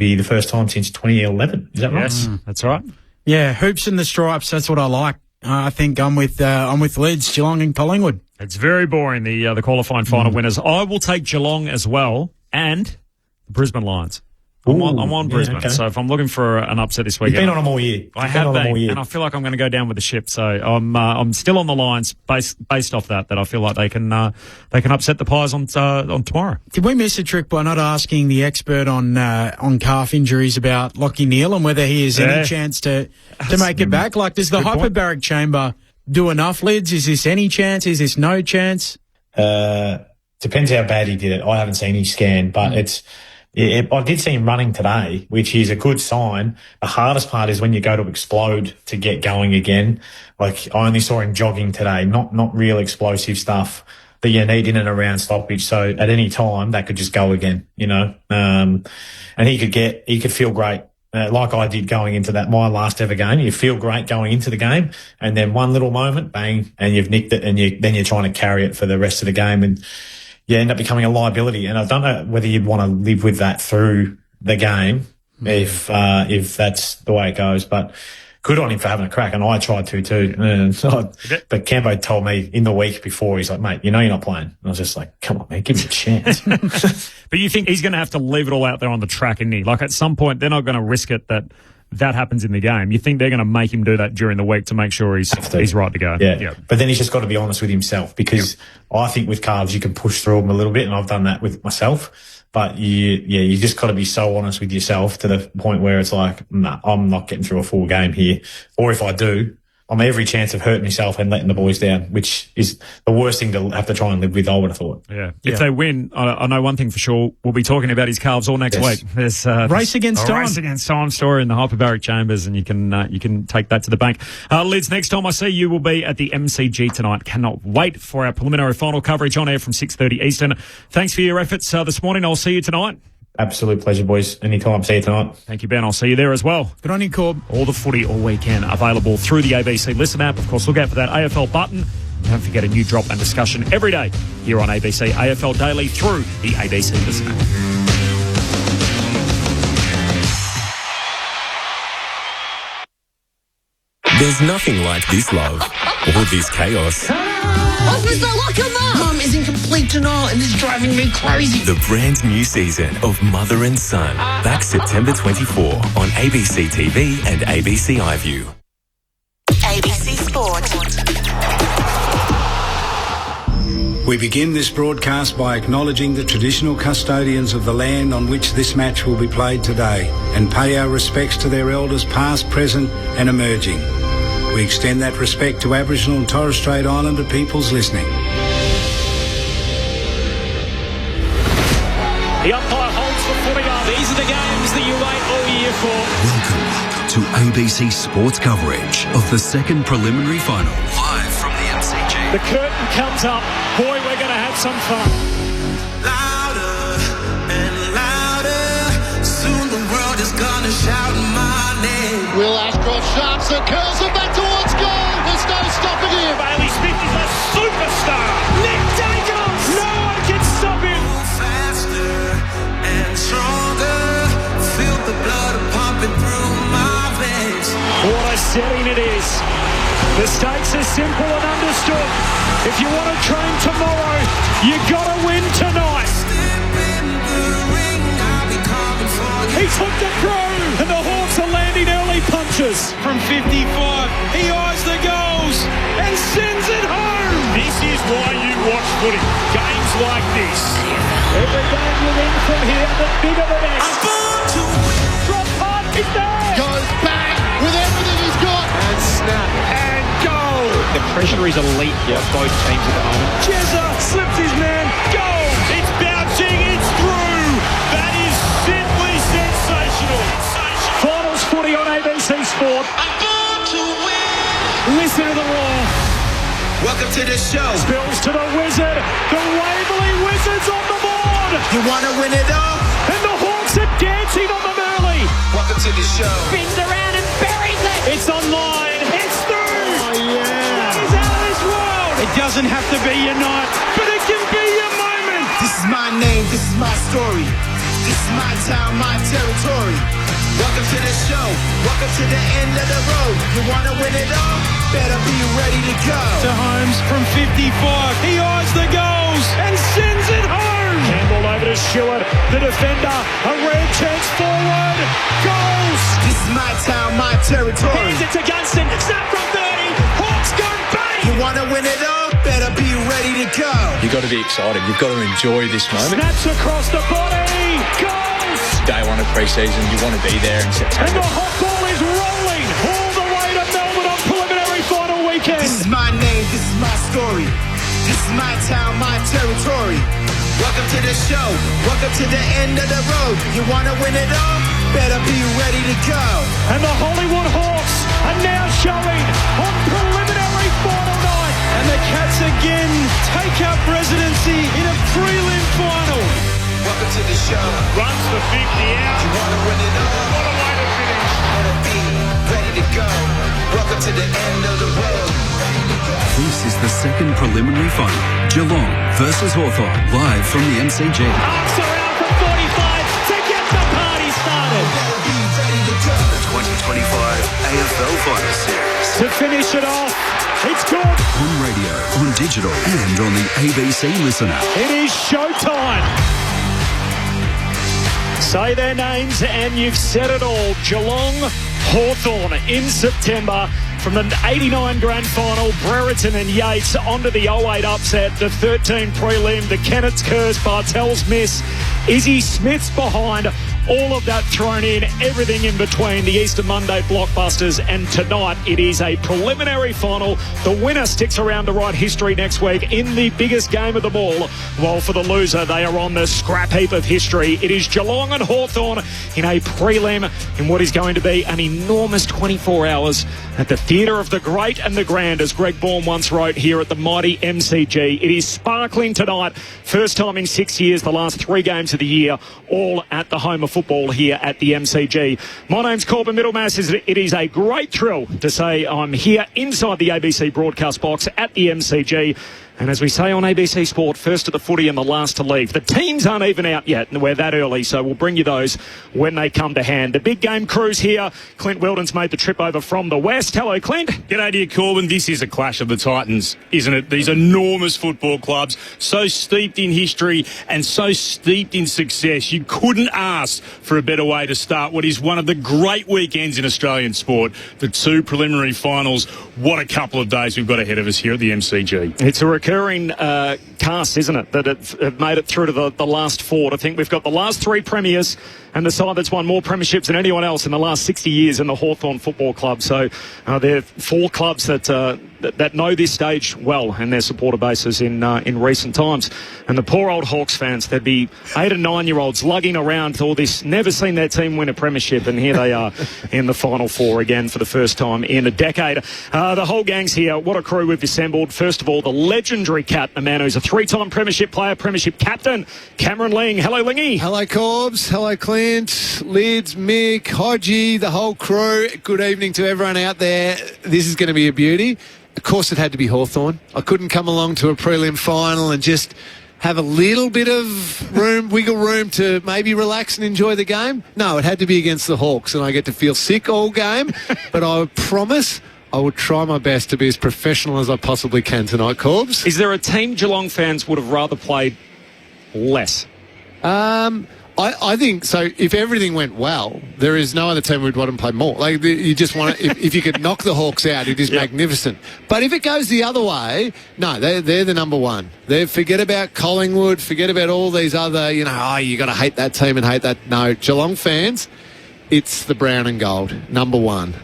be the first time since 2011. Is that right? Yes, that's right. Yeah, hoops and the stripes. That's what I like. I think I'm with Leeds, Geelong and Collingwood. It's very boring, the qualifying final winners. I will take Geelong as well and the Brisbane Lions. I'm on Brisbane, okay. So if I'm looking for an upset this weekend... You've been on them all year. I have been, and I feel like I'm going to go down with the ship. So I'm still on the Lions based off that I feel like they can upset the Pies on tomorrow. Did we miss a trick by not asking the expert on calf injuries about Lachie Neal and whether he has any chance to make it back? Like, does the hyperbaric chamber do enough, Lids? Is this any chance? Is this no chance? Depends how bad he did it. I haven't seen his scan, but I did see him running today, which is a good sign. The hardest part is when you go to explode to get going again. Like, I only saw him jogging today, not real explosive stuff that you need in and around stoppage. So at any time, that could just go again, you know. And he could feel great. Like I did going into my last ever game. You feel great going into the game, and then one little moment, bang, and you've nicked it, and then you're trying to carry it for the rest of the game, and you end up becoming a liability. And I don't know whether you'd want to live with that through the game if that's the way it goes. But good on him for having a crack, and I tried to too. But Cambo told me in the week before, he's like, mate, you know you're not playing. And I was just like, come on, man, give me a chance. But you think he's going to have to leave it all out there on the track, isn't he? Like, at some point, they're not going to risk it that happens in the game. You think they're going to make him do that during the week to make sure he's right to go? Yeah. But then he's just got to be honest with himself, because I think with calves you can push through them a little bit, and I've done that with myself. But you just got to be so honest with yourself to the point where it's like, nah, I'm not getting through a full game here. Or if I do, I'm every chance of hurting myself and letting the boys down, which is the worst thing to have to try and live with, I would have thought. Yeah. If they win, I know one thing for sure, we'll be talking about his calves all next week. There's race against time. Race against time story in the hyperbaric chambers, and you can take that to the bank. Lids, next time I see you will be at the MCG tonight. Cannot wait for our preliminary final coverage on air from 6:30 Eastern. Thanks for your efforts this morning. I'll see you tonight. Absolute pleasure, boys. Anytime. See you tonight. Thank you, Ben. I'll see you there as well. Good on you, Corb. All the footy all weekend available through the ABC Listen app. Of course, look out for that AFL button. Don't forget a new drop and discussion every day here on ABC AFL Daily through the ABC Listen app. There's nothing like this love or this chaos. Officer, lock him up! Mum is in complete denial and is driving me crazy. The brand new season of Mother and Son, back September 24 on ABC TV and ABC iView. ABC Sport. We begin this broadcast by acknowledging the traditional custodians of the land on which this match will be played today, and pay our respects to their elders past, present and emerging. We extend that respect to Aboriginal and Torres Strait Islander peoples listening. The umpire holds the footy up. These are the games that you wait all year for. Welcome to ABC Sports coverage of the second preliminary final, live from the MCG. The curtain comes up. Boy, we're going to have some fun. Louder and louder. Soon the world is going to shout my name. Will Ashcroft sharps and curls it back towards goal. There's no stopping him. Bailey Smith is a superstar. Nick Jacobs. No one can stop him. Faster and stronger. Feel the blood pumping through my veins. What a setting it is. The stakes are simple and understood. If you want to train tomorrow, you got to win tonight. He took the throw, and the Hawks are landing early punches. From 55, he eyes the goals and sends it home. This is why you watch footy. Games like this. Every game you win from here, the bigger the next. I'm born to win. Drop punt, he's there. Goes back with everything he's got. And snap. And goal. The pressure is elite for both teams at the moment. Jezza slips his man. Goal. It's bouncing. It's through. That is simply sensational. Finals footy on ABC Sport. I'm born to win. Listen to the roar. Welcome to the show. Spills to the Wizard. The Waverley Wizards on the board. You want to win it all? And the Hawks are dancing on them early. Welcome to the show. Spins around and buries it. It's online. It's through. Oh, yeah. That is out of this world. It doesn't have to be your night, But it can be your moment. This is my name. This is my story. This is my town, my territory. Welcome to the show. Welcome to the end of the road. You want to win it all? Better be ready to go. To Holmes from 55. He eyes the goals and sends it home. Campbell over to Stewart. The defender. A red chance forward. Goals. This is my town, my territory. Hands it to Gunston. Snap from 30. Hawks go bang. You want to win it all? Better be ready to go. You've got to be excited. You've got to enjoy this moment. Snaps across the body. Goals. Day one of pre-season, you want to be there in September. And the hot ball is rolling all the way to Melbourne on preliminary final weekend. This is my name, this is my story. This is my town, my territory. Welcome to the show. Welcome to the end of the road. You want to win it all? Better be ready to go. And the Hollywood Hawks are now showing on preliminary final night. And the Cats again take up residency in a prelim final. Welcome to the show. Runs the 50 out. You want to win it all? What a way to finish. Better be ready to go. Welcome to the end of the road. This is the second preliminary final. Geelong versus Hawthorn, live from the MCG. Arcs around from 45 to get the party started. Better be ready to go. The 2025 AFL Final Series. To finish it off, it's good. On radio, on digital, and on the ABC Listen app. It is showtime. Say their names and you've said it all. Geelong, Hawthorn in September. From the 89 grand final, Brereton and Yates onto the 08 upset, the 13 prelim, the Kennett's curse, Bartell's miss, Izzy Smith's behind, all of that thrown in, everything in between, the Easter Monday blockbusters, and tonight it is a preliminary final. The winner sticks around to write history next week in the biggest game of them all, while for the loser they are on the scrap heap of history. It is Geelong and Hawthorn in a prelim in what is going to be an enormous 24 hours at the Theatre of the Great and the Grand, as Greg Bourne once wrote, here at the mighty MCG. It is sparkling tonight. First time in 6 years, the last 3 games of the year, all at the home of football here at the MCG. My name's Corbin Middlemass. It is a great thrill to say I'm here inside the ABC broadcast box at the MCG. And as we say on ABC Sport, first to the footy and the last to leave. The teams aren't even out yet, and we're that early, so we'll bring you those when they come to hand. The big game crew's here. Clint Weldon's made the trip over from the west. Hello, Clint. G'day to you, Corbin. This is a clash of the Titans, isn't it? These enormous football clubs, so steeped in history and so steeped in success. You couldn't ask for a better way to start what is one of the great weekends in Australian sport. The 2 preliminary finals. What a couple of days we've got ahead of us here at the MCG. It's a recurring cast, isn't it, that have made it through to the last 4. I think we've got the last 3 premiers and the side that's won more premierships than anyone else in the last 60 years in the Hawthorn Football Club. So they're 4 clubs that know this stage well and their supporter bases in recent times. And the poor old Hawks fans, there'd be 8 and 9-year-olds lugging around all this, never seen their team win a premiership, and here they are in the Final 4 again for the first time in a decade. The whole gang's here. What a crew we've assembled. First of all, the legendary Cat, a man who's a 3-time premiership player, premiership captain, Cameron Ling. Hello, Lingy. Hello, Corbs. Hello, Clint, Lids, Mick, Hodgie, the whole crew. Good evening to everyone out there. This is going to be a beauty. Of course, it had to be Hawthorn. I couldn't come along to a prelim final and just have a little bit of wiggle room to maybe relax and enjoy the game. No, it had to be against the Hawks, and I get to feel sick all game. But I promise I will try my best to be as professional as I possibly can tonight, Corbs. Is there a team Geelong fans would have rather played less? I think so. If everything went well, there is no other team who'd want to play more. Like, you just want to, if you could knock the Hawks out, it is magnificent. But if it goes the other way, no, they're the number one. Forget about Collingwood, forget about all these other, you got to hate that team and hate that. No, Geelong fans, it's the brown and gold, number one.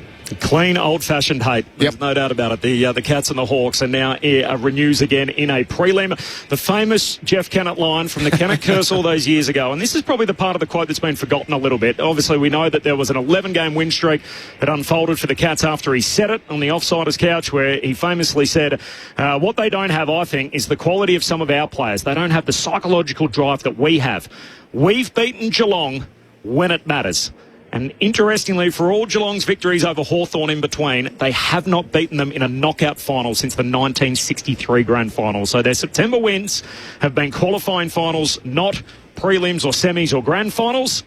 Clean, old-fashioned hate. There's no doubt about it. The Cats and the Hawks are now renews again in a prelim. The famous Jeff Kennett line from the Kennett curse all those years ago. And this is probably the part of the quote that's been forgotten a little bit. Obviously, we know that there was an 11-game win streak that unfolded for the Cats after he said it on the Offsiders couch, where he famously said, what they don't have, I think, is the quality of some of our players. They don't have the psychological drive that we have. We've beaten Geelong when it matters. And interestingly, for all Geelong's victories over Hawthorn in between, they have not beaten them in a knockout final since the 1963 grand final. So their September wins have been qualifying finals, not prelims or semis or grand finals.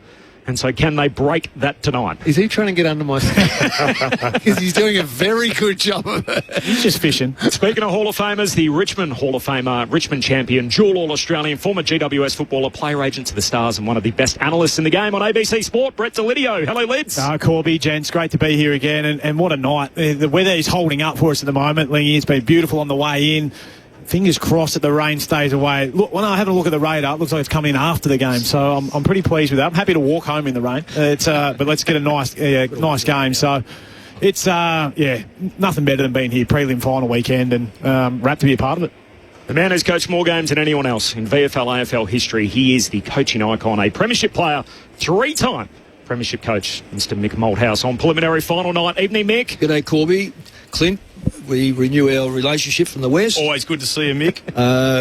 And so can they break that tonight? Is he trying to get under my skin? Because he's doing a very good job of it. He's just fishing. Speaking of Hall of Famers, the Richmond Hall of Famer, Richmond champion, dual All-Australian, former GWS footballer, player agent to the Stars and one of the best analysts in the game on ABC Sport, Brett Delidio. Hello, Lids. Corby, gents, great to be here again. And what a night. The weather is holding up for us at the moment. Lingy, it's been beautiful on the way in. Fingers crossed that the rain stays away. Look, when I have a look at the radar, it looks like it's coming in after the game, so I'm pretty pleased with that. I'm happy to walk home in the rain. But let's get a nice game. So it's nothing better than being here prelim final weekend, and wrapped to be a part of it. The man who's coached more games than anyone else in VFL AFL history. He is the coaching icon, a premiership player, 3-time premiership coach, Mr. Mick Malthouse on preliminary final night. Evening, Mick. G'day, Corby. Clint. We renew our relationship from the West. Always good to see you, Mick.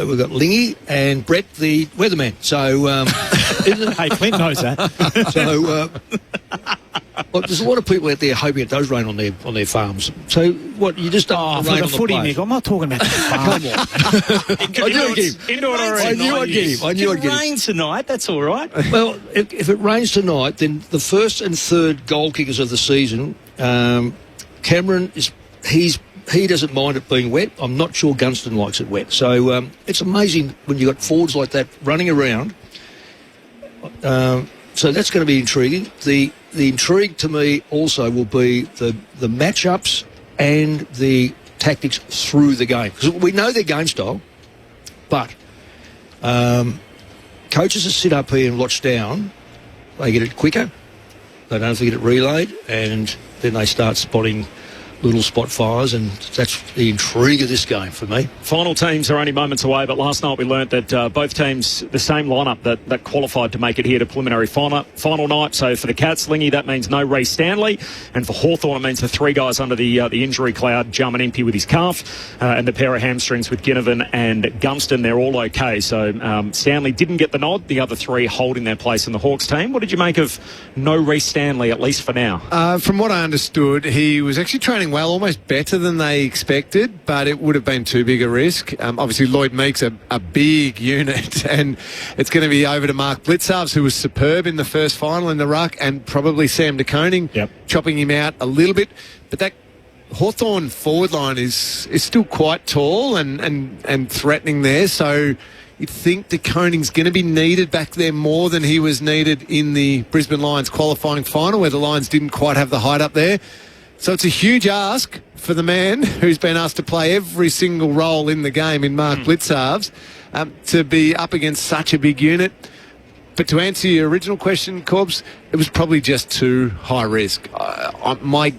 We've got Lingy and Brett, the weatherman. So, isn't it? Hey, Clint knows that. So, there's a lot of people out there hoping it does rain on their farms. So, what, you just don't for rain the on footy, the place? Mick, I'm not talking about the farm. Come on. I knew I'd get him. It rains tonight, that's all right. Well, if it rains tonight, then the first and third goal kickers of the season, Cameron he doesn't mind it being wet. I'm not sure Gunston likes it wet. So it's amazing when you've got forwards like that running around. So that's going to be intriguing. The intrigue to me also will be the matchups and the tactics through the game. Because we know their game style, but coaches that sit up here and watch down, they get it quicker. They don't have to get it relayed, and then they start spotting little spot fires, and that's the intrigue of this game for me. Final teams are only moments away, but last night we learnt that both teams, the same lineup that qualified to make it here to preliminary final night. So for the Cats, Lingy, that means no Ray Stanley, and for Hawthorn it means the three guys under the injury cloud, Jarman Impey with his calf, and the pair of hamstrings with Ginnivan and Gunston, they're all okay. So Stanley didn't get the nod, the other three holding their place in the Hawks team. What did you make of no Ray Stanley, at least for now? From what I understood, he was actually training well, almost better than they expected, but it would have been too big a risk. Obviously, Lloyd Meek's a big unit, and it's going to be over to Mark Blitzarves, who was superb in the first final in the ruck, and probably Sam de Koning chopping him out a little bit. But that Hawthorn forward line is still quite tall and threatening there, so you'd think de Koning's going to be needed back there more than he was needed in the Brisbane Lions qualifying final, where the Lions didn't quite have the height up there. So it's a huge ask for the man who's been asked to play every single role in the game in Mark Blitzarves to be up against such a big unit. But to answer your original question, Corbs, it was probably just too high risk. My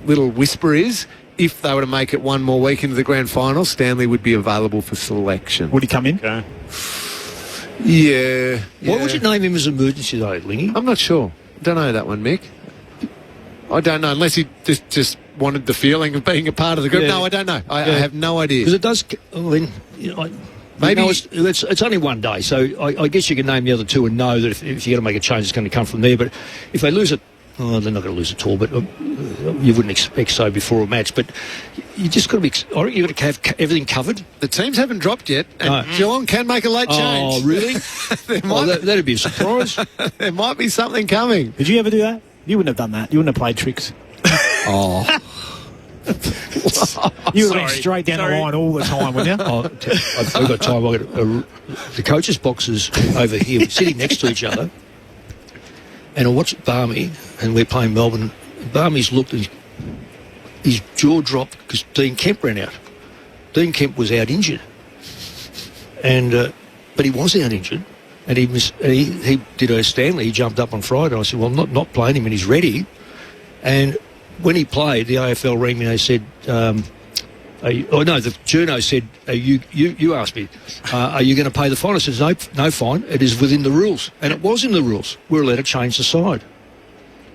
little whisper is, if they were to make it one more week into the grand final, Stanley would be available for selection. Would he come in? Okay. Yeah. Why would you name him as emergency though, Lingy? I'm not sure. Don't know that one, Mick. I don't know, unless he just wanted the feeling of being a part of the group. Yeah. No, I don't know. I have no idea. Because it does... maybe it's only one day, so I guess you can name the other two and know that if you're going to make a change, it's going to come from there. But if they lose it, they're not going to lose at all. But you wouldn't expect so before a match. But you just got to be... I reckon you've got to have everything covered. The teams haven't dropped yet, and Geelong can make a late change. Oh, really? That'd be a surprise. There might be something coming. Did you ever do that? You wouldn't have done that. You wouldn't have played tricks. Oh. You went straight down the line all the time, wouldn't you? I've got time. The coaches' boxes over here, we're sitting next to each other, and I watched Barmy, and we're playing Melbourne. Barmy's looked, and his jaw dropped because Dean Kemp ran out. Dean Kemp was out injured, but he was out injured. And he did a Stanley. He jumped up on Friday. I said, well, I'm not playing him, and he's ready. And when he played, the AFL rang me and they said, the journo said, you asked me, are you going to pay the fine? I said, no fine. It is within the rules. And it was in the rules. We're allowed to change the side.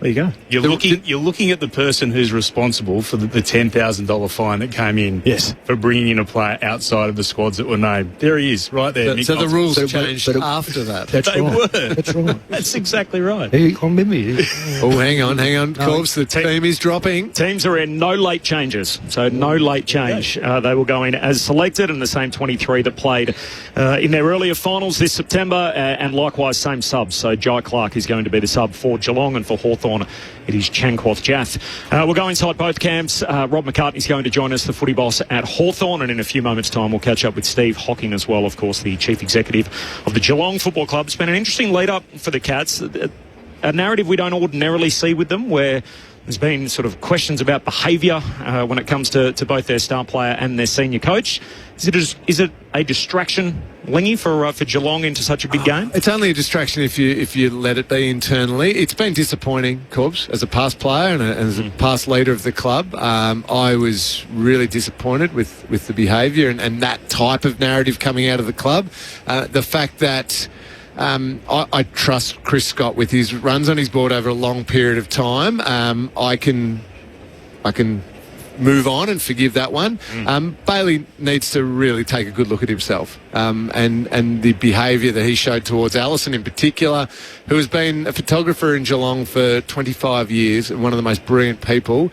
There you go. You're looking at the person who's responsible for the $10,000 fine that came in. Yes. For bringing in a player outside of the squads that were named. There he is, right there. So the rules changed after that. That's They right. were. That's right. That's exactly right. Hey, I remember you. Oh, hang on, Corbs. The team is dropping. Teams are in no late changes, so no late change. They will go in as selected, and the same 23 that played in their earlier finals this September, and likewise same subs. So Jai Clark is going to be the sub for Geelong, and for Hawthorn it is Chankwath Jath. We'll go inside both camps. Rob McCartney is going to join us, the footy boss at Hawthorn, and in a few moments' time we'll catch up with Steve Hocking as well, of course, the chief executive of the Geelong Football Club. It's been an interesting lead-up for the Cats. A narrative we don't ordinarily see with them, where there's been sort of questions about behaviour when it comes to both their star player and their senior coach. Is it a distraction, Lingy, for Geelong into such a big game? It's only a distraction if you let it be internally. It's been disappointing, Corbs, as a past player and as a past leader of the club. I was really disappointed with the behaviour and that type of narrative coming out of the club. The fact that I trust Chris Scott with his runs on his board over a long period of time. I can move on and forgive that one. Bailey needs to really take a good look at himself and the behaviour that he showed towards Alison in particular, who has been a photographer in Geelong for 25 years and one of the most brilliant people.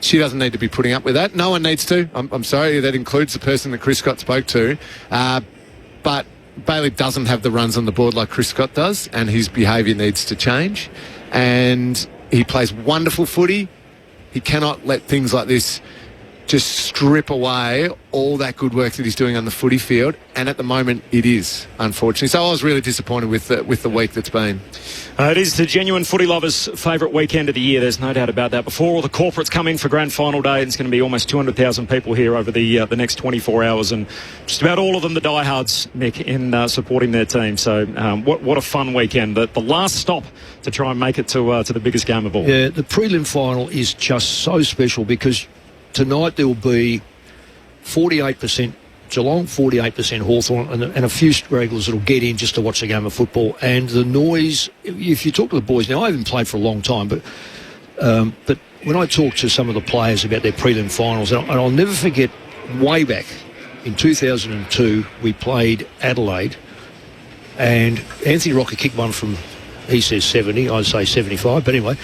She doesn't need to be putting up with that. No one needs to. I'm sorry, that includes the person that Chris Scott spoke to. But Bailey doesn't have the runs on the board like Chris Scott does, and his behaviour needs to change. And he plays wonderful footy. He cannot let things like this just strip away all that good work that he's doing on the footy field. And at the moment, it is, unfortunately. So I was really disappointed with the week that's been. It is the genuine footy lovers' favourite weekend of the year. There's no doubt about that. Before all the corporates come in for grand final day, and it's going to be almost 200,000 people here over the next 24 hours, and just about all of them the diehards, Nick, in supporting their team. So what a fun weekend. The last stop to try and make it to the biggest game of all. Yeah, the prelim final is just so special because tonight there will be 48% Geelong, 48% Hawthorn, and a few stragglers that will get in just to watch the game of football. And the noise, if you talk to the boys, now I haven't played for a long time, but when I talk to some of the players about their prelim finals, and I'll never forget way back in 2002, we played Adelaide, and Anthony Rocker kicked one from, he says 70, I'd say 75, but anyway,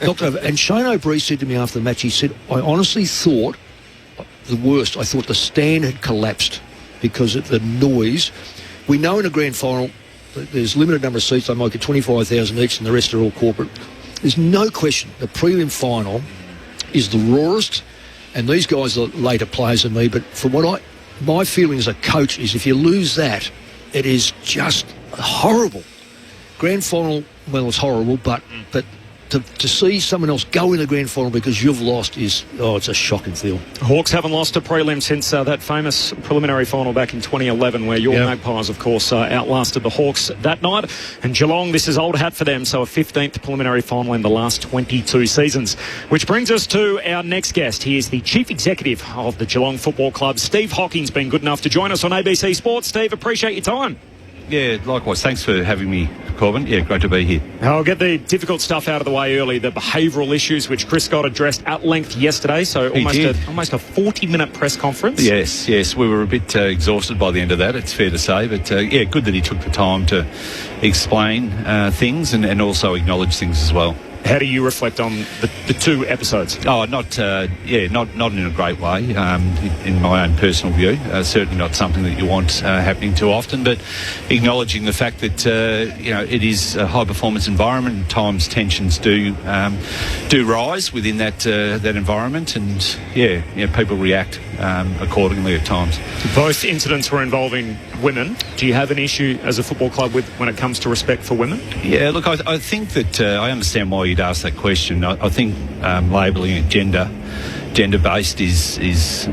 knocked over. And Shane O'Brien said to me after the match, he said, I honestly thought the worst. I thought the stand had collapsed because of the noise. We know in a grand final there's a limited number of seats. They might get 25,000 each and the rest are all corporate. There's no question the prelim final is the rawest, and these guys are later players than me, but from what my feeling as a coach is if you lose that, it is just horrible. Grand final, well, it's horrible, but to see someone else go in the grand final because you've lost it's a shocking feel. Hawks haven't lost a prelim since that famous preliminary final back in 2011 where your Magpies, of course, outlasted the Hawks that night. And Geelong, this is old hat for them, so a 15th preliminary final in the last 22 seasons. Which brings us to our next guest. He is the Chief Executive of the Geelong Football Club. Steve Hocking's been good enough to join us on ABC Sports. Steve, appreciate your time. Yeah, likewise. Thanks for having me, Corbin. Yeah, great to be here. I'll get the difficult stuff out of the way early, the behavioural issues, which Chris Scott addressed at length yesterday, so almost a 40-minute press conference. Yes. We were a bit exhausted by the end of that, it's fair to say. But, good that he took the time to explain things and also acknowledge things as well. How do you reflect on the two episodes? Oh, not in a great way, in my own personal view. Certainly not something that you want happening too often, but acknowledging the fact that, it is a high-performance environment and times tensions do rise within that environment, and, people react accordingly at times. Both incidents were involving women. Do you have an issue as a football club when it comes to respect for women? Yeah, look, I think that I understand why you'd ask that question. I think labelling it gender-based is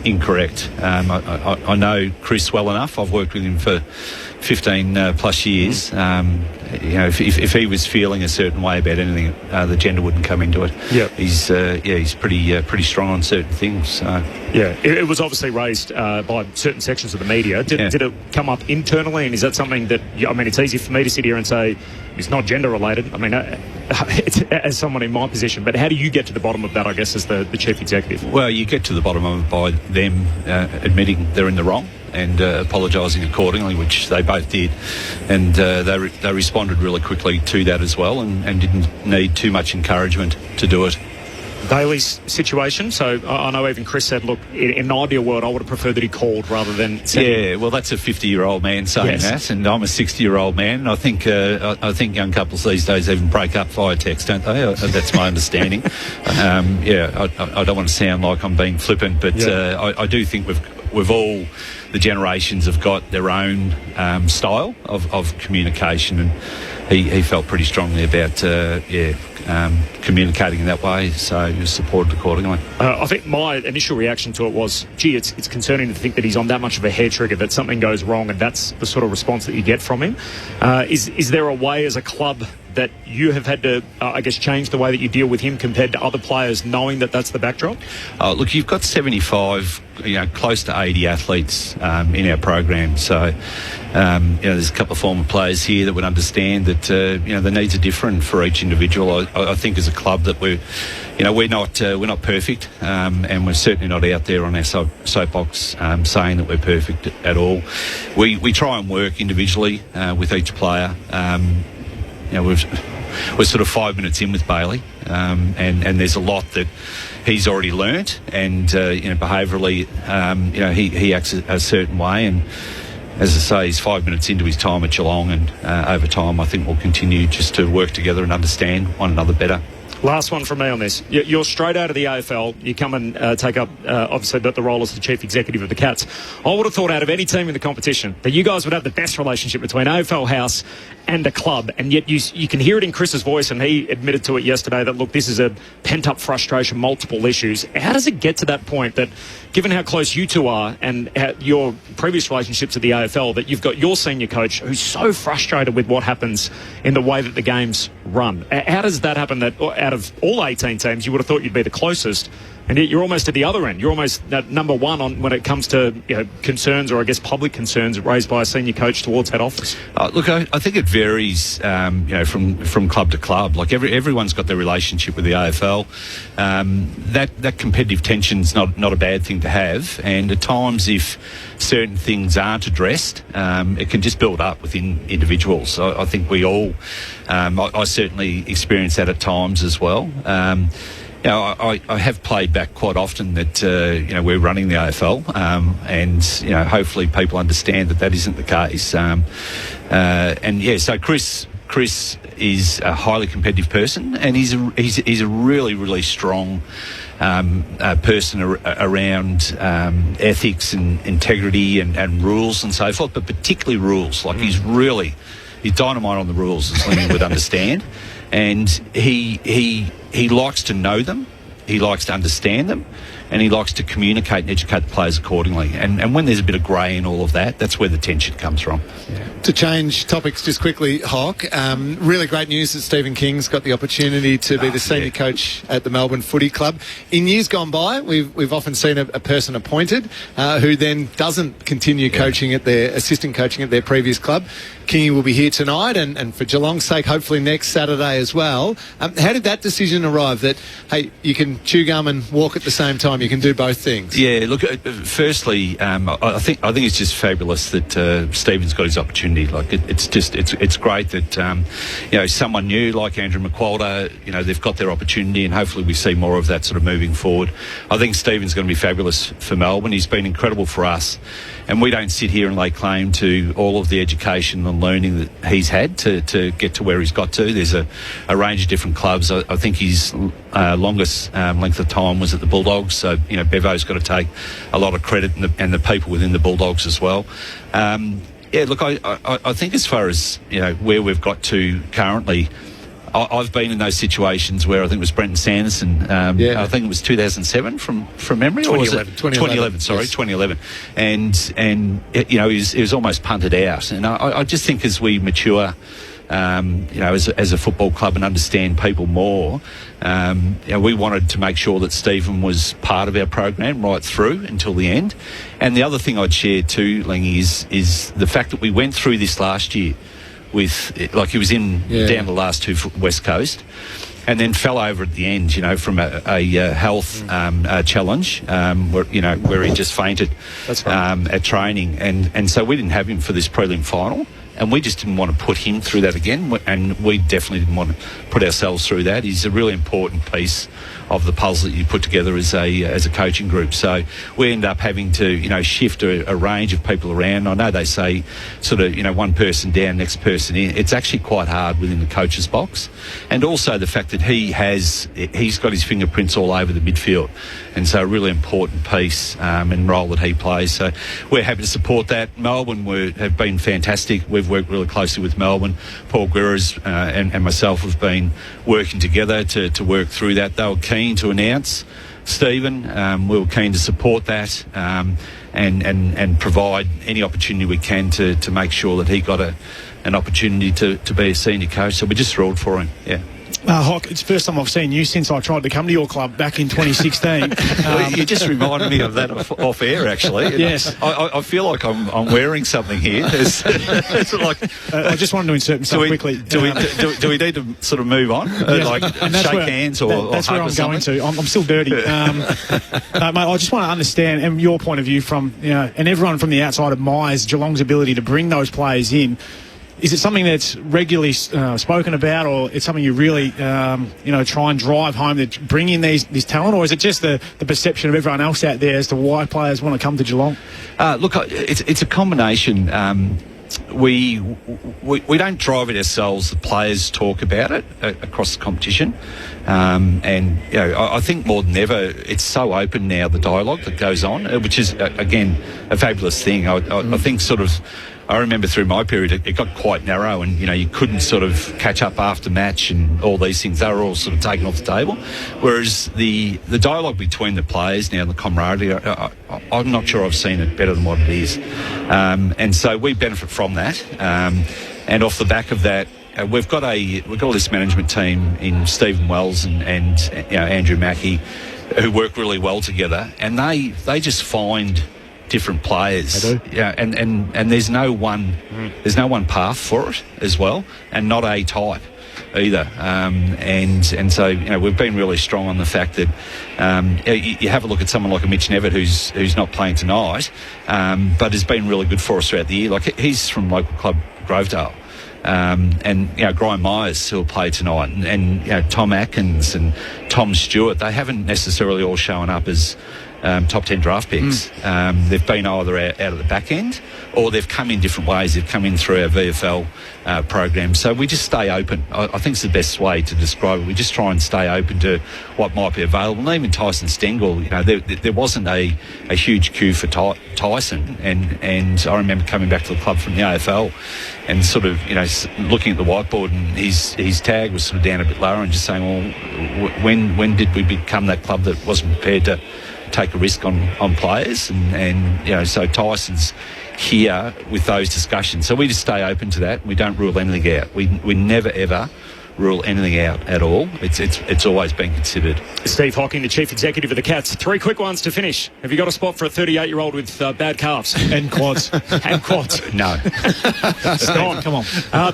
incorrect. I know Chris well enough. I've worked with him for 15 plus years. If he was feeling a certain way about anything, the gender wouldn't come into it. Yep. He's pretty strong on certain things. So. Yeah, it was obviously raised by certain sections of the media. Did it come up internally, and is that something that, it's easy for me to sit here and say it's not gender related. Are as someone in my position, but how do you get to the bottom of that, I guess, as the chief executive? Well, you get to the bottom of it by them admitting they're in the wrong and apologising accordingly, which they both did. And they responded really quickly to that as well, and didn't need too much encouragement to do it. Daly's situation, so I know even Chris said, look, in an ideal world I would have preferred that he called rather than Yeah, well, that's a 50-year-old man saying that, and I'm a 60-year-old man. I think young couples these days even break up via text, don't they? That's my understanding. I don't want to sound like I'm being flippant, but I do think we've all, the generations have got their own style of communication, and he felt pretty strongly about communicating in that way, so he was supported accordingly. I think my initial reaction to it was, gee, it's concerning to think that he's on that much of a hair trigger, that something goes wrong, and that's the sort of response that you get from him. Is there a way as a club that you have had to, change the way that you deal with him compared to other players, knowing that that's the backdrop? Look, you've got 75, close to 80 athletes in our program. So, there's a couple of former players here that would understand that, the needs are different for each individual. I think as a club that we're not perfect, and we're certainly not out there on our soapbox saying that we're perfect at all. We try and work individually with each player. We're sort of 5 minutes in with Bailey, and there's a lot that he's already learnt, and behaviourally, he acts a certain way, and as I say, he's 5 minutes into his time at Geelong, and over time I think we'll continue just to work together and understand one another better. Last one from me on this. You're straight out of the AFL. You come and take up, obviously, the role as the chief executive of the Cats. I would have thought out of any team in the competition that you guys would have the best relationship between AFL House and a club, and yet you can hear it in Chris's voice, and he admitted to it yesterday that, look, this is a pent-up frustration, multiple issues. How does it get to that point that, given how close you two are and your previous relationships at the AFL, that you've got your senior coach who's so frustrated with what happens in the way that the game's run? How does that happen that out of all 18 teams, you would have thought you'd be the closest, and yet you're almost at the other end? You're almost number one on when it comes to concerns, or I guess public concerns raised by a senior coach towards head office. Look, I think it varies, from club to club. Like everyone's got their relationship with the AFL. That competitive tension's not a bad thing to have, and at times if certain things aren't addressed, it can just build up within individuals. I think we all, I certainly experience that at times as well. I have played back quite often that we're running the AFL, and hopefully people understand that isn't the case. So Chris is a highly competitive person, and he's a really, really strong person around ethics and integrity and rules and so forth, but particularly rules. Like he's dynamite on the rules, as Lenny would understand, and he likes to know them, he likes to understand them, and he likes to communicate and educate the players accordingly. And when there's a bit of grey in all of that, that's where the tension comes from. Yeah. To change topics just quickly, Hawk, really great news that Stephen King's got the opportunity to be the senior coach at the Melbourne Footy Club. In years gone by, we've often seen a person appointed who then doesn't continue coaching at their assistant coaching at their previous club. Kingy will be here tonight, and for Geelong's sake, hopefully next Saturday as well. How did that decision arrive that, hey, you can chew gum and walk at the same time, you can do both things? Yeah, look, firstly, I think it's just fabulous that Stephen's got his opportunity. Like it's great that someone new like Andrew McQualter, they've got their opportunity, and hopefully we see more of that sort of moving forward. I think Stephen's going to be fabulous for Melbourne. He's been incredible for us, and we don't sit here and lay claim to all of the education and learning that he's had to get to where he's got to. There's a range of different clubs. I think his longest length of time was at the Bulldogs, so Bevo's got to take a lot of credit, and the people within the Bulldogs as well. Look, I think as far as where we've got to currently, I've been in those situations where I think it was Brenton Sanderson. I think it was 2007 from memory, or was it 2011? Sorry, yes. 2011, and he was almost punted out. And I just think as we mature, as a football club and understand people more, we wanted to make sure that Stephen was part of our program right through until the end. And the other thing I'd share too, Lengy, is the fact that we went through this last year like he was in down the last 2 foot West Coast, and then fell over at the end, from a health challenge, where he just fainted. That's right. At training, and so we didn't have him for this prelim final. And we just didn't want to put him through that again, and we definitely didn't want to put ourselves through that. He's a really important piece of the puzzle that you put together as a coaching group. So we end up having to, shift a range of people around. I know they say sort of, one person down, next person in. It's actually quite hard within the coach's box. And also the fact that he's got his fingerprints all over the midfield. And so a really important piece and role that he plays. So we're happy to support that. Melbourne have been fantastic. We've worked really closely with Melbourne. Paul Guerra's and myself have been working together to work through that. They were keen to announce Stephen. We were keen to support that and provide any opportunity we can to make sure that he got an opportunity to be a senior coach. So we're just thrilled for him. Yeah. Hock, it's the first time I've seen you since I tried to come to your club back in 2016. You just reminded me of that off air, actually. Yes. I feel like I'm wearing something here. It's like, I just wanted to insert myself quickly. Do we need to sort of move on? Shake hands or that's where I'm going to. I'm still dirty. Mate, I just want to understand, and your point of view from, and everyone from the outside admires Geelong's ability to bring those players in. Is it something that's regularly spoken about, or it's something you really, try and drive home to bring in this talent, or is it just the perception of everyone else out there as to why players want to come to Geelong? Look, it's a combination. We don't drive it ourselves. The players talk about it across the competition, and I think more than ever it's so open now, the dialogue that goes on, which is again a fabulous thing. I think sort of. I remember through my period, it got quite narrow, and you couldn't sort of catch up after match and all these things. They were all sort of taken off the table. Whereas the dialogue between the players now, the camaraderie, I'm not sure I've seen it better than what it is. And so we benefit from that. And off the back of that, we've got a list management team in Stephen Wells and Andrew Mackey, who work really well together, and they just find different players. They do. Yeah, and there's no one path for it as well, and not a type either. And so we've been really strong on the fact that you have a look at someone like a Mitch Nevitt who's not playing tonight, but has been really good for us throughout the year. Like he's from local club Grovedale. And Graham Myers, who'll play tonight, and Tom Atkins and Tom Stewart, they haven't necessarily all shown up as top 10 draft picks. They've been either out of the back end, or they've come in different ways. They've come in through our VFL program. So we just stay open. I think it's the best way to describe it. We just try and stay open to what might be available. And even Tyson Stengel, there wasn't a huge queue for Tyson. And I remember coming back to the club from the AFL and sort of, looking at the whiteboard, and his tag was sort of down a bit lower, and just saying, well, when did we become that club that wasn't prepared to take a risk on players? And so Tyson's here with those discussions. So we just stay open to that. We don't rule anything out. We never, ever rule anything out at all. It's always been considered. Steve Hocking, the Chief Executive of the Cats. 3 quick ones to finish. Have you got a spot for a 38-year-old with bad calves? And quads. And quads. No. Come on.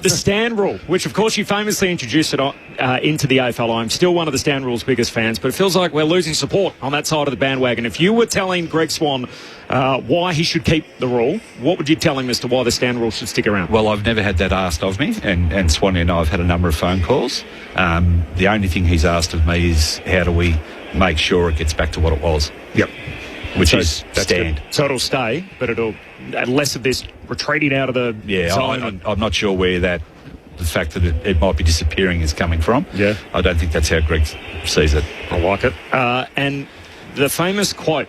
The stand rule, which of course you famously introduced it into the AFL. I'm still one of the stand rule's biggest fans, but it feels like we're losing support on that side of the bandwagon. If you were telling Greg Swan why he should keep the rule, what would you tell him as to why the stand rule should stick around? Well, I've never had that asked of me, and Swanee and I have had a number of phone calls. The only thing he's asked of me is how do we make sure it gets back to what it was. Yep. Which is stand. Good. So it'll stay, but it'll less of this retreating out of the zone. I'm not sure where the fact that it might be disappearing is coming from. Yeah. I don't think that's how Greg sees it. I like it. And the famous quote,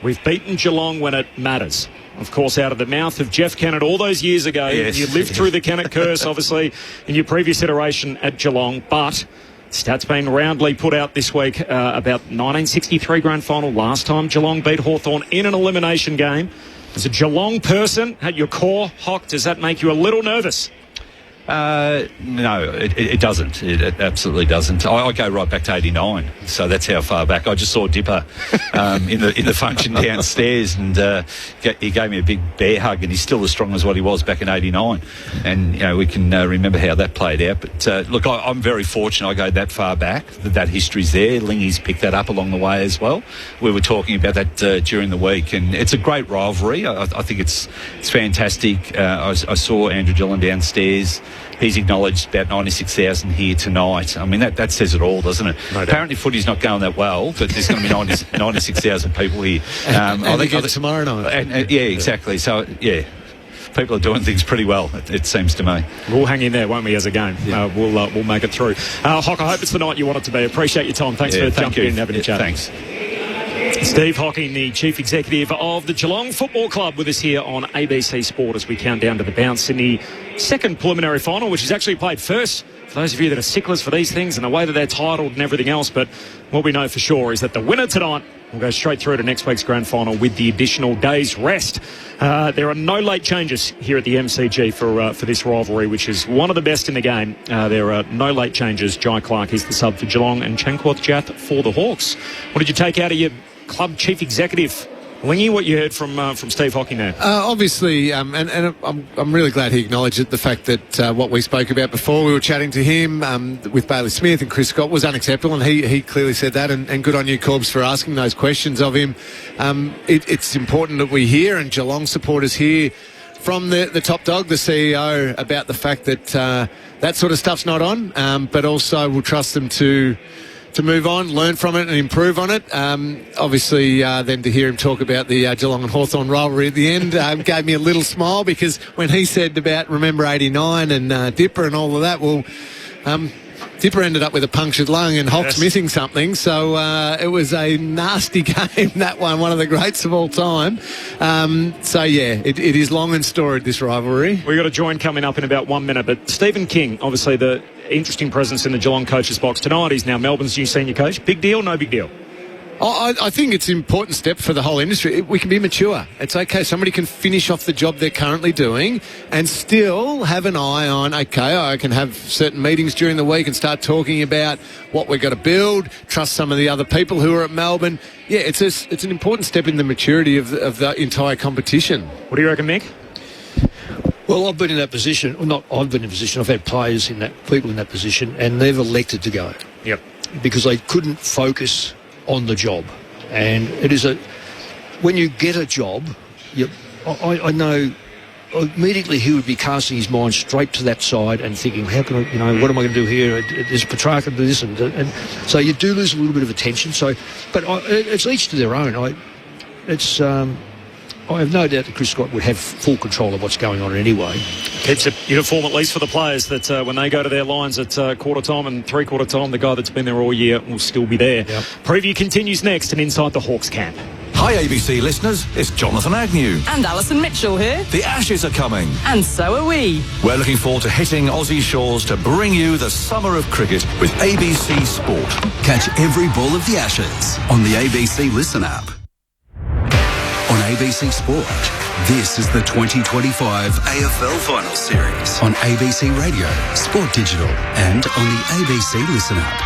"We've beaten Geelong when it matters." Of course, out of the mouth of Jeff Kennett all those years ago. Yes. You lived through the Kennett curse, obviously, in your previous iteration at Geelong. But stats been roundly put out this week about 1963 grand final. Last time Geelong beat Hawthorn in an elimination game. As a Geelong person at your core, Hock, does that make you a little nervous? No, it doesn't. It absolutely doesn't. I go right back to 89, so that's how far back. I just saw Dipper in the function downstairs, and he gave me a big bear hug, and he's still as strong as what he was back in 89. And, you know, we can remember how that played out. But, look, I'm very fortunate I go that far back, that history's there. Lingy's picked that up along the way as well. We were talking about that during the week, and it's a great rivalry. I think it's fantastic. I saw Andrew Gillen downstairs. He's acknowledged about 96,000 here tonight. I mean, that says it all, doesn't it? No doubt. Apparently footy's not going that well, but there's going to be 96,000 people here. And I think tomorrow night. Yeah, exactly. So, yeah, people are doing things pretty well, it seems to me. We'll hang in there, won't we, as a game? Yeah. We'll make it through. Hock, I hope it's the night you want it to be. Appreciate your time. Thanks for jumping in and having a chat. Thanks. Steve Hocking, the Chief Executive of the Geelong Football Club, with us here on ABC Sport as we count down to the bounce in the second preliminary final, which is actually played first, for those of you that are sticklers for these things and the way that they're titled and everything else. But what we know for sure is that the winner tonight will go straight through to next week's grand final with the additional day's rest. There are no late changes here at the MCG for this rivalry, which is one of the best in the game. There are no late changes. Jai Clark is the sub for Geelong and Chankwath Jath for the Hawks. What did you take out of your club chief executive, Lingy? What you heard from Steve Hocking there? Obviously, and I'm really glad he acknowledged it, the fact that what we spoke about before, we were chatting to him with Bailey Smith and Chris Scott, was unacceptable, and he clearly said that, and good on you, Corbs, for asking those questions of him. It's important that we hear, and Geelong supporters hear from the top dog, the CEO, about the fact that that sort of stuff's not on, but also we'll trust them to move on, learn from it and improve on it. Obviously, then to hear him talk about the Geelong and Hawthorn rivalry at the end gave me a little smile, because when he said about remember 89 and Dipper and all of that, well, Dipper ended up with a punctured lung and Hock's missing something, so it was a nasty game, that one of the greats of all time. So yeah, it is long and storied, this rivalry. We've got a join coming up in about 1 minute, but Stephen King, obviously the interesting presence in the Geelong coach's box tonight. He's now Melbourne's new senior coach. Big deal, no big deal? I think it's an important step for the whole industry. We can be mature. It's okay. Somebody can finish off the job they're currently doing and still have an eye on, okay, I can have certain meetings during the week and start talking about what we've got to build, trust some of the other people who are at Melbourne. Yeah, it's an important step in the maturity of the entire competition. What do you reckon, Mick? Well, I've been in that position. Well, not I've been in a position. I've had players in that, people in that position, and they've elected to go. Yep. Because they couldn't focus on the job. And it is when you get a job, I know immediately he would be casting his mind straight to that side and thinking, how can I, what am I going to do here? Is Petrarca do this? And so you do lose a little bit of attention. So, but it's each to their own. I have no doubt that Chris Scott would have full control of what's going on anyway. Keeps it uniform, at least for the players, that when they go to their lines at quarter time and three-quarter time, the guy that's been there all year will still be there. Yep. Preview continues next and inside the Hawks camp. Hi ABC listeners, it's Jonathan Agnew. And Alison Mitchell here. The Ashes are coming. And so are we. We're looking forward to hitting Aussie shores to bring you the summer of cricket with ABC Sport. Catch every ball of the Ashes on the ABC Listen app. On ABC Sport, this is the 2025 AFL Final Series on ABC Radio, Sport Digital, and on the ABC Listen app.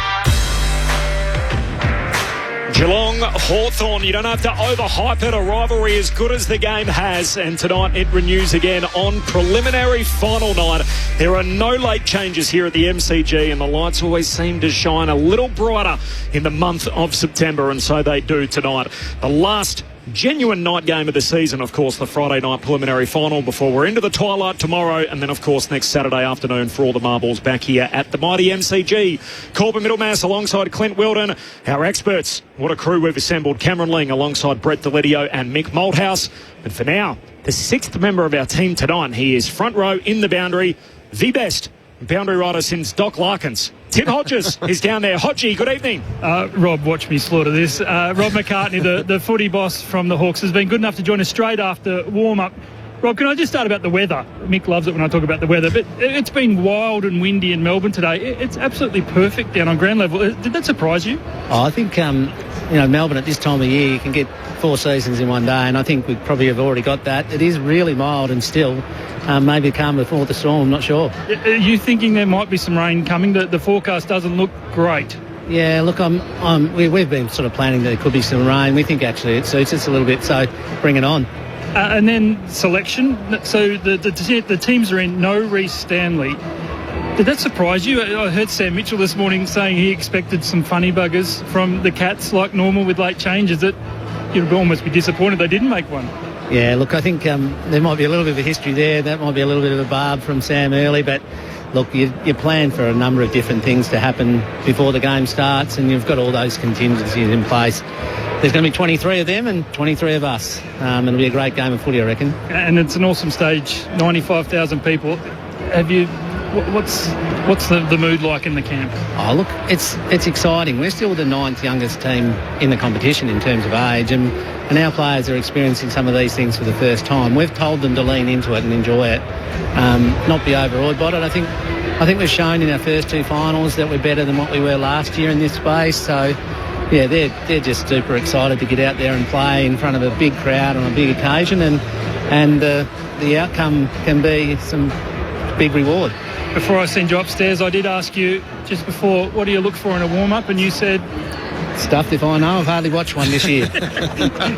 Geelong, Hawthorn, you don't have to overhype it. A rivalry as good as the game has. And tonight it renews again on preliminary final night. There are no late changes here at the MCG, and the lights always seem to shine a little brighter in the month of September, and so they do tonight. The last genuine night game of the season, of course, the Friday night preliminary final before we're into the twilight tomorrow, and then of course next Saturday afternoon for all the marbles back here at the mighty MCG. Corbin Middlemass alongside Clint Wilden, our experts. What a crew we've assembled. Cameron Ling alongside Brett Delidio and Mick Malthouse. But for now, the sixth member of our team tonight, he is front row in the boundary, the best boundary rider since Doc Larkins. Tim Hodges is down there. Hodgie, good evening. Rob, watch me slaughter this. Rob McCartney, the footy boss from the Hawks, has been good enough to join us straight after warm-up. Rob, can I just start about the weather? Mick loves it when I talk about the weather, but it's been wild and windy in Melbourne today. It's absolutely perfect down on ground level. Did that surprise you? I think, Melbourne at this time of year, you can get 4 seasons in one day, and I think we probably have already got that. It is really mild and still. Maybe calm before the storm, not sure. Are you thinking there might be some rain coming? The forecast doesn't look great. Yeah, look, we've been sort of planning that there could be some rain. We think actually it suits us a little bit, so bring it on. And then selection. So the teams are in no Reece Stanley. Did that surprise you? I heard Sam Mitchell this morning saying he expected some funny buggers from the Cats like normal with late changes. That you'd almost be disappointed they didn't make one. Yeah, look, I think there might be a little bit of a history there. That might be a little bit of a barb from Sam early, but look, you plan for a number of different things to happen before the game starts, and you've got all those contingencies in place. There's going to be 23 of them and 23 of us. It'll be a great game of footy, I reckon. And it's an awesome stage, 95,000 people. What's the mood like in the camp? Oh, look, it's exciting. We're still the 9th youngest team in the competition in terms of age, and our players are experiencing some of these things for the first time. We've told them to lean into it and enjoy it, not be overawed by it. I think we've shown in our first 2 finals that we're better than what we were last year in this space. So, yeah, they're just super excited to get out there and play in front of a big crowd on a big occasion, and the outcome can be some big reward. Before I send you upstairs, I did ask you just before, what do you look for in a warm-up? And you said... Stuffed if I know. I've hardly watched one this year.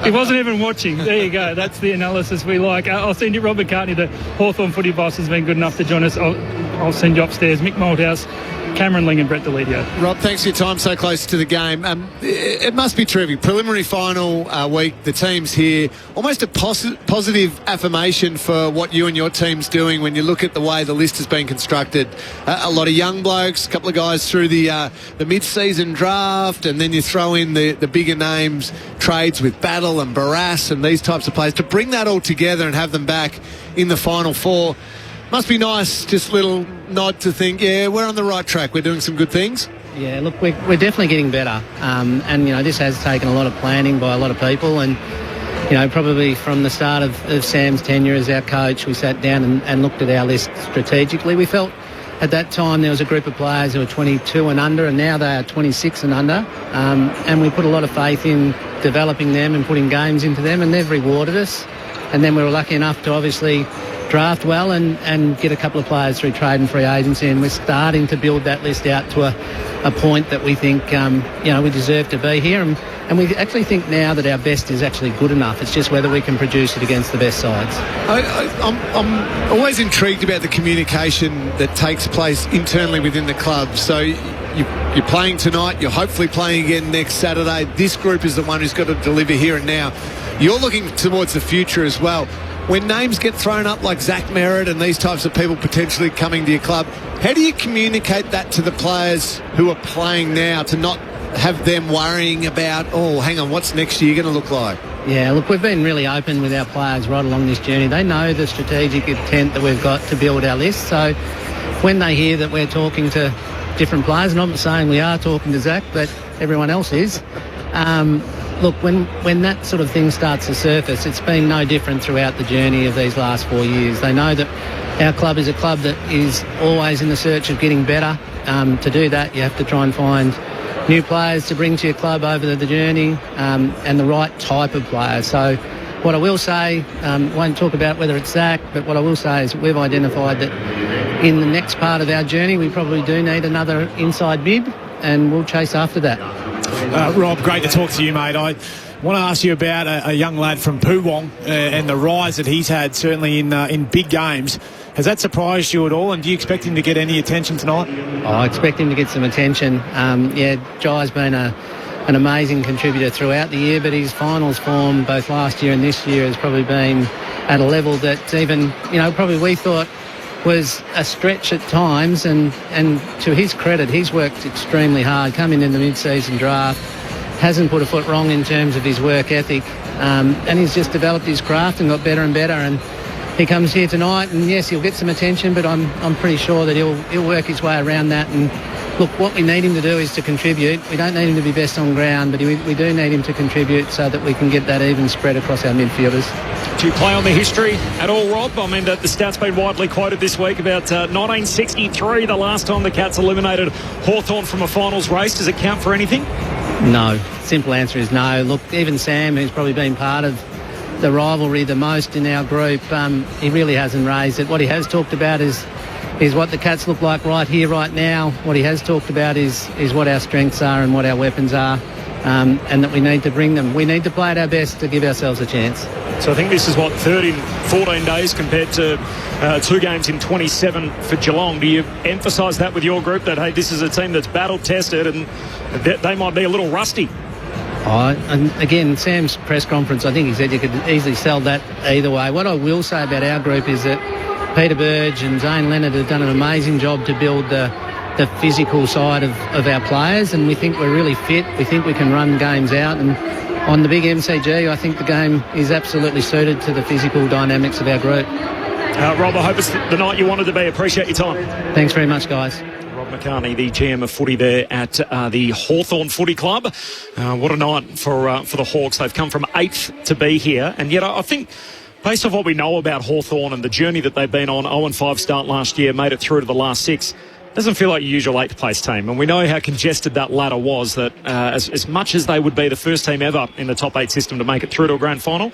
He wasn't even watching. There you go. That's the analysis we like. I'll send you Rob McCartney, the Hawthorn footy boss, has been good enough to join us. I'll send you upstairs. Mick Malthouse, Cameron Ling and Brett Delidio. Rob, thanks for your time so close to the game. It must be terrific. Preliminary final week, the team's here. Almost a positive affirmation for what you and your team's doing when you look at the way the list has been constructed. A lot of young blokes, a couple of guys through the mid-season draft, and then you throw in the bigger names, trades with Battle and Barras and these types of players. To bring that all together and have them back in the Final Four must be nice, just a little nod to think, yeah, we're on the right track. We're doing some good things. Yeah, look, we're definitely getting better. And, this has taken a lot of planning by a lot of people. And, probably from the start of Sam's tenure as our coach, we sat down and looked at our list strategically. We felt at that time there was a group of players who were 22 and under, and now they are 26 and under. And we put a lot of faith in developing them and putting games into them, and they've rewarded us. And then we were lucky enough to obviously draft well and get a couple of players through trade and free agency, and we're starting to build that list out to a point that we think we deserve to be here, and we actually think now that our best is actually good enough. It's just whether we can produce it against the best sides. I'm always intrigued about the communication that takes place internally within the club. So you're playing tonight, you're hopefully playing again next Saturday. This group is the one who's got to deliver here and now. You're looking towards the future as well. When names get thrown up like Zach Merritt and these types of people potentially coming to your club, how do you communicate that to the players who are playing now to not have them worrying about, oh, hang on, what's next year going to look like? Yeah, look, we've been really open with our players right along this journey. They know the strategic intent that we've got to build our list. So when they hear that we're talking to different players, and I'm not saying we are talking to Zach, but everyone else is, look, when that sort of thing starts to surface, it's been no different throughout the journey of these last 4 years. They know that our club is a club that is always in the search of getting better. To do that, you have to try and find new players to bring to your club over the journey, and the right type of players. So what I will say, won't talk about whether it's Zach, but what I will say is we've identified that in the next part of our journey, we probably do need another inside mid, and we'll chase after that. Rob, great to talk to you, mate. I want to ask you about a young lad from Poowong and the rise that he's had, certainly in big games. Has that surprised you at all, and do you expect him to get any attention tonight? I expect him to get some attention. Jai's been an amazing contributor throughout the year, but his finals form, both last year and this year, has probably been at a level that even, probably we thought was a stretch at times, and to his credit, he's worked extremely hard, coming in the mid-season draft, hasn't put a foot wrong in terms of his work ethic, and he's just developed his craft and got better and better, and he comes here tonight, and yes, he'll get some attention, but I'm pretty sure that he'll work his way around that look, what we need him to do is to contribute. We don't need him to be best on ground, but we do need him to contribute so that we can get that even spread across our midfielders. Do you play on the history at all, Rob? I mean, the stat's been widely quoted this week about 1963, the last time the Cats eliminated Hawthorn from a finals race. Does it count for anything? No. Simple answer is no. Look, even Sam, who's probably been part of the rivalry the most in our group, he really hasn't raised it. What he has talked about is what the Cats look like right here, right now. What he has talked about is what our strengths are and what our weapons are, and that we need to bring them. We need to play at our best to give ourselves a chance. So I think this is, 3rd in 14 days compared to 2 games in 27 for Geelong. Do you emphasise that with your group, that, hey, this is a team that's battle-tested and they might be a little rusty? And again, Sam's press conference, I think he said you could easily sell that either way. What I will say about our group is that Peter Burge and Zane Leonard have done an amazing job to build the physical side of our players, and we think we're really fit. We think we can run games out, and on the big MCG, I think the game is absolutely suited to the physical dynamics of our group. Rob, I hope it's the night you wanted to be. Appreciate your time. Thanks very much, guys. Rob McCartney, the GM of footy there at the Hawthorn Footy Club. What a night for the Hawks. They've come from 8th to be here, and yet I think, based on what we know about Hawthorn and the journey that they've been on, 0-5 start last year, made it through to the last 6. Doesn't feel like your usual 8th place team. And we know how congested that ladder was, that as much as they would be the first team ever in the top 8 system to make it through to a grand final,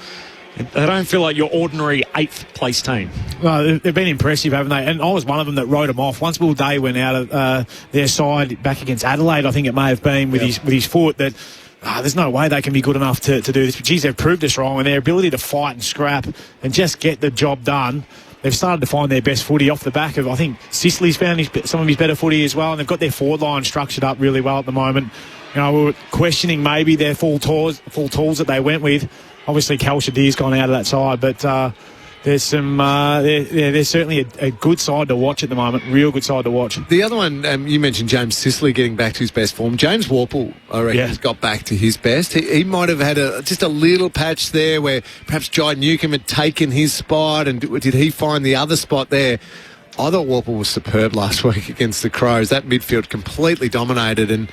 they don't feel like your ordinary 8th place team. Well, they've been impressive, haven't they? And I was one of them that wrote them off. Once Will Day went out of their side back against Adelaide, I think it may have been, with his foot, that there's no way they can be good enough to do this. But, geez, they've proved us wrong, and their ability to fight and scrap and just get the job done. They've started to find their best footy off the back of, I think, Sicily's found some of his better footy as well, and they've got their forward line structured up really well at the moment. We were questioning maybe their full tools that they went with. Obviously, Cal Shadir's gone out of that side, but there's some. There's certainly a good side to watch at the moment. Real good side to watch. The other one, you mentioned James Sicily getting back to his best form. James Worpel, I reckon, has got back to his best. He might have had just a little patch there where perhaps Jai Newcomb had taken his spot, and did he find the other spot there? I thought Worpel was superb last week against the Crows. That midfield completely dominated, and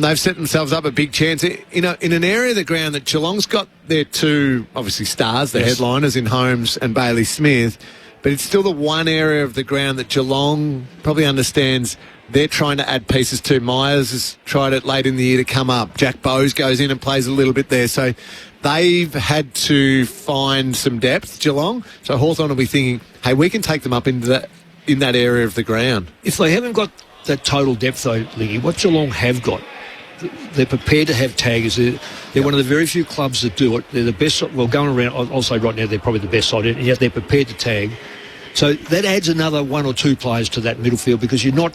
they've set themselves up a big chance in an area of the ground that Geelong's got their 2, obviously, stars, the headliners in Holmes and Bailey Smith, but it's still the one area of the ground that Geelong probably understands they're trying to add pieces to. Myers has tried it late in the year to come up. Jack Bowes goes in and plays a little bit there. So they've had to find some depth, Geelong. So Hawthorn will be thinking, hey, we can take them up into in that area of the ground. If they haven't got that total depth, though, Lingy, what Geelong have got, they're prepared to have taggers. They're one of the very few clubs that do it. They're the best. Well, going around, I'll say right now they're probably the best side, and yet they're prepared to tag. So that adds another 1 or 2 players to that midfield, because you're not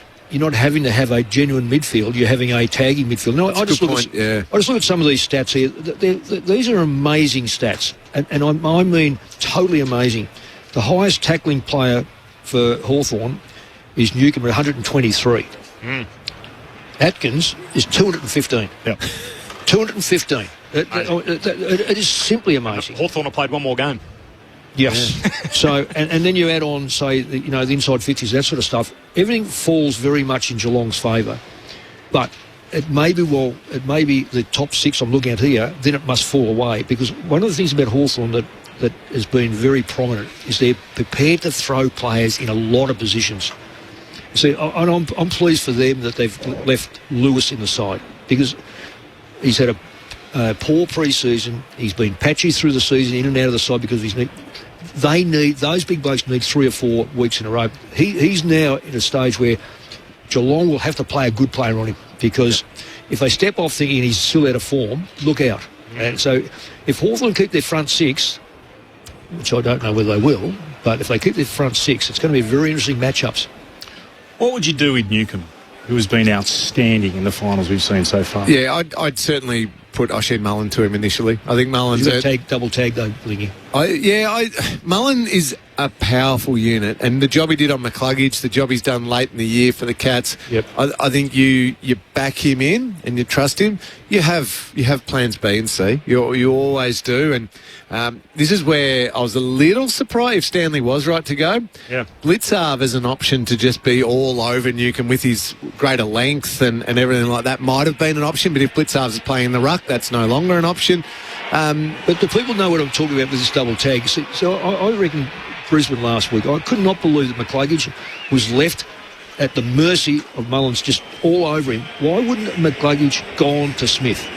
having to have a genuine midfield. You're having a tagging midfield. No, I just look at some of these stats here. These are amazing stats, and I mean totally amazing. The highest tackling player for Hawthorn is Newcomb at 123. Atkins is 215. Yep. 215. It is simply amazing. Hawthorn have played one more game. Yes. So, and then you add on, say, the inside 50s, that sort of stuff. Everything falls very much in Geelong's favour. But it may be the top 6 I'm looking at here, then it must fall away. Because one of the things about Hawthorn that has been very prominent is they're prepared to throw players in a lot of positions. See, I'm pleased for them that they've left Lewis in the side, because he's had a poor pre-season. He's been patchy through the season, in and out of the side, because those big blokes need 3 or 4 weeks in a row. He's now at a stage where Geelong will have to play a good player on him, because if they step off thinking he's still out of form, look out. And so if Hawthorn keep their front 6, which I don't know whether they will, but if they keep their front 6, it's going to be very interesting matchups. What would you do with Newcomb, who has been outstanding in the finals we've seen so far? Yeah, I'd certainly put Oshie Mullen to him initially. I think Mullen's double tag though, Lingy. Mullen is a powerful unit, and the job he did on McCluggage, the job he's done late in the year for the Cats. Yep. I think you back him in and you trust him. You have plans B and C. You always do, and this is where I was a little surprised if Stanley was right to go. Yeah. Blitzarve as an option to just be all over Newcombe with his greater length and everything like that might have been an option, but if Blitzarve is playing the ruck, that's no longer an option. But the people know what I'm talking about with this double tag. So I reckon Brisbane last week, I could not believe that McCluggage was left at the mercy of Mullins just all over him. Why wouldn't McCluggage gone to Smith?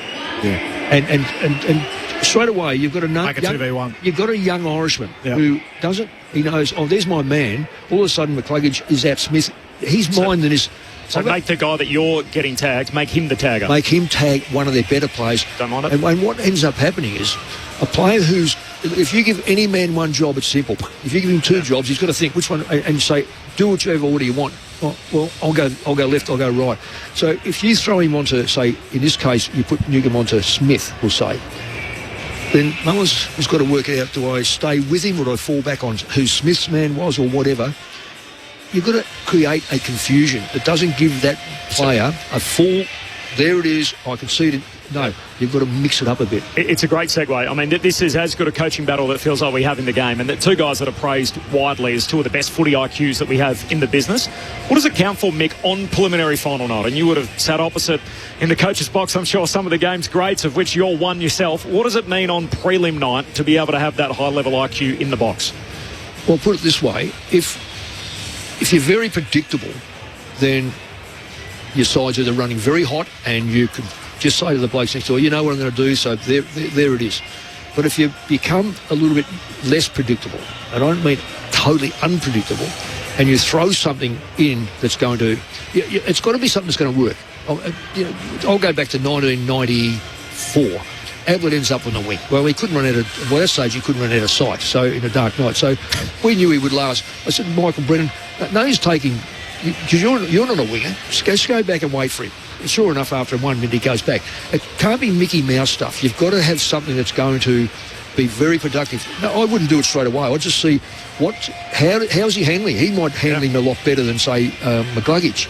Yeah. And straight away you've got Make a 2v1. You've got a young Irishman who doesn't. He knows. Oh, there's my man. All of a sudden McCluggage is at Smith. His mind then is. So make the guy that you're getting tagged, make him the tagger. Make him tag one of their better players. Don't mind it. And what ends up happening is a player who's. If you give any man one job, it's simple. If you give him two jobs, he's got to think which one, and say, do whichever order you want. Well, I'll go left, I'll go right. So if you throw him onto, say, in this case, you put Newcombe onto Smith, we'll say, then Mullins has got to work out, do I stay with him or do I fall back on who Smith's man was or whatever? You've got to create a confusion that doesn't give that player a full, there it is, I can see it. No, you've got to mix it up a bit. It's a great segue. I mean, this is as good a coaching battle that feels like we have in the game, and the two guys that are praised widely as two of the best footy IQs that we have in the business. What does it count for, Mick, on preliminary final night? And you would have sat opposite in the coach's box, I'm sure, some of the game's greats, of which you're one yourself. What does it mean on prelim night to be able to have that high-level IQ in the box? Well, put it this way. If you're very predictable, then your side's either running very hot and you can just say to the blokes next door, you know what I'm going to do, so there it is. But if you become a little bit less predictable, and I don't mean totally unpredictable, and you throw something in that's going to, it's got to be something that's going to work. I'll go back to 1994. Ablett ends up on the wing. Well, he couldn't run out of, well, at that stage he couldn't run out of sight, so in a dark night. So we knew he would last. I said, Michael Brennan, no, he's taking, because you're not a winger, just go back and wait for him. Sure enough, after 1 minute, he goes back. It can't be Mickey Mouse stuff. You've got to have something that's going to be very productive. No, I wouldn't do it straight away. I'd just see how's he handling. He might handle him a lot better than, say, McCluggage.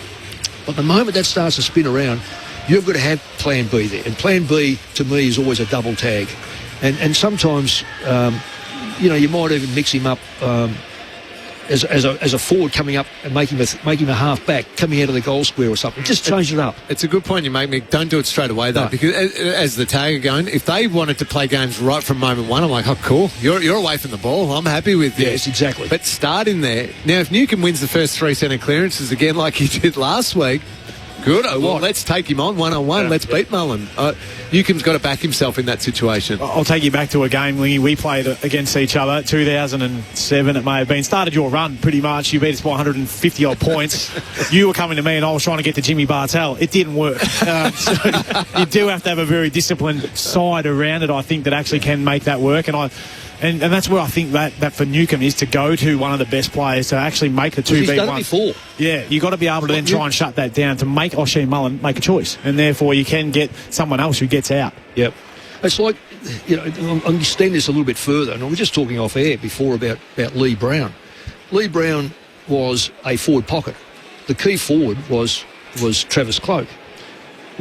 But the moment that starts to spin around, you've got to have plan B there. And plan B, to me, is always a double tag. And sometimes, you might even mix him up as a forward coming up and make him a half back coming out of the goal square or something. Just change it up. It's a good point you make, Mick. Don't do it straight away though, because as the tagger going, if they wanted to play games right from moment one, I'm like, oh cool, you're away from the ball. I'm happy with this. Yes, exactly. But start in there. Now, if Newcombe wins the first 3 centre clearances again like he did last week, good. Well, let's take him on one-on-one. Let's beat Mullen. Newcombe's got to back himself in that situation. I'll take you back to a game, Lingy. We played against each other, 2007 it may have been. Started your run pretty much. You beat us by 150-odd points. You were coming to me and I was trying to get to Jimmy Bartell. It didn't work. So you do have to have a very disciplined side around it, I think, that actually can make that work. And that's where I think that for Newcombe is to go to one of the best players to actually make the 2v1. He's done it before. Yeah, you've got to be able to then try and shut that down to make Oshie Mullen make a choice. And therefore you can get someone else who gets out. Yep. It's like, I'm extend this a little bit further. And I was just talking off air before about Lee Brown. Lee Brown was a forward pocket. The key forward was Travis Cloak.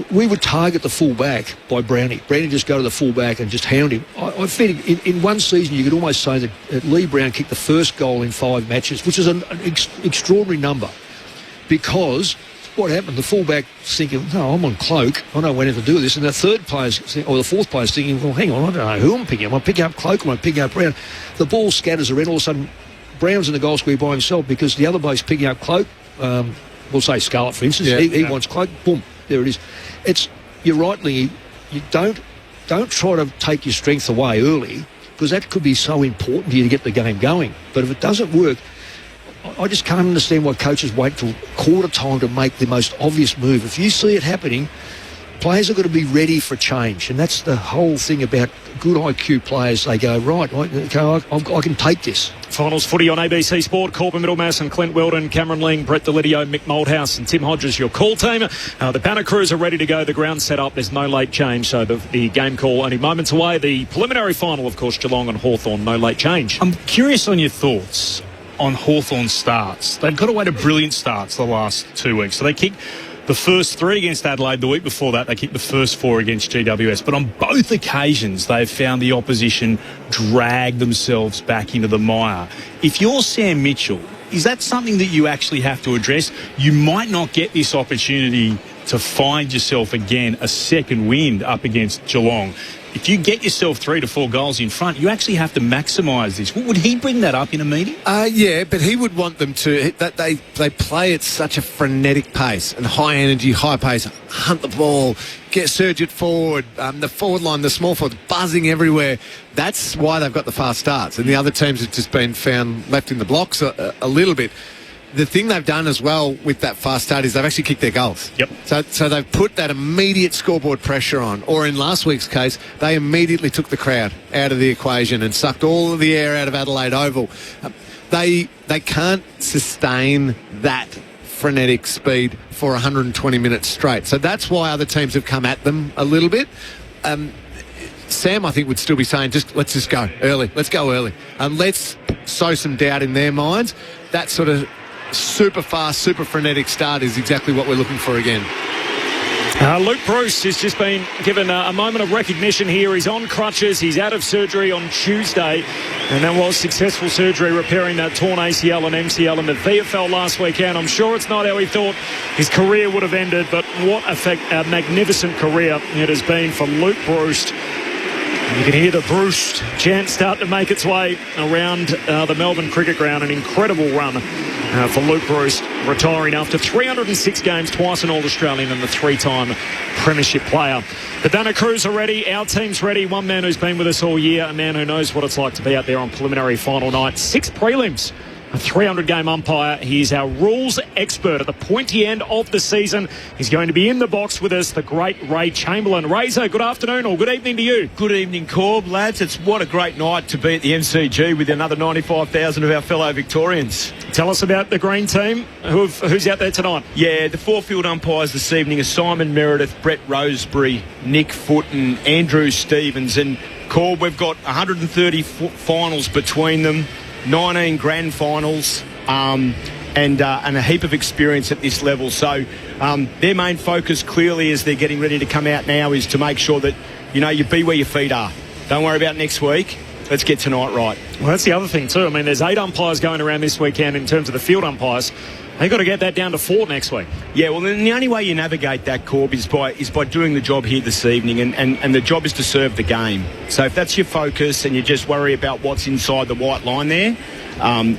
We would target the full-back by Brownie. Brownie just go to the full-back and just hound him. I think in one season you could almost say that Lee Brown kicked the first goal in 5 matches, which is an extraordinary number. Because what happened, the full-back thinking, no, I'm on Cloak, I know when to do this, and the third player's, or the fourth player's thinking, well, hang on, I don't know who I'm picking up. Am I picking up Cloak or am I picking up Brown? The ball scatters around, all of a sudden Brown's in the goal square by himself because the other bloke's picking up Cloak. We'll say Scarlett, for instance. He wants Cloak, boom. There it is. You're right, Lee. You don't try to take your strength away early because that could be so important to you to get the game going. But if it doesn't work, I just can't understand why coaches wait till quarter time to make the most obvious move. If you see it happening, players are going to be ready for change, and that's the whole thing about good IQ players. They go, right, I can take this. Finals footy on ABC Sport. Corbin Middlemass and Clint Weldon, Cameron Ling, Brett Delidio, Mick Moldhouse and Tim Hodges, your call team. The Banner crews are ready to go. The ground's set up. There's no late change, so the game call only moments away. The preliminary final, of course, Geelong and Hawthorn, no late change. I'm curious on your thoughts on Hawthorn's starts. They've got away to brilliant starts the last 2 weeks. So they kicked the first 3 against Adelaide. The week before that, they kicked the first 4 against GWS. But on both occasions, they've found the opposition drag themselves back into the mire. If you're Sam Mitchell, is that something that you actually have to address? You might not get this opportunity to find yourself again a second wind up against Geelong. If you get yourself 3 to 4 goals in front, you actually have to maximise this. Would he bring that up in a meeting? Yeah, but he would want them to. That they play at such a frenetic pace and high energy, high pace. Hunt the ball, surge it forward. The forward line, the small forward, buzzing everywhere. That's why they've got the fast starts. And the other teams have just been found left in the blocks a little bit. The thing they've done as well with that fast start is they've actually kicked their goals. Yep. So they've put that immediate scoreboard pressure on. Or in last week's case, they immediately took the crowd out of the equation and sucked all of the air out of Adelaide Oval. They can't sustain that frenetic speed for 120 minutes straight. So that's why other teams have come at them a little bit. Sam, I think, would still be saying, let's just go early. Let's go early. Let's sow some doubt in their minds. That sort of super fast, super frenetic start is exactly what we're looking for again. Luke Bruce has just been given a moment of recognition here. He's on crutches. He's out of surgery on Tuesday. And that was successful surgery repairing that torn ACL and MCL in the VFL last weekend. I'm sure it's not how he thought his career would have ended, but what a magnificent career it has been for Luke Bruce. You can hear the Bruce chant start to make its way around the Melbourne Cricket Ground. An incredible run for Luke Bruce, retiring after 306 games, twice an All-Australian and the 3-time Premiership player. The Banner crews are ready. Our team's ready. One man who's been with us all year, a man who knows what it's like to be out there on preliminary final night. 6 prelims. A 300-game umpire. He is our rules expert at the pointy end of the season. He's going to be in the box with us, the great Ray Chamberlain. Razor, good afternoon or good evening to you. Good evening, Corb, lads. It's what a great night to be at the MCG with another 95,000 of our fellow Victorians. Tell us about the green team. Who's out there tonight? Yeah, the 4 field umpires this evening are Simon Meredith, Brett Roseberry, Nick Foote and Andrew Stevens. And, Corb, we've got 130 finals between them. 19 grand finals and a heap of experience at this level. So their main focus clearly as they're getting ready to come out now is to make sure that, you be where your feet are. Don't worry about next week. Let's get tonight right. Well, that's the other thing too. I mean, there's 8 umpires going around this weekend in terms of the field umpires. They've got to get that down to 4 next week. Yeah, well, then the only way you navigate that, Corb, is by doing the job here this evening, and the job is to serve the game. So if that's your focus and you just worry about what's inside the white line there,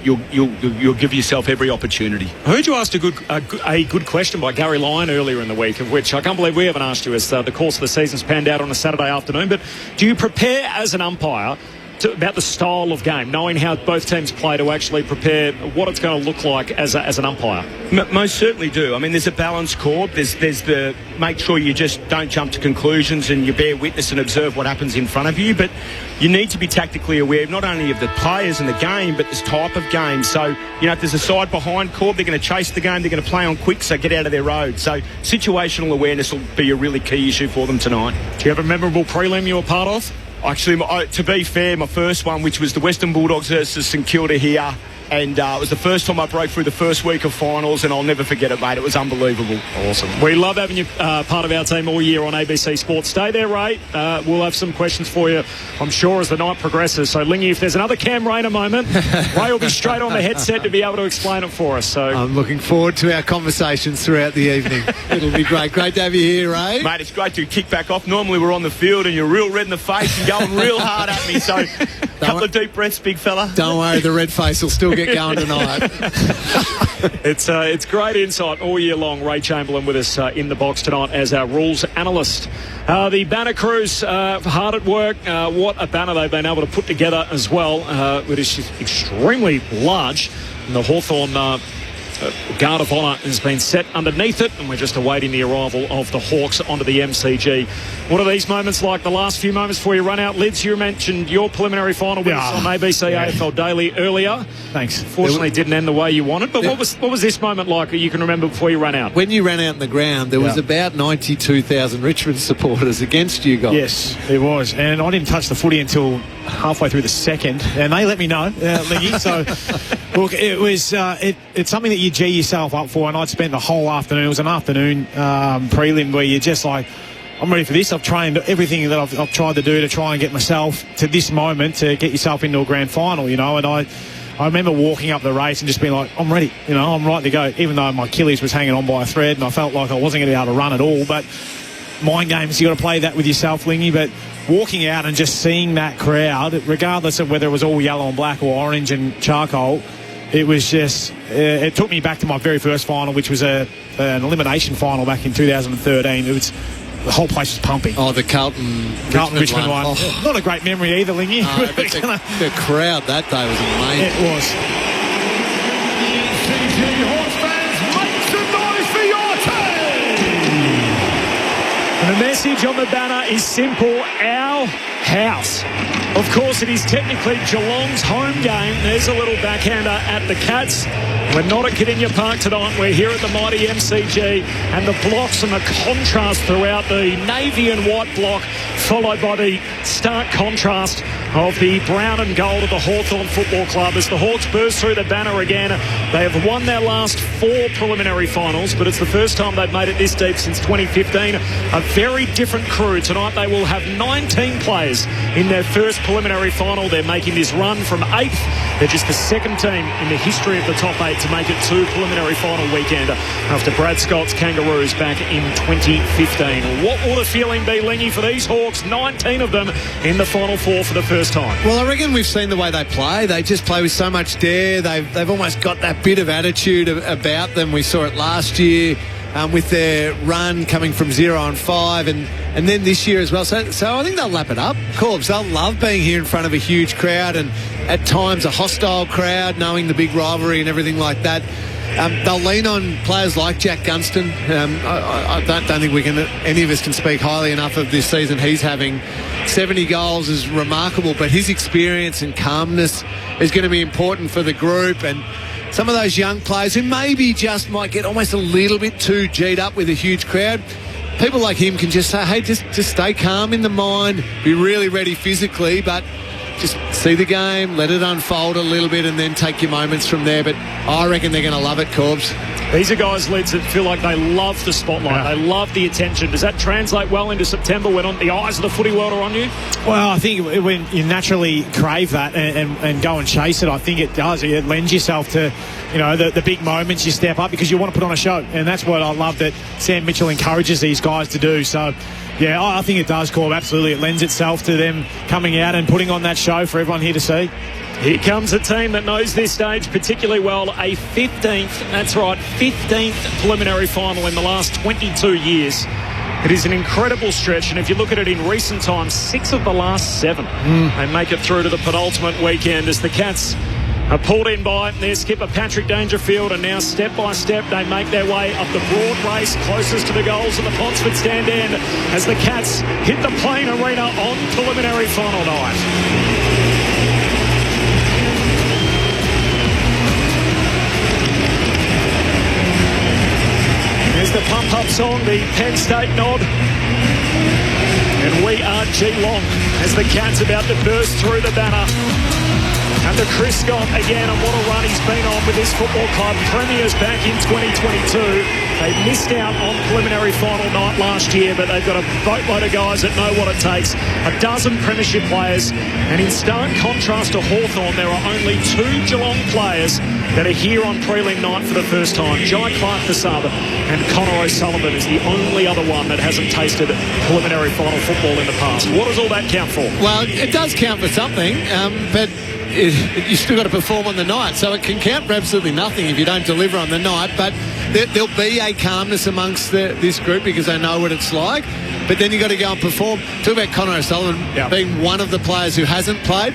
you'll give yourself every opportunity. I heard you asked a good question by Gary Lyon earlier in the week, of which I can't believe we haven't asked you as the course of the season's panned out on a Saturday afternoon. But do you prepare as an umpire about the style of game, knowing how both teams play, to actually prepare what it's going to look like as an umpire? Most certainly do. I mean, there's a balance, Corb. There's the make sure you just don't jump to conclusions and you bear witness and observe what happens in front of you. But you need to be tactically aware not only of the players and the game, but this type of game. So, if there's a side behind, Corb, they're going to chase the game. They're going to play on quick, so get out of their road. So situational awareness will be a really key issue for them tonight. Do you have a memorable prelim you were part of? Actually, to be fair, my first one, which was the Western Bulldogs versus St Kilda here, and it was the first time I broke through the first week of finals, and I'll never forget it, mate. It was unbelievable. Awesome. We love having you part of our team all year on ABC Sports. Stay there, Ray. We'll have some questions for you, I'm sure, as the night progresses. So, Lingy, if there's another Cam Rayner moment, Ray will be straight on the headset to be able to explain it for us. So I'm looking forward to our conversations throughout the evening. It'll be great. Great to have you here, Ray. Mate, it's great to kick back off. Normally we're on the field and you're real red in the face and going real hard at me. So, a couple of deep breaths, big fella. Don't worry, the red face will still get going tonight. It's great insight all year long. Ray Chamberlain with us in the box tonight as our rules analyst. The Banner crews hard at work. What a banner they've been able to put together as well. It is extremely large. And the Hawthorn guard of honour has been set underneath it, and we're just awaiting the arrival of the Hawks onto the MCG. What are these moments like, the last few moments before you run out? Lids, you mentioned your preliminary final with us on ABC AFL Daily earlier. Thanks. Fortunately, it didn't end the way you wanted, but what was this moment like that you can remember before you ran out? When you ran out in the ground, there was about 92,000 Richmond supporters against you guys. Yes, there was. And I didn't touch the footy until halfway through the second, and they let me know, Lingy. So, look, it was it's something that you G yourself up for, and I'd spent the whole afternoon. It was an afternoon prelim where you're just like, I'm ready for this. I've trained everything that I've tried to do to try and get myself to this moment to get yourself into a grand final, and I remember walking up the race and just being like, I'm ready, I'm right to go, even though my Achilles was hanging on by a thread and I felt like I wasn't going to be able to run at all. But mind games, you got to play that with yourself, Lingy. But walking out and just seeing that crowd, regardless of whether it was all yellow and black or orange and charcoal, it was just, it took me back to my very first final, which was an elimination final back in 2013. It was, the whole place was pumping. Oh, the Carlton Richmond one. Oh. Not a great memory either, Lingy. The crowd that day was amazing. It was. Hawks fans, make some noise for your team! And the message on the banner is simple: our house. Of course, it is technically Geelong's home game. There's a little backhander at the Cats. We're not at Cardinia Park tonight. We're here at the mighty MCG, and the blocks and the contrast throughout, the navy and white block, followed by the stark contrast of the brown and gold of the Hawthorn Football Club as the Hawks burst through the banner again. They have won their last 4 preliminary finals, but it's the first time they've made it this deep since 2015. A very different crew. Tonight they will have 19 players in their first preliminary final. They're making this run from 8th. They're just the second team in the history of the top 8 to make it to preliminary final weekend after Brad Scott's Kangaroos back in 2015. What will the feeling be, Lingy, for these Hawks? 19 of them in the Final 4 for the first time. Well, I reckon we've seen the way they play. They just play with so much dare. They've almost got that bit of attitude about them. We saw it last year with their run coming from 0-5 and then this year as well. So I think they'll lap it up. Corbs, they'll love being here in front of a huge crowd and at times a hostile crowd, knowing the big rivalry and everything like that. They'll lean on players like Jack Gunston. I don't think any of us can speak highly enough of this season he's having. 70 goals is remarkable, but his experience and calmness is going to be important for the group. And some of those young players who maybe just might get almost a little bit too G'd up with a huge crowd, people like him can just say, hey, just stay calm in the mind, be really ready physically, but just see the game, let it unfold a little bit and then take your moments from there. But I reckon they're going to love it, Corbs. These are guys, Lids, that feel like they love the spotlight. They love the attention. Does that translate well into September when the eyes of the footy world are on you? Well, I think when you naturally crave that and go and chase it, I think it does. It lends yourself to, the big moments you step up because you want to put on a show. And that's what I love that Sam Mitchell encourages these guys to do. So, yeah, I think it does, Corb. Absolutely. It lends itself to them coming out and putting on that show for everyone here to see. Here comes a team that knows this stage particularly well. A 15th preliminary final in the last 22 years. It is an incredible stretch, and if you look at it in recent times, 6 of the last 7. They make it through to the penultimate weekend as the Cats are pulled in by their skipper Patrick Dangerfield, and now step by step they make their way up the broad race closest to the goals of the Ponsford stand end as the Cats hit the Plain Arena on preliminary final night. There's the pump-up song, the Penn State nod. And we are Geelong as the Cats about to burst through the banner. And the Chris Scott again, and what a run he's been on with this football club. Premiers back in 2022. They missed out on preliminary final night last year, but they've got a boatload of guys that know what it takes. 12 premiership players. And in stark contrast to Hawthorn, there are only 2 Geelong players that are here on prelim night for the first time. Jai Clark, the sub, and Connor O'Sullivan is the only other one that hasn't tasted preliminary final football in the past. What does all that count for? Well, it does count for something, but you still got to perform on the night, so it can count for absolutely nothing if you don't deliver on the night. But there'll be a calmness amongst this group because they know what it's like. But then you got to go and perform. Talk about Connor O'Sullivan being one of the players who hasn't played.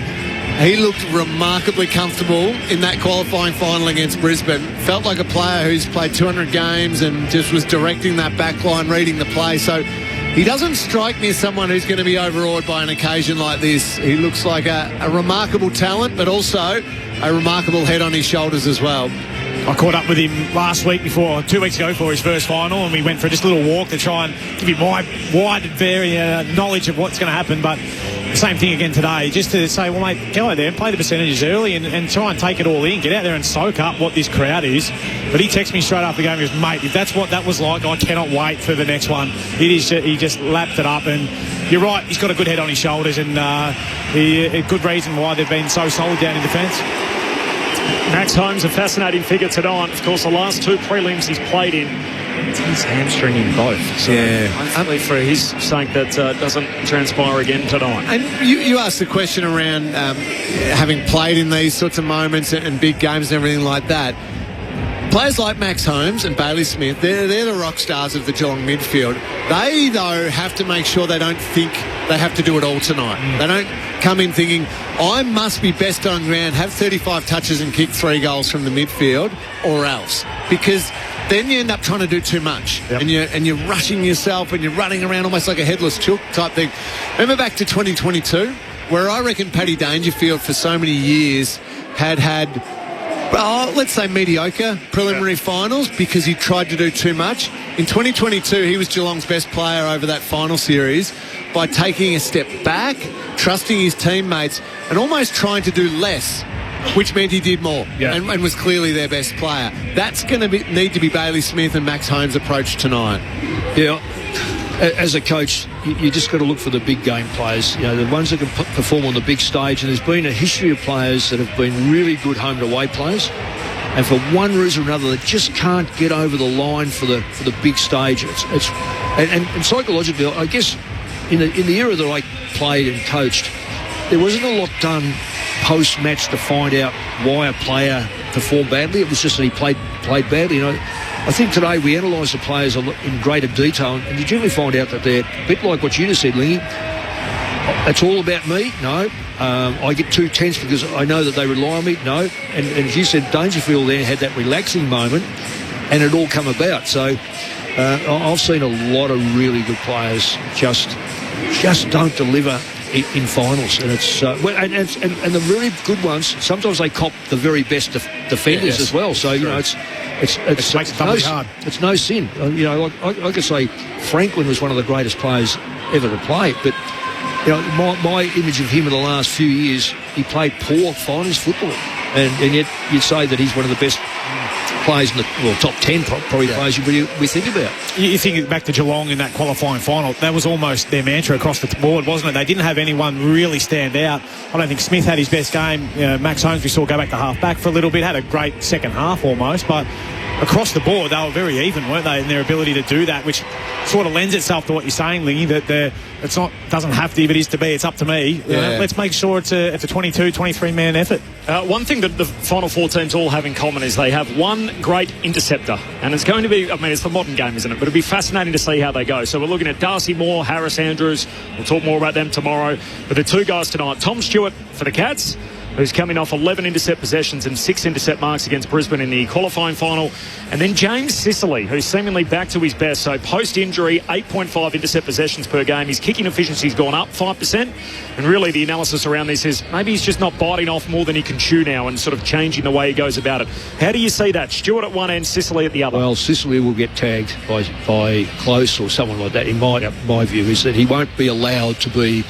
He looked remarkably comfortable in that qualifying final against Brisbane. Felt like a player who's played 200 games and just was directing that back line, reading the play. So he doesn't strike me as someone who's going to be overawed by an occasion like this. He looks like a remarkable talent, but also a remarkable head on his shoulders as well. I caught up with him last week 2 weeks ago for his first final, and we went for just a little walk to try and give him my wide knowledge of what's going to happen. But the same thing again today, just to say, well, mate, go out there and play the percentages early and try and take it all in. Get out there and soak up what this crowd is. But he texted me straight after the game. He goes, mate, if that's what that was like, I cannot wait for the next one. It is. He just lapped it up, and you're right, he's got a good head on his shoulders, and a good reason why they've been so solid down in defence. Max Holmes, a fascinating figure tonight. Of course, the last two prelims he's played in, he's hamstring in both. So hopefully for his sake that doesn't transpire again tonight. And you asked the question around having played in these sorts of moments and big games and everything like that. Players like Max Holmes and Bailey Smith, they're the rock stars of the Geelong midfield. They, though, have to make sure they don't think they have to do it all tonight. They don't come in thinking, I must be best on ground, have 35 touches and kick 3 goals from the midfield, or else. Because then you end up trying to do too much. Yep. And you're rushing yourself and you're running around almost like a headless chook type thing. Remember back to 2022, where I reckon Paddy Dangerfield for so many years had let's say mediocre preliminary finals because he tried to do too much. In 2022, he was Geelong's best player over that final series by taking a step back, trusting his teammates, and almost trying to do less, which meant he did more and was clearly their best player. That's going to need to be Bailey Smith and Max Holmes' approach tonight. Yeah. As a coach, you just got to look for the big game players, the ones that can perform on the big stage. And there's been a history of players that have been really good home and away players, and for one reason or another, they just can't get over the line for the big stage. And psychologically, I guess in the era that I played and coached, there wasn't a lot done post match to find out why a player performed badly. It was just that he played badly. I think today we analyse the players in greater detail, and you generally find out that they're a bit like what you just said, Lingy. It's all about me? No. I get too tense because I know that they rely on me? No. And as you said, Dangerfield there had that relaxing moment, and it all come about. So I've seen a lot of really good players just don't deliver in finals, and it's and the really good ones. Sometimes they cop the very best defenders as well. So it makes it doubly hard. It's no sin. I could say Franklin was one of the greatest players ever to play, but my image of him in the last few years, he played poor finals football, and yet you'd say that he's one of the best players in the top 10 probably players we think about. You think back to Geelong in that qualifying final, that was almost their mantra across the board, wasn't it? They didn't have anyone really stand out. I don't think Smith had his best game. Max Holmes we saw go back to half back for a little bit, had a great second half almost, but across the board they were very even, weren't they, in their ability to do that, which sort of lends itself to what you're saying, Lingy, that doesn't have to, if it is to be, it's up to me. Let's make sure it's a 22, 23-man effort. One thing that the Final Four teams all have in common is they have one great interceptor, and it's going to be, it's the modern game, isn't it? But it'll be fascinating to see how they go. So we're looking at Darcy Moore, Harris Andrews. We'll talk more about them tomorrow. But the two guys tonight, Tom Stewart for the Cats, who's coming off 11 intercept possessions and 6 intercept marks against Brisbane in the qualifying final. And then James Sicily, who's seemingly back to his best. So post-injury, 8.5 intercept possessions per game. His kicking efficiency's gone up 5%. And really the analysis around this is maybe he's just not biting off more than he can chew now and sort of changing the way he goes about it. How do you see that? Stewart at one end, Sicily at the other. Well, Sicily will get tagged by Close or someone like that. In my view is that he won't be allowed to be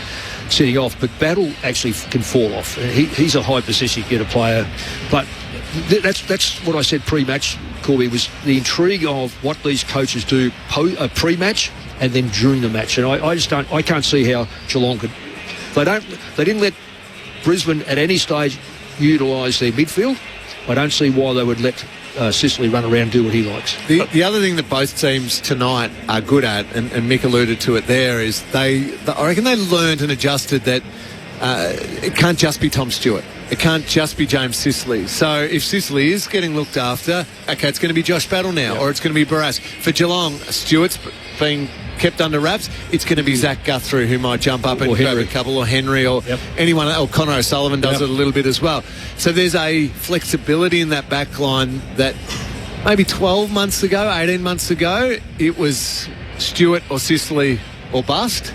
sitting off, but Battle actually can fall off. He's a high position to get a player, but that's what I said pre-match, Corby, was the intrigue of what these coaches do pre-match and then during the match. And I can't see how Geelong could. They didn't let Brisbane at any stage utilise their midfield. I don't see why they would let Sicily run around and do what he likes. The other thing that both teams tonight are good at, and Mick alluded to it there, is I reckon they learned and adjusted that it can't just be Tom Stewart. It can't just be James Sicily. So if Sicily is getting looked after, okay, it's going to be Josh Battle now, or it's going to be Barras. For Geelong, Stewart's been kept under wraps, it's going to be Zach Guthrie who might jump up and grab a couple, or Henry, or anyone, or Connor O'Sullivan does it a little bit as well. So there's a flexibility in that back line that maybe 12 months ago, 18 months ago, it was Stewart or Sicily or bust.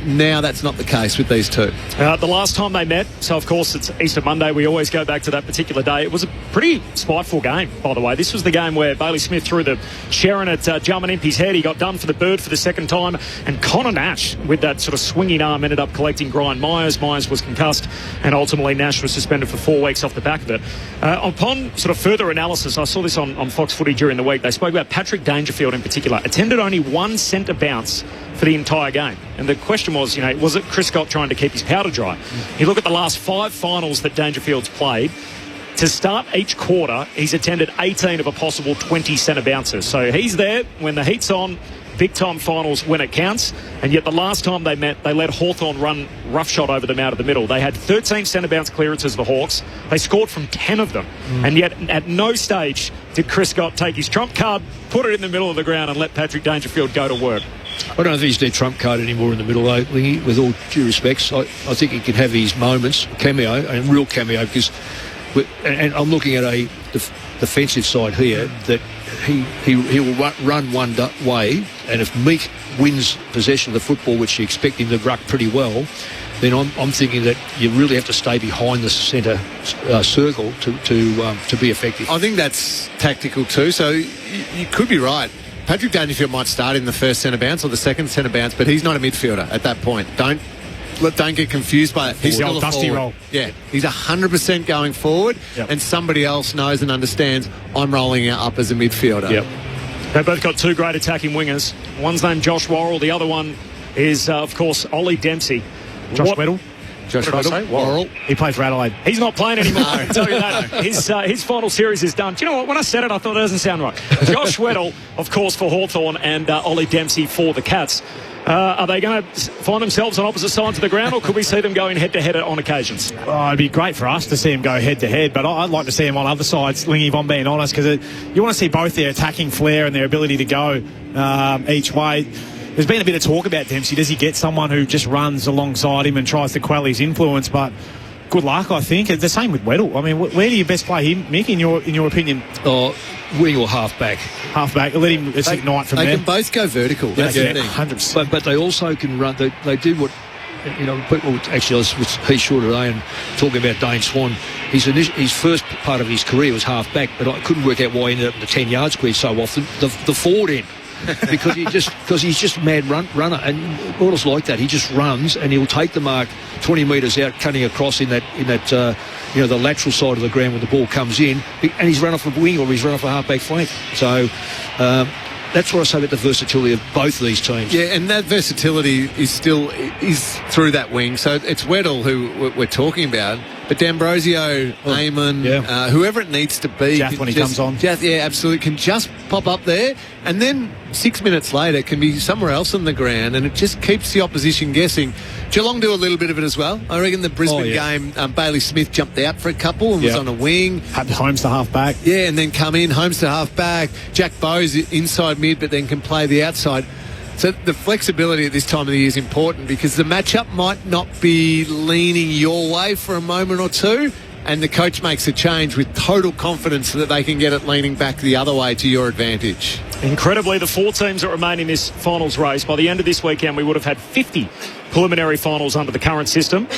Now that's not the case with these two. The last time they met, so of course it's Easter Monday, we always go back to that particular day. It was a pretty spiteful game, by the way. This was the game where Bailey Smith threw the Sharon at Jarman Impey's head. He got done for the bird for the second time, and Connor Nash, with that sort of swinging arm, ended up collecting Brian Myers. Myers was concussed, and ultimately Nash was suspended for 4 weeks off the back of it. Upon sort of further analysis, I saw this on Fox Footy during the week. They spoke about Patrick Dangerfield in particular. Attended only one centre bounce for the entire game. And the question was, was it Chris Scott trying to keep his powder dry? You look at the last 5 finals that Dangerfield's played. To start each quarter, he's attended 18 of a possible 20 centre bounces. So he's there when the heat's on, big-time finals when it counts. And yet the last time they met, they let Hawthorn run roughshod over them out of the middle. They had 13 centre bounce clearances, the Hawks. They scored from 10 of them. And yet at no stage did Chris Scott take his trump card, put it in the middle of the ground and let Patrick Dangerfield go to work. I don't think he's their trump card anymore in the middle, though, Lingy, with all due respects. I think he can have his moments, cameo, and real cameo, because... And I'm looking at a defensive side here that he will run one way, and if Meek wins possession of the football, which you expect him to ruck pretty well, then I'm thinking that you really have to stay behind the centre circle to be effective. I think that's tactical too, so you could be right. Patrick Dangerfield might start in the first centre bounce or the second centre bounce, but he's not a midfielder at that point. Don't get confused by it. He's still a dusty role. Yeah, he's 100% going forward, and somebody else knows and understands I'm rolling out up as a midfielder. They've both got 2 great attacking wingers. One's named Josh Worrell. The other one is, of course, Ollie Dempsey. Josh Weddle. Josh Worrell. He plays for Adelaide. He's not playing anymore, I can tell you that. His final series is done. Do you know what? When I said it, I thought it doesn't sound right. Josh Weddle, of course, for Hawthorn, and Ollie Dempsey for the Cats. Are they going to find themselves on opposite sides of the ground, or could we see them going head-to-head on occasions? Oh, it'd be great for us to see them go head-to-head, but I'd like to see them on other sides, Lingy, if I'm being honest, because you want to see both their attacking flair and their ability to go each way. There's been a bit of talk about Dempsey. Does he get someone who just runs alongside him and tries to quell his influence? But good luck, I think. It's the same with Weddle. I mean, where do you best play him, Mick, in your opinion? Wing or half-back. Let him ignite from there. They can both go vertical. That's the thing. 100%. But they also can run. They do what... people actually, I was with Heath Shaw today and talking about Dane Swan. His first part of his career was half-back, but I couldn't work out why he ended up in the 10-yard square so often. The forward end. because he's just a mad runner, and Waddle's like that. He just runs and he'll take the mark 20 metres out, cutting across in that the lateral side of the ground when the ball comes in, and he's run off a wing or he's run off a half-back flank. So that's what I say about the versatility of both of these teams. Yeah, and that versatility is through that wing. So it's Weddle who we're talking about, but D'Ambrosio, Eamon, whoever it needs to be, Jath when he comes on. Jath, absolutely, can just pop up there, and then 6 minutes later can be somewhere else on the ground, and it just keeps the opposition guessing. Geelong do a little bit of it as well. I reckon the Brisbane game, Bailey Smith jumped out for a couple and was on a wing. Had Holmes to half-back. Yeah, and then come in, Holmes to half-back. Jack Bowes inside mid, but then can play the outside. So the flexibility at this time of the year is important because the matchup might not be leaning your way for a moment or two, and the coach makes a change with total confidence that they can get it leaning back the other way to your advantage. Incredibly, the 4 teams that remain in this finals race, by the end of this weekend, we would have had 50 preliminary finals under the current system.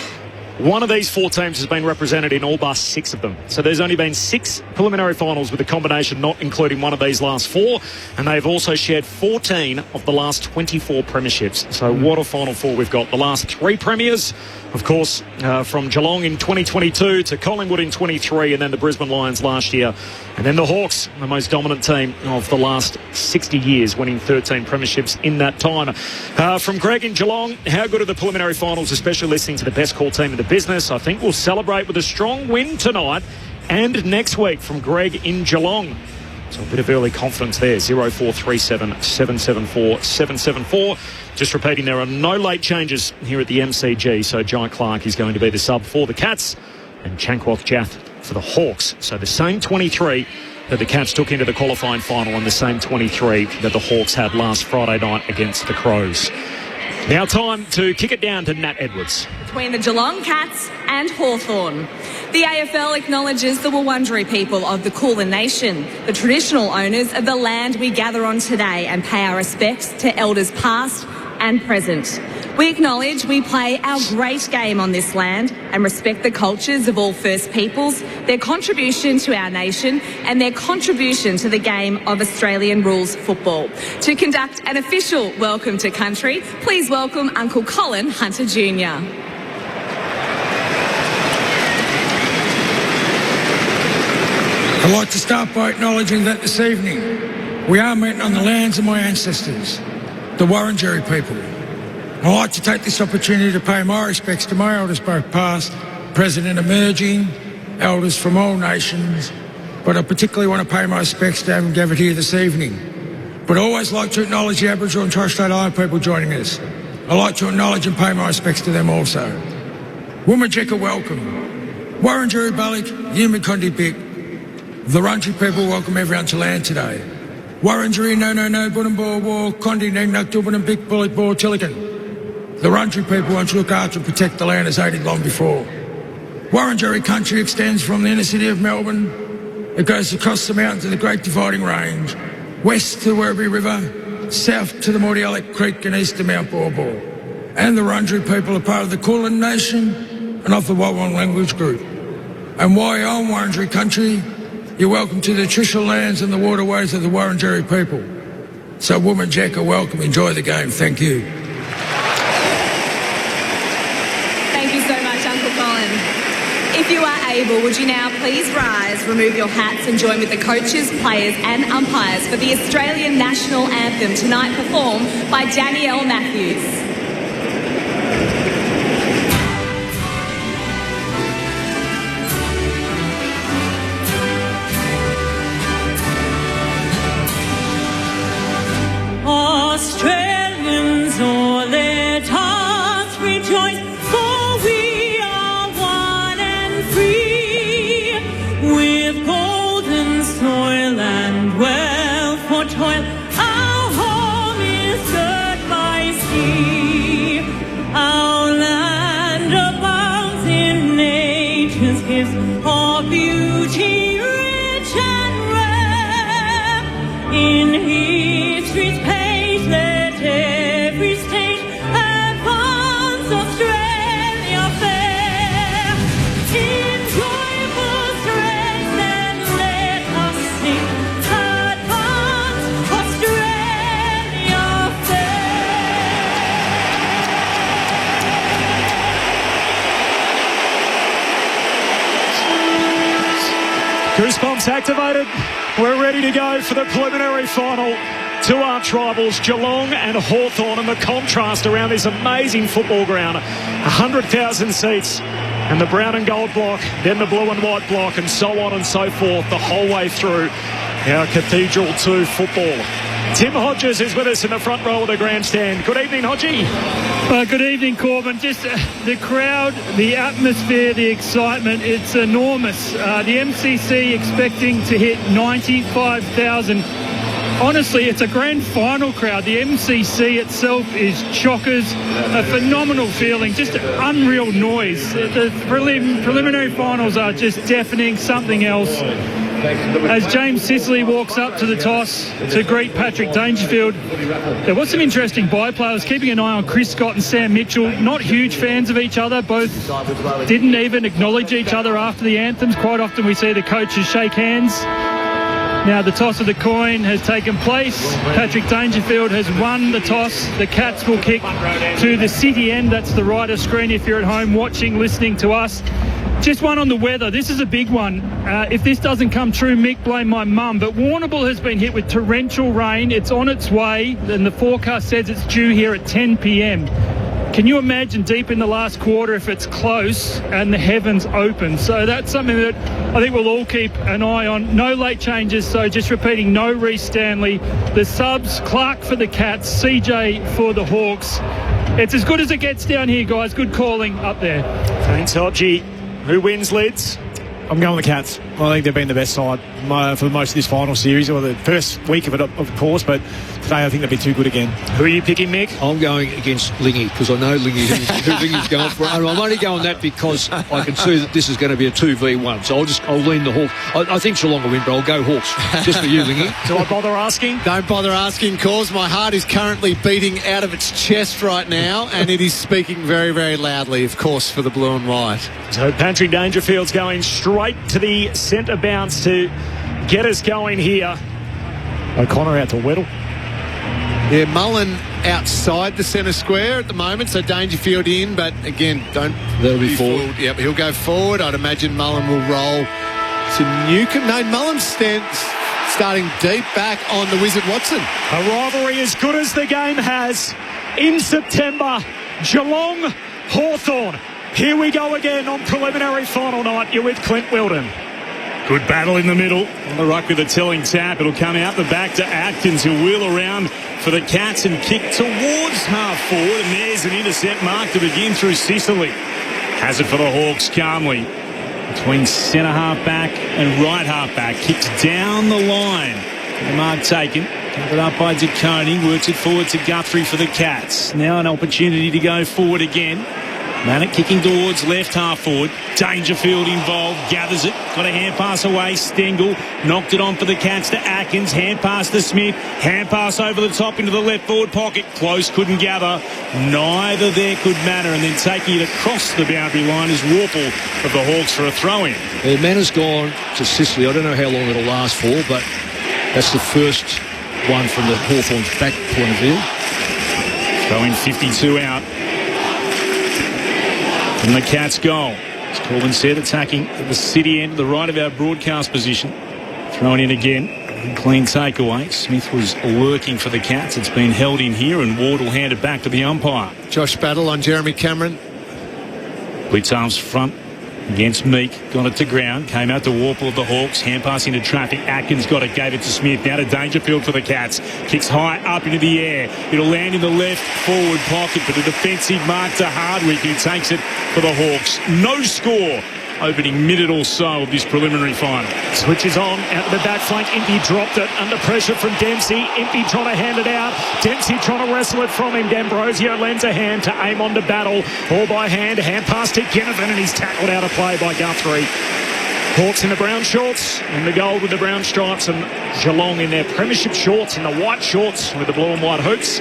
One of these 4 teams has been represented in all but 6 of them. So there's only been 6 preliminary finals with a combination not including one of these last 4. And they've also shared 14 of the last 24 premierships. So what a Final 4 we've got. The last 3 premiers, of course, from Geelong in 2022 to Collingwood in 23, and then the Brisbane Lions last year. And then the Hawks, the most dominant team of the last 60 years, winning 13 premierships in that time. From Greg in Geelong, how good are the preliminary finals, especially listening to the best call team in the business? I think we'll celebrate with a strong win tonight and next week, from Greg in Geelong. So a bit of early confidence there. 0437 774 774. Just repeating, there are no late changes here at the MCG. So Jai Clark is going to be the sub for the Cats and Chankwath Jath for the Hawks. So the same 23 that the Cats took into the qualifying final in the same 23 that the Hawks had last Friday night against the Crows. Now time to kick it down to Nat Edwards. Between the Geelong Cats and Hawthorn. The AFL acknowledges the Wurundjeri people of the Kulin Nation, the traditional owners of the land we gather on today, and pay our respects to elders past and present. We acknowledge we play our great game on this land and respect the cultures of all First Peoples, their contribution to our nation and their contribution to the game of Australian rules football. To conduct an official welcome to country, please welcome Uncle Colin Hunter Jr. I'd like to start by acknowledging that this evening we are meeting on the lands of my ancestors, the Wurundjeri people. I'd like to take this opportunity to pay my respects to my elders, both past, present and emerging, elders from all nations, but I particularly want to pay my respects to having gathered here this evening. But I always like to acknowledge the Aboriginal and Torres Strait Islander people joining us. I'd like to acknowledge and pay my respects to them also. Woomajeka welcome. Wurundjeri Balik, Yumikondi Bik. The Wurundjeri people welcome everyone to land today. Wurundjeri no, Bunambor War, Kondi Ningnak, Dubban and Big Bullet Bor Tilligan. The Wurundjeri people want to look after and protect the land as they did long before. Wurundjeri country extends from the inner city of Melbourne. It goes across the mountains of the Great Dividing Range, west to the Werribee River, south to the Mordialloc Creek and east to Mount Baw. And the Wurundjeri people are part of the Kulin Nation and of the Wawang language group. And while you're on Wurundjeri country, you're welcome to the traditional lands and the waterways of the Wurundjeri people. So Woomajeka, welcome, enjoy the game, thank you. Thank you so much, Uncle Colin. If you are able, would you now please rise, remove your hats and join with the coaches, players and umpires for the Australian National Anthem, tonight performed by Danielle Matthews. Australians, oh, let us rejoice, for we are one and free, with golden soil and wealth for toil. Our home is girt by sea, our land abounds in nature's gifts of beauty rich and rare. In history's page, let every state advance Australia fair. In joyful strength, then let us sing, advance Australia fair. Goosebumps activated. We're ready to go for the preliminary final. Two arch rivals, Geelong and Hawthorn, and the contrast around this amazing football ground. 100,000 seats, and the brown and gold block, then the blue and white block, and so on and so forth the whole way through our Cathedral 2 football. Tim Hodges is with us in the front row of the grandstand. Good evening, Hodgie. Good evening, Corbin. Just the crowd, the atmosphere, the excitement, it's enormous. The MCC expecting to hit 95,000. Honestly, it's a grand final crowd. The MCC itself is chockers. A phenomenal feeling, just unreal noise. The preliminary finals are just deafening, something else. As James Sicily walks up to the toss to greet Patrick Dangerfield, there was some interesting byplay. I was keeping an eye on Chris Scott and Sam Mitchell. Not huge fans of each other. Both didn't even acknowledge each other after the anthems. Quite often we see the coaches shake hands. Now the toss of the coin has taken place. Patrick Dangerfield has won the toss. The Cats will kick to the city end. That's the right of screen if you're at home watching, listening to us. Just one on the weather. This is a big one. If this doesn't come true, Mick, blame my mum. But Warrnambool has been hit with torrential rain. It's on its way, and the forecast says it's due here at 10 p.m. Can you imagine deep in the last quarter if it's close and the heavens open? So that's something that I think we'll all keep an eye on. No late changes, so just repeating, no Reece Stanley. The subs, Clark for the Cats, CJ for the Hawks. It's as good as it gets down here, guys. Good calling up there. Thanks, Hodgie. Who wins, Lids? I'm going with the Cats. I think they've been the best side for most of this final series, or the first week of it, of course, but today I think they'll be too good again. Who are you picking, Mick? I'm going against Lingy because I know Lingy who Lingy's going for. And I'm only going that because I can see that this is going to be a 2v1. So I'll lean the Hawks. I think Geelong will win, but I'll go Hawks just for you, Lingy. Do I bother asking? Don't bother asking, cause my heart is currently beating out of its chest right now, and it is speaking very, very loudly, of course, for the blue and white. So Patrick Dangerfield's going straight to the centre bounce to get us going here. O'Connor out to Weddle. Yeah, Mullen outside the centre square at the moment, so Dangerfield in, but again, that'll be forward. Yep, he'll go forward. I'd imagine Mullen will roll to Newcombe. No, Mullen's starting deep back on the Wizard Watson. A rivalry as good as the game has in September. Geelong, Hawthorn. Here we go again on preliminary final night. You're with Clint Wilden. Good battle in the middle. On the ruck with a telling tap. It'll come out the back to Atkins. He'll wheel around for the Cats and kick towards half forward. And there's an intercept mark to begin through Sicily. Has it for the Hawks calmly. Between centre half back and right half back. Kicks down the line. The mark taken. Covered up by DeConey. Works it forward to Guthrie for the Cats. Now an opportunity to go forward again. Mannett kicking towards left half forward. Dangerfield involved. Gathers it. Got a hand pass away. Stengel knocked it on for the Cats to Atkins. Hand pass to Smith. Hand pass over the top into the left forward pocket. Close. Couldn't gather. Neither there could matter. And then taking it across the boundary line is Warple of the Hawks for a throw-in. Manner's gone to Sicily. I don't know how long it'll last for, but that's the first one from the Hawthorn's back point of view. Throwing 52 out. From the Cats' goal. It's Corbin said attacking at the city end to the right of our broadcast position. Thrown in again. Clean takeaway. Smith was lurking for the Cats. It's been held in here and Ward will hand it back to the umpire. Josh Battle on Jeremy Cameron. Blitz arms front against Meek. Got it to ground. Came out to Warple of the Hawks. Hand pass into traffic. Atkins got it. Gave it to Smith. Now to Dangerfield for the Cats. Kicks high up into the air. It'll land in the left forward pocket, but a defensive mark to Hardwick, who takes it for the Hawks. No score. Opening minute or so of this preliminary final. Switches on out the back flank. Impey dropped it under pressure from Dempsey. Impey trying to hand it out. Dempsey trying to wrestle it from him. D'Ambrosio lends a hand to aim on to Battle. All by hand. Hand pass to Ginnivan, and he's tackled out of play by Guthrie. Hawks in the brown shorts, in the gold with the brown stripes, and Geelong in their premiership shorts, in the white shorts with the blue and white hoops.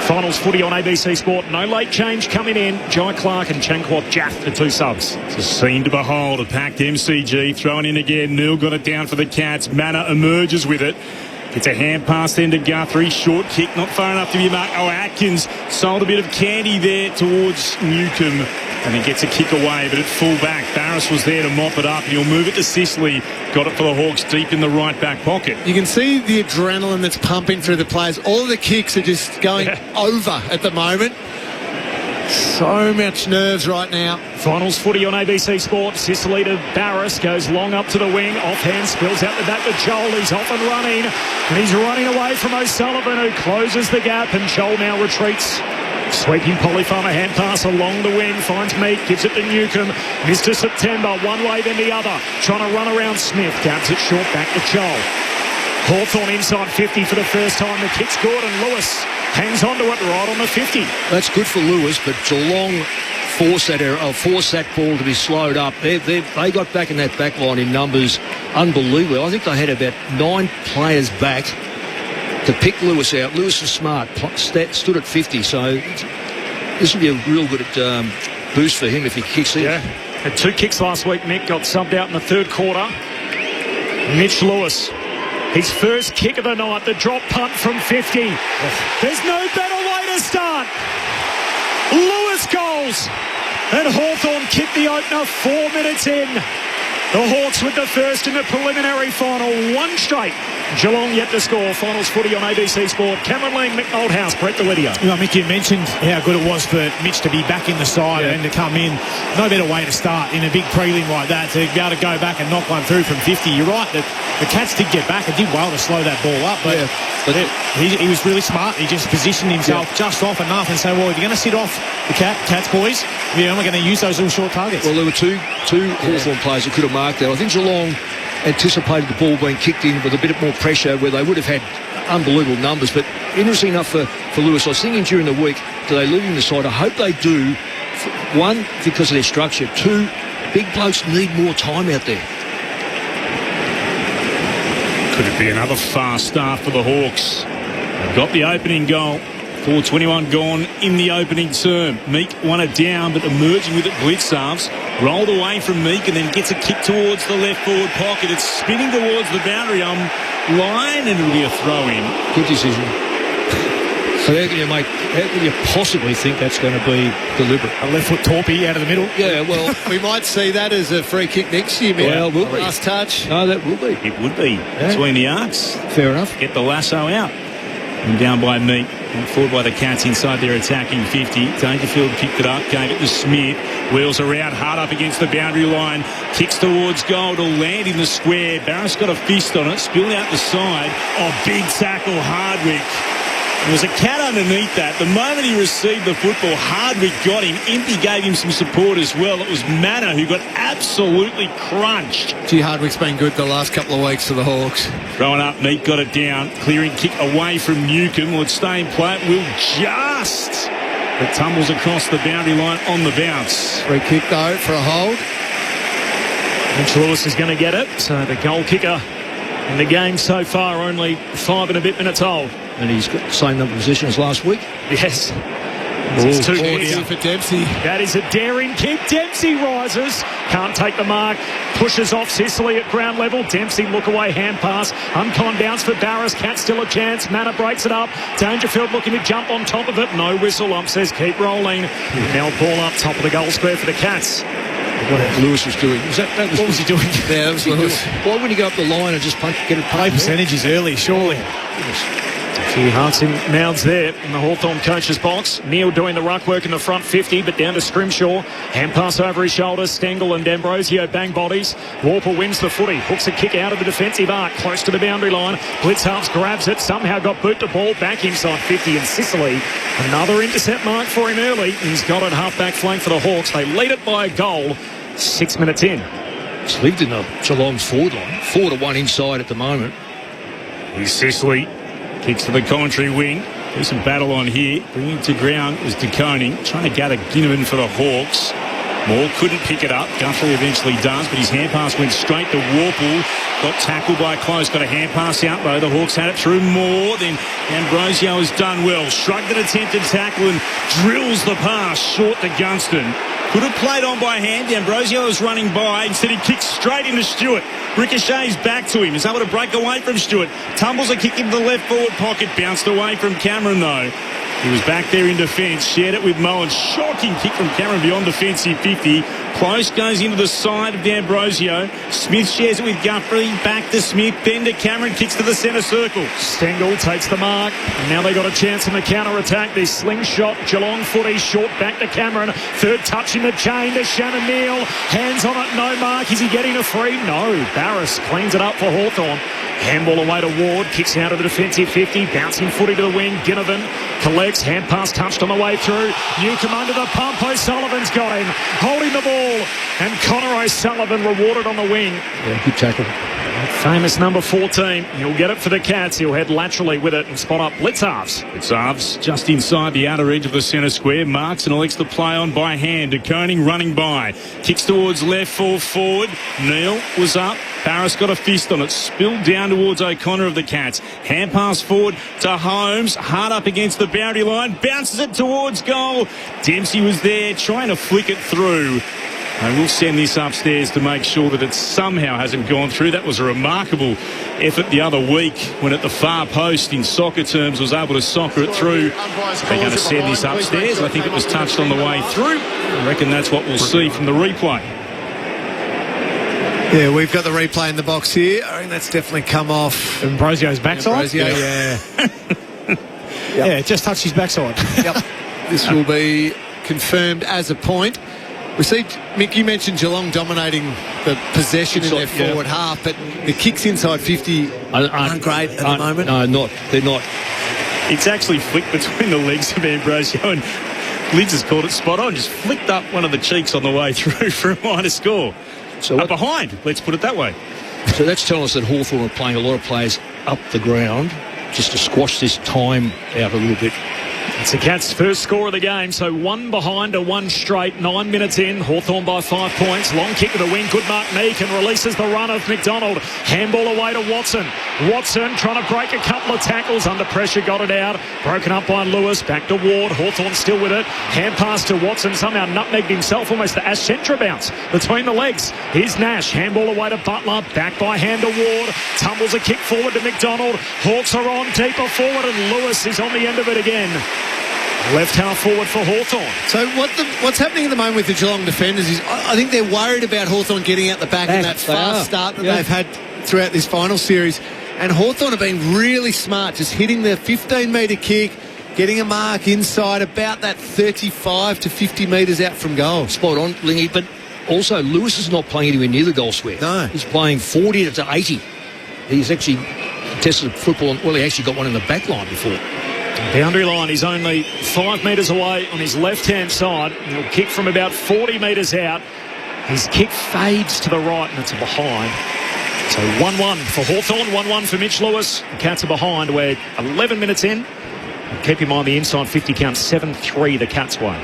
Finals footy on ABC Sport. No late change coming in. Jai Clark and Chanquot Jaff, the two subs. It's a scene to behold. A packed MCG. Thrown in again. Neil got it down for the Cats. Manor emerges with it. Gets a hand pass then to Guthrie. Short kick, not far enough to be marked. Oh, Atkins sold a bit of candy there towards Newcombe. And he gets a kick away, but at full back. Barris was there to mop it up. He'll move it to Sicily. Got it for the Hawks deep in the right back pocket. You can see the adrenaline that's pumping through the players. All of the kicks are just going over at the moment. So much nerves right now. Finals footy on ABC Sport. Sicily to Barris. Goes long up to the wing. Offhand spills out the back to Joel. He's off and running. And he's running away from O'Sullivan, who closes the gap. And Joel now retreats. Sweeping Polyfarmer hand pass along the wing. Finds Meek. Gives it to Newcombe. Mr. September. One way then the other. Trying to run around Smith. Gabs it short back to Joel. Hawthorn inside 50 for the first time. The kick's good, and Lewis hangs on to it right on the 50. That's good for Lewis, but Geelong forced that ball to be slowed up. They got back in that back line in numbers unbelievably. I think they had about 9 players back to pick Lewis out. Lewis is smart, stood at 50, so this will be a real good boost for him if he kicks in. Yeah, had 2 kicks last week. Mick got subbed out in the third quarter. Mitch Lewis, his first kick of the night, the drop punt from 50. There's no better way to start. Lewis goals, and Hawthorn kicked the opener 4 minutes in. The Hawks with the first in the preliminary final. 1 straight Geelong yet to score. Finals footy on ABC Sport. Cameron Lang, Mick Moldhouse, Brett Delidio. You know, Mick, you mentioned how good it was for Mitch to be back in the side and to come in. No better way to start in a big prelim like that, to be able to go back and knock one through from 50. You're right that the Cats did get back and did well to slow that ball up, but he was really smart. He just positioned himself just off enough and say, well, if you're going to sit off the Cats boys, we're only going to use those little short targets. Well, there were two Hawthorn players that could have marked that. I think Geelong anticipated the ball being kicked in with a bit more pressure where they would have had unbelievable numbers. But interesting enough for Lewis, I was thinking during the week, do they leave him the side? I hope they do. One, because of their structure. Two, big blokes need more time out there. Could it be another fast start for the Hawks? They've got the opening goal. 4:21 gone in the opening term. Meek won it down, but emerging with it, Blitzarves rolled away from Meek and then gets a kick towards the left forward pocket. It's spinning towards the boundary line, and it'll be a throw-in. Good decision. So how can you possibly think that's going to be deliberate? A left foot torpy out of the middle. Yeah, well, we might see that as a free kick next year, man. Well, will be. Last touch. No, that will be. It would be between the arcs. Fair enough. Get the lasso out. And down by Meek. And forward by the Cats inside their attacking 50. Dangerfield picked it up, gave it to Smith. Wheels around, hard up against the boundary line. Kicks towards goal to land in the square. Barris got a fist on it, spilled out the side. Oh, big tackle, Hardwick. There was a cat underneath that. The moment he received the football, Hardwick got him. Impey gave him some support as well. It was Manor who got absolutely crunched. Gee, Hardwick's been good the last couple of weeks for the Hawks. Throwing up, Meek got it down. Clearing kick away from Newcombe. Will it stay in play? It will just. It tumbles across the boundary line on the bounce. Free kick, though, for a hold. Mitch Lewis is going to get it. So the goal kicker in the game so far, only 5 and a bit minutes old. And he's got the same number of possessions last week. Yes. It's too good for Dempsey. That is a daring kick. Dempsey rises. Can't take the mark. Pushes off Sicily at ground level. Dempsey look away hand pass. Uncommon bounce for Barris. Cat still a chance. Manor breaks it up. Dangerfield looking to jump on top of it. No whistle. Ump says keep rolling. Now ball up top of the goal square for the Cats. What Lewis was doing. What was he doing? Yeah, that was Lewis. Why wouldn't he go up the line and just get it? Play percentages early, surely. A few hearts in mouths there in the Hawthorn coach's box. Neil doing the ruck work in the front 50, but down to Scrimshaw. Hand pass over his shoulders. Stengel and D'Ambrosio bang bodies. Warple wins the footy. Hooks a kick out of the defensive arc, close to the boundary line. Blitzarves grabs it. Somehow got boot to ball back inside 50, and Sicily. Another intercept mark for him early. He's got it half-back flank for the Hawks. They lead it by a goal 6 minutes in. It's lived in the Geelong's forward line. 4-1 inside at the moment. Here's Sicily. Kicks to the commentary wing. There's some battle on here. Bringing it to ground was De Koning. Trying to gather Ginnivan for the Hawks. Moore couldn't pick it up. Guthrie eventually does, but his hand pass went straight to Warple. Got tackled by Close. Got a hand pass out though. The Hawks had it through Moore. Then Ambrosio has done well. Shrugged an attempted tackle and drills the pass short to Gunston. Could have played on by hand. Ambrosio was running by. Instead he kicks straight into Stewart. Ricochets back to him. He's able to break away from Stewart. Tumbles a kick into the left forward pocket. Bounced away from Cameron though. He was back there in defence. Shared it with Moen. Shocking kick from Cameron beyond defensive 50. Close goes into the side of D'Ambrosio. Smith shares it with Guthrie. Back to Smith. Then to Cameron. Kicks to the centre circle. Stengel takes the mark. And now they got a chance in the counter-attack. This slingshot Geelong footy short back to Cameron. Third touch in the chain to Shannon Neal. Hands on it. No mark. Is he getting a free? No. Barris cleans it up for Hawthorn. Handball away to Ward. Kicks out of the defensive 50. Bouncing footy to the wing. Ginnivan collects. Hand pass touched on the way through. Newcombe under the pump. O'Sullivan's got him. Holding the ball. And Connor O'Sullivan rewarded on the wing. Yeah, good tackle. Famous number 14. He'll get it for the Cats. He'll head laterally with it and spot up Blitzarves. Blitzarves just inside the outer edge of the centre square. Marks and elects to play on by hand. De Koning running by. Kicks towards left, forward. Neal was up. Barris got a fist on it. Spilled down towards O'Connor of the Cats. Hand pass forward to Holmes. Hard up against the boundary line. Bounces it towards goal. Dempsey was there trying to flick it through. And we'll send this upstairs to make sure that it somehow hasn't gone through. That was a remarkable effort the other week when at the far post in soccer terms was able to soccer it through. They're going to send this upstairs. I think it was touched on the way through. I reckon that's what we'll see from the replay. Yeah, we've got the replay in the box here. I think that's definitely come off. Ambrosio's backside? Ambrosio, yeah. Yeah, it just touched his backside. Yep. This will be confirmed as a point. We see, Mick, you mentioned Geelong dominating the possession in their forward half, but the kicks inside 50 aren't great at the moment. No, they're not. It's actually flicked between the legs of Ambrosio, and Lids has called it spot on. Just flicked up one of the cheeks on the way through for a minor score. So up behind, let's put it that way. So that's telling us that Hawthorn are playing a lot of players up the ground just to squash this time out a little bit. It's the Cats' first score of the game, so one behind to one straight, 9 minutes in. Hawthorn by 5 points. Long kick to the wing, good mark Meek, and releases the run of McDonald. Handball away to Watson. Watson trying to break a couple of tackles. Under pressure, got it out. Broken up by Lewis. Back to Ward. Hawthorn still with it. Hand pass to Watson. Somehow nutmegged himself almost to Ash Centra bounce between the legs. Here's Nash. Handball away to Butler. Back by hand to Ward. Tumbles a kick forward to McDonald. Hawks are on deeper forward, and Lewis is on the end of it again. Left half forward for Hawthorn. So what's happening at the moment with the Geelong defenders is I think they're worried about Hawthorn getting out the back in that fast start that they've had throughout this final series. And Hawthorn have been really smart, just hitting the 15-metre kick, getting a mark inside about that 35 to 50 metres out from goal. Spot on, Lingy, but also Lewis is not playing anywhere near the goal square. No. He's playing 40 to 80. He's actually tested football, well, he actually got one in the back line before. Boundary line is only 5 metres away on his left-hand side. He'll kick from about 40 metres out. His kick fades to the right, and it's a behind. So 1-1 for Hawthorn, 1-1 for Mitch Lewis. The Cats are behind. We're 11 minutes in. Keep in mind the inside 50 count, 7-3 the Cats way.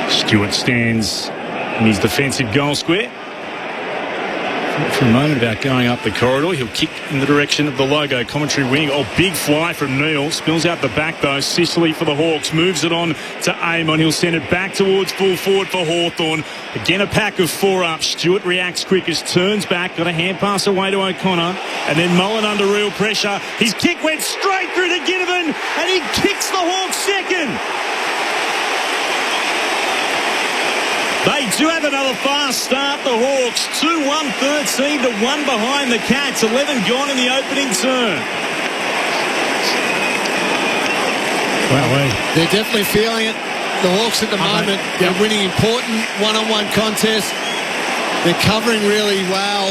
Stewart stands in his defensive goal square. For a moment about going up the corridor. He'll kick in the direction of the logo commentary wing. Oh, big fly from Neal. Spills out the back though. Sicily for the Hawks. Moves it on to Amon. He'll send it back towards full forward for Hawthorn. Again a pack of 4 up. Stewart reacts quickest. Turns back. Got a hand pass away to O'Connor. And then Mullen under real pressure. His kick went straight through to Ginnivan. And he kicks the Hawks second. They do have another fast start, the Hawks. 2-1-13 to 1 behind the Cats. 11 gone in the opening turn. Well, they're definitely feeling it. The Hawks at the moment, they're winning important one-on-one contests. They're covering really well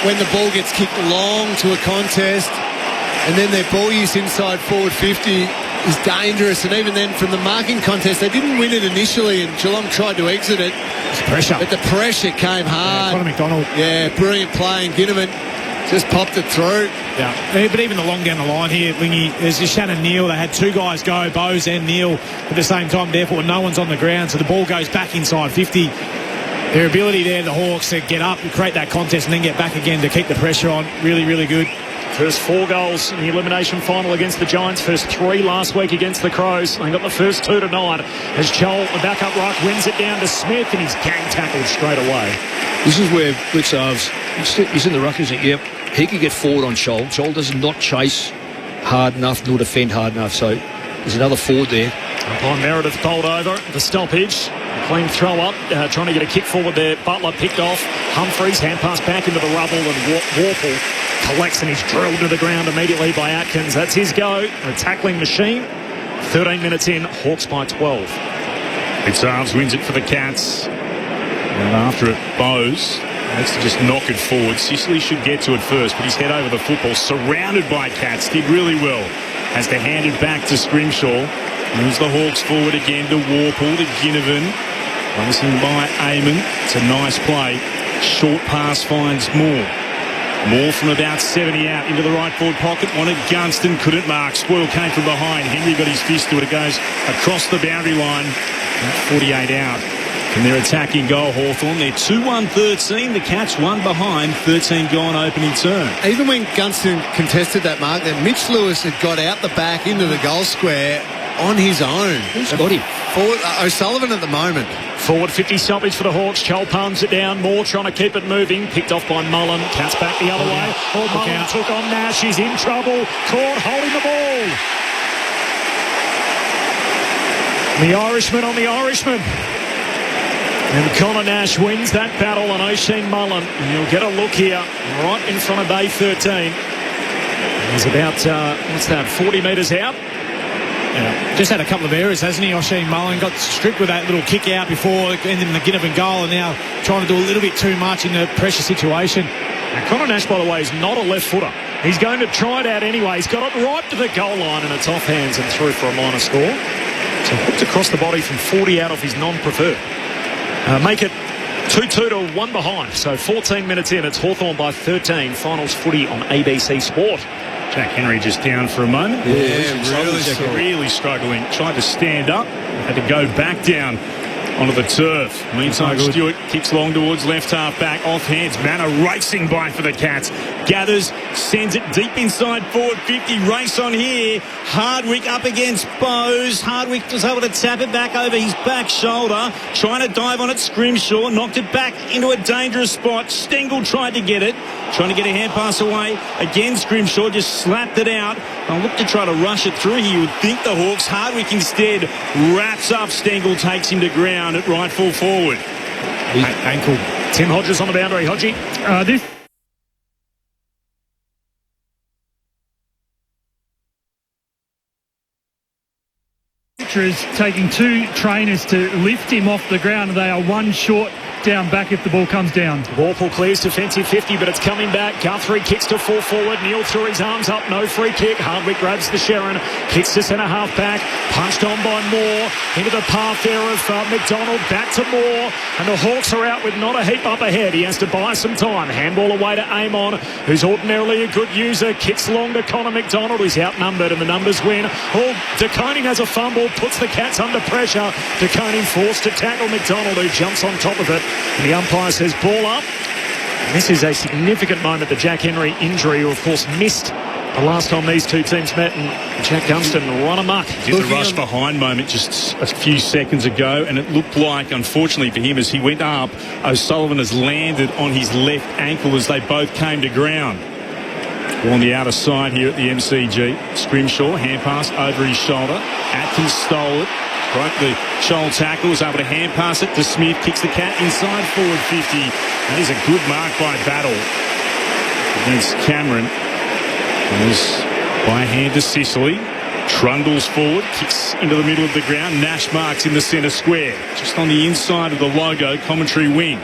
when the ball gets kicked long to a contest. And then their ball use inside forward 50 is dangerous, and even then from the marking contest they didn't win it initially and Geelong tried to exit it. It's pressure. But the pressure came hard. Connor McDonald. Yeah, brilliant play, and Ginnivan just popped it through. Yeah, but even the long down the line here, Lingy, there's just Shannon Neal. They had 2 guys go, Bose and Neal, at the same time. Therefore, no one's on the ground, so the ball goes back inside 50. Their ability there, the Hawks, to get up and create that contest and then get back again to keep the pressure on, really, really good. First 4 goals in the elimination final against the Giants. First 3 last week against the Crows. They got the first 2 tonight as Joel, the backup ruck, wins it down to Smith, and he's gang tackled straight away. This is where Blitzarves, he's in the ruck, isn't he? Yep. He could get forward on Joel. Joel does not chase hard enough nor defend hard enough. So there's another forward there. Upon Meredith bowled over the stoppage. Clean throw up, trying to get a kick forward there. Butler picked off. Humphreys, hand pass back into the rubble, and Warple collects, and he's drilled to the ground immediately by Atkins. That's his go. A tackling machine. 13 minutes in, Hawks by 12. Blitzarves wins it for the Cats. And after it, Bose has to just knock it forward. Sicily should get to it first, but he's head over the football, surrounded by Cats. Did really well. Has to hand it back to Scrimshaw. Moves the Hawks forward again to Warple, to Ginnivan. Racing by Amon. It's a nice play. Short pass finds Moore. Moore from about 70 out into the right forward pocket. Wanted Gunston, couldn't mark. Spoil came from behind. Henry got his fist to it. It goes across the boundary line. 48 out. From their attacking goal, Hawthorn. They're 2-1-13. The Cats 1 behind. 13 gone opening turn. Even when Gunston contested that mark, then Mitch Lewis had got out the back into the goal square on his own. Who's got him? Forward, O'Sullivan at the moment. Forward 50 stoppage for the Hawks. Chol palms it down. Moore trying to keep it moving. Picked off by Mullen. Cats back the other way. Oh, Mullen took on Nash. He's in trouble. Caught holding the ball. The Irishman on the Irishman. And Connor Nash wins that battle on Oisin Mullen. And you'll get a look here right in front of A13. He's about, 40 metres out. Yeah. Just had a couple of errors, hasn't he, Oisin Mullen? Got stripped with that little kick out before ending the Ginnivan goal, and now trying to do a little bit too much in the pressure situation. Now, Connor Nash, by the way, is not a left footer. He's going to try it out anyway. He's got it right to the goal line, and it's off hands and through for a minor score. So hooked across the body from 40 out of his non-preferred. Make it 2-2 to 1 behind. So 14 minutes in, it's Hawthorn by 13. Finals footy on ABC Sport. Jack Henry just down for a moment. Yeah, really struggling. Tried to stand up, had to go back down onto the turf. Meantime, Stewart kicks long towards left half back, off hands. Manor racing by for the Cats. Gathers, sends it deep inside forward 50. Race on here. Hardwick up against Bowes. Hardwick was able to tap it back over his back shoulder. Trying to dive on it. Scrimshaw knocked it back into a dangerous spot. Stengel tried to get it. Trying to get a hand pass away. Again, Scrimshaw just slapped it out. I'll look to try to rush it through here. You would think the Hawks. Hardwick instead wraps up Stengel, takes him to ground at right full forward. Ankle. Tim Hodges on the boundary. Hodgie. This is taking two trainers to lift him off the ground. They are one short down back if the ball comes down. Warple clears defensive 50, but it's coming back. Guthrie kicks to full forward. Neil threw his arms up. No free kick. Hardwick grabs the Sharon. Kicks to centre half back. Punched on by Moore. Into the path there of McDonald. Back to Moore. And the Hawks are out with not a heap up ahead. He has to buy some time. Handball away to Amon, who's ordinarily a good user. Kicks long to Connor McDonald, who's outnumbered, and the numbers win. De Koning has a fumble. Puts the Cats under pressure. De Koning forced to tackle McDonald, who jumps on top of it. And the umpire says ball up. And this is a significant moment. The Jack Henry injury, who of course missed the last time these two teams met, and Jack Gunston run amok. Did the rush behind moment just a few seconds ago, and it looked like, unfortunately for him, as he went up, O'Sullivan has landed on his left ankle as they both came to ground. On the outer side here at the MCG, Scrimshaw, hand pass over his shoulder. Atkins stole it. Broke the shoal tackle, was able to hand pass it to Smith, kicks the Cat inside forward 50. That is a good mark by Battle against Cameron. And was by hand to Sicily. Trundles forward, kicks into the middle of the ground. Nash marks in the centre square, just on the inside of the logo commentary wing.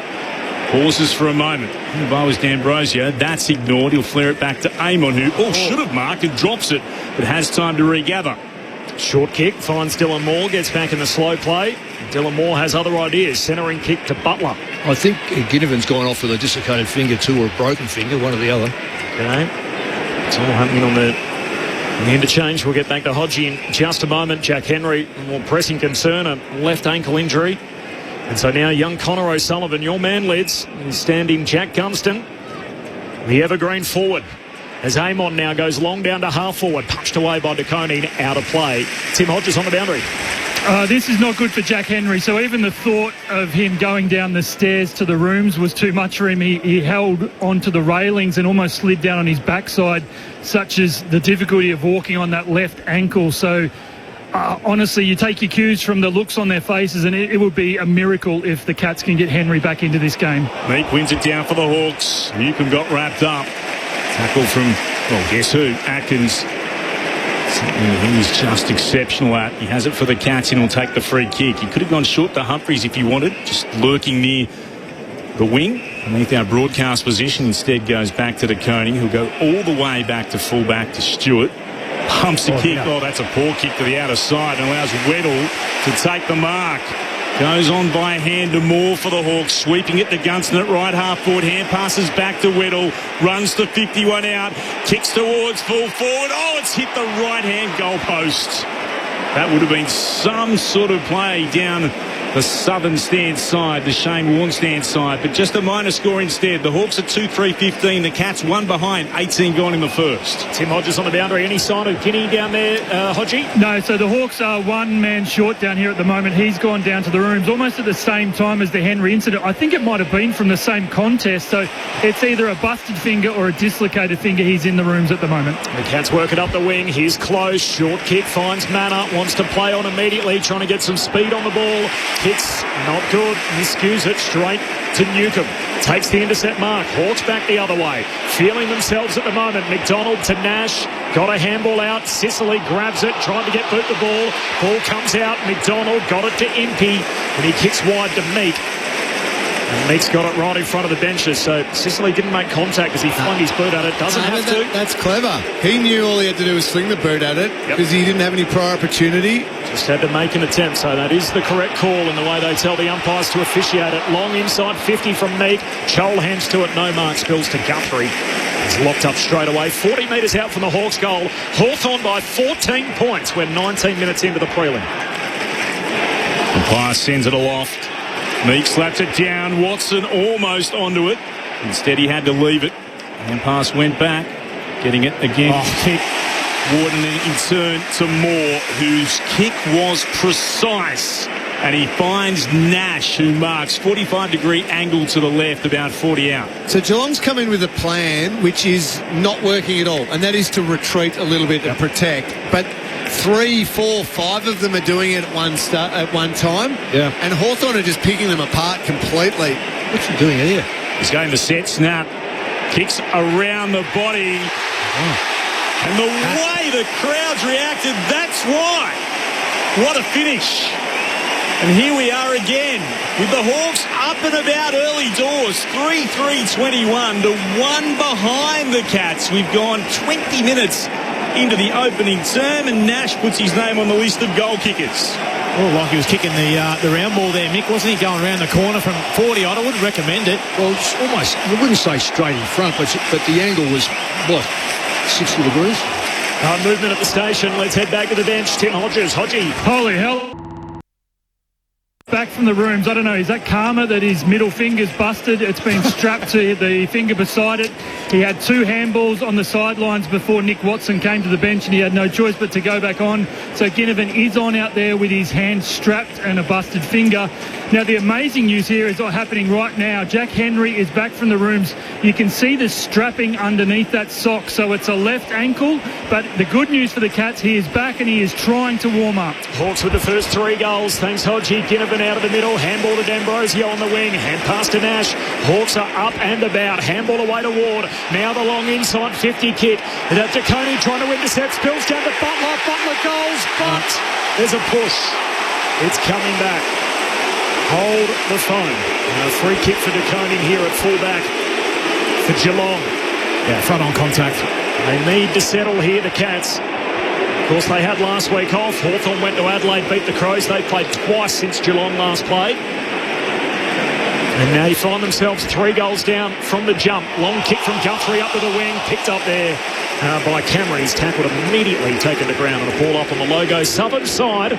Pauses for a moment. The ball was D'Ambrosio. That's ignored. He'll flare it back to Amon, who should have marked and drops it, but has time to regather. Short kick, finds Dylan Moore, gets back in the slow play. Dylan Moore has other ideas. Centering kick to Butler. I think Ginnivan's gone off with a dislocated finger too, or a broken finger, one or the other. Okay. It's all happening on the interchange. We'll get back to Hodgie in just a moment. Jack Henry, more pressing concern, a left ankle injury. And so now young Connor O'Sullivan, your man, Lids, is standing Jack Gunston, the evergreen forward. As Amon now goes long down to half forward, punched away by De Koning, out of play. Tim Hodges on the boundary. This is not good for Jack Henry. So even the thought of him going down the stairs to the rooms was too much for him. He held onto the railings and almost slid down on his backside, such as the difficulty of walking on that left ankle. So honestly, you take your cues from the looks on their faces, and it would be a miracle if the Cats can get Henry back into this game. Meek wins it down for the Hawks. Newcomb got wrapped up. Tackle from, well, guess who? Atkins. Something he's just exceptional at. He has it for the Cats and he'll take the free kick. He could have gone short to Humphreys if he wanted, just lurking near the wing underneath our broadcast position. Instead goes back to De Koning, who'll go all the way back to fullback to Stewart. Pumps the kick. Oh, that's a poor kick to the outer side and allows Weddle to take the mark. Goes on by hand to Moore for the Hawks, sweeping it to Gunston at right half forward. Hand passes back to Weddle, runs to 51 out, kicks towards full forward. Oh, it's hit the right-hand goalpost. That would have been some sort of play down the southern stand side, the Shane Warne stand side, but just a minor score instead. The Hawks at 2-3-15, the Cats one behind, 18 gone in the first. Tim Hodges on the boundary. Any sign of Guinea down there, Hodgie? No, so the Hawks are one man short down here at the moment. He's gone down to the rooms almost at the same time as the Henry incident. I think it might have been from the same contest, so it's either a busted finger or a dislocated finger. He's in the rooms at the moment. The Cats work it up the wing. Here's close. Short kick finds Manor. Wants to play on immediately, trying to get some speed on the ball. kicks, not good, miscues it straight to Newcomb. Takes the intercept mark. Hawks back the other way. Feeling themselves at the moment. McDonald to Nash. Got a handball out. Sicily grabs it. Tried to get boot the ball. Ball comes out. McDonald got it to Impey. And he kicks wide to Meek. And Meek's got it right in front of the benches. So Sicily didn't make contact as he flung his boot at it. Doesn't have to. That's clever. He knew all he had to do was sling the boot at it because he didn't have any prior opportunity. Just had to make an attempt. So that is the correct call in the way they tell the umpires to officiate it. Long inside 50 from Meek. Chol hands to it. No mark. Spills to Guthrie. He's locked up straight away. 40 metres out from the Hawks goal. Hawthorn by 14 points. We're 19 minutes into the prelim. Umpire sends it aloft. Meek slapped it down. Watson almost onto it. Instead, he had to leave it. And pass went back. Getting it again. Kick. Warden in turn to Moore, whose kick was precise. And he finds Nash, who marks 45-degree angle to the left, about 40 out. So Geelong's come in with a plan which is not working at all, and that is to retreat a little bit and protect. But 3, 4, 5 of them are doing it at one time. Yeah. And Hawthorn are just picking them apart completely. What's he doing here? He's going to set snap. Kicks around the body. And the way the crowds reacted, that's why. What a finish. And here we are again with the Hawks up and about early doors. 3-3-21 to 1 behind the Cats. We've gone 20 minutes into the opening term, and Nash puts his name on the list of goal kickers. Oh, like he was kicking the round ball there, Mick, wasn't he? Going around the corner from 40 odd. I wouldn't recommend it. Well, it's almost, I wouldn't say straight in front, but the angle was, 60 degrees? Movement at the station. Let's head back to the bench. Tim Hodges. Hodgie. Holy hell. Back from the rooms. I don't know, is that karma that his middle finger's busted? It's been strapped to the finger beside it. He had 2 handballs on the sidelines before Nick Watson came to the bench, and he had no choice but to go back on. So Ginnivan is on out there with his hand strapped and a busted finger. Now, the amazing news here is what's happening right now. Jack Henry is back from the rooms. You can see the strapping underneath that sock, so it's a left ankle. But the good news for the Cats, he is back and he is trying to warm up. Hawks with the first 3 goals. Thanks, Hodgie. Ginnivan out of the middle. Handball to D'Ambrosio on the wing. Hand pass to Nash. Hawks are up and about. Handball away to Ward. Now the long inside 50 kick. DeConey trying to intercept. Spills down to Butler. Butler goals, but there's a push. It's coming back. Hold the phone. And a free kick for DeConey here at fullback for Geelong. Yeah, front on contact. They need to settle here, the Cats. Of course, they had last week off. Hawthorn went to Adelaide, beat the Crows. They played twice since Geelong last played. And now you find themselves 3 goals down from the jump. Long kick from Guthrie up to the wing. Picked up there by Cameron. He's tackled immediately, taken to ground, and a ball up on the logo. Southern side.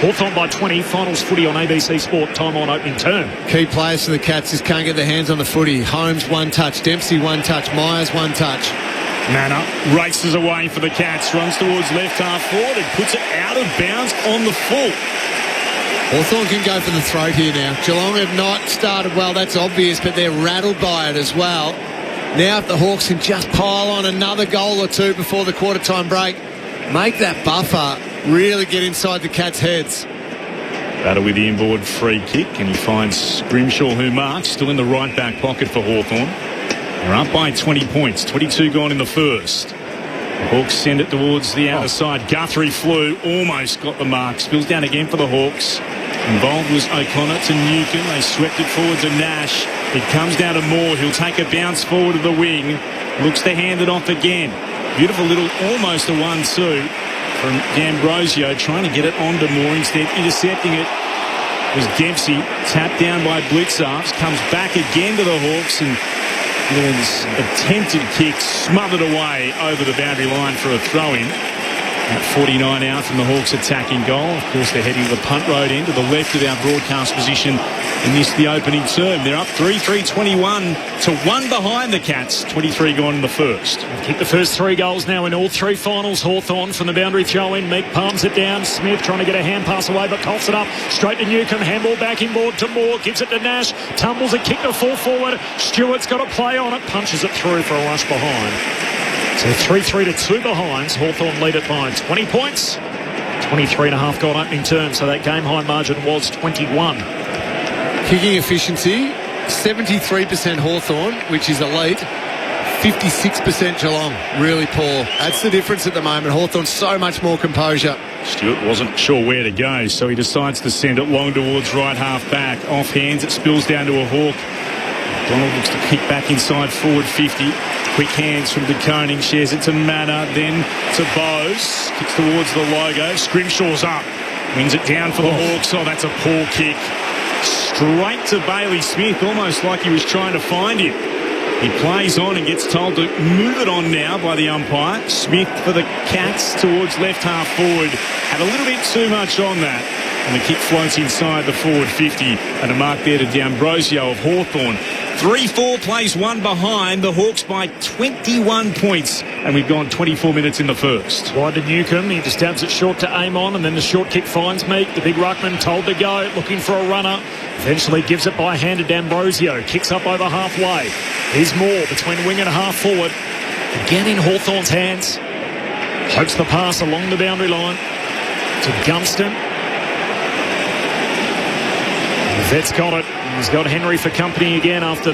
Hawthorn by 20. Finals footy on ABC Sport. Time on opening term. Key players for the Cats just can't get their hands on the footy. Holmes 1 touch. Dempsey 1 touch. Myers 1 touch. Nana races away for the Cats, runs towards left half forward and puts it out of bounds on the full. Hawthorn can go for the throat here now. Geelong have not started well, that's obvious, but they're rattled by it as well. Now if the Hawks can just pile on another goal or 2 before the quarter-time break, make that buffer really get inside the Cats' heads. Battle with the inboard free kick, and he finds Grimshaw, who marks, still in the right back pocket for Hawthorn. They're up by 20 points, 22 gone in the first. The Hawks send it towards the outer side. Guthrie flew, almost got the mark. Spills down again for the Hawks. Involved was O'Connor to Newcomb. They swept it forward to Nash. It comes down to Moore. He'll take a bounce forward to the wing. Looks to hand it off again. Beautiful little, almost a 1-2 from D'Ambrosio, trying to get it onto Moore. Instead, intercepting it was Dempsey. Tapped down by Blitzarves. Comes back again to the Hawks, and Millen's attempted kick smothered away over the boundary line for a throw-in. At 49 out from the Hawks attacking goal. Of course, they're heading to the punt road end to the left of our broadcast position in this, the opening term. They're up 3-3-21 to 1 behind the Cats. 23 gone in the first. Kicked the first 3 goals now in all 3 finals. Hawthorn from the boundary throw-in. Meek palms it down. Smith trying to get a hand pass away, but coughs it up. Straight to Newcomb. Handball back inboard to Moore. Gives it to Nash. Tumbles a kick to full forward. Stewart's got a play on it. Punches it through for a rush behind. So 3-3 to 2 behinds. Hawthorn lead it by 20 points. 23.5 goal opening term, so that game high margin was 21. Kicking efficiency, 73% Hawthorn, which is elite. 56% Geelong, really poor. That's the difference at the moment. Hawthorn's so much more composure. Stewart wasn't sure where to go, so he decides to send it long towards right half back. Off hands, it spills down to a Hawk. Donald looks to kick back inside forward 50. Quick hands from De Koning, shares it to Manor, then to Bowes. Kicks towards the logo. Scrimshaw's up. Wings it down for the Hawks. Oh, that's a poor kick. Straight to Bailey Smith, almost like he was trying to find him. He plays on and gets told to move it on now by the umpire. Smith for the Cats towards left half forward. Had a little bit too much on that. And the kick floats inside the forward 50. And a mark there to D'Ambrosio of Hawthorn. 3-4 plays one behind. The Hawks by 21 points. And we've gone 24 minutes in the first. Wide to Newcombe. He just stabs it short to Amon. And then the short kick finds Meek. The big ruckman told to go. Looking for a runner. Eventually gives it by hand to D'Ambrosio. Kicks up over halfway. Here's Moore between wing and a half forward. Again in Hawthorn's hands. Hopes the pass along the boundary line to Gunston. The vet's got it. He's got Henry for company again after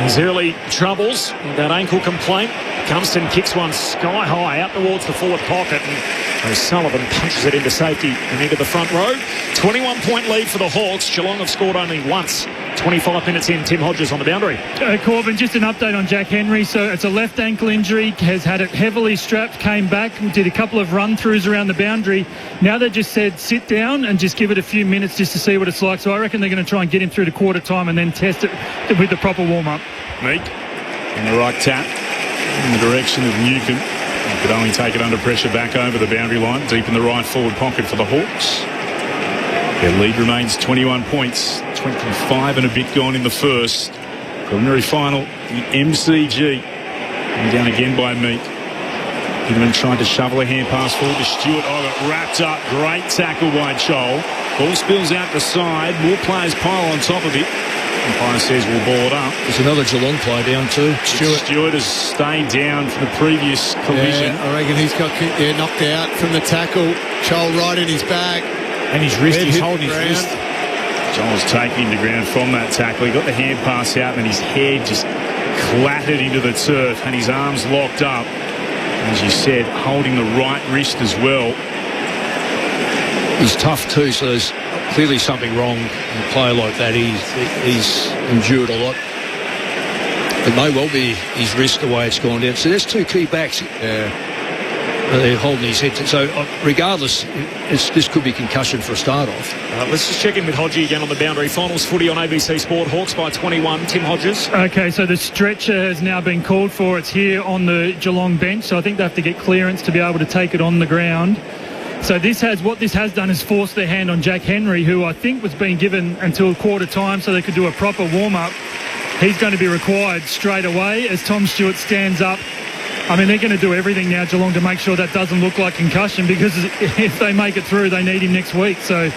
his early troubles with that ankle complaint. Gunston kicks one sky high out towards the forward pocket, and O'Sullivan punches it into safety and into the front row. 21-point lead for the Hawks. Geelong have scored only once. 25 minutes in, Tim Hodges on the boundary. Corbin, just an update on Jack Henry. So it's a left ankle injury, has had it heavily strapped, came back, did a couple of run-throughs around the boundary. Now they just said sit down and just give it a few minutes just to see what it's like. So I reckon they're going to try and get him through to quarter time and then test it with the proper warm-up. Meek in the right tap in the direction of Newcombe. He could only take it under pressure back over the boundary line, deep in the right forward pocket for the Hawks. Their lead remains 21 points, 25 and a bit gone in the first. Preliminary final, the MCG. And down again by Meek. Hinman tried to shovel a hand pass forward to Stewart. Oh, got wrapped up. Great tackle by Chol. Ball spills out the side. More players pile on top of it. Umpire says we'll ball it up. There's another Geelong player down too. Stewart has stayed down from the previous collision. Yeah, I reckon he's got knocked out from the tackle. Chol right in his back. And his wrist, he's holding his wrist. Joel's taking him to ground from that tackle. He got the hand pass out and his head just clattered into the turf and his arms locked up. As you said, holding the right wrist as well. He's tough too, so there's clearly something wrong in a player like that. He's endured a lot. It may well be his wrist the way it's gone down. So there's two key backs. Yeah. They're holding his head. So regardless, this could be concussion for a start off. Let's just check in with Hodgie again on the boundary. Finals footy on ABC Sport. Hawks by 21. Tim Hodges. Okay, so the stretcher has now been called for. It's here on the Geelong bench, so I think they have to get clearance to be able to take it on the ground. So what this has done is forced their hand on Jack Henry, who I think was being given until quarter time so they could do a proper warm-up. He's going to be required straight away as Tom Stewart stands up. I mean, they're going to do everything now, Geelong, to make sure that doesn't look like concussion, because if they make it through, they need him next week. So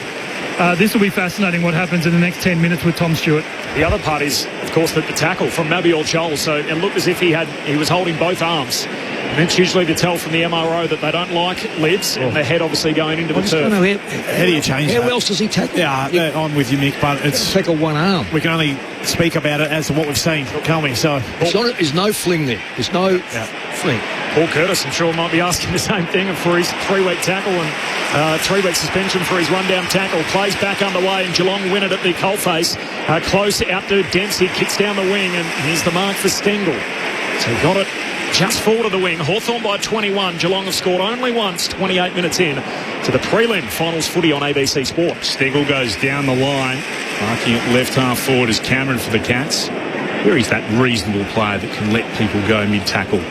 this will be fascinating what happens in the next 10 minutes with Tom Stewart. The other part is, of course, the tackle from Mabior Chol. So it looked as if he was holding both arms. And it's usually the tell from the MRO that they don't like lids, and the head obviously going into the turf. How do you change that? How else does he tackle? Yeah, I'm with you, Mick, but it's tackle one arm. We can only speak about it as to what we've seen, can't we? So there's no fling there. There's no fling. Paul Curtis, I'm sure, might be asking the same thing for his 3-week tackle and 3-week suspension for his rundown tackle. Plays back underway, and Geelong win it at the coalface. Close out to Dempsey, kicks down the wing, and here's the mark for Stengel. So he got it just forward of the wing. Hawthorn by 21. Geelong have scored only once, 28 minutes in, to the prelim finals footy on ABC Sport. Stengel goes down the line, marking it left half forward as Cameron for the Cats. Where is that reasonable player that can let people go mid-tackle?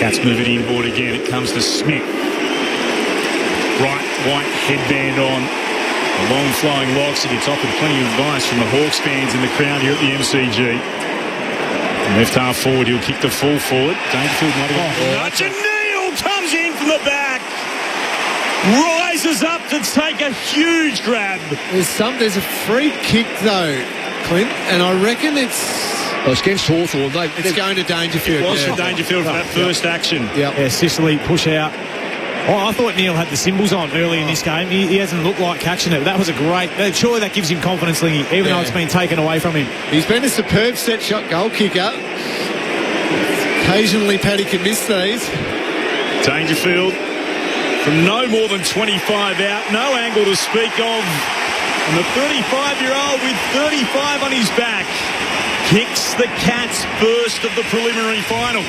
Cats move it inboard again. It comes to Smith. Bright white headband on. The long flowing locks. He gets offered plenty of advice from the Hawks fans in the crowd here at the MCG. Left half forward, he'll kick the full forward. Dangerfield not Neil comes in from the back. Rises up to take a huge grab. There's a free kick though, Clint, and I reckon it's against Hawthorn. It's going to Dangerfield. It was for Dangerfield for that first action. Yeah, Sicily push out. Oh, I thought Neil had the cymbals on early in this game. He hasn't looked like catching it. That was a great... Surely that gives him confidence, Lingy, even though it's been taken away from him. He's been a superb set-shot goal kicker. Occasionally, Paddy can miss these. Dangerfield from no more than 25 out. No angle to speak of. And the 35-year-old with 35 on his back kicks the Cats' first of the preliminary final.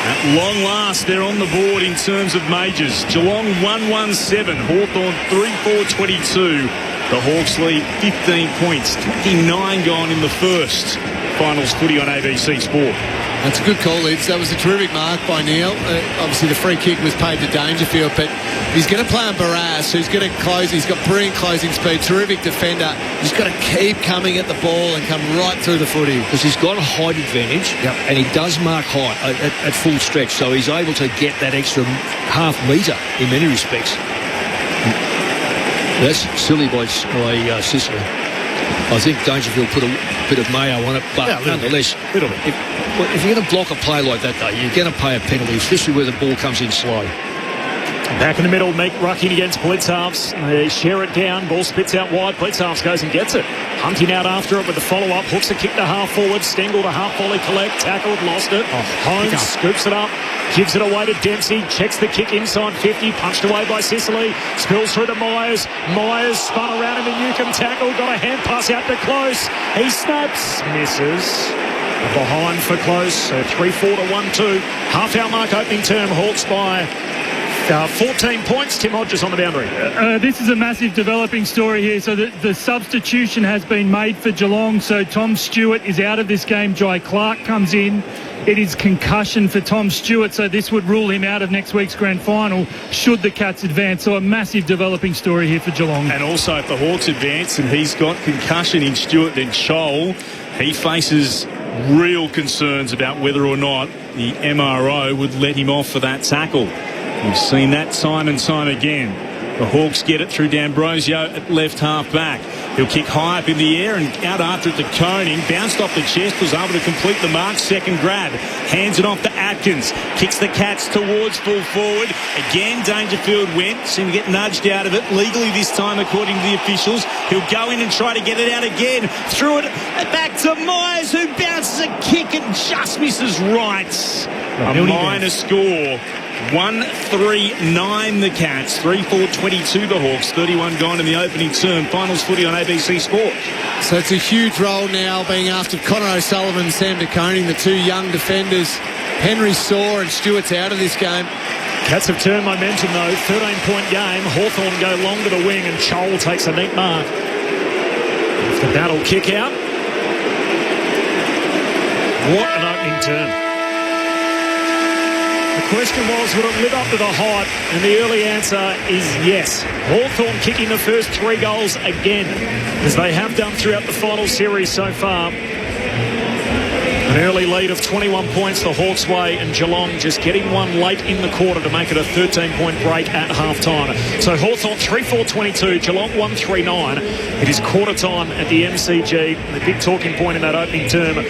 At long last, they're on the board in terms of majors. Geelong 1-1-7, Hawthorn 3-4-22. The Hawks lead 15 points, 29 gone in the first. Finals footy on ABC Sport. That's a good call, Lids. That was a terrific mark by Neil. Obviously, the free kick was paid to Dangerfield, but he's going to play on Barras, who's going to close. He's got brilliant closing speed, terrific defender. He's got to keep coming at the ball and come right through the footy. Because he's got a height advantage, and he does mark height at full stretch, so he's able to get that extra half metre in many respects. That's silly by Sicily. I think Dangerfield put a bit of mayo on it, but nonetheless, if you're going to block a play like that, though, you're going to pay a penalty, especially where the ball comes in slow. Back in the middle, Meek rucking against Blitzhalves. They share it down. Ball spits out wide. Blitzhalves goes and gets it. Hunting out after it with the follow-up. Hooks a kick to half forward. Stengel to half volley collect. Tackled, lost it. Holmes scoops it up. Gives it away to Dempsey. Checks the kick inside 50. Punched away by Sicily. Spills through to Myers. Myers spun around in the Newcomb tackle. Got a hand pass out to Close. He snaps. Misses. Behind for Close. So 3-4 to 1-2. Half-hour mark opening term. Hawks by 14 points. Tim Hodges on the boundary. This is a massive developing story here. So the substitution has been made for Geelong. So Tom Stewart is out of this game. Jai Clark comes in. It is concussion for Tom Stewart. So this would rule him out of next week's grand final should the Cats advance. So a massive developing story here for Geelong. And also if the Hawks advance and he's got concussion in Stewart, then Scholl, he faces real concerns about whether or not the MRO would let him off for that tackle. We've seen that time and time again. The Hawks get it through D'Ambrosio at left half back. He'll kick high up in the air and out after it to Koning. Bounced off the chest, was able to complete the mark. Second grab. Hands it off to Atkins. Kicks the Cats towards full forward. Again, Dangerfield went. Seemed to get nudged out of it. Legally this time, according to the officials. He'll go in and try to get it out again. Threw it back to Myers, who bounces a kick and just misses right. A minor score. 1-3-9 the Cats, 3-4-22 the Hawks, 31 gone in the opening term. Finals footy on ABC Sport. So it's a huge role now being asked of Connor O'Sullivan and Sam De Koning, the two young defenders. Henry Saw and Stewart's out of this game. Cats have turned momentum though, 13-point game. Hawthorn go long to the wing and Scholl takes a neat mark. The battle kick out. What an opening term. The question was, would it live up to the hype? And the early answer is yes. Hawthorn kicking the first 3 goals again, as they have done throughout the final series so far. An early lead of 21 points the Hawks way, and Geelong just getting one late in the quarter to make it a 13-point break at half-time. So Hawthorn 3-4-22, Geelong 1-3-9. It is quarter time at the MCG. The big talking point in that opening term,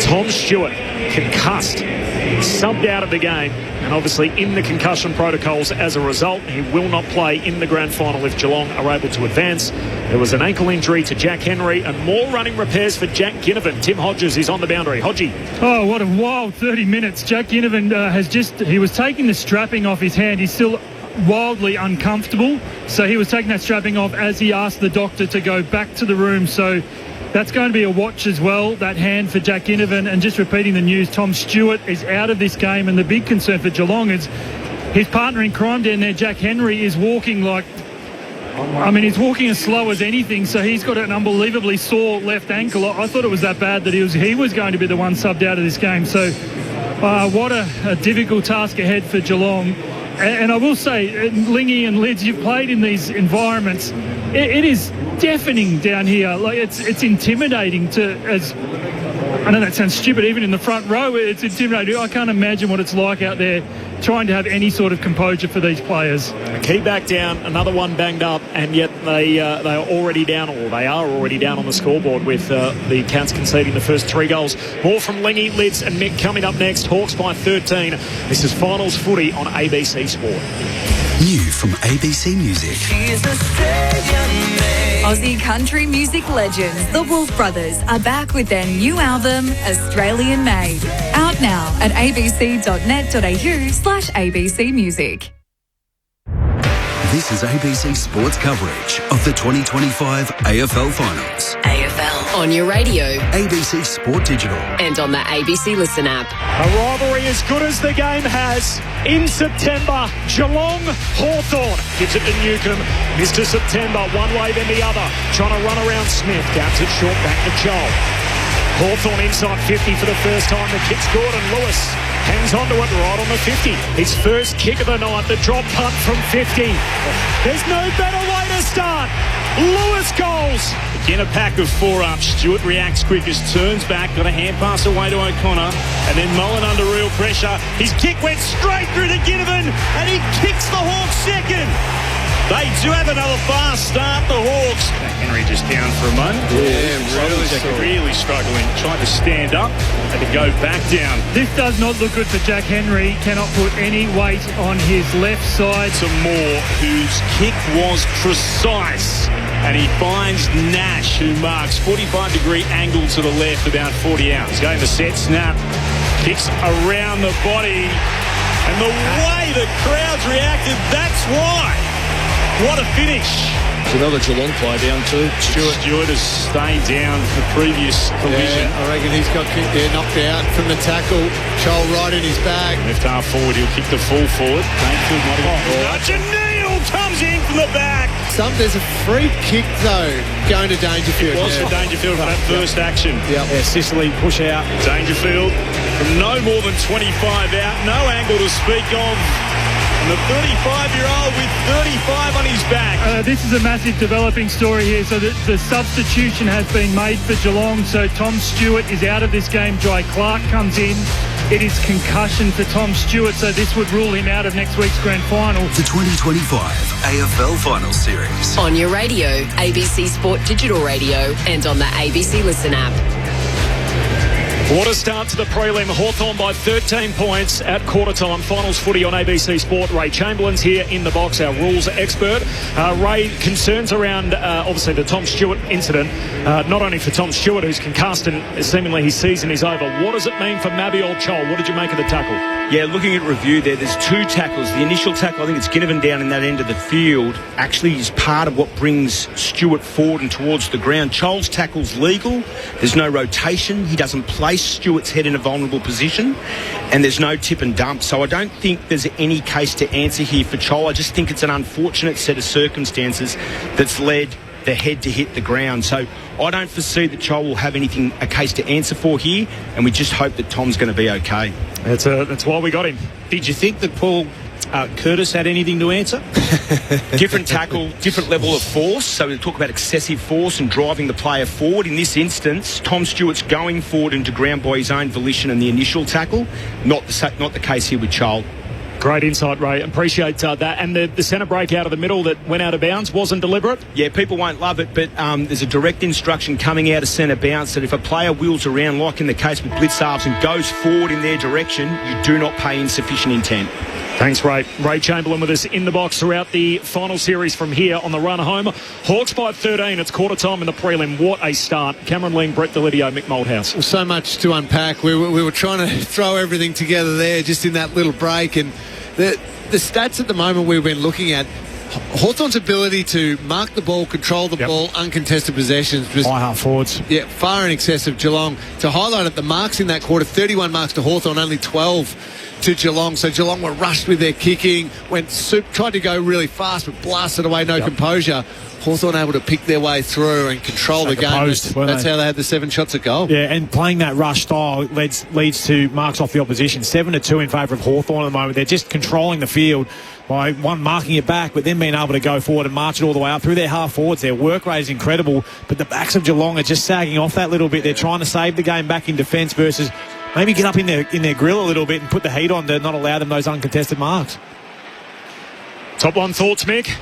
Tom Stewart concussed, subbed out of the game, and obviously in the concussion protocols as a result. He will not play in the grand final if Geelong are able to advance. There was an ankle injury to Jack Henry and more running repairs for Jack Ginnivan. Tim Hodges is on the boundary. Hodgie. Oh, what a wild 30 minutes. Jack Ginnivan he was taking the strapping off his hand. He's still wildly uncomfortable, so he was taking that strapping off as he asked the doctor to go back to the room. So that's going to be a watch as well, that hand for Jack Ginnivan. And just repeating the news, Tom Stewart is out of this game, and the big concern for Geelong is his partner in crime down there, Jack Henry, is walking he's walking as slow as anything, so he's got an unbelievably sore left ankle. I thought it was that bad that he was going to be the one subbed out of this game. So what a difficult task ahead for Geelong. And I will say, Lingy and Lids, you've played in these environments. It is deafening down here. Like it's intimidating I know that sounds stupid, even in the front row, it's intimidating. I can't imagine what it's like out there trying to have any sort of composure for these players. A key back down, another one banged up, and yet they are already down on the scoreboard with the Cats conceding the first 3 goals. More from Lingy, Lids and Mick coming up next. Hawks by 13. This is Finals Footy on ABC Sport. New from ABC Music. Aussie country music legends, the Wolf Brothers, are back with their new album, Australian Made. Out now at abc.net.au/ABC Music. This is ABC Sports coverage of the 2025 AFL Finals. AFL on your radio, ABC Sport Digital, and on the ABC Listen app. A rivalry as good as the game has. In September, Geelong, Hawthorn. Gives it to Newcomb. Mr. September, one way then the other. Trying to run around Smith. Gabs it short back to Joel. Hawthorn inside 50 for the first time. The kick's good and Lewis hangs on to it right on the 50. His first kick of the night, the drop punt from 50. There's no better way to start. Lewis goals. Again, a pack of four up. Stewart reacts quickest, turns back, got a hand pass away to O'Connor, and then Mullen under real pressure. His kick went straight through to Ginnivan, and he kicks the Hawks second. They do have another fast start, the Hawks. Henry just down for a moment. Really struggling. Tried to stand up, had to go back down. This does not look good for Jack Henry. Cannot put any weight on his left side. Some more, whose kick was precise. And he finds Nash, who marks 45-degree angle to the left, about 40 out. He's going to set snap. Kicks around the body. And the way the crowd's reacted, that's why. What a finish. There's another Geelong player down too. Stewart has stayed down the previous collision. Yeah, I reckon he's got knocked out from the tackle. Joel right in his bag. Left half forward, he'll kick the full forward. Janelle comes in from the back. There's a free kick though going to Dangerfield. It was for Dangerfield for that first action. Yeah, Sicily push out. Dangerfield from no more than 25 out, no angle to speak of. And the 35-year-old with 35 on his back. This is a massive developing story here. So the substitution has been made for Geelong. So Tom Stewart is out of this game. Jai Clark comes in. It is concussion for Tom Stewart. So this would rule him out of next week's grand final. The 2025 AFL Finals Series. On your radio, ABC Sport Digital Radio, and on the ABC Listen app. What a start to the prelim. Hawthorn by 13 points at quarter time. Finals footy on ABC Sport. Ray Chamberlain's here in the box, our rules expert. Ray, concerns around obviously the Tom Stewart incident. Not only for Tom Stewart, who's concussed and seemingly his season is over. What does it mean for Mabior Chol? What did you make of the tackle? Yeah, looking at review there's two tackles. The initial tackle, I think it's Ginnivan down in that end of the field, actually is part of what brings Stewart forward and towards the ground. Chol's tackle's legal. There's no rotation. He doesn't place Stewart's head in a vulnerable position, and there's no tip and dump. So I don't think there's any case to answer here for Chol. I just think it's an unfortunate set of circumstances that's led the head to hit the ground. So I don't foresee that Chol will have a case to answer for here, and we just hope that Tom's going to be okay. That's why we got him. Did you think that Paul Curtis had anything to answer? Different tackle, different level of force. So we talk about excessive force and driving the player forward. In this instance, Tom Stewart's going forward into ground by his own volition in the initial tackle. Not the case here with Chol. Great insight, Ray. Appreciate that. And the centre break out of the middle that went out of bounds wasn't deliberate? Yeah, people won't love it, but there's a direct instruction coming out of centre bounce that if a player wheels around, like in the case with Blitzarves, and goes forward in their direction, you do not pay insufficient intent. Thanks, Ray. Ray Chamberlain with us in the box throughout the final series from here on the run home. Hawks by 13. It's quarter time in the prelim. What a start. Cameron Ling, Brett Delidio, Mick Moldhouse. Well, so much to unpack. We were trying to throw everything together there just in that little break. And the stats at the moment we've been looking at, Hawthorn's ability to mark the ball, control the ball, uncontested possessions was high half forwards. Yeah, far in excess of Geelong. To highlight it, the marks in that quarter, 31 marks to Hawthorn, only 12 to Geelong. So Geelong were rushed with their kicking, tried to go really fast, but blasted away, no composure. Hawthorn able to pick their way through and control the game. That's how they had the 7 shots at goal. Yeah, and playing that rush style leads to marks off the opposition. 7-2 in favour of Hawthorn at the moment. They're just controlling the field by marking it back, but then being able to go forward and march it all the way up through their half forwards. Their work rate is incredible, but the backs of Geelong are just sagging off that little bit. They're trying to save the game back in defence versus maybe get up in their grill a little bit and put the heat on to not allow them those uncontested marks. Top line thoughts, Mick?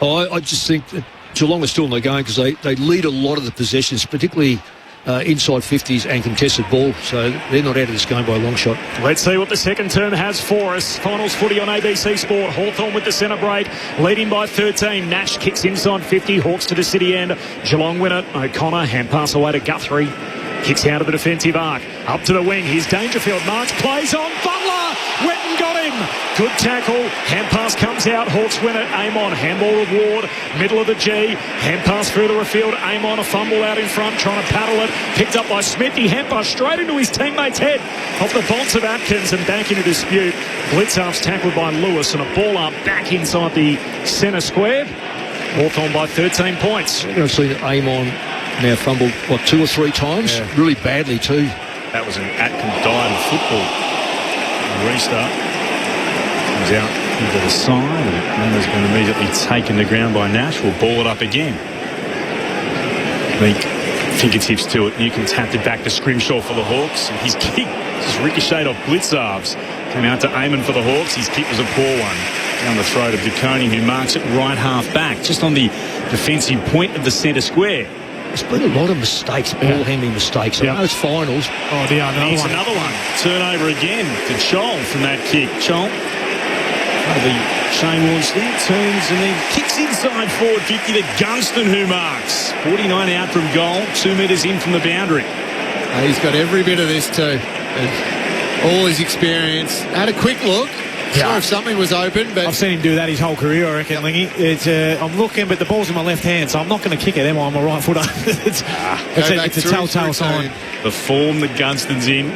I just think that Geelong are still in the game because they lead a lot of the possessions, particularly inside 50s and contested ball, so they're not out of this game by a long shot. Let's see what the second term has for us. Finals footy on ABC Sport. Hawthorn with the centre break, leading by 13. Nash kicks inside 50. Hawks to the city end. Geelong win it. O'Connor, hand pass away to Guthrie. Kicks out of the defensive arc. Up to the wing. Here's Dangerfield. Marks plays on Butler. Wetton got him. Good tackle. Hand pass comes out. Hawks win it. Amon. Handball reward. Middle of the G. Hand pass further afield. Amon a fumble out in front. Trying to paddle it. Picked up by Smithy. Hand pass straight into his teammate's head. Off the bolts of Atkins and back into dispute. Blitzarf's tackled by Lewis and a ball up back inside the centre square. Hawthorn by 13 points. I've seen Amon now fumbled, 2 or 3 times? Yeah. Really badly too. That was an Atkins diet of football. Restart. Comes out into the side and has been immediately taken to ground by Nash. We'll ball it up again. Meek fingertips to it. Newcombe tapped it back to Scrimshaw for the Hawks. And his kick just ricocheted off Blitzarves. Came out to Amon for the Hawks. His kick was a poor one. Down the throat of DeConey, who marks it right half back, just on the defensive point of the centre square. There's been a lot of mistakes, ball handling mistakes. I know it's finals. Oh, yeah, another one. Turnover again to Chol from that kick. Chol, the Shane Warne there, turns and then kicks inside forward 50 to Gunston, who marks. 49 out from goal, 2 metres in from the boundary. He's got every bit of this too. All his experience. Had a quick look. Saw if something was open, but I've seen him do that his whole career, I reckon, Lingy. I'm looking, but the ball's in my left hand, so I'm not going to kick it, am I? I'm a right footer. it's a telltale sign. The form that Gunston's in.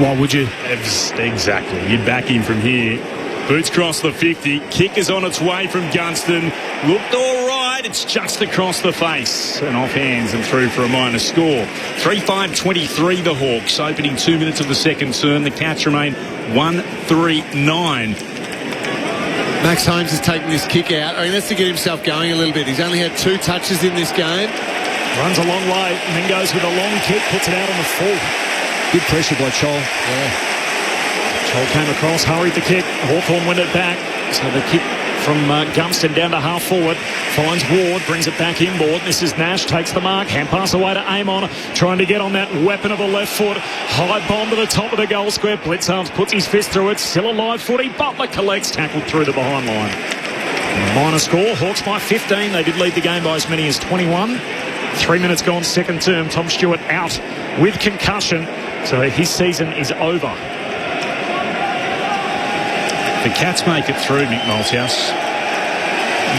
Why would you? Exactly. You'd back him from here. Boots cross the 50. Kick is on its way from Gunston. Looked all right. It's just across the face and off hands and through for a minor score. 3-5-23 the Hawks. Opening 2 minutes of the second term. The Cats remain 1-3-9. Max Holmes has taken this kick out. I mean, that's to get himself going a little bit. He's only had 2 touches in this game. Runs a long way and then goes with a long kick. Puts it out on the full. Good pressure by Chol. Yeah. Chol came across, hurried the kick. Hawthorn went it back. So the kick from Gunston down to half forward. Finds Ward, brings it back inboard. This is Nash, takes the mark. Hand pass away to Amon. Trying to get on that weapon of the left foot. High bomb to the top of the goal square. Blitzarves puts his fist through it. Still a live footy. Butler collects. Tackled through the behind line. Minor score. Hawks by 15. They did lead the game by as many as 21. 3 minutes gone, second term. Tom Stewart out with concussion. So his season is over. The Cats make it through, Mick Malthouse.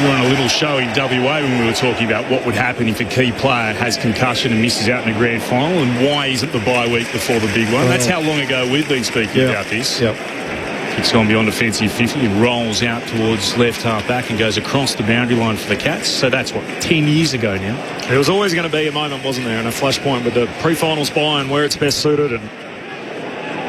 You were on a little show in WA when we were talking about what would happen if a key player has concussion and misses out in the grand final, and why isn't the bye week before the big one? That's how long ago we've been speaking about this. Kicks on beyond defensive 50 and rolls out towards left half back and goes across the boundary line for the Cats. So that's, 10 years ago now? There was always going to be a moment, wasn't there, and a flashpoint with the pre-finals bye and where it's best suited, and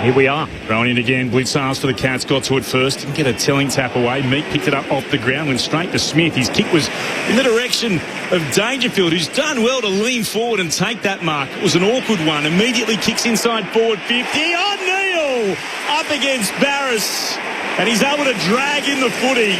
here we are. Thrown in again. Blitzarves for the Cats. Got to it first. Didn't get a telling tap away. Meek picked it up off the ground. Went straight to Smith. His kick was in the direction of Dangerfield, who's done well to lean forward and take that mark. It was an awkward one. Immediately kicks inside forward 50. O'Neill up against Barris. And he's able to drag in the footy.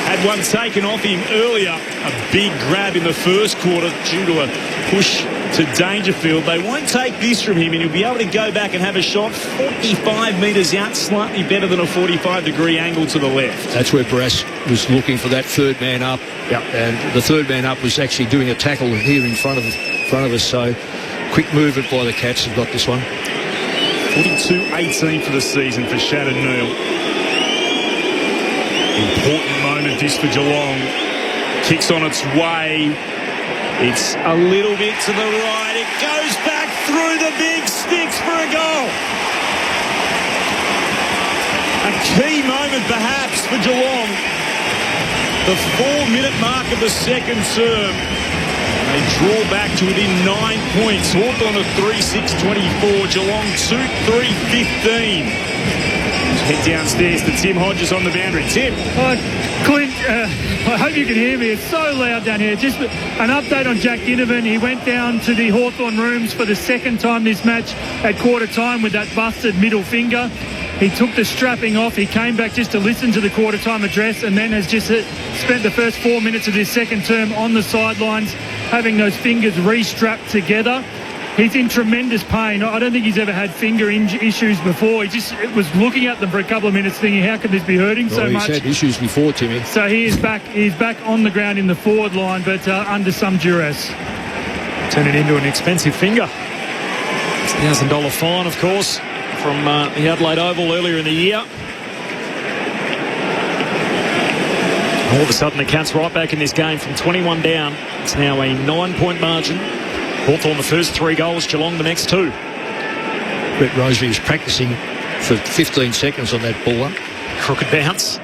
Had one taken off him earlier. A big grab in the first quarter due to a push to Dangerfield. They won't take this from him, and he'll be able to go back and have a shot 45 metres out, slightly better than a 45-degree angle to the left. That's where Barras was looking for that third man up. And the third man up was actually doing a tackle here in front of us. So quick movement by the Cats have got this one. 42-18 for the season for Shannon Neal. Important moment this for Geelong. Kicks on its way. It's a little bit to the right. It goes back through the big sticks for a goal. A key moment perhaps for Geelong. The 4-minute mark of the second term. They draw back to within 9 points. Hawthorn at 3-6-24. Geelong 2-3-15. Head downstairs to Tim Hodges on the boundary. Tim. Clint, I hope you can hear me. It's so loud down here. Just an update on Jack Ginnivan. He went down to the Hawthorn rooms for the second time this match at quarter time with that busted middle finger. He took the strapping off. He came back just to listen to the quarter time address and then has just spent the first 4 minutes of this second term on the sidelines having those fingers re-strapped together. He's in tremendous pain. I don't think he's ever had finger issues before. He just was looking at them for a couple of minutes thinking, how can this be hurting so much? He's had issues before, Timmy. So he's back on the ground in the forward line, but under some duress. Turn it into an expensive finger. It's a $1,000 fine, of course, from the Adelaide Oval earlier in the year. All of a sudden, the Cats right back in this game from 21 down. It's now a 9-point margin. Hawthorn the first 3 goals, Geelong the next 2. Brett Roseby was practicing for 15 seconds on that ball. Crooked bounce.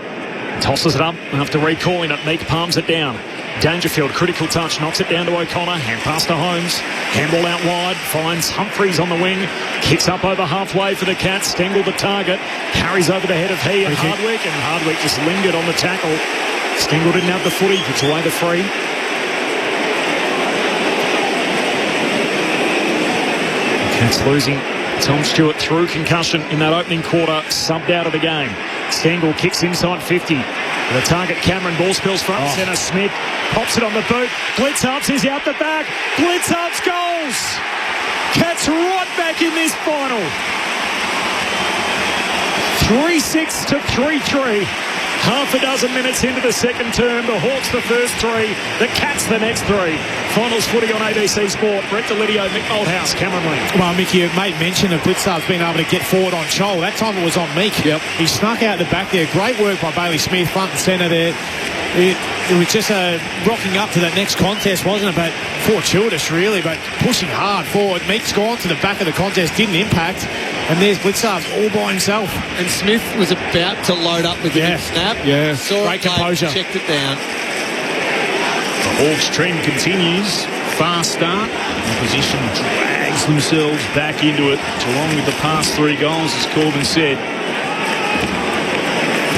Tosses it up after recalling it. Meek palms it down. Dangerfield, critical touch, knocks it down to O'Connor. Hand pass to Holmes. Handball out wide. Finds Humphreys on the wing. Kicks up over halfway for the Cats. Stengel the target. Carries over the head of he and Hardwick. And Hardwick just lingered on the tackle. Stengel didn't have the footy. Puts away the free. Cats losing Tom Stewart through concussion in that opening quarter, subbed out of the game. Stengel kicks inside 50. The target, Cameron, ball spills front and centre. Smith pops it on the boot. Blitzarps is out the back. Blitzarps goals. Cats right back in this final. 3-6 to 3-3. Half a dozen minutes into the second term. The Hawks the first 3. The Cats the next 3. Finals footy on ABC Sport. Brett Delidio, Mick Oldhouse, Cameron Lee. Well, Mick, you made mention of Blitzarps being able to get forward on Chol. That time it was on Meek. Yep. He snuck out the back there. Great work by Bailey Smith, front and centre there. It was just rocking up to that next contest, wasn't it? But fortuitous, really, but pushing hard forward. Meek's gone to the back of the contest, didn't impact. And there's Blitzarps all by himself. And Smith was about to load up with the big snap. Yeah, saw great composure. Checked it down. The Hawks trend continues. Fast start. Opposition drags themselves back into it. Geelong with the past 3 goals, as Corbin said.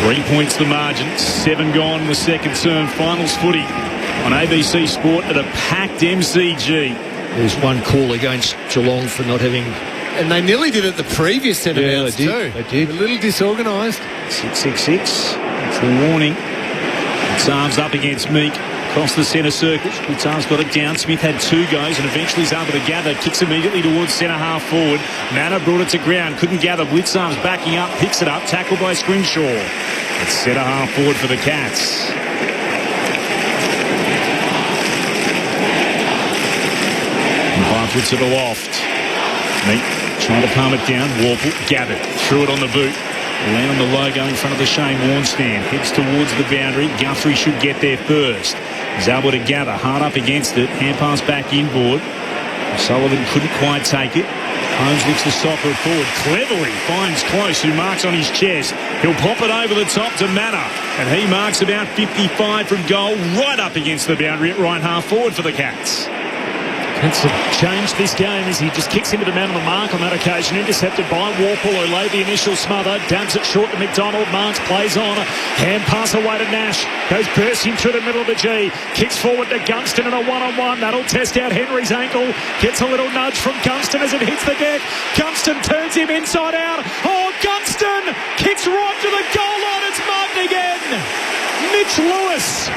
3 points the margin. 7 gone in the second term. Finals footy on ABC Sport at a packed MCG. There's one call against Geelong for not having... And they nearly did it the previous set of rounds too. They did. A little disorganised. 6-6-6. It's the warning. It's arms up against Meek. Across the centre circle. Blitzarps got it down. Smith had 2 goes and eventually is able to gather. Kicks immediately towards centre half forward. Manor brought it to ground. Couldn't gather. Blitzarps backing up. Picks it up. Tackled by Scrimshaw. It's centre half forward for the Cats. And puts it aloft. Meek trying to palm it down. Warple gathered. Threw it on the boot. Land on the logo in front of the Shane Warne stand. Heads towards the boundary. Guthrie should get there first. He's able to gather. Hard up against it. Hand pass back inboard. Sullivan couldn't quite take it. Holmes looks to soccer it forward. Cleverly finds Close, who marks on his chest. He'll pop it over the top to Manor. And he marks about 55 from goal. Right up against the boundary at right half forward for the Cats. That's changed this game as he just kicks into the man on the mark on that occasion. Intercepted by Warple, who laid the initial smother. Dabs it short to McDonald. Marks plays on. Hand pass away to Nash. Goes bursting through the middle of the G. Kicks forward to Gunston in a one-on-one. That'll test out Henry's ankle. Gets a little nudge from Gunston as it hits the deck. Gunston turns him inside out. Oh, Gunston kicks right to the goal line. It's marked again. Mitch Lewis,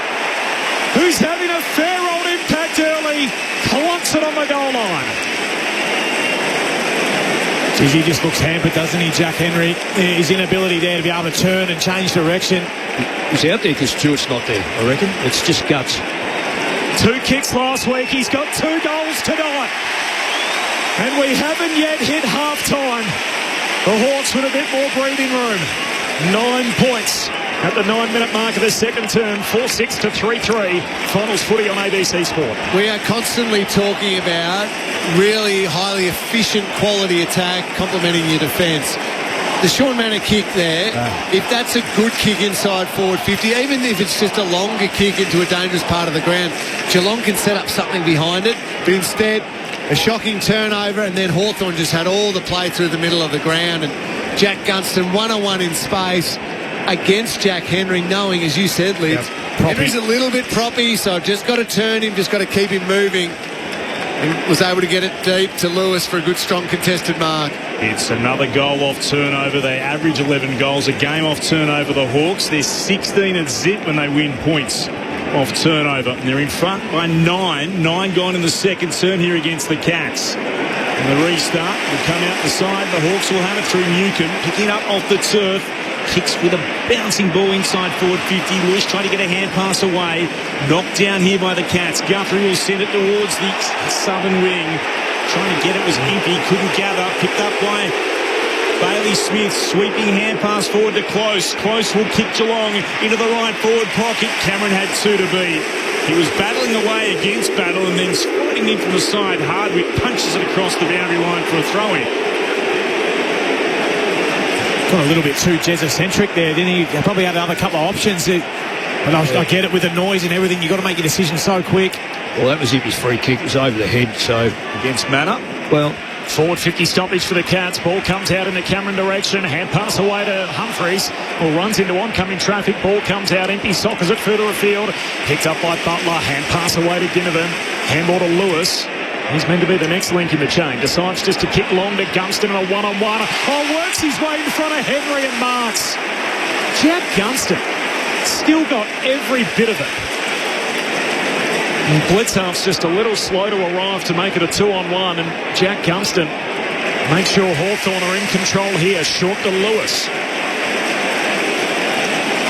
who's having a fair old impact early, clonks it on the goal line. Geez, he just looks hampered, doesn't he, Jack Henry? His inability there to be able to turn and change direction. He's out there because Stewart's not there, I reckon. It's just guts. 2 kicks last week. He's got 2 goals tonight. And we haven't yet hit half-time. The Hawks with a bit more breathing room. 9 points at the 9-minute mark of the second term. 4-6 to 3-3. Finals footy on ABC Sport. We are constantly talking about really highly efficient quality attack complementing your defence. The Sean Manor kick there, if that's a good kick inside forward 50, even if it's just a longer kick into a dangerous part of the ground, Geelong can set up something behind it. But instead, a shocking turnover, and then Hawthorn just had all the play through the middle of the ground. And Jack Gunston, one-on-one in space against Jack Henry, knowing, as you said, Liz, Henry's a little bit proppy, so I've just got to turn him, just got to keep him moving. And was able to get it deep to Lewis for a good, strong contested mark. It's another goal off turnover. They average 11 goals a game off turnover, the Hawks. They're 16 at zip when they win points off turnover. And they're in front by 9. 9 gone in the second turn here against the Cats. And the restart will come out the side. The Hawks will have it through Newcomb, picking up off the turf. Kicks with a bouncing ball inside forward 50. Lewis trying to get a hand pass away. Knocked down here by the Cats. Guthrie will send it towards the southern wing. Trying to get it was Impey. Couldn't gather. Picked up by Bailey Smith. Sweeping hand pass forward to Close. Close will kick Geelong into the right forward pocket. Cameron had 2 to beat. He was battling away against Battle and then sliding in from the side. Hardwick punches it across the boundary line for a throw-in. Got a little bit too Jezza-centric there, didn't he? Probably had another couple of options. But I get it with the noise and everything. You've got to make your decision so quick. Well, that was Impey's free kick. It was over the head, so... Against Manor. Well... Forward 50 stoppage for the Cats. Ball comes out in the Cameron direction. Hand pass away to Humphreys. Ball runs into oncoming traffic. Ball comes out. Impey sockers it further afield. Picked up by Butler. Hand pass away to Ginnivan. Handball to Lewis. He's meant to be the next link in the chain. Decides just to kick long to Gunston in a one-on-one. Oh, works his way in front of Henry and marks. Jack Gunston still got every bit of it. And Blitzhalf's just a little slow to arrive to make it a 2-on-1, and Jack Gunston makes sure Hawthorn are in control here. Short to Lewis.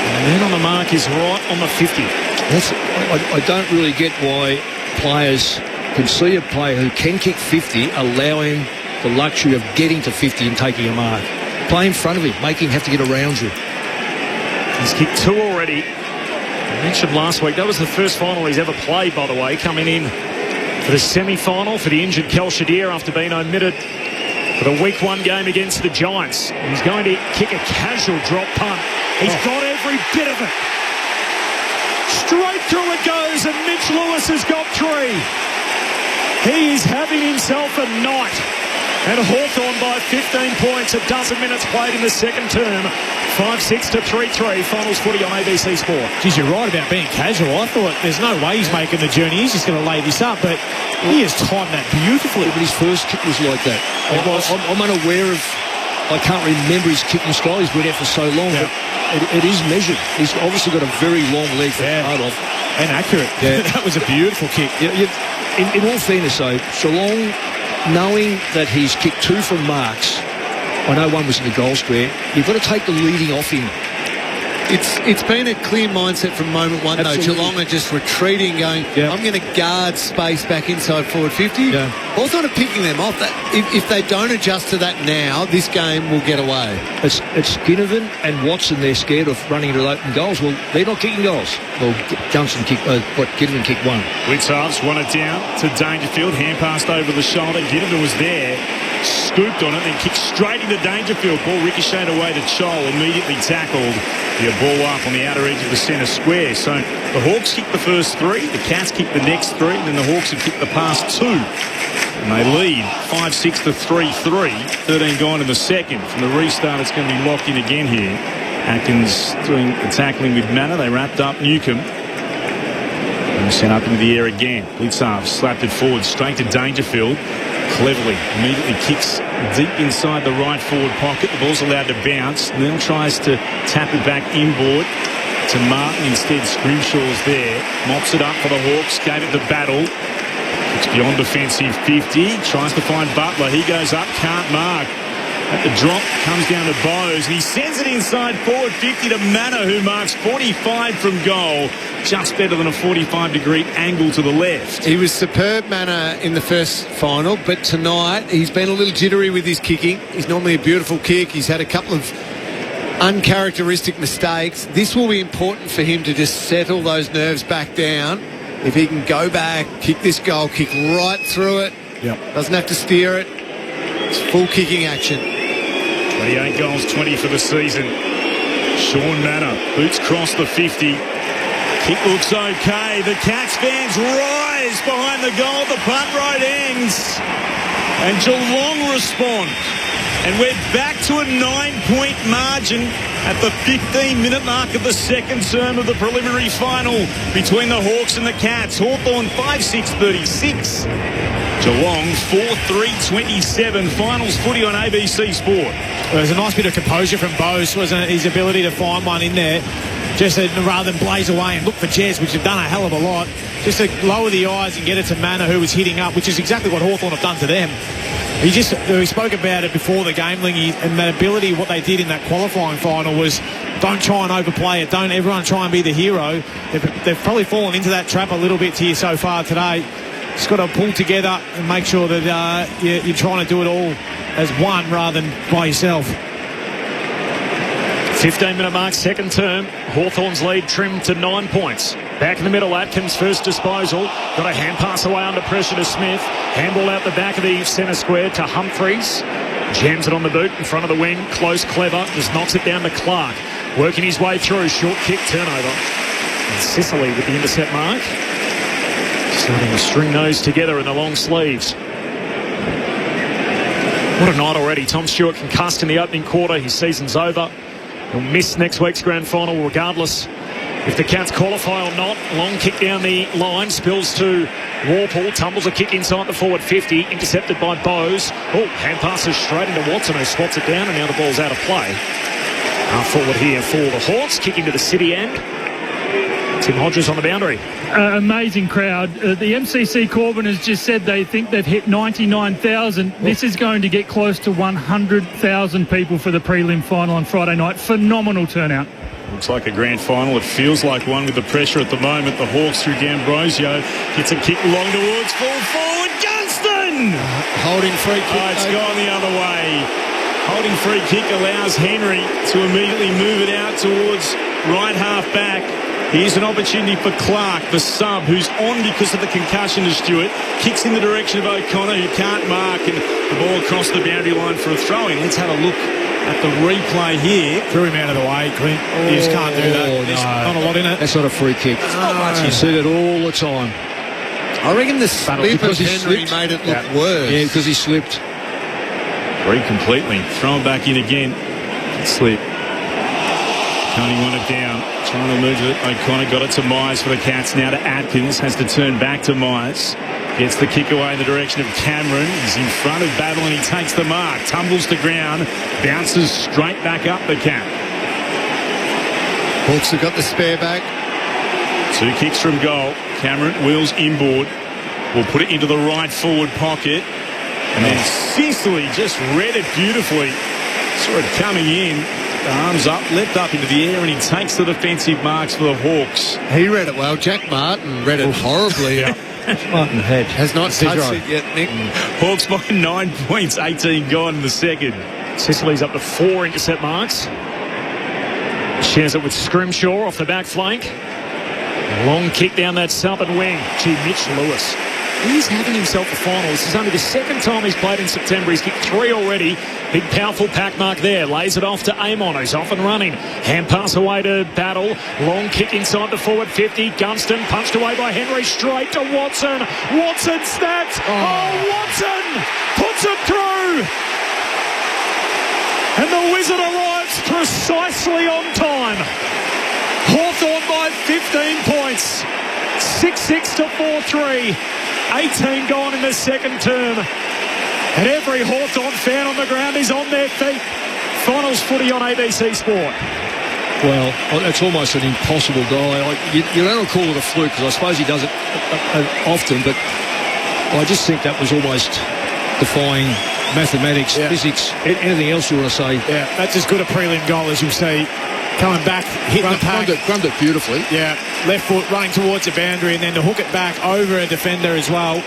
And then on the mark is right on the 50. I don't really get why players can see a player who can kick 50 allowing the luxury of getting to 50 and taking a mark. Play in front of him, make him have to get around you. He's kicked 2 already. I mentioned last week, that was the first final he's ever played, by the way, coming in for the semi-final for the injured Kel Shadir after being omitted for the Week 1 game against the Giants. He's going to kick a casual drop punt. He's got every bit of it. Straight through it goes, and Mitch Lewis has got 3. He is having himself a night. And Hawthorn by 15 points, a dozen minutes played in the second term. 5-6 to 3-3. Finals footy on ABC Sport. Geez, you're right about being casual. I thought there's no way he's making the journey. He's just going to lay this up, but he has timed that beautifully. But his first kick was like that. I'm unaware of... I can't remember his kicking style. He's been out for so long, but it is measured. He's obviously got a very long leg for part of. And accurate. Yeah. That was a beautiful kick. In all fairness, though, Geelong, knowing that he's kicked 2 from marks, I know one was in the goal square, you've got to take the leading off him. It's been a clear mindset from moment one, Absolutely. though. Geelong are just retreating, going, I'm going to guard space back inside forward 50. Hawthorn are picking them off. If they don't adjust to that now, this game will get away. It's Ginnivan and Watson, they're scared of running into open goals. Well, they're not kicking goals. Well, Ginnivan kicked 1. Blitzhalves won it down to Dangerfield. Hand passed over the shoulder. Ginnivan was there. Scooped on it, then kicked straight into Dangerfield. Ball ricocheted away to Chol, immediately tackled. The ball up on the outer edge of the centre square. So the Hawks kicked the first 3, the Cats kicked the next 3, and then the Hawks have kicked the past 2. And they lead 5-6 to 3-3. 13 gone in the second. From the restart, it's going to be locked in again here. Atkins doing the tackling with Manor. They wrapped up Newcomb. And sent up into the air again. Blitzhalves slapped it forward straight to Dangerfield. Cleverly immediately kicks deep inside the right forward pocket. The ball's allowed to bounce. Then tries to tap it back inboard to Martin. Instead, Scrimshaw's there. Mops it up for the Hawks. Gave it to Battle. It's beyond defensive 50. Tries to find Butler. He goes up. Can't mark. At the drop, comes down to Bowes. He sends it inside forward 50 to Manor, who marks 45 from goal. Just better than a 45-degree angle to the left. He was superb, Manor, in the first final, but tonight he's been a little jittery with his kicking. He's normally a beautiful kick. He's had a couple of uncharacteristic mistakes. This will be important for him to just settle those nerves back down. If he can go back, kick this goal, kick right through it. Doesn't have to steer it. It's full kicking action. 28 goals, 20 for the season. Sean Manor, boots cross the 50. Kick looks okay. The Cats fans rise behind the goal. The punt right ends. And Geelong respond. And we're back to a 9-point margin at the 15-minute mark of the second term of the preliminary final between the Hawks and the Cats. Hawthorn 5-6-36. Geelong 4-3-27. Finals footy on ABC Sport. Well, there's a nice bit of composure from Bowes, wasn't it? His ability to find one in there. Just rather than blaze away and look for Jez, which have done a hell of a lot, just to lower the eyes and get it to Manor, who was hitting up, which is exactly what Hawthorn have done to them. We spoke about it before the game, Lingy, and that ability, what they did in that qualifying final was don't try and overplay it. Don't everyone try and be the hero. They've probably fallen into that trap a little bit here so far today. Just got to pull together and make sure that you're trying to do it all as one rather than by yourself. 15-minute mark, second term. Hawthorn's lead trimmed to 9 points. Back in the middle, Atkins first disposal. Got a hand pass away under pressure to Smith. Handball out the back of the centre square to Humphreys. Jams it on the boot in front of the wing. Close, clever. Just knocks it down to Clark. Working his way through. Short kick, turnover. And Sicily with the intercept mark. Starting to string those together in the long sleeves. What a night already. Tom Stewart concussed in the opening quarter. His season's over. He'll miss next week's grand final regardless if the Cats qualify or not. Long kick down the line, spills to Warple, tumbles a kick inside the forward 50, intercepted by Bowes. Oh, hand passes straight into Watson, who swats it down, and now the ball's out of play. Half forward here for the Hawks, kick into the city end. Tim Hodges on the boundary. Amazing crowd. The MCC Corbin has just said they think they've hit 99,000. This is going to get close to 100,000 people for the prelim final on Friday night. Phenomenal turnout. Looks like a grand final. It feels like one with the pressure at the moment. The Hawks through D'Ambrosio. Gets a kick long towards full forward. Gunston! Holding free kick. Oh, it's gone the other way. Holding free kick allows Henry to immediately move it out towards right half back. Here's an opportunity for Clark, the sub, who's on because of the concussion to Stewart. Kicks in the direction of O'Connor, who can't mark, and the ball across the boundary line for a throw-in. Let's have a look at the replay here. Threw him out of the way, Clint. You just can't do that. There's not a lot in it. That's not a free kick. It's not much. You see that all the time. I reckon the slip of Henry made it look worse. Yeah, because he slipped. Free completely. Thrown back in again. Slip. Coney won it down. Trying to move it. O'Connor got it to Myers for the Cats. Now to Atkins. Has to turn back to Myers. Gets the kick away in the direction of Cameron. He's in front of Battle and he takes the mark. Tumbles to ground. Bounces straight back up the cap. Hawks have got the spare back. 2 kicks from goal. Cameron wheels inboard. Will put it into the right forward pocket. And then Sicily just read it beautifully. Saw it coming in. Arms up, leapt up into the air, and he takes the defensive marks for the Hawks. He read it well. Jack Martin read it horribly. Martin has not touched it yet, Nick. Hawks by 9 points, 18 gone in the second. Sicily's up to 4 intercept marks. Shares it with Scrimshaw off the back flank. Long kick down that southern wing. Gee, Mitch Lewis. He's having himself a final. This is only the second time he's played in September. He's kicked 3 already. Big, powerful pack mark there. Lays it off to Amon, who's off and running. Hand pass away to Battle. Long kick inside the forward 50. Gunston punched away by Henry. Straight to Watson. Watson snaps. Oh, Watson puts it through. And the Wizard arrives precisely on time. Hawthorn by 15 points. 6-6 to 4-3. 18 gone in the second term. And every Hawthorn fan on the ground is on their feet. Finals footy on ABC Sport. Well, that's almost an impossible goal. You don't call it a fluke because I suppose he does it often, but I just think that was almost defying mathematics, physics, anything else you want to say. Yeah, that's as good a prelim goal as you'll see. Coming back, hitting the pack. Grubbed it beautifully. Yeah, left foot running towards the boundary and then to hook it back over a defender as well.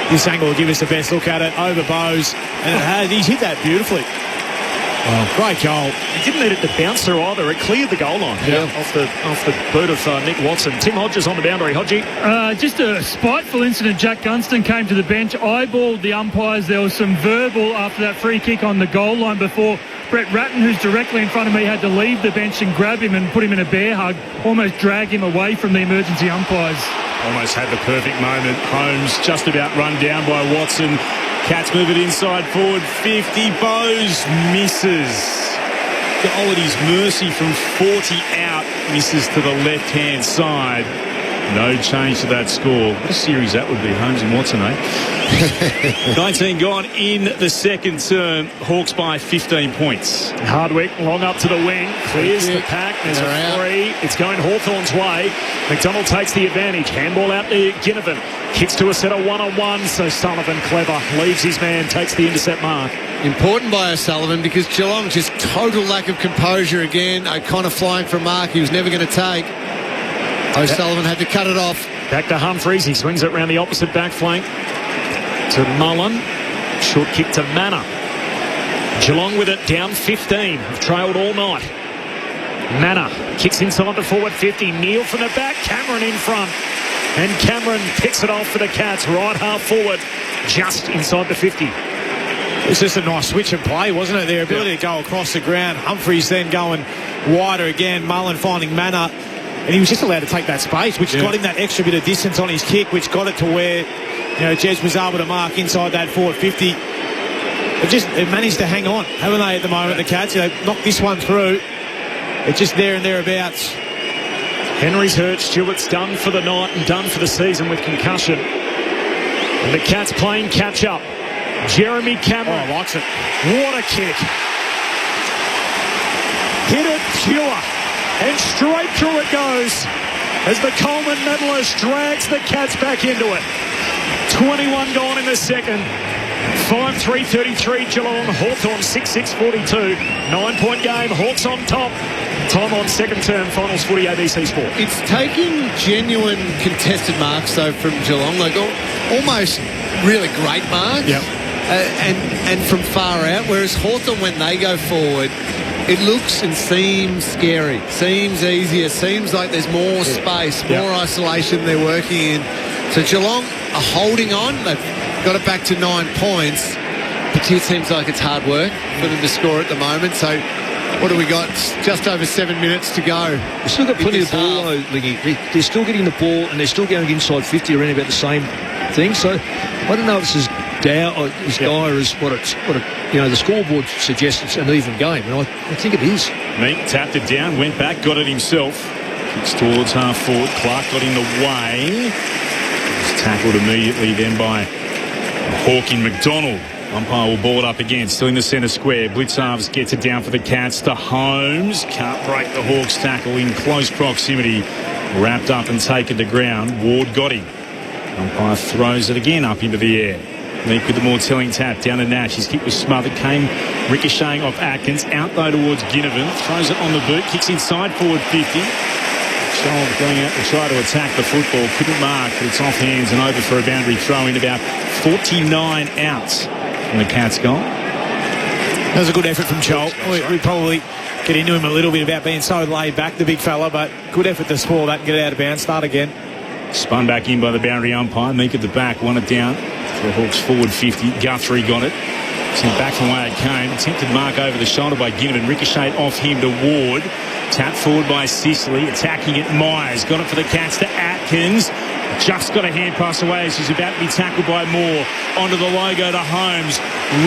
This angle will give us the best look at it. Over Bowes. And he's hit that beautifully. Oh, great goal. He didn't need it to bounce through either. It cleared the goal line off the boot of Nick Watson. Tim Hodges on the boundary. Hodgie. Just a spiteful incident. Jack Gunston came to the bench, eyeballed the umpires. There was some verbal after that free kick on the goal line before Brett Ratton, who's directly in front of me, had to leave the bench and grab him and put him in a bear hug, almost drag him away from the emergency umpires. Almost had the perfect moment. Holmes just about run down by Watson. Cats move it inside forward 50. Bowes misses. Goal at his mercy from 40 out. Misses to the left-hand side. No change to that score. What a series that would be, Holmes and Watson, eh? 19 gone in the second term. Hawks by 15 points. Hardwick long up to the wing. Clears the pack. There's a free. It's going Hawthorn's way. McDonald takes the advantage. Handball out to Ginnivan. Kicks to a set of one-on-one. So Sullivan, clever, leaves his man, takes the intercept mark. Important by O'Sullivan because Geelong just total lack of composure again. O'Connor flying for a mark he was never going to take. O'Sullivan had to cut it off. Back to Humphreys. He swings it round the opposite back flank to Mullen. Short kick to Manor. Geelong with it down 15. Have trailed all night. Manor kicks inside the forward 50. Neal from the back. Cameron in front. And Cameron picks it off for the Cats. Right half forward. Just inside the 50. It's just a nice switch and play, wasn't it? Their ability to go across the ground. Humphreys then going wider again. Mullen finding Manor. And he was just allowed to take that space, which got him that extra bit of distance on his kick, which got it to where, Jez was able to mark inside that forward 50. They've managed to hang on, haven't they, at the moment, the Cats? They've knocked this one through. It's just there and thereabouts. Henry's hurt. Stewart's done for the night and done for the season with concussion. And the Cats playing catch-up. Jeremy Cameron. Oh, likes it. What a kick. Hit it pure. And straight through it goes as the Coleman medalist drags the Cats back into it. 21 gone in the second. 5-3-33 Geelong. Hawthorn 6-6-42. 9-point game. Hawks on top. Time on second term. Finals footy, ABC Sport. It's taking genuine contested marks, though, from Geelong. Like almost really great marks. Yep. And from far out. Whereas Hawthorn, when they go forward, it looks and seems scary, seems easier, seems like there's more space, more isolation they're working in. So Geelong are holding on. They've got it back to 9 points, but it seems like it's hard work for them to score at the moment. So what do we got? Just over 7 minutes to go. They've still got plenty of ball, though, Lingy. They're still getting the ball, and they're still going inside 50, around about the same thing. So I don't know if it's as dire as what the scoreboard suggests it's an even game, and I think it is. Meek tapped it down, went back, got it himself. Kicks towards half forward. Clark got in the way. Was tackled immediately then by Hawking McDonald. Umpire will ball it up again, still in the centre square. Blitzarves gets it down for the Cats to Holmes. Can't break the Hawks tackle in close proximity. Wrapped up and taken to ground. Ward got him. Umpire throws it again up into the air. Meek with the more telling tap down to Nash. His kick was smothered, came ricocheting off Atkins. Out though towards Ginnivan. Throws it on the boot, kicks inside forward 50. Child going out to try to attack the football. Couldn't mark, but it's off hands and over for a boundary throw in. About 49 outs from the Cats goal. That was a good effort from Chol. We probably get into him a little bit about being so laid back, the big fella, but good effort to spoil that and get it out of bounds. Start again. Spun back in by the boundary umpire. Meek at the back, won it down. The Hawks forward 50. Guthrie got it. Sent back from where it came. Attempted mark over the shoulder by Ginnivan. Ricocheted off him to Ward. Tapped forward by Sicily. Attacking it, Myers. Got it for the Cats to Atkins. Just got a hand pass away as he's about to be tackled by Moore. Onto the logo to Holmes.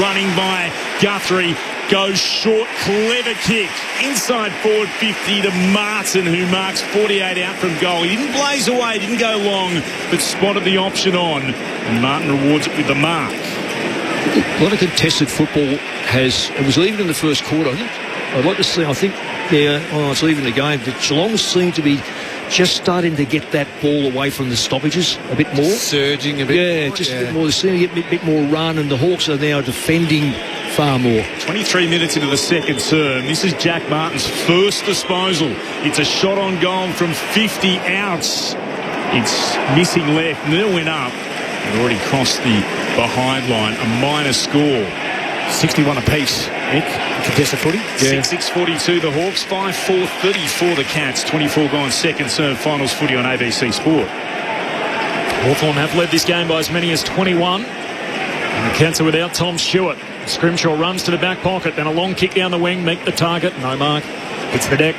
Running by Guthrie. Goes short, clever kick. Inside forward 50 to Martin, who marks 48 out from goal. He didn't blaze away, didn't go long, but spotted the option on. And Martin rewards it with the mark. A lot of contested football it was leaving in the first quarter. I'd like to see, it's leaving the game. The Geelong seem to be just starting to get that ball away from the stoppages a bit more. Surging a bit more. A bit more. They're seeing a bit more run, and the Hawks are now defending far more. 23 minutes into the second term. This is Jack Martin's first disposal. It's a shot on goal from 50 outs. It's missing left. Nil went up. It already crossed the behind line. A minor score. 61 apiece. Nick, contested footy. 6-6-42 the Hawks. 5-4-34 the Cats. 24 gone second term. Finals footy on ABC Sport. Hawthorn have led this game by as many as 21. And the Cats are without Tom Stewart. Scrimshaw runs to the back pocket, then a long kick down the wing, Meek the target, no mark, hits the deck.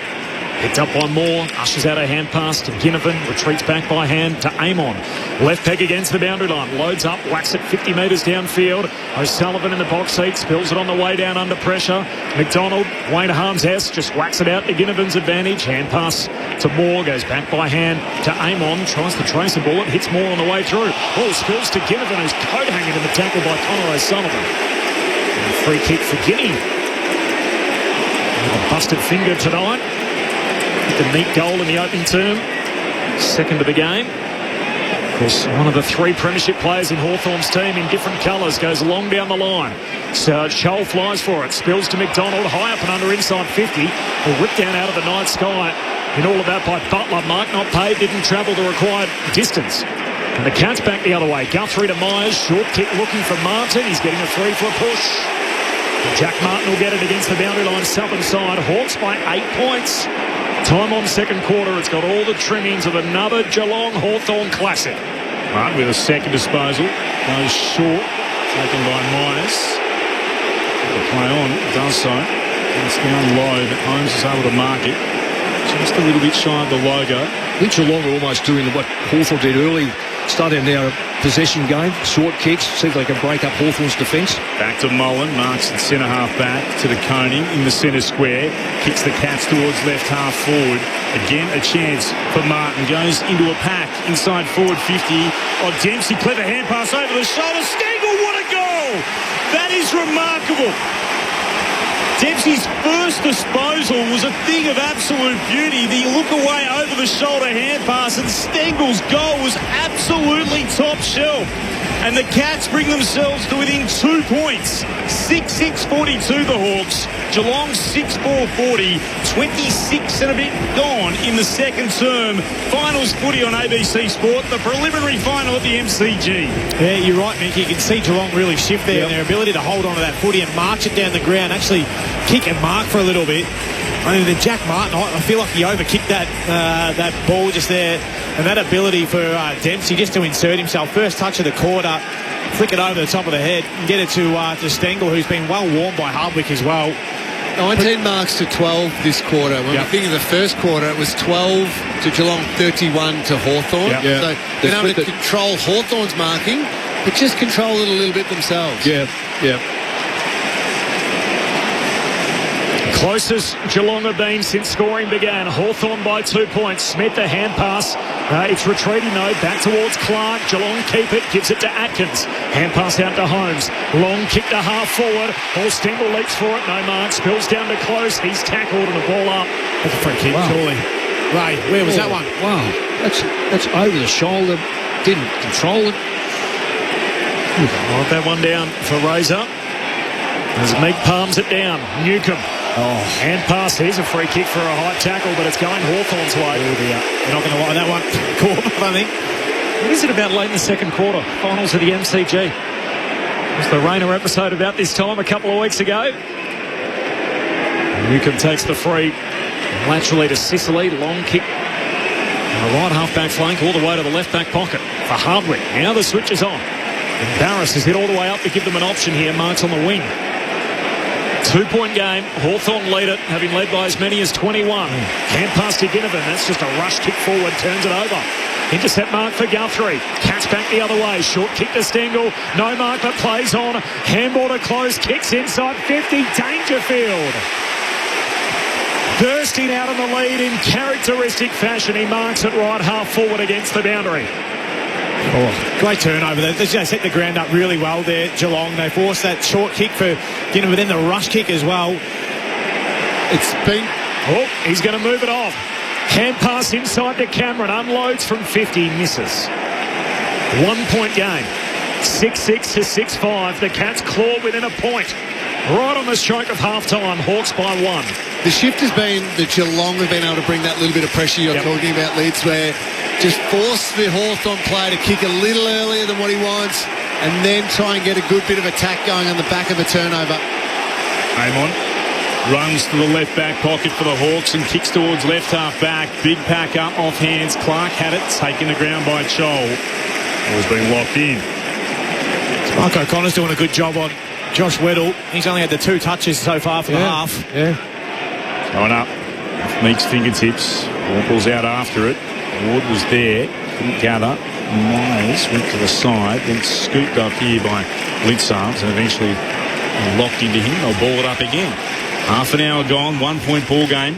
Picked up one more. Ushers out a hand pass to Ginnivan. Retreats back by hand to Amon. Left peg against the boundary line. Loads up. Whacks it 50 metres downfield. O'Sullivan in the box seat. Spills it on the way down under pressure. McDonald. Wayne Harms-Hess just whacks it out to Ginnivan's advantage. Hand pass to Moore. Goes back by hand to Amon. Tries to trace the ball. It hits Moore on the way through. Ball spills to Ginnivan, who's coat hanging in the tackle by Connor O'Sullivan. And a free kick for Guinea. With a busted finger tonight. The neat goal in the opening term. Second of the game. Of course, one of the three premiership players in Hawthorn's team in different colours goes long down the line. So Scholl flies for it. Spills to McDonald. High up and under inside 50. Will rip down out of the night sky. In all of that by Butler. Mark not paid. Didn't travel the required distance. And the Cats back the other way. Guthrie to Myers. Short kick looking for Martin. He's getting a free for a push. Jack Martin will get it against the boundary line southern side. Hawks by 8 points. Time on second quarter. It's got all the trimmings of another Geelong Hawthorn classic. Martin with a second disposal. Goes short. Taken by Myers. The play on. Does so. It's down low, but Holmes is able to mark it. Just a little bit shy of the logo. I think Geelong are almost doing what Hawthorn did early. Starting their possession game, short kicks, see if they can break up Hawthorn's defence. Back to Mullen, marks the centre half back to the Coney in the centre square, kicks the Cats towards left half forward. Again, a chance for Martin, goes into a pack inside forward 50. Oh, Dempsey, clever hand pass over the shoulder. Stengel, what a goal! That is remarkable. Dempsey's first disposal was a thing of absolute beauty. The look away over the shoulder hand pass, and Stengel's goal was absolutely top shelf. And the Cats bring themselves to within 2 points. 6-6-42 the Hawks. Geelong 6-4-40. 26 and a bit gone in the second term. Finals footy on ABC Sport. The preliminary final at the MCG. Yeah, you're right, Mick. You can see Geelong really shift there in their ability to hold on to that footy and march it down the ground. Actually kick and mark for a little bit. I mean, the Jack Martin, I feel like he overkicked that ball just there. And that ability for Dempsey just to insert himself. First touch of the quarter, flick it over the top of the head and get it to Stengel, who's been well warmed by Hardwick as well. 19 marks to 12 this quarter. When we think of the first quarter, it was 12 to Geelong, 31 to Hawthorn. Yeah. So they're able to control Hawthorn's marking, but just control it a little bit themselves. Yeah. Closest Geelong have been since scoring began. Hawthorn by 2 points. Smith the hand pass. It's retreating though. Back towards Clark. Geelong keep it. Gives it to Atkins. Hand pass out to Holmes. Long kick to half forward. Ball Stengel leaps for it. No mark. Spills down to close. He's tackled and the ball up. That's a free kick, surely. Ray, where was that one? Wow. That's over the shoulder. Didn't control it. Write that one down for Razor. As Meek palms it down. Newcomb. Hand pass. Here's a free kick for a high tackle, but it's going Hawthorn's way. You're not going to like that one. I think. What is it about late in the second quarter? Finals of the MCG. It was the Rayner episode about this time a couple of weeks ago. Newcomb takes the free laterally to Sicily. Long kick on the right half-back flank all the way to the left-back pocket for Hardwick. Now the switch is on. And Barris has hit all the way up to give them an option here. Marks on the wing. 2-point game. Hawthorn lead it, having led by as many as 21. Hand pass to Ginnivan. That's just a rush kick forward. Turns it over. Intercept mark for Guthrie. Cats back the other way. Short kick to Stengel. No mark, but plays on. Handball to close. Kicks inside 50. Dangerfield. Bursting out of the lead in characteristic fashion. He marks it right half forward against the boundary. Great turnover. They set the ground up really well there, Geelong. They forced that short kick for Ginnivan, then the rush kick as well. It's been... he's going to move it off. Hand pass inside to Cameron. Unloads from 50. Misses. 1 point game. 6-6 to 6-5. The Cats claw within a point. Right on the stroke of half-time. Hawks by 1. The shift has been that Geelong have been able to bring that little bit of pressure you're talking about, Leeds, where just force the Hawthorn player to kick a little earlier than what he wants and then try and get a good bit of attack going on the back of the turnover. Amon runs to the left back pocket for the Hawks and kicks towards left half back. Big pack up off hands. Clark had it, taken the ground by Chol. Ball's been locked in. Mark O'Connor's doing a good job on Josh Weddle. He's only had the 2 touches so far for the half. Going up. Off Meek's fingertips. Warple's out after it. Ward was there. Couldn't gather. Myers went to the side, then scooped up here by Blitzarves and eventually locked into him. They'll ball it up again. Half an hour gone, 1 point ball game.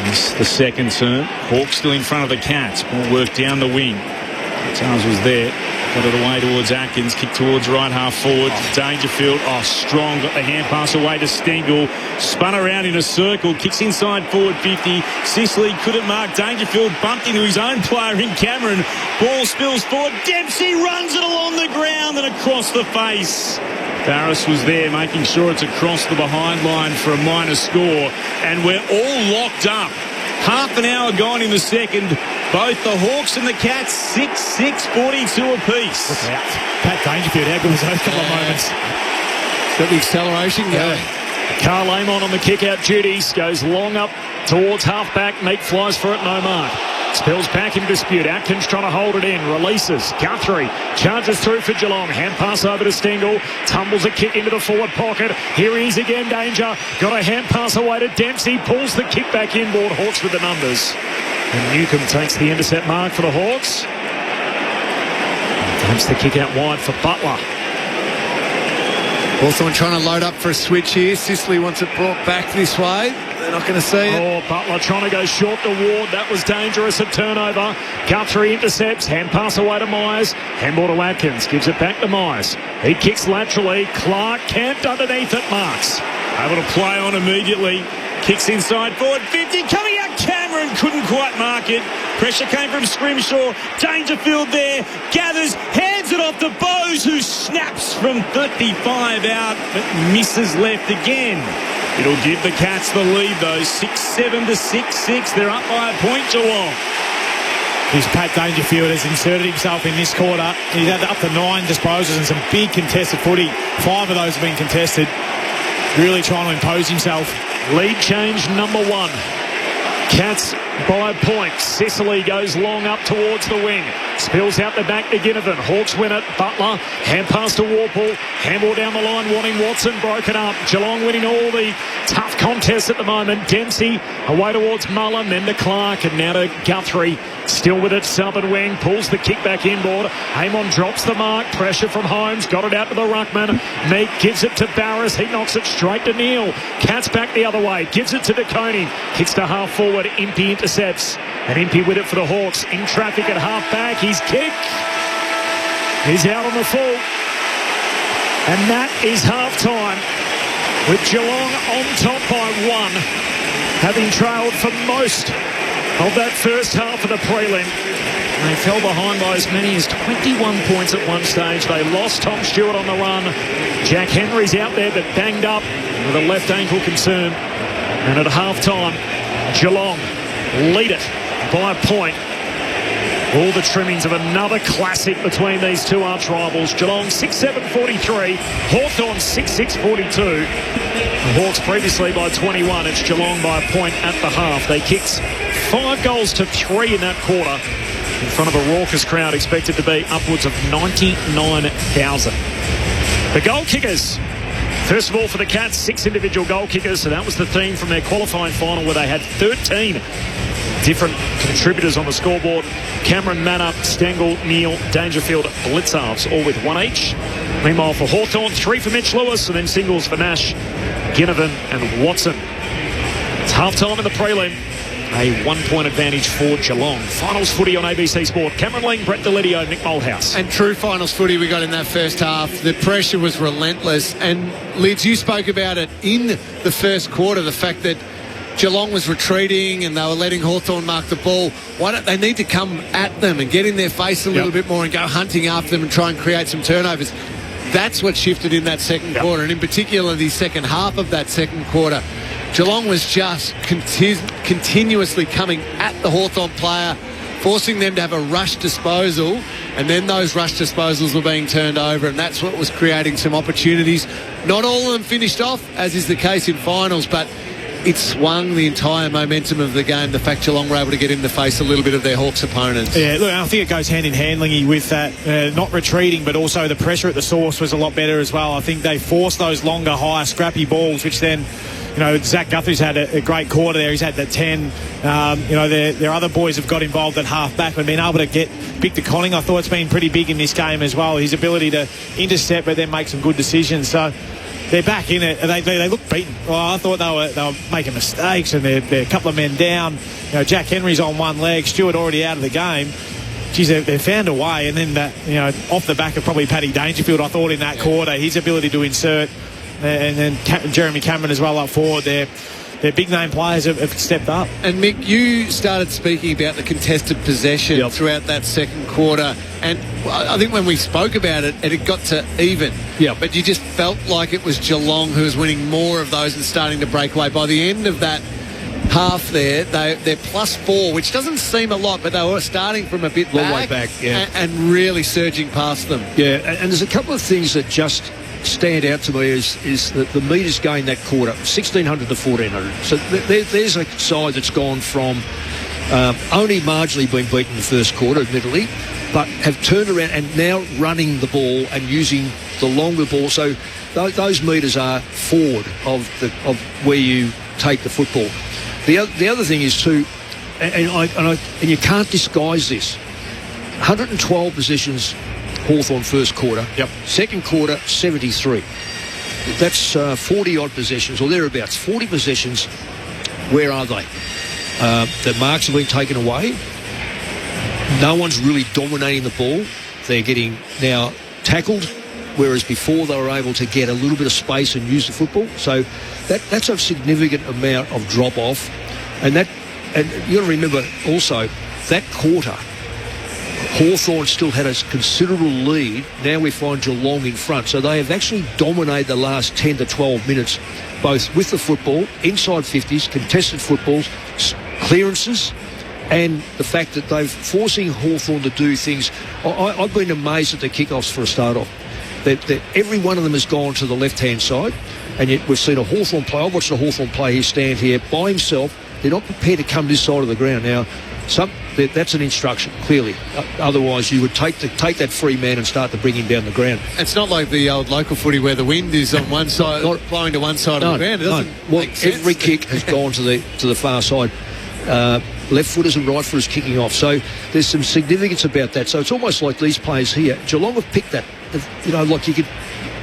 This is the second term. Hawks still in front of the Cats. Ball worked down the wing. Blitzarves was there. Got it away towards Atkins. Kick towards right half forward. Dangerfield. Strong. Got the hand pass away to Stengel. Spun around in a circle. Kicks inside forward 50. Sicily couldn't mark Dangerfield. Bumped into his own player in Cameron. Ball spills forward. Dempsey runs it along the ground and across the face. Barris was there making sure it's across the behind line for a minor score. And we're all locked up. Half an hour gone in the second. Both the Hawks and the Cats 6-6, 42 apiece. Look out. Pat Dangerfield, how good was those couple of moments? Got the acceleration going. Carl Amon on the kick-out duties. Goes long up towards half-back. Meek flies for it, no mark. Spills back in dispute. Atkins trying to hold it in. Releases. Guthrie charges through for Geelong. Hand pass over to Stengel. Tumbles a kick into the forward pocket. Here he is again, Danger. Got a hand pass away to Dempsey. Pulls the kick back inboard. Hawks with the numbers. And Newcomb takes the intercept mark for the Hawks. Takes the kick out wide for Butler. Hawthorn trying to load up for a switch here. Sicily wants it brought back this way. They're not going to see it. Butler trying to go short to Ward. That was dangerous. A turnover. Guthrie intercepts. Hand pass away to Myers. Handball to Atkins. Gives it back to Myers. He kicks laterally. Clark camped underneath it. Marks. Able to play on immediately. Kicks inside forward 50. Coming out Cameron. Couldn't quite mark it. Pressure came from Scrimshaw. Dangerfield there. Gathers. Hands it off to Bowes, who snaps from 35 out but misses left again. It'll give the Cats the lead though. 6-7 to 6-6. They're up by a point, Geelong. His Pat Dangerfield has inserted himself in this quarter. He's had up to 9 disposals and some big contested footy. 5 of those have been contested. Really trying to impose himself. Lead change number 1. Cats by a point. Sicily goes long up towards the wing. Spills out the back to Ginnivan. Hawks win it. Butler. Hand pass to Warple. Handball down the line wanting Watson. Broken up. Geelong winning all the tough contests at the moment. Dempsey away towards Mullen. Then to Clark. And now to Guthrie. Still with it. Southern wing. Pulls the kick back inboard. Amon drops the mark. Pressure from Holmes. Got it out to the ruckman. Meek gives it to Barris. He knocks it straight to Neal. Cats back the other way. Gives it to DeConey. Kicks to half forward. Impey intercepts. And Impey with it for the Hawks. In traffic at half back. His kick is out on the full. And that is half time. With Geelong on top by 1. Having trailed for most of that first half of the prelim. They fell behind by as many as 21 points at one stage. They lost Tom Stewart on the run. Jack Henry's out there but banged up with a left ankle concern. And at half-time, Geelong lead it by a point. All the trimmings of another classic between these two arch-rivals. Geelong 6-7-43, Hawthorn 6-6-42. The Hawks previously by 21. It's Geelong by a point at the half. They kicked 5 goals to 3 in that quarter in front of a raucous crowd expected to be upwards of 99,000. The goal kickers. First of all, for the Cats, 6 individual goal kickers. So that was the theme from their qualifying final where they had 13 different contributors on the scoreboard. Cameron, Manna, Stengel, Neal, Dangerfield, Blitzarves, all with 1 each. Meanwhile, for Hawthorn, 3 for Mitch Lewis, and then singles for Nash, Ginnivan and Watson. It's half-time in the prelim. A 1-point advantage for Geelong. Finals footy on ABC Sport. Cameron Ling, Brett Delidio, Nick Moldhouse. And true finals footy we got in that first half. The pressure was relentless. And Lids, you spoke about it in the first quarter, the fact that Geelong was retreating and they were letting Hawthorn mark the ball. Why don't they need to come at them and get in their face a little bit more and go hunting after them and try and create some turnovers? That's what shifted in that second quarter, and in particular the second half of that second quarter. Geelong was just continuously coming at the Hawthorn player, forcing them to have a rush disposal, and then those rush disposals were being turned over, and that's what was creating some opportunities. Not all of them finished off, as is the case in finals, but it swung the entire momentum of the game, the fact Geelong were able to get in the face a little bit of their Hawks opponents. Yeah, look, I think it goes hand in hand, Lingy, with that, not retreating, but also the pressure at the source was a lot better as well. I think they forced those longer, higher, scrappy balls, which then Zach Guthrie's had a great quarter there. He's had the 10. Their other boys have got involved at half back and been able to get Victor Conning. I thought it's been pretty big in this game as well. His ability to intercept but then make some good decisions. So they're back in it. They look beaten. I thought they were making mistakes and they're a couple of men down. Jack Henry's on one leg. Stewart already out of the game. Geez, they found a way. And then off the back of probably Paddy Dangerfield, I thought in that quarter, his ability to insert, and then Jeremy Cameron as well up forward. Their big name players have stepped up. And Mick, you started speaking about the contested possession throughout that second quarter, and I think when we spoke about it, it had got to even. But you just felt like it was Geelong who was winning more of those and starting to break away. By the end of that half there, they're +4, which doesn't seem a lot, but they were starting from a bit long way back, and really surging past them. And there's a couple of things that just stand out to me is the metres gained that quarter, 1,600 to 1,400. So there's a side that's gone from only marginally being beaten in the first quarter, admittedly, but have turned around and now running the ball and using the longer ball. So those metres are forward of where you take the football. The other thing is too, and you can't disguise this, 112 possessions Hawthorn first quarter. Second quarter, 73. That's 40-odd possessions, or thereabouts. 40 possessions. Where are they? The marks have been taken away. No one's really dominating the ball. They're getting now tackled, whereas before they were able to get a little bit of space and use the football. So that's a significant amount of drop-off. And you got to remember also, that quarter, Hawthorn still had a considerable lead. Now we find Geelong in front. So they have actually dominated the last 10 to 12 minutes, both with the football, inside 50s, contested footballs, clearances, and the fact that they're forcing Hawthorn to do things. I've been amazed at the kickoffs for a start-off. That every one of them has gone to the left-hand side, and yet we've seen a Hawthorn player. I've watched a Hawthorn player here stand here by himself. They're not prepared to come this side of the ground. Now, that's an instruction, clearly. Otherwise, you would take that free man and start to bring him down the ground. It's not like the old local footy where the wind is on one side, blowing to one side of the ground. It doesn't make sense. Every kick has gone to the far side. Left footers and right footers kicking off. So there's some significance about that. So it's almost like these players here, Geelong have picked that. Like you could.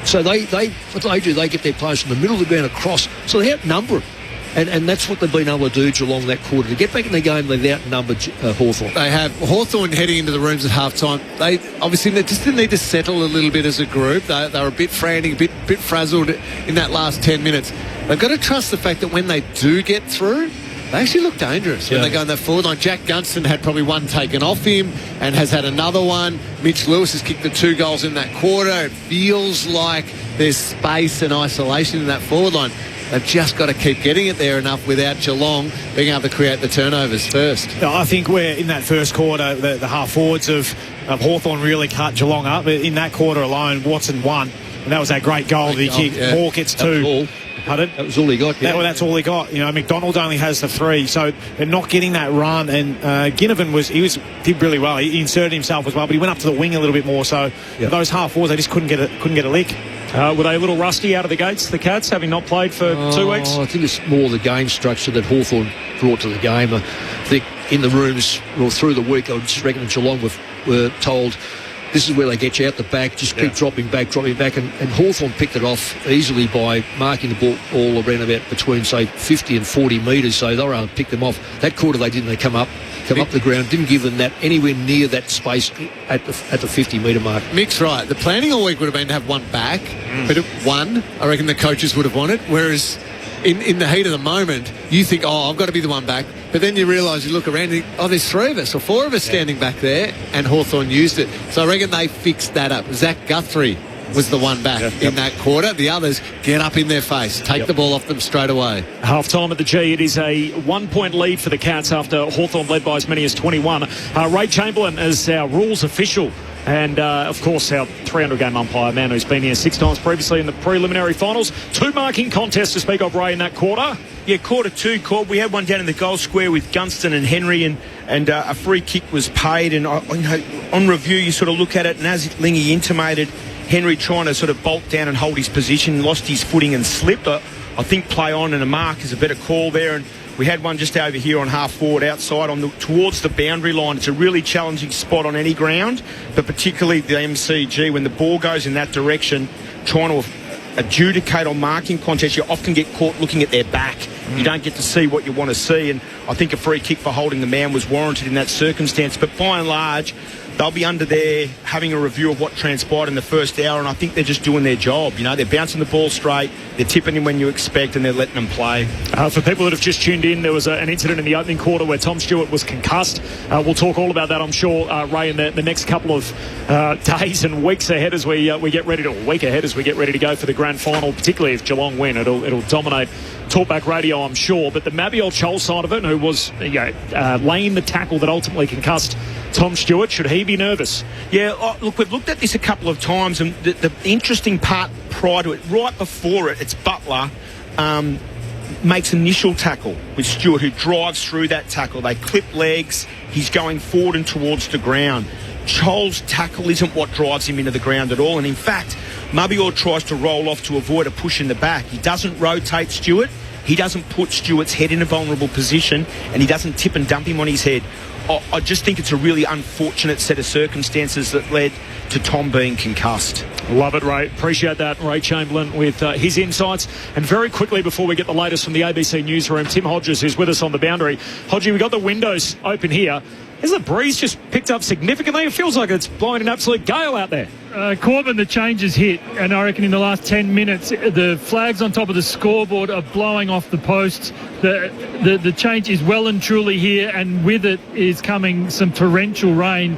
So what they do, they get their players from the middle of the ground across. So they outnumber them. And that's what they've been able to do, Geelong, that quarter. To get back in the game, they've outnumbered Hawthorn. They have. Hawthorn heading into the rooms at half-time. They just need to settle a little bit as a group. They were a bit frantic, a bit frazzled in that last 10 minutes. They've got to trust the fact that when they do get through, they actually look dangerous when they go in that forward line. Jack Gunston had probably one taken off him and has had another one. Mitch Lewis has kicked the 2 goals in that quarter. It feels like there's space and isolation in that forward line. They've just got to keep getting it there enough without Geelong being able to create the turnovers first. I think we're in that first quarter, the half forwards of Hawthorn really cut Geelong up. In that quarter alone, Watson won, and that was that great goal that he kicked. Moore gets 2. Pardon? That was all he got. That's all he got. McDonald only has the 3, so they're not getting that run. And Ginnivan did really well. He inserted himself as well, but he went up to the wing a little bit more. So those half forwards, they just couldn't get a lick. Were they a little rusty out of the gates, the Cats, having not played for 2 weeks? I think it's more the game structure that Hawthorn brought to the game. I think in the rooms or through the week, I just reckon Geelong were told this is where they get you out the back, just keep dropping back, and Hawthorn picked it off easily by marking the ball all around about between, say, 50 and 40 metres, so they were able to pick them off. That quarter they didn't, they come up the ground, didn't give them that anywhere near that space at the 50-metre mark. Mick's right. The planning all week would have been to have one back, but one, I reckon the coaches would have wanted, whereas in the heat of the moment, you think, I've got to be the one back. But then you realise, you look around and think, there's 3 of us or 4 of us standing back there, and Hawthorn used it. So I reckon they fixed that up. Zach Guthrie was the one back in that quarter. The others get up in their face, take the ball off them straight away. Half-time at the G. It is a 1-point lead for the Cats after Hawthorn led by as many as 21. Ray Chamberlain is our rules official. And, of course, our 300-game umpire, man who's been here 6 times previously in the preliminary finals. 2 marking contests to speak of, Ray, in that quarter. Yeah, quarter 2, Cobb. We had one down in the goal square with Gunston and Henry, and a free kick was paid. And on review, you sort of look at it, and as Lingy intimated, Henry trying to sort of bolt down and hold his position, lost his footing and slipped. I I think play on and a mark is a better call there. And we had one just over here on half forward outside towards the boundary line. It's a really challenging spot on any ground, but particularly the MCG, when the ball goes in that direction, trying to adjudicate on marking contests, you often get caught looking at their back. You don't get to see what you want to see, and I think a free kick for holding the man was warranted in that circumstance. But by and large, they'll be under there having a review of what transpired in the first hour, and I think they're just doing their job. You know, they're bouncing the ball straight, they're tipping him when you expect, and they're letting them play. For people that have just tuned in, there was an incident in the opening quarter where Tom Stewart was concussed. We'll talk all about that, I'm sure, Ray, in the next couple of days and weeks ahead as we get ready to, a week ahead as we get ready to go for the grand final, particularly if Geelong win. It'll dominate Talkback Radio, I'm sure. But the Mabior Chol side of it, who was laying the tackle that ultimately concussed Tom Stewart, should he be nervous? Yeah, look, we've looked at this a couple of times, and the interesting part prior to it, right before it, it's Butler makes initial tackle with Stewart, who drives through that tackle. They clip legs, he's going forward and towards the ground. Chol's tackle isn't what drives him into the ground at all, and in fact, Mabior tries to roll off to avoid a push in the back. He doesn't rotate Stewart, he doesn't put Stewart's head in a vulnerable position, and he doesn't tip and dump him on his head. I just think it's a really unfortunate set of circumstances that led to Tom being concussed. Love it, Ray. Appreciate that, Ray Chamberlain, with his insights. And very quickly, before we get the latest from the ABC newsroom, Tim Hodges, who's with us on the boundary. Hodgie, we've got the windows open here. Has the breeze just picked up significantly? It feels like it's blowing an absolute gale out there. Corbin, the change has hit, and I reckon in the last 10 minutes, the flags on top of the scoreboard are blowing off the posts. The change is well and truly here, and with it is coming some torrential rain.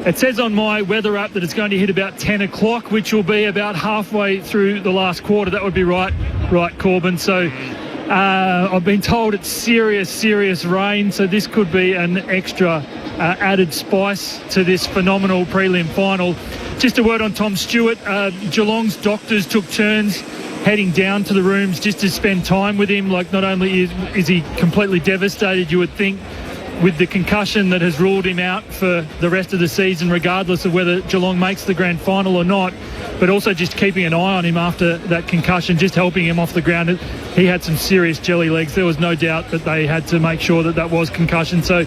It says on my weather app that it's going to hit about 10 o'clock, which will be about halfway through the last quarter. That would be right, Corbin. So I've been told it's serious rain, so this could be an extra added spice to this phenomenal prelim final. Just a word on Tom Stewart. Geelong's doctors took turns heading down to the rooms just to spend time with him. Like, not only is he completely devastated, you would think, with the concussion that has ruled him out for the rest of the season, regardless of whether Geelong makes the grand final or not, but also just keeping an eye on him after that concussion, just helping him off the ground. He had some serious jelly legs. There was no doubt that they had to make sure that was concussion. So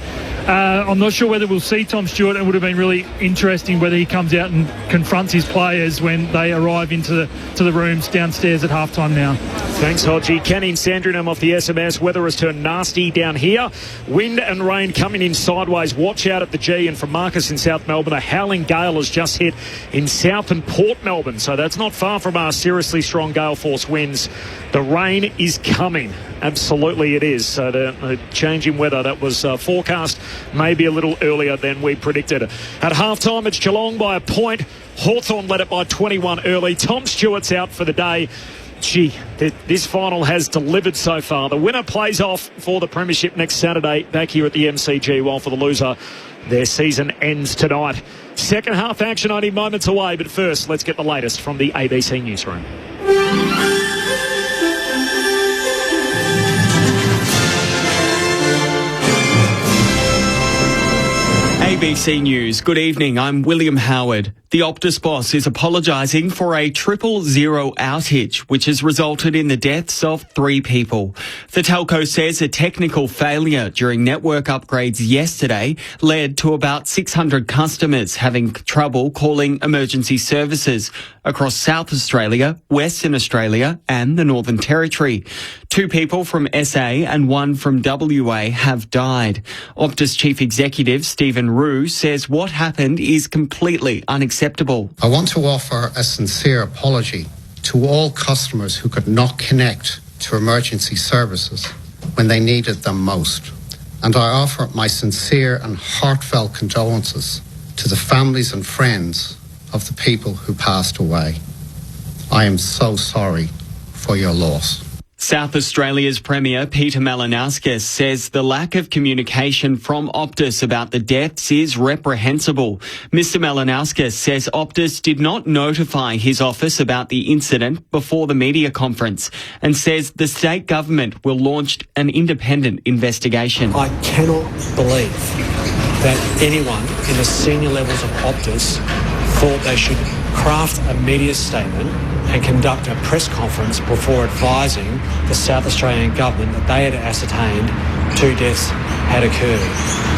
I'm not sure whether we'll see Tom Stewart. It would have been really interesting whether he comes out and confronts his players when they arrive into the rooms downstairs at halftime now. Thanks, Hodgie. Kenny and Sandringham off the SMS. Weather has turned nasty down here. Wind and rain coming in sideways. Watch out at the G. And from Marcus in South Melbourne, a howling gale has just hit in South and Port Melbourne. So that's not far from our seriously strong gale force winds. The rain is coming. Absolutely it is. So the change in weather that was forecast maybe a little earlier than we predicted. At halftime, it's Geelong by a point. Hawthorn led it by 21 early. Tom Stewart's out for the day. Gee, this final has delivered so far. The winner plays off for the premiership next Saturday back here at the MCG, while for the loser, their season ends tonight. Second half action only moments away, but first, let's get the latest from the ABC newsroom. ABC News. Good evening. I'm William Howard. The Optus boss is apologising for a 000 outage, which has resulted in the deaths of 3 people. The telco says a technical failure during network upgrades yesterday led to about 600 customers having trouble calling emergency services across South Australia, Western Australia and the Northern Territory. 2 people from SA and 1 from WA have died. Optus Chief Executive Stephen Rue says what happened is completely unacceptable. I want to offer a sincere apology to all customers who could not connect to emergency services when they needed them most. And I offer my sincere and heartfelt condolences to the families and friends of the people who passed away. I am so sorry for your loss. South Australia's Premier Peter Malinauskas says the lack of communication from Optus about the deaths is reprehensible. Mr Malinauskas says Optus did not notify his office about the incident before the media conference and says the state government will launch an independent investigation. I cannot believe that anyone in the senior levels of Optus thought they should craft a media statement and conduct a press conference before advising the South Australian government that they had ascertained 2 deaths had occurred.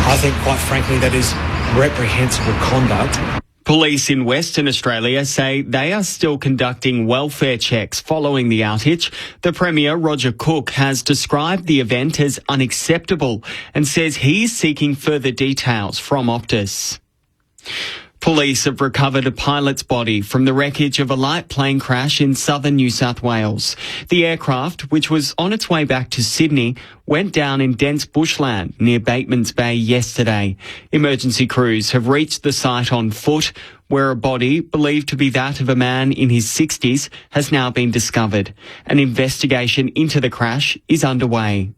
I think, quite frankly, that is reprehensible conduct. Police in Western Australia say they are still conducting welfare checks following the outage. The Premier, Roger Cook, has described the event as unacceptable and says he is seeking further details from Optus. Police have recovered a pilot's body from the wreckage of a light plane crash in southern New South Wales. The aircraft, which was on its way back to Sydney, went down in dense bushland near Batemans Bay yesterday. Emergency crews have reached the site on foot, where a body, believed to be that of a man in his 60s, has now been discovered. An investigation into the crash is underway.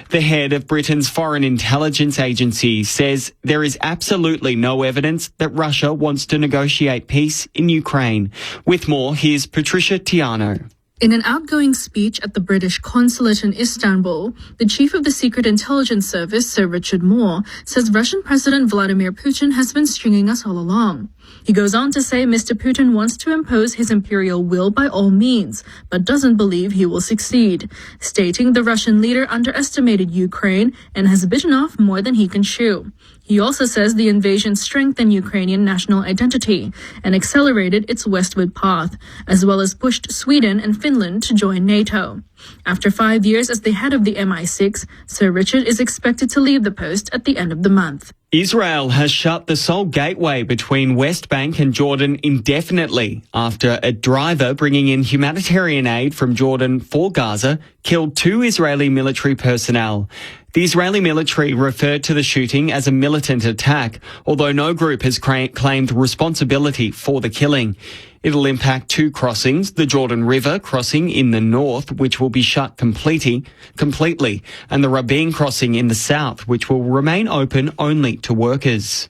The head of Britain's Foreign Intelligence Agency says there is absolutely no evidence that Russia wants to negotiate peace in Ukraine. With more, here's Patricia Tiano. In an outgoing speech at the British consulate in Istanbul, the chief of the Secret Intelligence Service, Sir Richard Moore, says Russian President Vladimir Putin has been stringing us all along. He goes on to say Mr. Putin wants to impose his imperial will by all means, but doesn't believe he will succeed, stating the Russian leader underestimated Ukraine and has bitten off more than he can chew. He also says the invasion strengthened Ukrainian national identity and accelerated its westward path, as well as pushed Sweden and Finland to join NATO. After 5 years as the head of the MI6, Sir Richard is expected to leave the post at the end of the month. Israel has shut the sole gateway between West Bank and Jordan indefinitely after a driver bringing in humanitarian aid from Jordan for Gaza killed 2 Israeli military personnel. The Israeli military referred to the shooting as a militant attack, although no group has claimed responsibility for the killing. It'll impact 2 crossings, the Jordan River crossing in the north, which will be shut completely, and the Rabin crossing in the south, which will remain open only to workers.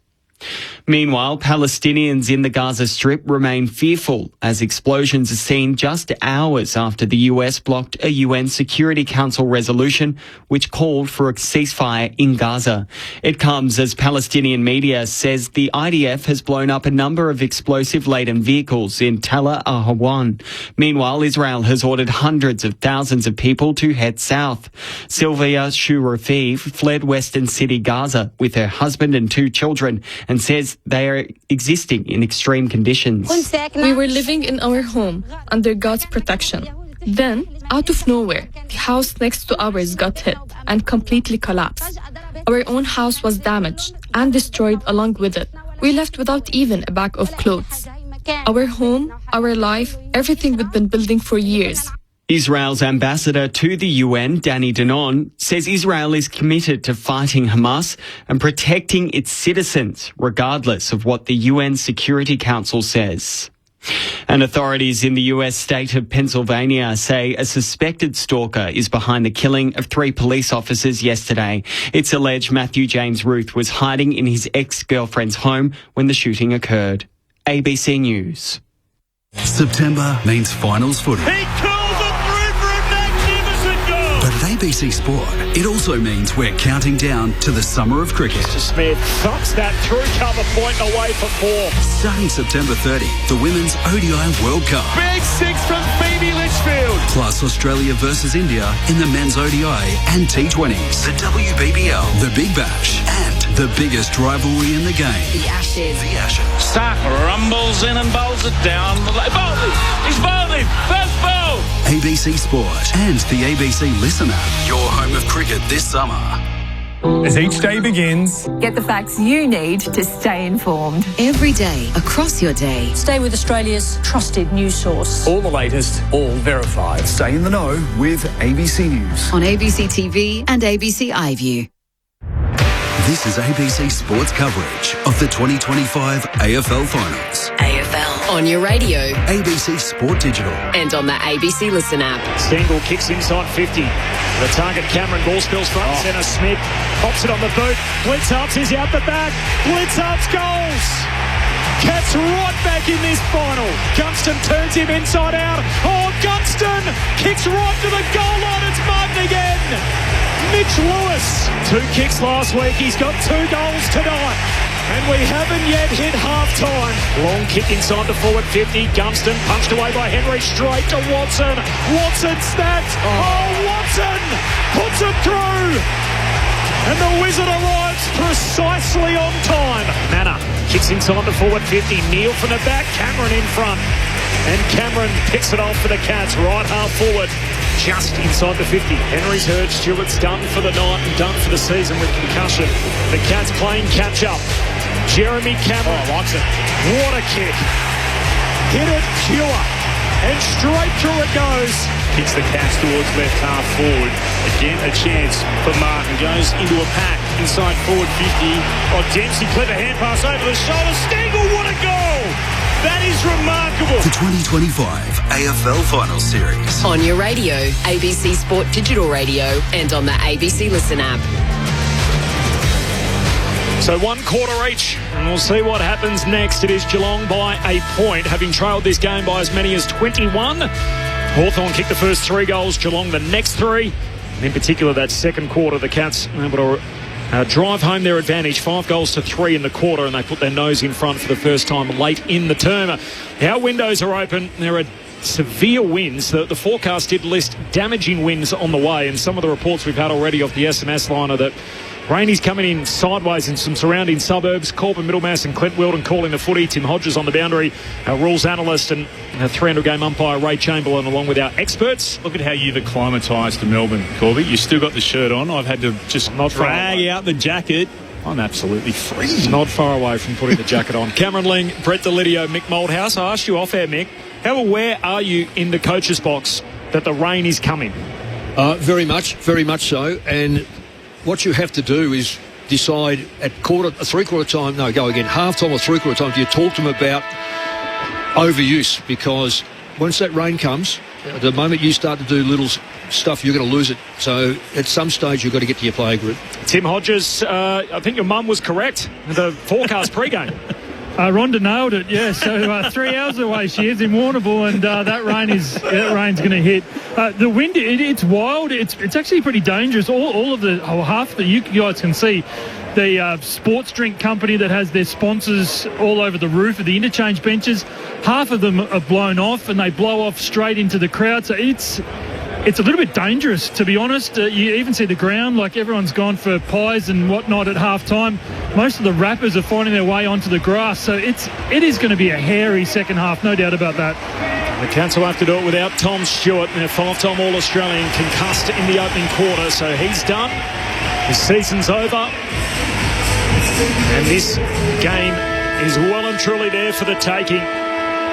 Meanwhile, Palestinians in the Gaza Strip remain fearful as explosions are seen just hours after the US blocked a UN Security Council resolution which called for a ceasefire in Gaza. It comes as Palestinian media says the IDF has blown up a number of explosive-laden vehicles in Tel Aviv. Meanwhile, Israel has ordered hundreds of thousands of people to head south. Sylvia Shurafiv fled Western City, Gaza, with her husband and 2 children, and says they are existing in extreme conditions. We were living in our home under God's protection. Then, out of nowhere, the house next to ours got hit and completely collapsed. Our own house was damaged and destroyed along with it. We left without even a bag of clothes. Our home, our life, everything we'd been building for years. Israel's ambassador to the UN, Danny Danon, says Israel is committed to fighting Hamas and protecting its citizens, regardless of what the UN Security Council says. And authorities in the US state of Pennsylvania say a suspected stalker is behind the killing of 3 police officers yesterday. It's alleged Matthew James Ruth was hiding in his ex-girlfriend's home when the shooting occurred. ABC News. September means finals footy. But at ABC Sport, it also means we're counting down to the summer of cricket. Mr. Smith thumps that through cover point away for 4. Starting September 30, the Women's ODI World Cup. Big 6 from Phoebe Litchfield. Plus Australia versus India in the men's ODI and T20s. The WBBL, the Big Bash, and the biggest rivalry in the game. The Ashes. The Ashes. Stark rumbles in and bowls it down. He's bowled it. First ball. ABC Sport and the ABC Listen app. Your home of cricket this summer. As each day begins, Get the facts you need to stay informed. Every day, across your day. Stay with Australia's trusted news source. all the latest, all verified. Stay in the know with ABC News. On ABC TV and ABC iView. This is ABC Sports coverage of the 2025 AFL Finals. AFL. On your radio. ABC Sport Digital. And on the ABC Listen app. Stengle kicks inside 50. The target, Cameron, ball spills front centre. Smith pops it on the boot. Blitzup's is out the back. Blitzup's goals. Cats right back in this final. Gunston turns him inside out. Oh, Gunston kicks right to the goal line. It's Martin again. Mitch Lewis. 2 kicks last week. He's got 2 goals tonight. And we haven't yet hit half-time. Long kick inside the forward 50. Gunston punched away by Henry, straight to Watson. Watson snaps. Watson puts it through. And the Wizard arrives precisely on time. Manor kicks inside the forward 50. Neil from the back. Cameron in front. And Cameron picks it off for the Cats. Right half forward. Just inside the 50. Henry's hurt. Stewart's done for the night and done for the season with concussion. The Cats playing catch-up. Jeremy Cameron likes it. What a kick. Hit it pure. And straight through it goes. Kicks the Cats towards left half forward. Again, a chance for Martin. Goes into a pack inside forward 50. Dempsey clever hand pass over the shoulder. Stengel, what a goal! That is remarkable. The 2025 AFL Final Series. On your radio, ABC Sport Digital Radio, and on the ABC Listen app. So 1 quarter each, and we'll see what happens next. It is Geelong by a point, having trailed this game by as many as 21. Hawthorn kicked the first 3 goals, Geelong the next 3. And in particular, that second quarter, the Cats able to drive home their advantage, 5 goals to 3 in the quarter, and they put their nose in front for the first time late in the term. Our windows are open. There are severe winds. The forecast did list damaging winds on the way, and some of the reports we've had already off the SMS line are that rain is coming in sideways in some surrounding suburbs. Corbin, Middlemass and Clint Wilden calling the footy. Tim Hodges on the boundary, our rules analyst and 300-game umpire Ray Chamberlain, along with our experts. Look at how you've acclimatised to Melbourne, Corby. You still got the shirt on. I've had to just drag out the jacket. I'm absolutely freezing. Not far away from putting the jacket on. Cameron Ling, Brett Delidio, Mick Moldhouse. I asked you off air, Mick, how aware are you in the coach's box that the rain is coming? Very much so. And what you have to do is decide at three-quarter time, half-time or three-quarter time, do you talk to them about overuse? Because once that rain comes, the moment you start to do little stuff, you're going to lose it. So at some stage, you've got to get to your player group. Tim Hodges, I think your mum was correct. The forecast pre-game. Rhonda nailed it, yeah. So 3 hours away she is in Warrnambool, and that rain's going to hit. The wind, it's wild. It's actually pretty dangerous. All of the half that you guys can see, the sports drink company that has their sponsors all over the roof of the interchange benches, half of them are blown off, and they blow off straight into the crowd. So it's a little bit dangerous, to be honest. You even see the ground, like everyone's gone for pies and whatnot at half-time. Most of the rappers are finding their way onto the grass, so it is going to be a hairy second half, no doubt about that. The Cats will have to do it without Tom Stewart, their 5-time All-Australian, concussed in the opening quarter, so he's done. His season's over. And this game is well and truly there for the taking.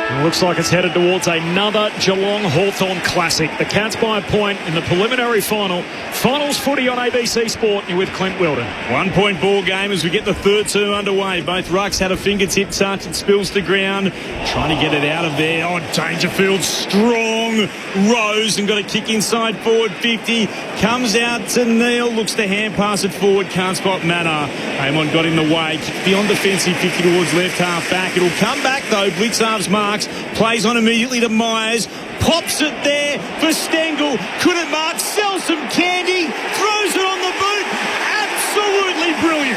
It looks like it's headed towards another Geelong Hawthorn classic. The Cats by a point in the preliminary final. Finals footy on ABC Sport. You're with Clint Wilden. 1 point ball game as we get the third term underway. Both rucks had a fingertip touch. It spills to ground. Trying to get it out of there. Dangerfield strong. Rose and got a kick inside forward 50. Comes out to Neil. Looks to hand pass it forward. Can't spot Manor. Amon got in the way. Kick beyond defensive 50 towards left half back. It'll come back though. Blitz halves marks. Plays on immediately to Myers. Pops it there for Stengel. Couldn't mark. Sells some candy. Throws it on the boot. Absolutely brilliant.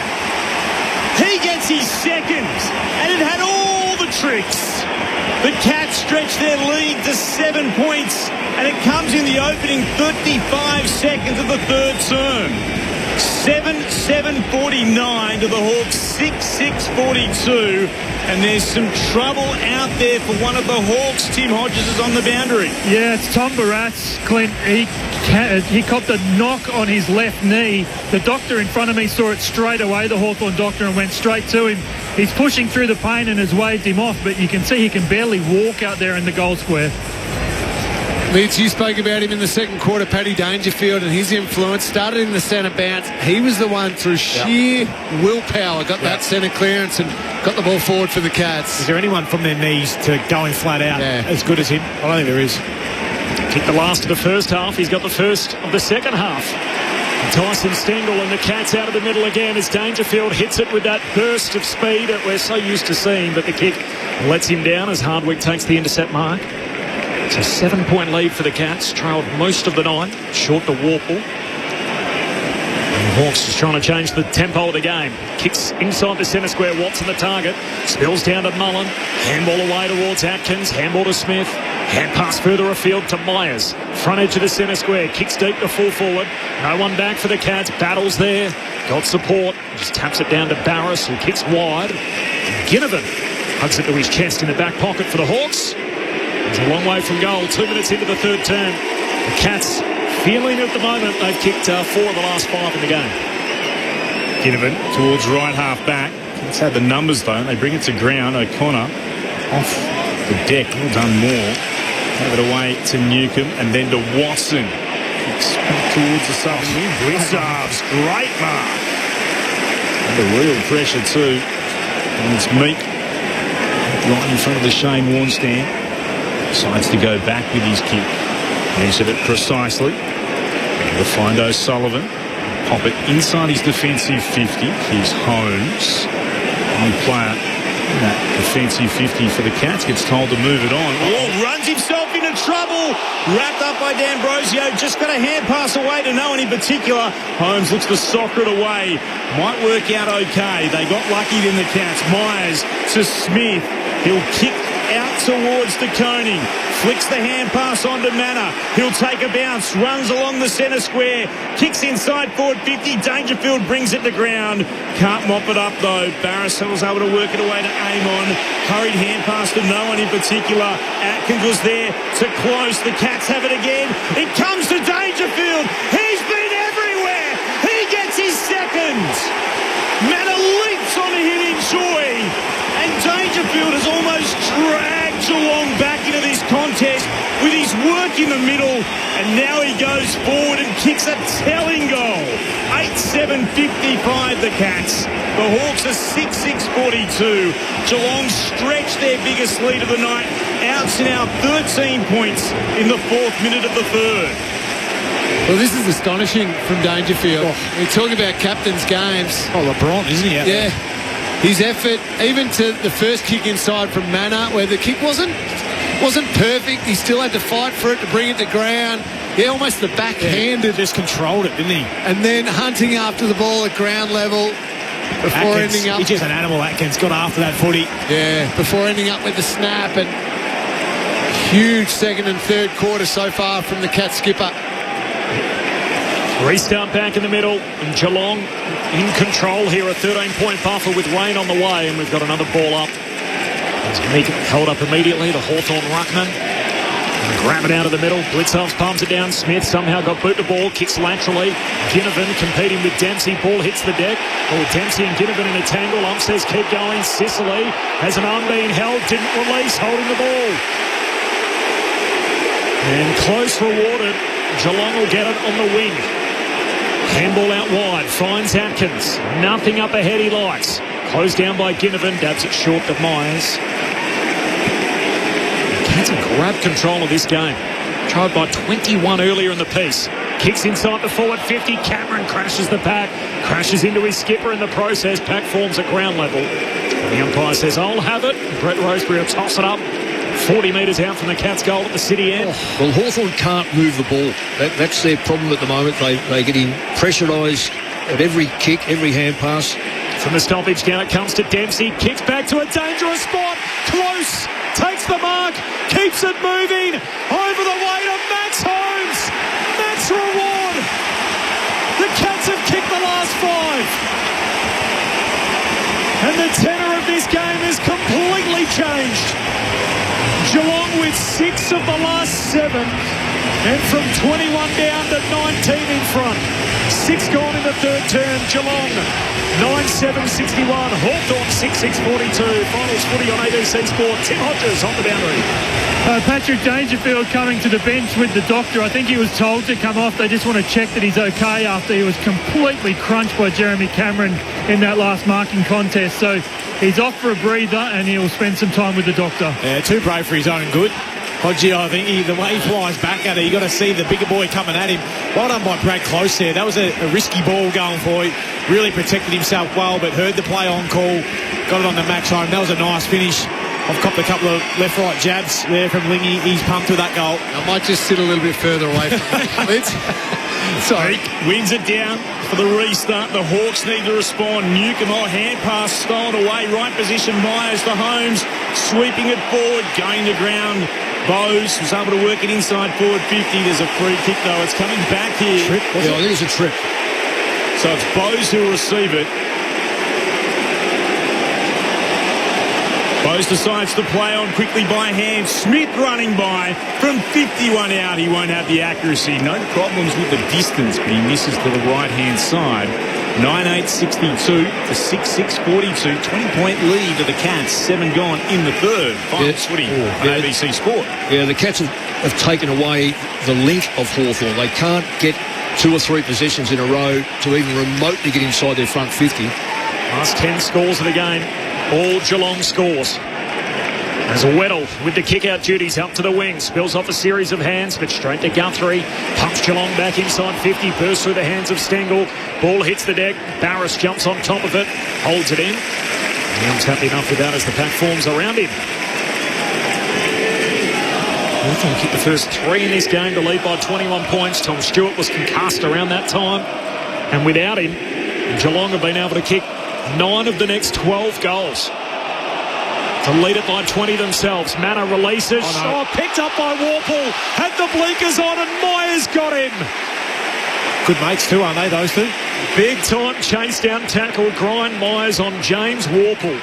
He gets his second. And it had all the tricks. The Cats stretch their lead to 7 points. And it comes in the opening 35 seconds of the third term. 7-7-49 to the Hawks, 6-6-42, and there's some trouble out there for one of the Hawks. Tim Hodges is on the boundary. Yeah, it's Tom Barras, Clint. He copped a knock on his left knee. The doctor in front of me saw it straight away, the Hawthorn doctor, and went straight to him. He's pushing through the pain and has waved him off, but you can see he can barely walk out there in the goal square. Leeds, you spoke about him in the second quarter, Paddy Dangerfield, and his influence started in the centre bounce. He was the one through sheer willpower got that centre clearance and got the ball forward for the Cats. Is there anyone from their knees to going flat out as good as him? I don't think there is. Kicked the last of the first half. He's got the first of the second half. Tyson Stengel and the Cats out of the middle again as Dangerfield hits it with that burst of speed that we're so used to seeing, but the kick lets him down as Hardwick takes the intercept mark. It's a 7-point lead for the Cats, trailed most of the night, short to Warple. Hawks just trying to change the tempo of the game. Kicks inside the centre square. Watson the target. Spills down to Mullen. Handball away towards Atkins. Handball to Smith. Hand pass further afield to Myers. Front edge of the centre square. Kicks deep to full forward. No one back for the Cats. Battles there. Got support. Just taps it down to Barris, who kicks wide. Ginnivan hugs it to his chest in the back pocket for the Hawks. He's a long way from goal. 2 minutes into the third term. The Cats feeling at the moment they've kicked 4 of the last 5 in the game. Ginnivan towards right half back. Let's have the numbers though. They bring it to ground. O'Connor off the deck. Well done, Moore. Have it away to Newcomb and then to Watson. Kicks back towards the southern wing. Blitzarves. Great mark. Under real pressure too. And it's Meek right in front of the Shane Warne stand. Decides to go back with his kick. Measured it precisely. To find O'Sullivan. Pop it inside his defensive 50. Here's Holmes. One player in that defensive 50 for the Cats gets told to move it on. Oh, runs himself into trouble. Wrapped up by D'Ambrosio. Just got a hand pass away to no one in particular. Holmes looks to soccer it away. Might work out okay. They got lucky in the Cats. Myers to Smith. He'll kick out towards De Koning. Flicks the hand pass on to Manor. He'll take a bounce. Runs along the centre square. Kicks inside forward 50. Dangerfield brings it to ground. Can't mop it up though. Barris was able to work it away to Amon. Hurried hand pass to no one in particular. Atkins was there to close. The Cats have it again. It comes to Dangerfield. He's been everywhere. He gets his second. Manor leaps on a hit in Joy. And Dangerfield has almost dragged Geelong back into this contest with his work in the middle. And now he goes forward and kicks a telling goal. 8-7-55 the Cats. The Hawks are 6-6-42. Geelong stretch their biggest lead of the night. Out to now 13 points in the 4th minute of the 3rd. Well, this is astonishing from Dangerfield. We're talking about captain's games. Oh, LeBron, isn't he? Yeah. His effort, even to the first kick inside from Manor, where the kick wasn't perfect. He still had to fight for it to bring it to ground. Yeah, almost the backhanded. Just controlled it, didn't he? And then hunting after the ball at ground level before Atkins, ending up. He's just an animal, Atkins. Got after that footy. Yeah, before ending up with the snap. And huge second and third quarter so far from the Cat skipper. Restart back in the middle, and Geelong in control here, a 13-point buffer with rain on the way, and we've got another ball up. As Meek held up immediately, the Hawthorn ruckman. Grab it out of the middle, Blitzarves palms it down, Smith somehow got boot the ball, kicks laterally. Ginnivan competing with Dempsey, ball hits the deck. Oh, Dempsey and Ginnivan in a tangle, Ump says keep going. Sicily has an arm being held, didn't release, holding the ball. And close rewarded, Geelong will get it on the wing. Handball out wide, finds Atkins. Nothing up ahead he likes. Closed down by Ginnivan, dabs it short to Myers. Cats have grabbed control of this game. Tried by 21 earlier in the piece. Kicks inside the forward 50. Cameron crashes the pack. Crashes into his skipper in the process. Pack forms at ground level. And the umpire says, I'll have it. Brett Roseberry will toss it up. 40 metres out from the Cats' goal at the City end. Well, Hawthorn can't move the ball. That's their problem at the moment. They're getting pressurised at every kick, every hand pass. From the stoppage down it comes to Dempsey. Kicks back to a dangerous spot. Close. Takes the mark. Keeps it moving. Over the way to Max Holmes. Max reward. The Cats have kicked the last 5. And the tenor of this game is completely changed. Geelong with 6 of the last 7, and from 21 down to 19 in front. 6 gone in the third term. Geelong 9-7-61. Hawthorn 6-6-42. Finals footy on ABC Sport. Tim Hodges on the boundary. Patrick Dangerfield coming to the bench with the doctor. I think he was told to come off. They just want to check that he's okay after he was completely crunched by Jeremy Cameron in that last marking contest. So he's off for a breather and he'll spend some time with the doctor. Yeah, too brave for his own good. Hodgie, I think the way he flies back at it, you got to see the bigger boy coming at him. Well done by Brad Close there. That was a risky ball going for him. Really protected himself well, but heard the play on call. Got it on the Max home. That was a nice finish. I've copped a couple of left-right jabs there from Lingy. He's pumped with that goal. I might just sit a little bit further away from it. Sorry. Wins it down for the restart. The Hawks need to respond. Newcombe, hand pass stolen away. Right position, Myers to Holmes. Sweeping it forward, going to ground. Bowes was able to work it inside forward 50. There's a free kick, though. It's coming back here. I think it's a trip. So it's Bowes who will receive it. Bowes decides to play on quickly by hand. Smith running by from 51 out. He won't have the accuracy. No problems with the distance, but he misses to the right-hand side. 9-8-62 to 6-6-42. 20-point lead to the Cats. 7 gone in the third. Finals footy on ABC Sport. Yeah, the Cats have taken away the link of Hawthorn. They can't get 2 or 3 possessions in a row to even remotely get inside their front 50. Last 10 scores of the game. All Geelong scores. As Weddle with the kick-out duties up to the wing. Spills off a series of hands, but straight to Guthrie. Pumps Geelong back inside 50. Bursts through the hands of Stengel. Ball hits the deck. Barris jumps on top of it. Holds it in. Young's happy enough with that as the pack forms around him. Hawthorn kicked the first 3 in this game to lead by 21 points. Tom Stewart was concussed around that time. And without him, Geelong have been able to kick 9 of the next 12 goals to lead it by 20 themselves. Manor releases. Picked up by Warple. Had the blinkers on and Myers got him. Good mates too, aren't they, those two? Big time chase down tackle. Grind Myers on James Warple.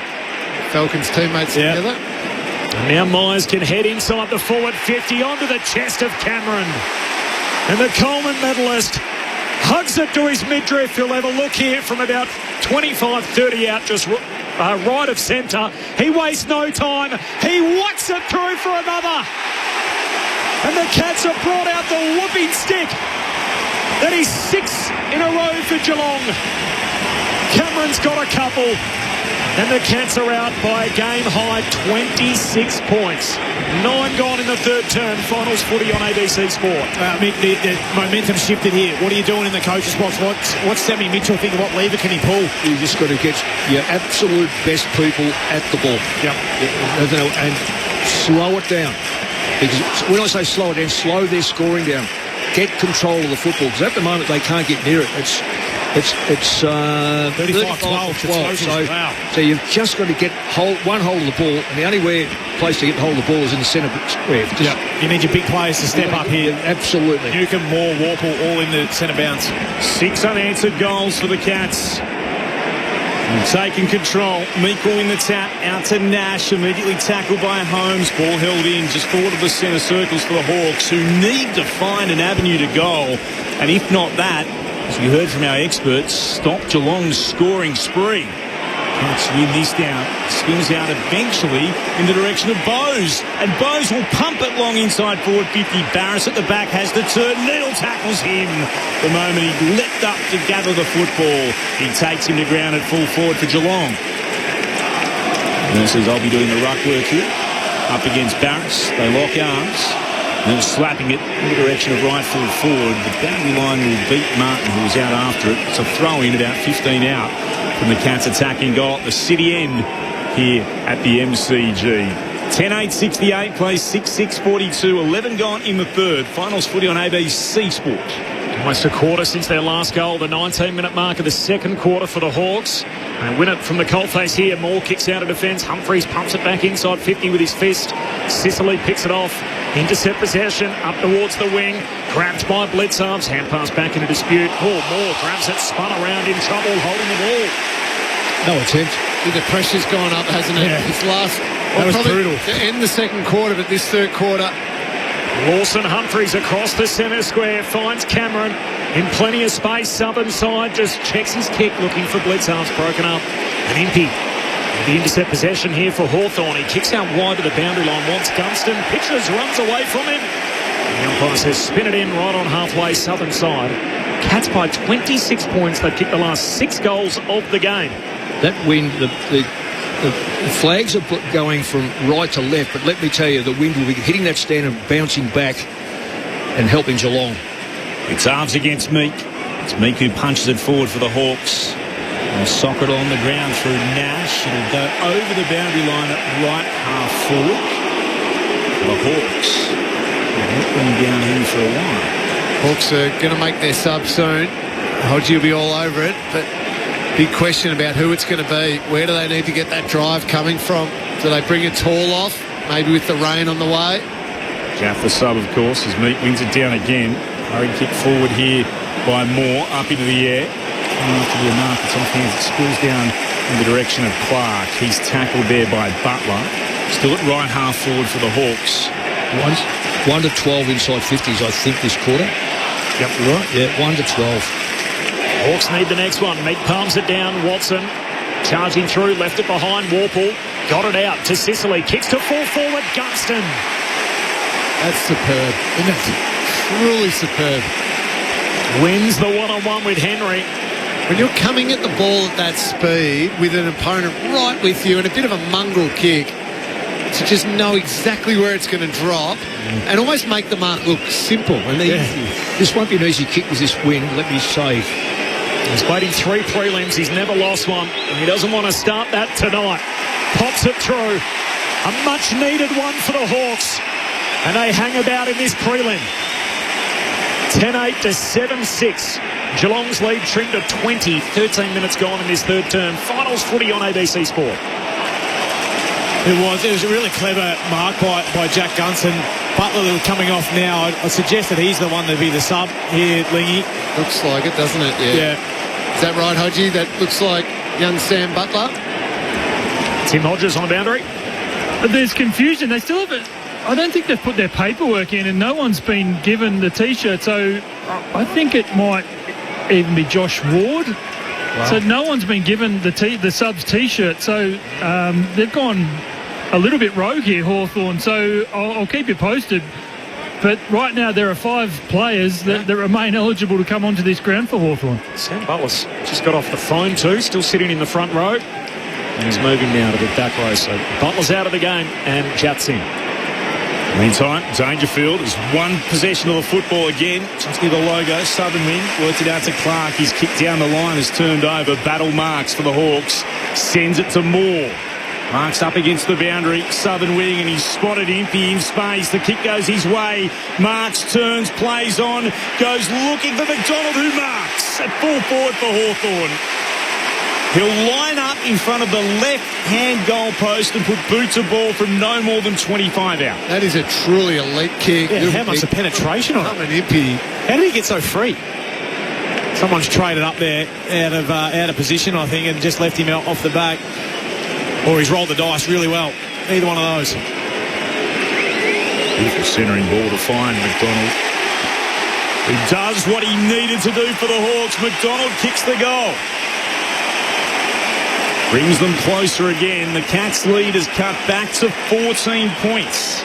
Falcons teammates together. And now Myers can head inside the forward 50 onto the chest of Cameron. And the Coleman medalist hugs it to his midriff. He'll have a look here from about 25-30 out, just right of centre. He wastes no time. He whacks it through for another. And the Cats have brought out the whooping stick. That is 6 in a row for Geelong. Cameron's got a couple. And the Cats are out by a game-high 26 points. 9 gone in the third term. Finals footy on ABC Sport. Mick, the momentum shifted here. What are you doing in the coach's box? What's Sammy Mitchell thinking? What lever can he pull? You just got to get your absolute best people at the ball. Yep. And slow it down. Because when I say slow it down, slow their scoring down. Get control of the football. Because at the moment they can't get near it. It's 35-12. So you've just got to get one hold of the ball, and the only place to get hold of the ball is in the centre square. You need your big players to step up here. Absolutely. Newcombe, Moore, Warple, all in the centre bounce. 6 unanswered goals for the Cats. And taking control. Meekle in the tap, out to Nash, immediately tackled by Holmes. Ball held in just forward of the centre circles for the Hawks, who need to find an avenue to goal. And if not that, as we heard from our experts, stop Geelong's scoring spree. Cats win this down. Spins out eventually in the direction of Bowes. And Bowes will pump it long inside forward 50. Barris at the back has the turn. Needle tackles him the moment he leapt up to gather the football. He takes him to ground at full forward for Geelong. And says, I'll be doing the ruck work here. Up against Barris. They lock arms. And slapping it in the direction of right full forward. The boundary line will beat Martin, who was out after it. It's a throw in about 15 out from the Cats attacking goal at the city end here at the MCG. 10-8-68, plays 6-6-42, 11 gone in the third. Finals footy on ABC Sport. Almost a quarter since their last goal, the 19-minute mark of the second quarter for the Hawks. They win it from the coalface here. Moore kicks out of defence. Humphreys pumps it back inside 50 with his fist. Sicily picks it off. Intercept possession up towards the wing. Grabbed by Bledsoe's. Hand pass back into dispute. Moore grabs it, spun around, in trouble, holding the ball. No attempt. The pressure's gone up, hasn't it? Yeah. This last... That was brutal. To end the second quarter, but this third quarter... Lawson Humphreys across the centre square, finds Cameron in plenty of space, southern side, just checks his kick, looking for Bledsoe's broken up. And Impey, the intercept possession here for Hawthorn. He kicks out wide to the boundary line, wants Gunston, pitches, runs away from him. The umpire says spin it in right on halfway, southern side. Cats by 26 points. They've kicked the last 6 goals of the game. That wind, the flags are going from right to left, but let me tell you, the wind will be hitting that stand and bouncing back and helping Geelong. It's halves against Meek. It's Meek who punches it forward for the Hawks. And sock it on the ground through Nash. It'll go over the boundary line at right half forward. The Hawks. They've not been down here for a while. Hawks are going to make their sub soon. Hodgie will be all over it, but big question about who it's going to be. Where do they need to get that drive coming from? Do they bring it tall off, maybe with the rain on the way? Gaff the sub, of course, as Meek wins it down again. Hurry kick forward here by Moore, up into the air. After the mark, it's off hands. It spills down in the direction of Clark. He's tackled there by Butler. Still at right half forward for the Hawks. 1 to 12 inside 50s, I think, this quarter. Yep, you're right. Yeah, 1 to 12. Hawks need the next one. Meek palms it down. Watson charging through, left it behind. Warple got it out to Sicily. Kicks to full forward. Gunston. That's superb, isn't it? Truly superb. Wins the one-on-one with Henry. When you're coming at the ball at that speed with an opponent right with you and a bit of a mongrel kick, to just know exactly where it's going to drop and almost make the mark look simple and easy. This won't be an easy kick with this wind, let me say. He's waiting 3 prelims. He's never lost one. And he doesn't want to start that tonight. Pops it through. A much-needed one for the Hawks. And they hang about in this prelim. 10-8 to 7-6. Geelong's lead trimmed to 20. 13 minutes gone in this third term. Finals footy on ABC Sport. It was a really clever mark by Jack Gunston. Butler coming off now. I suggest that he's the one to be the sub here, Lingy. Looks like it, doesn't it? Yeah. Is that right, Hodgie? That looks like young Sam Butler. Tim Hodges on the boundary. But there's confusion. They still haven't. I don't think they've put their paperwork in, and no one's been given the T-shirt. So I think it might even be Josh Ward. Wow. So no one's been given the subs T-shirt. So they've gone a little bit rogue here, Hawthorn. So I'll keep you posted. But right now there are 5 players that remain eligible to come onto this ground for Hawthorn. Sam Butler's just got off the phone too, still sitting in the front row. And he's moving now to the back row. So Butler's out of the game and Jats in. Meantime, Dangerfield has one possession of the football again. Just near the logo, Southern wing. Worked it out to Clark. His kick down the line is turned over. Battle marks for the Hawks. Sends it to Moore. Marks up against the boundary. Southern wing, and he's spotted Impey in space. The kick goes his way. Marks turns, plays on, goes looking for McDonald, who marks at full forward for Hawthorn. He'll line up in front of the left-hand goal post and put boots of ball from no more than 25 out. That is a truly elite kick. Yeah, how much the penetration on it? How did he get so free? Someone's traded up there out of position, I think, and just left him out off the back. Or he's rolled the dice really well. Either one of those. Beautiful centering ball to find McDonald. He does what he needed to do for the Hawks. McDonald kicks the goal. Brings them closer again. The Cats' lead is cut back to 14 points.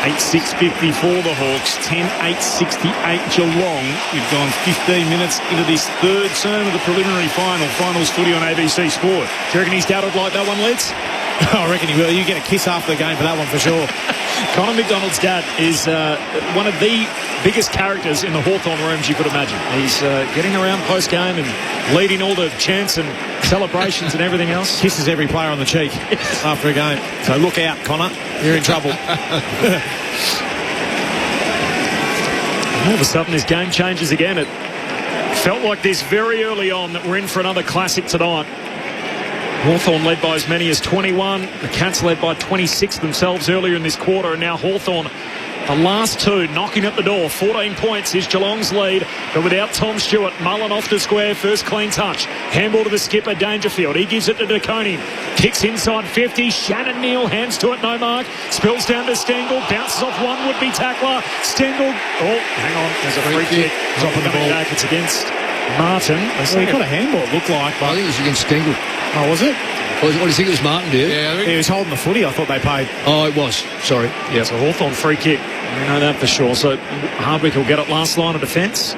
8-6-50 for the Hawks. 10-8-68 Geelong. We've gone 15 minutes into this third term of the preliminary final. Finals footy on ABC Sport. Do you reckon he's doubted like that one, Lids? I reckon he will. You get a kiss after the game for that one for sure. Connor McDonald's dad is one of the biggest characters in the Hawthorn rooms you could imagine. He's getting around post-game and leading all the chants and celebrations and everything else. Kisses every player on the cheek after a game. So look out, Connor. You're in trouble. All of a sudden, this game changes again. It felt like this very early on that we're in for another classic tonight. Hawthorn led by as many as 21. The Cats led by 26 themselves earlier in this quarter. And now Hawthorn, the last 2, knocking at the door. 14 points is Geelong's lead. But without Tom Stewart, Mullen off the square. First clean touch. Handball to the skipper, Dangerfield. He gives it to DeConey. Kicks inside 50. Shannon Neal hands to it, no mark. Spills down to Stengel. Bounces off one would-be tackler. Stengel. Oh, hang on. There's a free kick. Top of the ball. Back. It's against Martin. So he got a handball, it looked like. I think it was against Stengel. Oh, was it? What do you think it was, Martin, do you? Yeah, he was holding the footy. I thought they paid. Oh, it was. Sorry. Yeah, it's a Hawthorn free kick. We know that for sure. So Hardwick will get it last line of defence.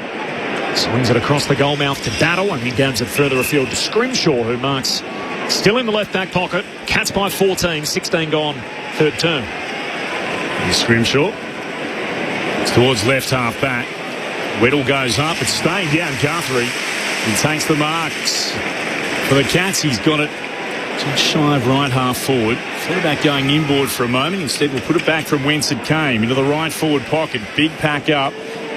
Swings it across the goal mouth to Battle, and he downs it further afield to Scrimshaw, who marks still in the left back pocket. Cats by 14, 16 gone, third term. Here's Scrimshaw. It's towards left half back. Weddle goes up. It's staying down Guthrie. He takes the marks. For the Cats, he's got it just shy of right half forward. Thought about going inboard for a moment. Instead, we'll put it back from whence it came, into the right forward pocket. Big pack up.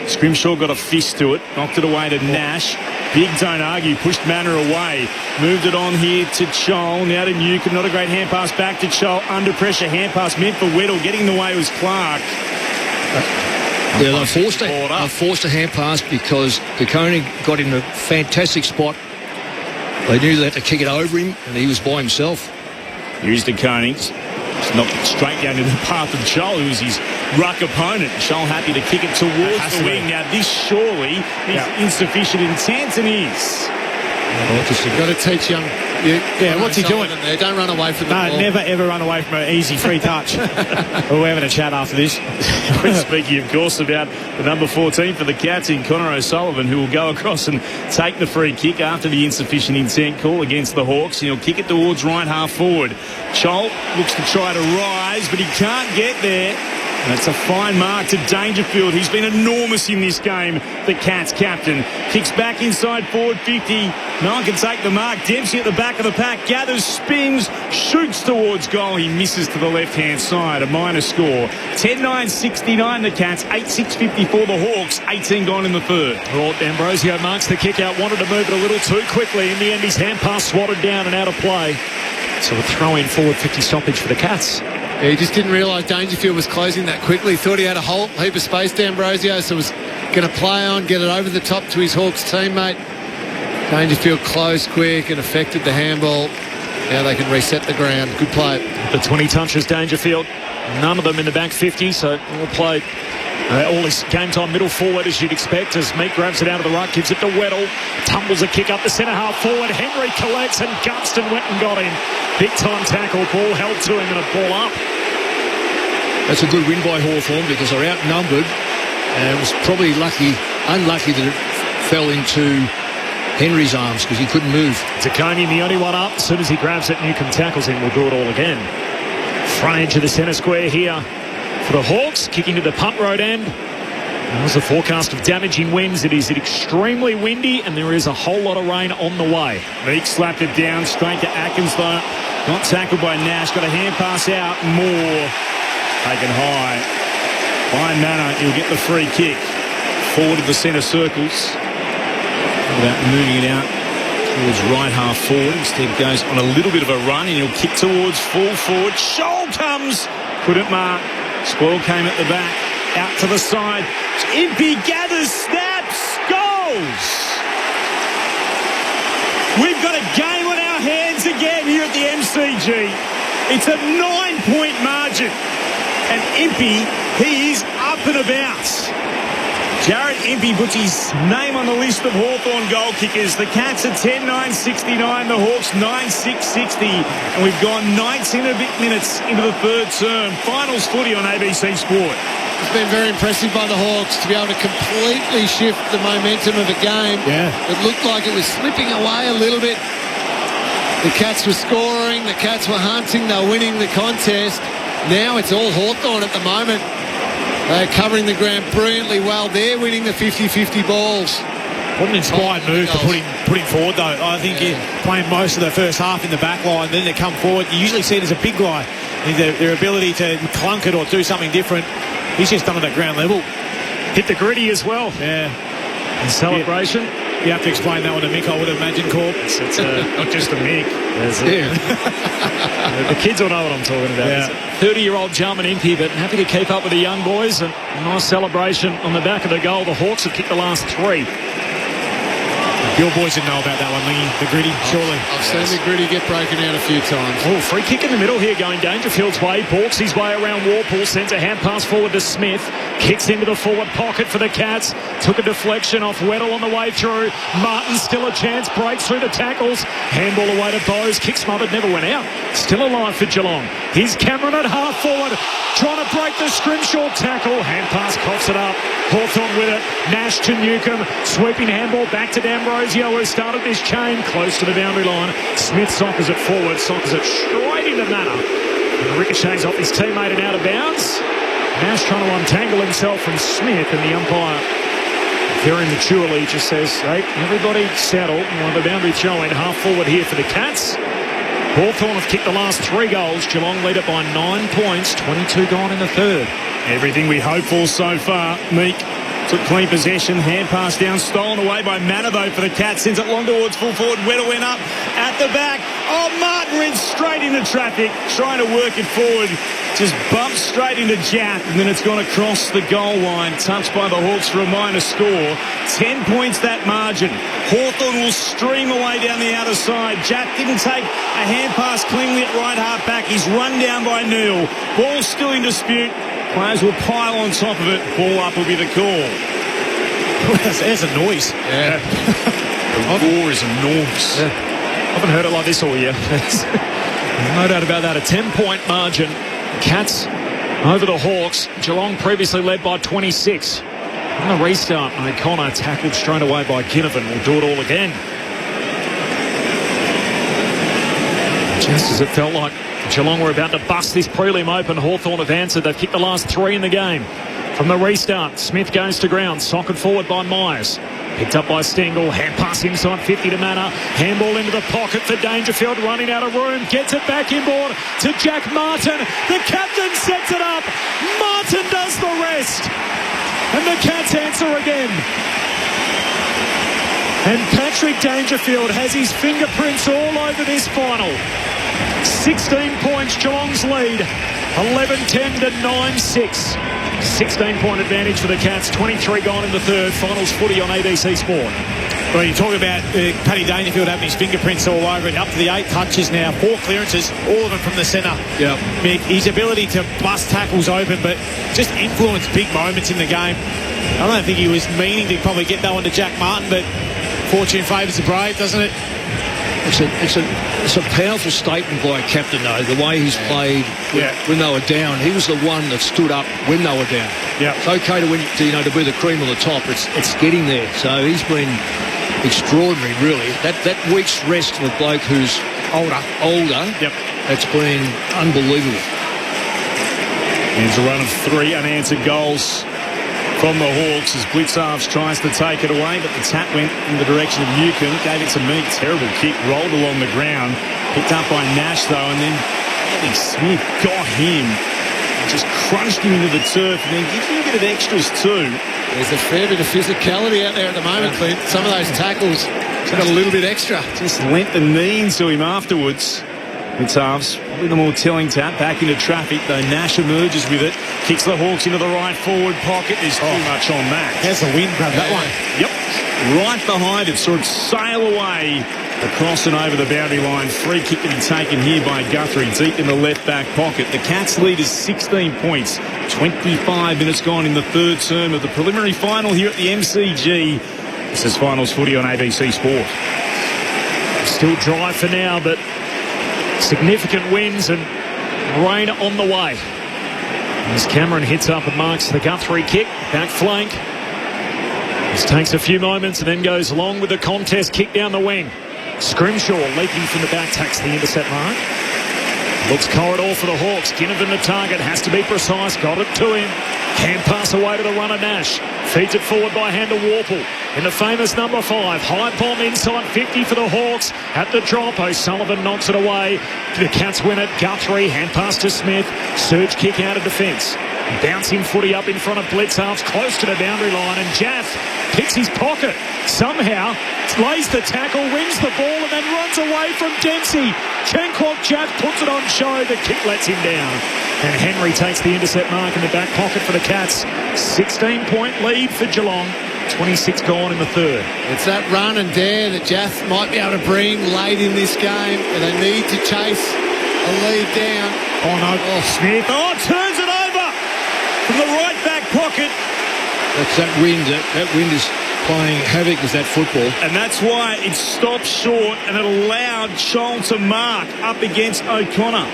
Scrimshaw got a fist to it, knocked it away to Nash. Big don't argue, pushed Manor away. Moved it on here to Chol. Now to Newcomb. Not a great hand pass back to Chol. Under pressure, hand pass meant for Weddle. Getting in the way was Clark. Yeah, they forced a hand pass because Piccone got in a fantastic spot. They knew they had to kick it over him, and he was by himself. Here's De Koning. It's knocked it straight down to the path of Chol, who was his ruck opponent. Chol happy to kick it towards the wing. Now this surely is insufficient intent, and is. You've got to teach young. What's he doing? There. Don't run away from the ball. No, never ever run away from an easy free touch. We're having a chat after this. We're speaking, of course, about the number 14 for the Cats in Connor O'Sullivan, who will go across and take the free kick after the insufficient intent call against the Hawks. He'll kick it towards right half forward. Chol looks to try to rise, but he can't get there. And it's a fine mark to Dangerfield. He's been enormous in this game, the Cats captain. Kicks back inside forward 50. No one can take the mark. Dempsey at the back of the pack. Gathers, spins, shoots towards goal. He misses to the left-hand side. A minor score. 10-9-69 the Cats. 8-6-54 the Hawks. 18 gone in the third. Well, Ambrosio marks the kick out. Wanted to move it a little too quickly. In the end, his hand pass swatted down and out of play. So a throw-in forward 50 stoppage for the Cats. Yeah, he just didn't realise Dangerfield was closing that quickly. Thought he had a whole heap of space to Ambrosio, so was going to play on, get it over the top to his Hawks teammate. Dangerfield closed quick and affected the handball. Now they can reset the ground. Good play. The 20 touches Dangerfield. None of them in the back 50, so all played. All his game time middle forward, as you'd expect, as Meek grabs it out of the ruck, gives it to Weddle, tumbles a kick up the centre half forward. Henry collects and Gunston went and got him. Big time tackle, ball held to him and a ball up. That's a good win by Hawthorn because they're outnumbered, and it was probably unlucky that it fell into Henry's arms because he couldn't move. Takani, the only one up. As soon as he grabs it, Newcomb tackles him. We'll do it all again. Front edge of the centre square here for the Hawks, kicking to the punt road end. There's a forecast of damaging winds. It is extremely windy, and there is a whole lot of rain on the way. Meek slapped it down straight to Atkins, though. Not tackled by Nash. Got a hand pass out. Moore taken high by Manor. He'll get the free kick forward of the centre circles. About moving it out towards right half forward. Instead goes on a little bit of a run, and he'll kick towards full forward. Shoal comes. Couldn't mark. Spoil came at the back. Out to the side. Impey gathers, snaps, goals. We've got a game on our hands again here at the MCG. It's a 9-point margin. And Impey, he is up and about. Jared Impey puts his name on the list of Hawthorn goal kickers. The Cats are 10-9-69, the Hawks 9-6-60. And we've gone 19 and a bit minutes into the third term. Finals footy on ABC Sport. It's been very impressive by the Hawks to be able to completely shift the momentum of a game. Yeah. It looked like it was slipping away a little bit. The Cats were scoring, the Cats were hunting, they were winning the contest. Now it's all Hawthorn at the moment. They're covering the ground brilliantly well. They're winning the 50-50 balls. What an inspired move to put him forward, though. I think he's playing most of the first half in the back line, then they come forward. You usually see it as a big guy. Their ability to clunk it or do something different. He's just done it at ground level. Hit the gritty as well. Yeah. In celebration. You have to explain that one to Mick, I would imagine, Corp. It's not just a Mick. The kids will know what I'm talking about. Yeah. 30-year-old Jarman Impey, but happy to keep up with the young boys. And a nice celebration on the back of the goal. The Hawks have kicked the last 3. Your boys didn't know about that one, Lingy. The gritty, surely. I've seen the gritty get broken out a few times. Oh, free kick in the middle here going Dangerfield's way. Balks his way around Warpool. Sends a hand pass forward to Smith. Kicks into the forward pocket for the Cats. Took a deflection off Weddle on the way through. Martin still a chance. Breaks through the tackles. Handball away to Bowes. Kick smothered. Never went out. Still alive for Geelong. Here's Cameron at half forward. Trying to break the Scrimshaw tackle. Hand pass coughs it up. Hawthorn with it. Nash to Newcomb. Sweeping handball back to D'Ambrosio, who started this chain close to the boundary line. Smith sockers it forward. Sockers it straight into Manor. And ricochets off his teammate and out of bounds. Nash trying to untangle himself from Smith, and the umpire very maturely just says, hey, everybody settle. We'll have a boundary throw in half forward here for the Cats. Hawthorn have kicked the last 3 goals. Geelong lead it by 9 points. 22 gone in the third. Everything we hope for so far. Meek took clean possession, hand pass down, stolen away by Manavo for the Cats, sends it long towards full forward. Weddle went up at the back. Oh, Martin ran straight into traffic, trying to work it forward. Just bumped straight into Jack, and then it's gone across the goal line. Touched by the Hawks for a minor score. 10 points that margin. Hawthorn will stream away down the outer side. Jack didn't take a hand pass cleanly at right half back. He's run down by Neil. Ball still in dispute. Players will pile on top of it. Ball up will be the call. There's a noise. Yeah. The roar is enormous. I haven't heard it like this all year. There's no doubt about that. A 10-point margin. Cats over the Hawks. Geelong previously led by 26. On the restart, O'Connor tackled straight away by Ginnivan. Will do it all again. Just as it felt like Geelong were about to bust this prelim open, Hawthorn have answered. They've kicked the last 3 in the game. From the restart, Smith goes to ground. Socked forward by Myers. Picked up by Stengel. Hand pass inside 50 to Manor. Handball into the pocket for Dangerfield. Running out of room. Gets it back inboard to Jack Martin. The captain sets it up. Martin does the rest. And the Cats answer again. And Patrick Dangerfield has his fingerprints all over this final. 16 points, Geelong's lead. 11-10 to 9-6. 16-point advantage for the Cats. 23 gone in the third. Finals footy on ABC Sport. Well, you talk about Paddy Dangerfield having his fingerprints all over it. Up to the 8 touches now. 4 clearances, all of them from the centre. Yeah. Mick, his ability to bust tackles open, but just influence big moments in the game. I don't think he was meaning to probably get that one to Jack Martin, but fortune favours the brave, doesn't it? It's a powerful statement by a captain, though, the way he's played when they were down. He was the one that stood up when they were down. Yeah. It's okay to be the cream of the top. It's getting there. So he's been extraordinary, really. That week's rest for a bloke who's older. Yep. It's been unbelievable. There's a run of 3 unanswered goals from the Hawks as Blitzarves tries to take it away, but the tap went in the direction of Newcomb, gave it to Meek, terrible kick, rolled along the ground, picked up by Nash though, and then Smith got him, and just crunched him into the turf, and then gives him a bit of extras too. There's a fair bit of physicality out there at the moment, Clint. Some of those tackles got a little bit extra. Just lent the knee into him afterwards. Blitzarves, probably the more telling tap, back into traffic, though Nash emerges with it, kicks the Hawks into the right forward pocket. There's too much on that. There's the wind, grab that one. Yep, right behind it, sort of sail away across and over the boundary line. Free kick to be taken here by Guthrie, deep in the left back pocket. The Cats lead is 16 points, 25 minutes gone in the third term of the preliminary final here at the MCG. This is Finals Footy on ABC Sport. Still dry for now, but significant winds and rain on the way. As Cameron hits up and marks the Guthrie kick, back flank. This takes a few moments and then goes along with the contest kick down the wing. Scrimshaw leaping from the back takes the intercept mark. Looks corridor for the Hawks. Ginnivan the target, has to be precise, got it to him. Hand pass away to the runner Nash. Feeds it forward by hand to Warple. In the famous number 5. High bomb inside 50 for the Hawks. At the drop, O'Sullivan knocks it away. The Cats win it. Guthrie, hand pass to Smith. Surge kick out of defence. Bouncing footy up in front of Blitzarves, close to the boundary line, and Jaff picks his pocket. Somehow lays the tackle, wins the ball, and then runs away from Dempsey. Chanquok Jaff puts it on show. The kick lets him down. And Henry takes the intercept mark in the back pocket for the Cats. 16-point lead for Geelong. 26 gone in the third. It's that run and dare that Jaff might be able to bring late in this game, and they need to chase a lead down. Oh no, Smith. Oh, turns it over from the right back pocket. That's that wind. That wind is playing havoc with that football. And that's why it stopped short and it allowed Scholl to mark up against O'Connor.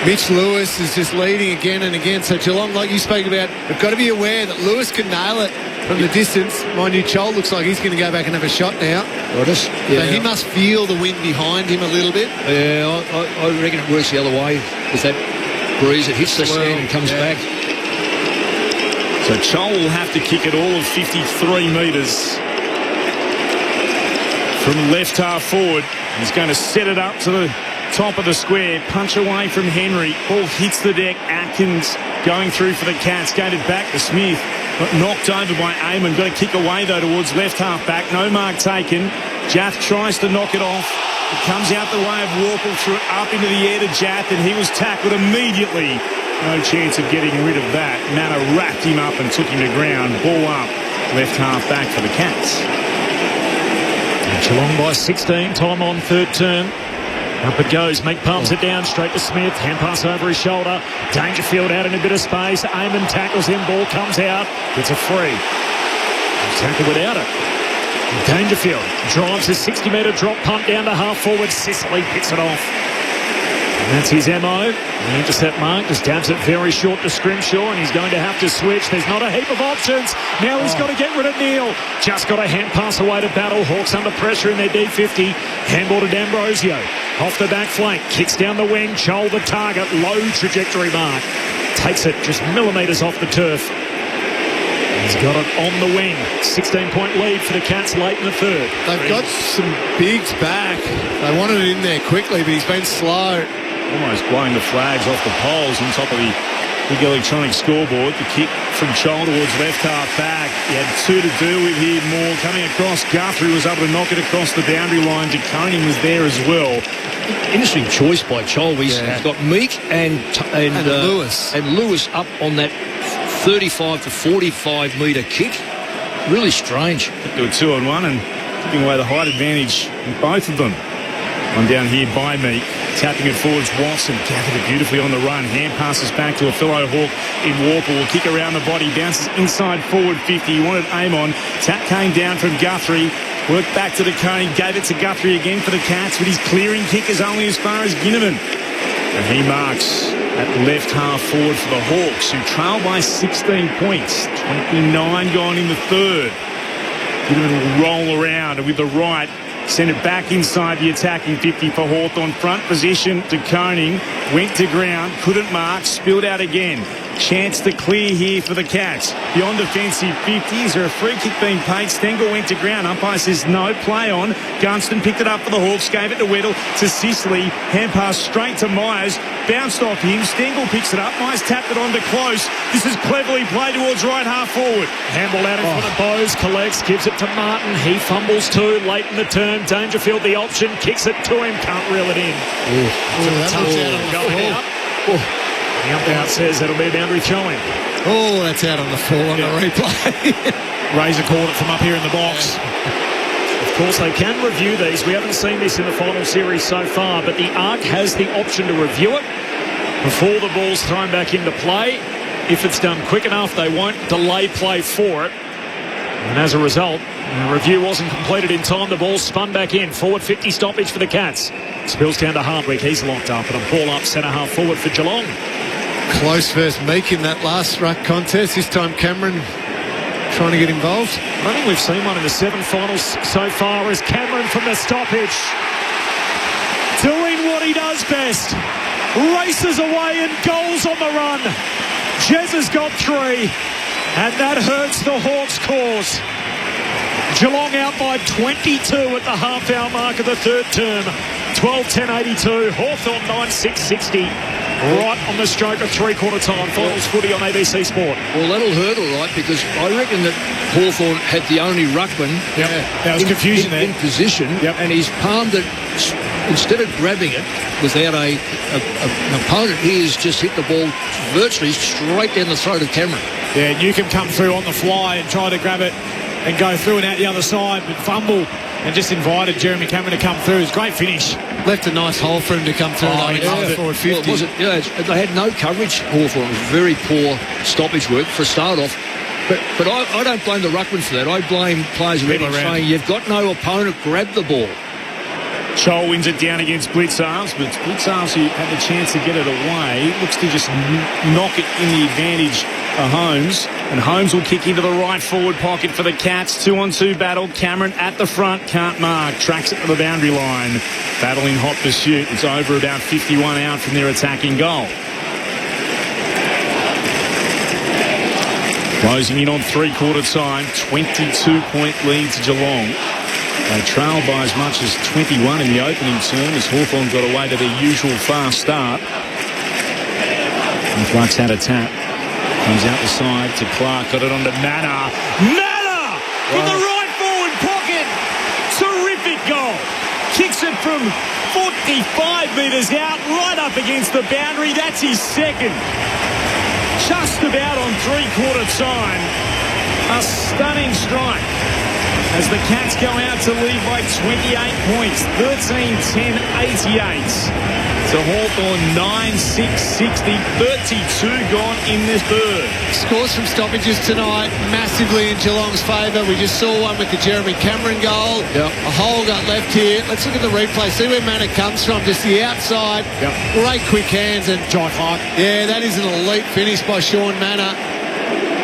Mitch Lewis is just leading again and again. So Geelong, like you spoke about, they've got to be aware that Lewis can nail it from the distance. Mind you, Scholl looks like he's going to go back and have a shot now. So he must feel the wind behind him a little bit. Yeah, I reckon it works the other way with that breeze. It hits the sand and comes back. So Scholl will have to kick it all of 53 metres from left half forward. He's going to set it up to the top of the square, punch away from Henry. Ball hits the deck. Atkins going through for the Cats. Gave it back to Smith. Got knocked over by Eamon. Got a kick away, though, towards left half-back. No mark taken. Jath tries to knock it off. It comes out the way of Warple, threw it up into the air to Jath, and he was tackled immediately. No chance of getting rid of that. Manor wrapped him up and took him to ground. Ball up. Left half-back for the Cats. Geelong by 16. Time on third term. Up it goes. Meek palms it down straight to Smith. Hand pass over his shoulder. Dangerfield out in a bit of space. Eamon tackles him. Ball comes out. It's a free. Tackle without it. Dangerfield drives a 60-metre drop punt down to half forward. Sicily picks it off. And that's his MO. The intercept mark just dabs it very short to Scrimshaw, and he's going to have to switch. There's not a heap of options. Now he's got to get rid of Neal. Just got a hand pass away to Battle. Hawks under pressure in their D50. Handball to D'Ambrosio. Off the back flank. Kicks down the wing. Chol the target. Low trajectory mark. Takes it just millimetres off the turf. He's got it on the wing. 16-point lead for the Cats late in the third. They've got some bigs back. They wanted it in there quickly, but he's been slow. Almost blowing the flags off the poles on top of the big electronic scoreboard. The kick from Chol towards left half back. He had two to deal with here. Moore coming across. Guthrie was able to knock it across the boundary line. Jaconing was there as well. Interesting choice by Chol. He's got Meek and Lewis. And Lewis up on that 35 to 45 metre kick. Really strange. Do a 2-on-1 and taking away the height advantage in both of them. One down here by Meek. Tapping it forwards, Watson gathered it beautifully on the run. Hand passes back to a fellow Hawk in Warple. Will kick around the body, bounces inside forward 50. He wanted aim on. Tap came down from Guthrie. Worked back to the Coney. Gave it to Guthrie again for the Cats, but his clearing kick is only as far as Ginnivan. And he marks at left half forward for the Hawks, who trail by 16 points. 29 gone in the third. Ginnivan will roll around, and with the right, send it back inside the attacking 50 for Hawthorn. Front position to Koning. Went to ground. Couldn't mark. Spilled out again. Chance to clear here for the Cats. Beyond defensive 50. Is there a free kick being paid? Stengel went to ground. Umpire says no. Play on. Gunston picked it up for the Hawks. Gave it to Weddle. To Sicily. Hand pass straight to Myers. Bounced off him. Stengel picks it up. Myers tapped it on to Close. This is cleverly played towards right half forward. Handball out in front of Bowes. Collects. Gives it to Martin. He fumbles too. Late in the turn. Dangerfield the option. Kicks it to him. Can't reel it in. The umpire says that'll be a boundary throw-in. Oh, that's out on the full on the replay. Razor caught it from up here in the box. Of course, they can review these. We haven't seen this in the final series so far, but the ARC has the option to review it before the ball's thrown back into play. If it's done quick enough, they won't delay play for it. And as a result, the review wasn't completed in time. The ball spun back in. Forward 50 stoppage for the Cats. Spills down to Hardwick. He's locked up. And a ball up centre half forward for Geelong. Close versus Meek in that last ruck contest. This time Cameron trying to get involved. I think we've seen one in the 7 finals so far as Cameron from the stoppage. Doing what he does best. Races away and goals on the run. Jez has got 3. And that hurts the Hawks' cause. Geelong out by 22 at the half-hour mark of the third term. 12-10-82. Hawthorn 9-6-60. Right on the stroke of three-quarter time. Finals footy on ABC Sport. Well, that'll hurt all right, because I reckon that Hawthorn had the only ruckman there was confusion in position, and he's palmed it. Instead of grabbing it without an opponent, he has just hit the ball virtually straight down the throat of Cameron. Yeah, Newcomb come through on the fly and try to grab it and go through and out the other side, but fumble and just invited Jeremy Cameron to come through. It was a great finish. Left a nice hole for him to come through. Forward 50. Well, it wasn't, they had no coverage, Hawthorn. It was very poor stoppage work for a start off. But I don't blame the ruckman for that. I blame players around saying you've got no opponent, grab the ball. Chol wins it down against Blitzarves, but Blitzarves, who had the chance to get it away, looks to just knock it in the advantage of Holmes. And Holmes will kick into the right forward pocket for the Cats. 2-on-2 battle. Cameron at the front, can't mark. Tracks it to the boundary line. Battle in hot pursuit. It's over about 51 out from their attacking goal. Closing in on three-quarter time. 22-point lead to Geelong. They trailed by as much as 21 in the opening term as Hawthorn got away to their usual fast start. And Flux had a tap. Comes out the side to Clark, got it onto Manor. Manor from the right forward pocket. Terrific goal. Kicks it from 45 metres out, right up against the boundary. That's his second. Just about on three-quarter time. A stunning strike as the Cats go out to lead by 28 points. 13-10-88. To Hawthorn, 9-6-60, 32 gone in this third. Scores from stoppages tonight, massively in Geelong's favour. We just saw one with the Jeremy Cameron goal. Yep. A hole got left here. Let's look at the replay, see where Manor comes from. Just the outside. Yep. Great quick hands. And Jai Clark. Yeah, that is an elite finish by Sean Manor.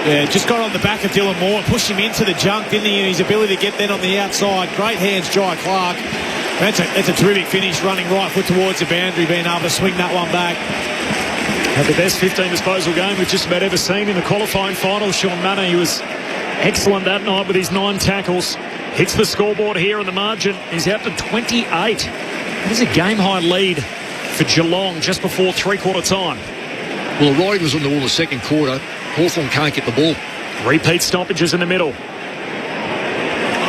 Yeah, just got on the back of Dylan Moore and pushed him into the junk, didn't he? And his ability to get that on the outside. Great hands, Jai Clark. That's a terrific finish, running right foot towards the boundary, being able to swing that one back. Had the best 15 disposal game we've just about ever seen in the qualifying final. Sean Manor, he was excellent that night with his 9 tackles. Hits the scoreboard here in the margin. He's out to 28. That is a game-high lead for Geelong just before three-quarter time. Well, the ride was on the wall the second quarter. Hawthorn can't get the ball. Repeat stoppages in the middle.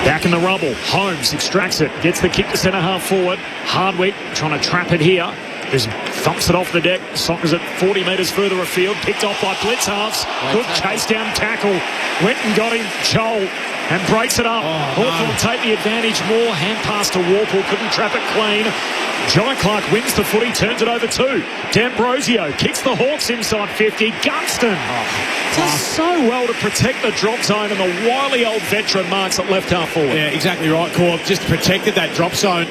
Back in the rubble. Holmes extracts it. Gets the kick to centre half forward. Hardwick trying to trap it here. Just thumps it off the deck. Sockers it 40 metres further afield. Picked off by blitz halves. Good chase down tackle. Went and got him. Joel. And breaks it up. Hawthorn take the advantage more. Hand pass to Warple. Couldn't trap it clean. Jai Clark wins the footy. Turns it over 2. D'Ambrosio kicks the Hawks inside 50. Gunston does so well to protect the drop zone, and the wily old veteran marks at left half forward. Yeah, exactly right, Corb. Just protected that drop zone.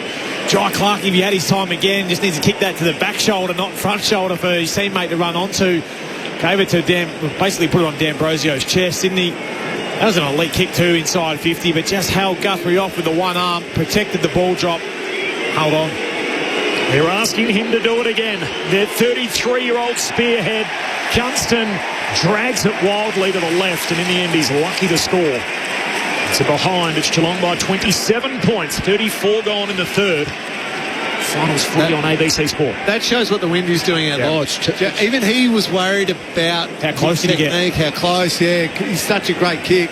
Jai Clark, if he had his time again, just needs to kick that to the back shoulder, not front shoulder, for his teammate to run onto. Gave it to basically put it on D'Ambrosio's chest, didn't he? That was an elite kick too, inside 50, but just held Guthrie off with the one arm, protected the ball drop. Hold on. They're asking him to do it again. Their 33-year-old spearhead, Gunston, drags it wildly to the left, and in the end he's lucky to score. It's a behind. It's Geelong by 27 points. 34 gone in the third. Finals footy on ABC Sport. That shows what the wind is doing out Lodge. Even he was worried about how close did he get? How close, yeah. He's such a great kick.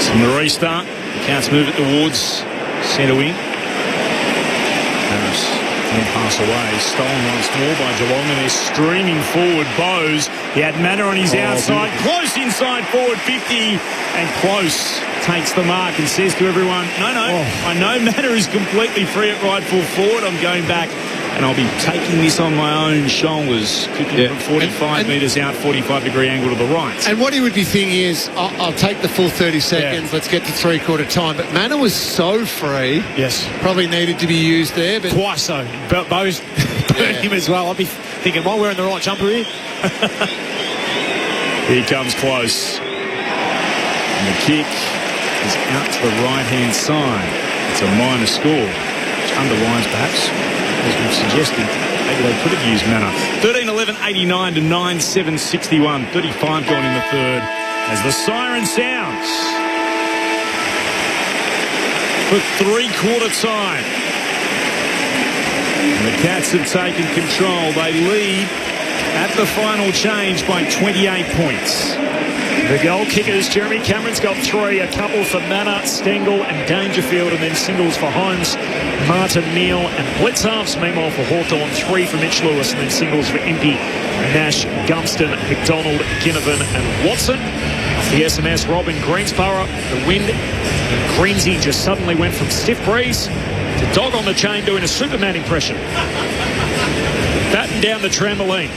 So the restart. Cats move it towards centre wing. Harris can pass away. Stolen once more by Geelong, and they're streaming forward. Bowes, he had Manor on his outside. Close inside forward 50, and Close takes the mark and says to everyone, no, I know Manor is completely free at right full forward. I'm going back, and I'll be taking this on my own shoulders. Kicking from 45 metres out, 45-degree angle to the right. And what he would be thinking is, I'll take the full 30 seconds, let's get to three-quarter time. But Manor was so free. Yes. Probably needed to be used there. But twice so. Bowes burned him as well. I'll be thinking, well, we're in the right jumper here. Here comes Close. And the kick is out to the right-hand side. It's a minor score, which underlines perhaps, as we've suggested, maybe they could have used Manor. 13-11-89 to 9-7-61. 35 gone in the third as the siren sounds for three-quarter time. And the Cats have taken control. They lead at the final change by 28 points. The goal kickers, Jeremy Cameron's got 3, a couple for Manor, Stengel and Dangerfield, and then singles for Holmes, Martin, Neal and blitz halves. Meanwhile for Hawthorn, 3 for Mitch Lewis, and then singles for Impey, Nash, Gunston, McDonald, Ginnivan and Watson. Off the SMS, Robin Greensborough. The wind in Greensy just suddenly went from stiff breeze to dog on the chain doing a Superman impression. Batten down the trampoline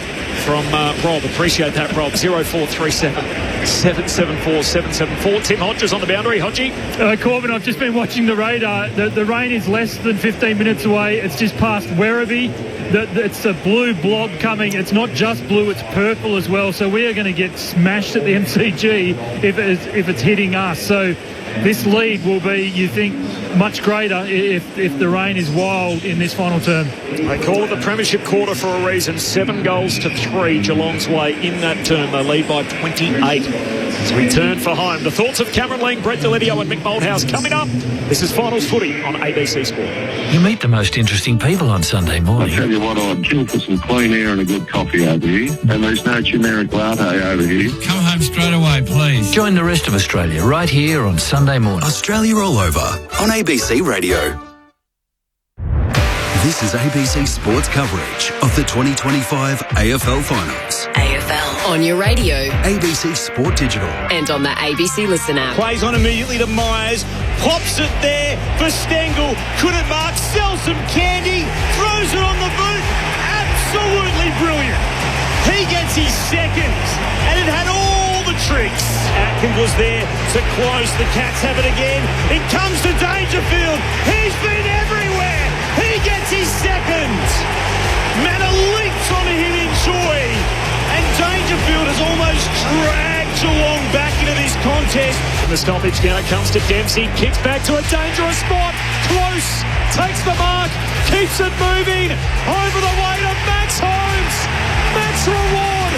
from Rob. Appreciate that, Rob. 0437-774-774. Tim Hodges on the boundary. Hodgie. Corbin, I've just been watching the radar. The rain is less than 15 minutes away. It's just past Werribee. It's a blue blob coming. It's not just blue, it's purple as well. So we are going to get smashed at the MCG if it's hitting us. So this lead will be, you think, much greater if the rain is wild in this final term. They call it the Premiership quarter for a reason. 7 goals to 3 Geelong's way in that term. They lead by 28. as we turn for home. The thoughts of Cameron Lang, Brett Delidio and Mick Moldhouse coming up. This is Finals Footy on ABC Sport. You meet the most interesting people on Sunday morning. I tell you what, I'd kill for some clean air and a good coffee over here. And there's no generic latte over here. Come home straight away, please. Join the rest of Australia right here on Sunday morning. Australia all over on ABC Radio. This is ABC Sports coverage of the 2025 AFL Finals. AFL on your radio, ABC Sport Digital, and on the ABC Listen app. Plays on immediately to Myers. Pops it there for Stengel. Couldn't mark. Sells some candy. Throws it on the boot. Absolutely brilliant. He gets his seconds. And it had all the tricks. Atkins was there to close. The Cats have it again. It comes to Dangerfield. He's been everywhere. He gets his second. Manor leaps onto him in joy. And Dangerfield has almost dragged Geelong back into this contest. From the stoppage now it comes to Dempsey. Kicks back to a dangerous spot. Close. Takes the mark. Keeps it moving. Over the way to Max Holmes. Max reward.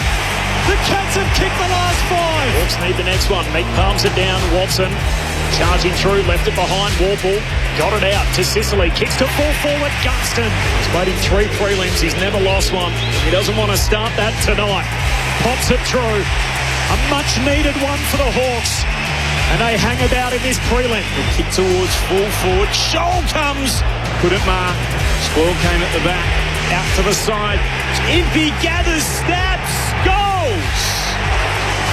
The Cats have kicked the last 5. Hawks need the next one. Meek palms it down. Watson charging through. Left it behind. Warple got it out to Sicily. Kicks to full forward. Gunston. He's played in 3 prelims. He's never lost one. He doesn't want to start that tonight. Pops it through. A much needed one for the Hawks. And they hang about in this prelim. The kick towards full forward. Shoal comes. Couldn't mark. Spoil came at the back. Out to the side. Impey gathers, snaps, goals.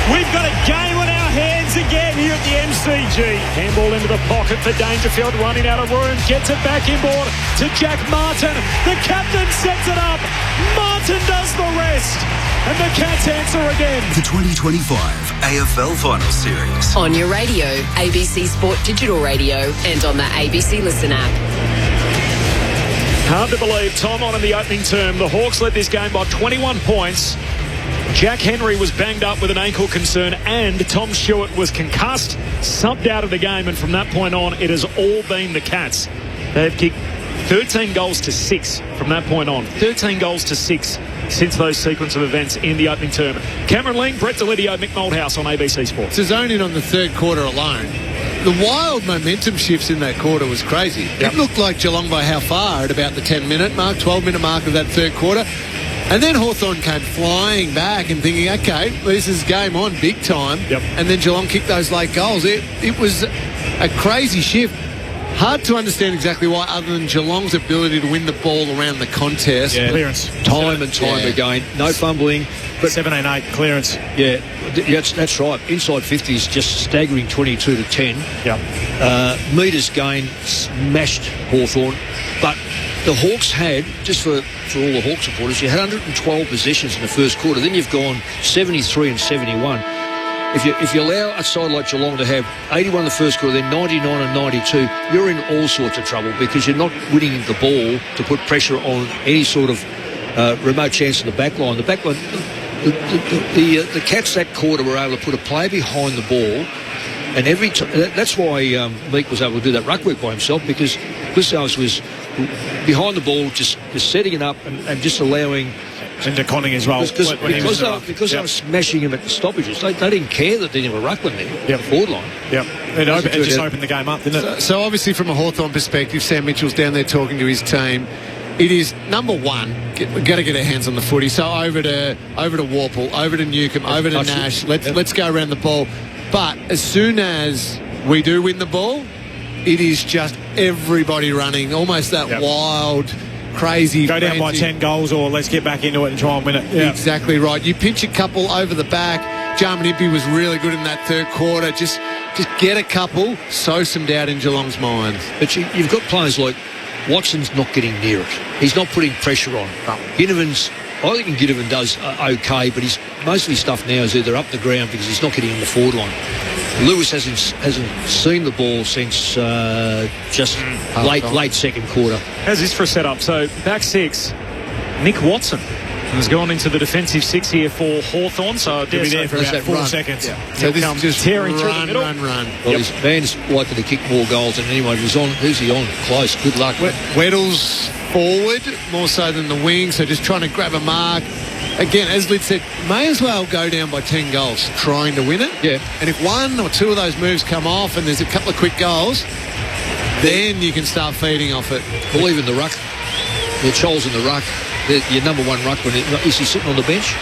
We've got a game on our hands again here at the MCG. Handball into the pocket for Dangerfield, running out of room. Gets it back inboard to Jack Martin. The captain sets it up. Martin does the rest. And the Cats answer again. The 2025 AFL Finals Series. On your radio, ABC Sport Digital Radio, and on the ABC Listen app. Hard to believe, time on in the opening term. The Hawks led this game by 21 points. Jack Henry was banged up with an ankle concern, and Tom Stewart was concussed, subbed out of the game, and from that point on, it has all been the Cats. They've kicked 13 goals to 6 from that point on. 13 goals to 6 since those sequence of events in the opening term. Cameron Lang, Brett Delidio, Mick Moldhouse on ABC Sports. To zone in on the third quarter alone, the wild momentum shifts in that quarter was crazy. Yep. It looked like Geelong by how far at about the 10-minute mark, 12-minute mark of that third quarter. And then Hawthorn came flying back and thinking, okay, this is game on big time. Yep. And then Geelong kicked those late goals. It was a crazy shift. Hard to understand exactly why, other than Geelong's ability to win the ball around the contest. Yeah. Clearance. Time and time again. No fumbling. But 17-8 clearance. Yeah, that's right. Inside 50 is just staggering 22 to 10. Yeah. Metres gained, smashed Hawthorn. But the Hawks had, just for all the Hawks supporters, you had 112 possessions in the first quarter. Then you've gone 73 and 71. If you allow a side like Geelong to have 81 in the first quarter, then 99 and 92, you're in all sorts of trouble because you're not winning the ball to put pressure on any sort of remote chance in the back line. The back line, the Cats that quarter were able to put a player behind the ball, and every that's why Meek was able to do that ruck work by himself, because Glissos was behind the ball, just setting it up and just allowing. And De Conning as well. Because they were smashing him at the stoppages. They didn't care that they didn't have a ruckman there, the forward line. Yep. It just opened the game up, didn't it? So obviously from a Hawthorn perspective, Sam Mitchell's down there talking to his team. It is, number one, we've got to get our hands on the footy. So over to Warple, over to Newcomb, over to Nash. Let's go around the ball. But as soon as we do win the ball, it is just everybody running, almost that wild, crazy. Go down by 10 goals, or let's get back into it and try and win it. Yeah. Exactly right. You pinch a couple over the back. Jarman Impey was really good in that third quarter. Just get a couple, sow some doubt in Geelong's minds. But you've got players like Watson's not getting near it. He's not putting pressure on. Ginnivan's, I think Ginnivan does okay, but most of his stuff now is either up the ground because he's not getting in the forward line. Lewis hasn't seen the ball since just late second quarter. How's this for a setup? So back 6, Nick Watson has gone into the defensive 6 here for Hawthorn. So he'll be there for about 4 seconds. Yeah. So this is just tearing through the middle. Run. Well, his man's likely to kick more goals than anyone. Who's he on? Close. Good luck. Weddle's forward more so than the wing, so just trying to grab a mark. again, as Lyd said, may as well go down by 10 goals trying to win it. Yeah. And if one or two of those moves come off and there's a couple of quick goals, then you can start feeding off it. Well, even the ruck, the Charles in the ruck, your number one ruckman, is he sitting on the bench?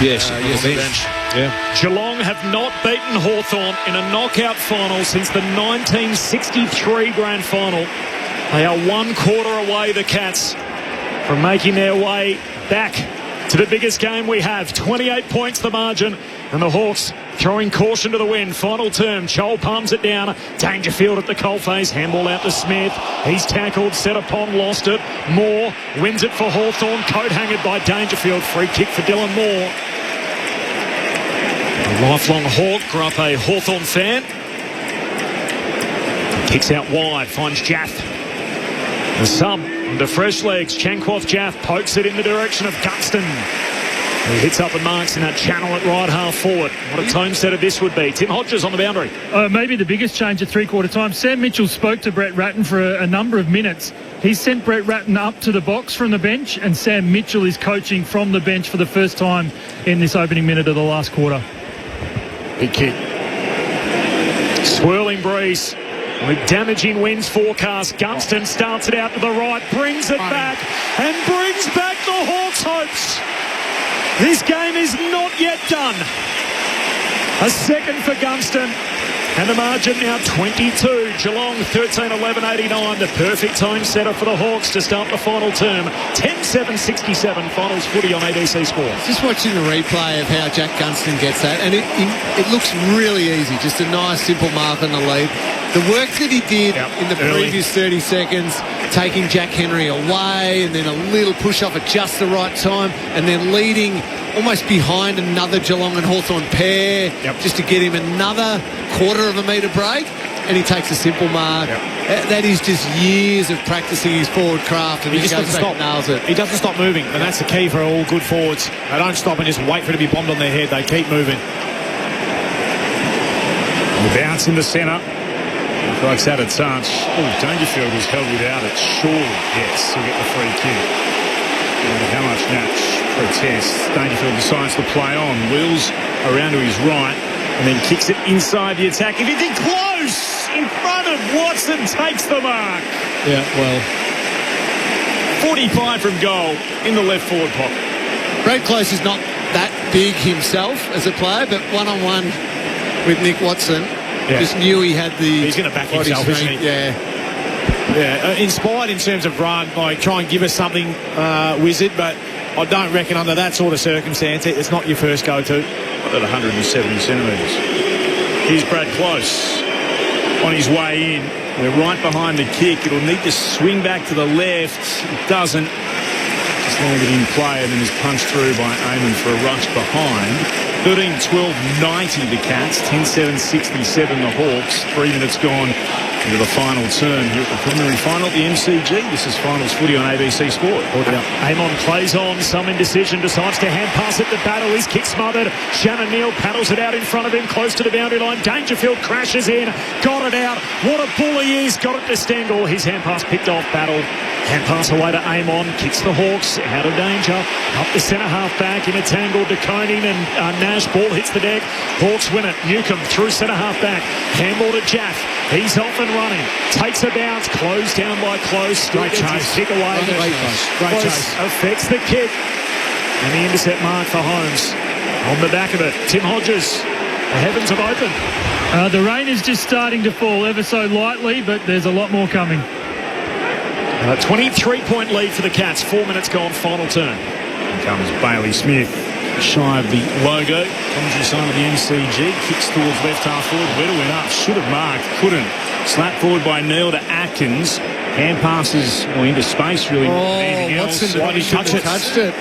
Yes, on the bench. Yeah. Geelong have not beaten Hawthorn in a knockout final since the 1963 grand final. They are 1 quarter away, the Cats, from making their way back to the biggest game we have. 28 points the margin, and the Hawks throwing caution to the wind. Final term, Chol palms it down. Dangerfield at the coalface. Handball out to Smith. He's tackled, set upon, lost it. Moore wins it for Hawthorn. Coat hangered by Dangerfield. Free kick for Dylan Moore. A lifelong Hawk, grew up a Hawthorn fan. Kicks out wide, finds Jaff. The sub under fresh legs. Chankwath Jaff pokes it in the direction of Gunston. He hits up and marks in that channel at right half forward. What a tone setter this would be. Tim Hodges on the boundary. Maybe the biggest change at three-quarter time. Sam Mitchell spoke to Brett Ratton for a number of minutes. He sent Brett Ratton up to the box from the bench, and Sam Mitchell is coaching from the bench for the first time in this opening minute of the last quarter. Big kick. Swirling breeze with damaging winds forecast. Gunston starts it out to the right, brings it back, and brings back the Hawks' hopes. This game is not yet done. A second for Gunston. And the margin now 22. Geelong 13-11-89. The perfect time setter for the Hawks to start the final term. 10-7-67 finals footy on ABC Sport. Just watching the replay of how Jack Gunston gets that, and it looks really easy. Just a nice, simple mark on the lead. The work that he did in the previous 30 seconds, taking Jack Henry away and then a little push-off at just the right time and then leading almost behind another Geelong and Hawthorn pair just to get him another quarter of a metre break, and he takes a simple mark. That is just years of practising his forward craft, and he just doesn't stop. Nails it. He doesn't stop moving, and that's the key for all good forwards. They don't stop and just wait for it to be bombed on their head. They keep moving. The bounce in the centre. Likes that a touch. Oh, Dangerfield was held without it. Surely, yes, he'll get the free kick. How much Natch protests. Dangerfield decides to play on. Wheels around to his right and then kicks it inside the attack. If you think close in front of Watson, takes the mark. Yeah, well, 45 from goal in the left forward pocket. Brad Close is not that big himself as a player, but one-on-one with Nick Watson, just knew he had the... He's going to back himself, isn't he? Yeah, inspired in terms of run, like try and give us something, Wizard, but I don't reckon under that sort of circumstance it's not your first go-to. At 170 centimetres. Here's Brad Close on his way in. We're right behind the kick. It'll need to swing back to the left. It doesn't. Just landed in play and then is punched through by Eamon for a rush behind. 13-12-90 the Cats. 10-7-67 the Hawks. 3 minutes gone into the final turn here at the preliminary final at the MCG. This is finals footy on ABC Sport. Amon plays on, some indecision, decides to hand pass it to Battle. His kick smothered. Shannon Neal paddles it out in front of him, close to the boundary line. Dangerfield crashes in, got it out. What a bull he is, got it to Stengel. His hand pass picked off Battle. Hand pass away to Amon, kicks the Hawks out of danger. Up the centre half back in a tangle to Koning and Nash. Ball hits the deck. Hawks win it. Newcomb through centre half back. Handball to Jaff. He's off and running. Takes a bounce. Closed down by Close. Great chase. Kick away. Great chase. Affects the kick. And the intercept mark for Holmes. On the back of it, Tim Hodges. The heavens have opened. The rain is just starting to fall ever so lightly, but there's a lot more coming. 23-point lead for the Cats. 4 minutes gone, final turn. Here comes Bailey Smith, shy of the logo. Commentary sign of the MCG. Kicks towards left half forward. Weddle went up. Should have marked. Couldn't. Slap forward by Neal to Atkins. Hand passes into space, really. Watson touched it.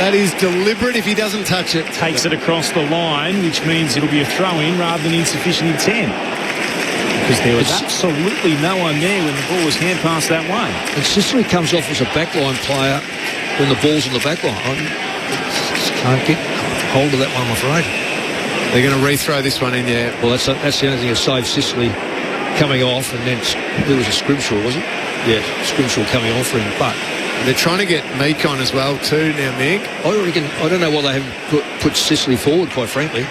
That is deliberate if he doesn't touch it. Takes it across the line, which means it'll be a throw-in rather than insufficient intent. Because there was absolutely no one there when the ball was hand passed that way. And Sicily comes off as a backline player when the ball's on the backline. I just can't get hold of that one, I'm afraid. They're going to rethrow this one in, Well, that's the only thing that saved Sicily coming off, and then there was a Scrimshaw, was it? Yeah, Scrimshaw coming off for him. But They're trying to get Meek on as well too now, Mick. I don't know why they haven't put Sicily forward, quite frankly.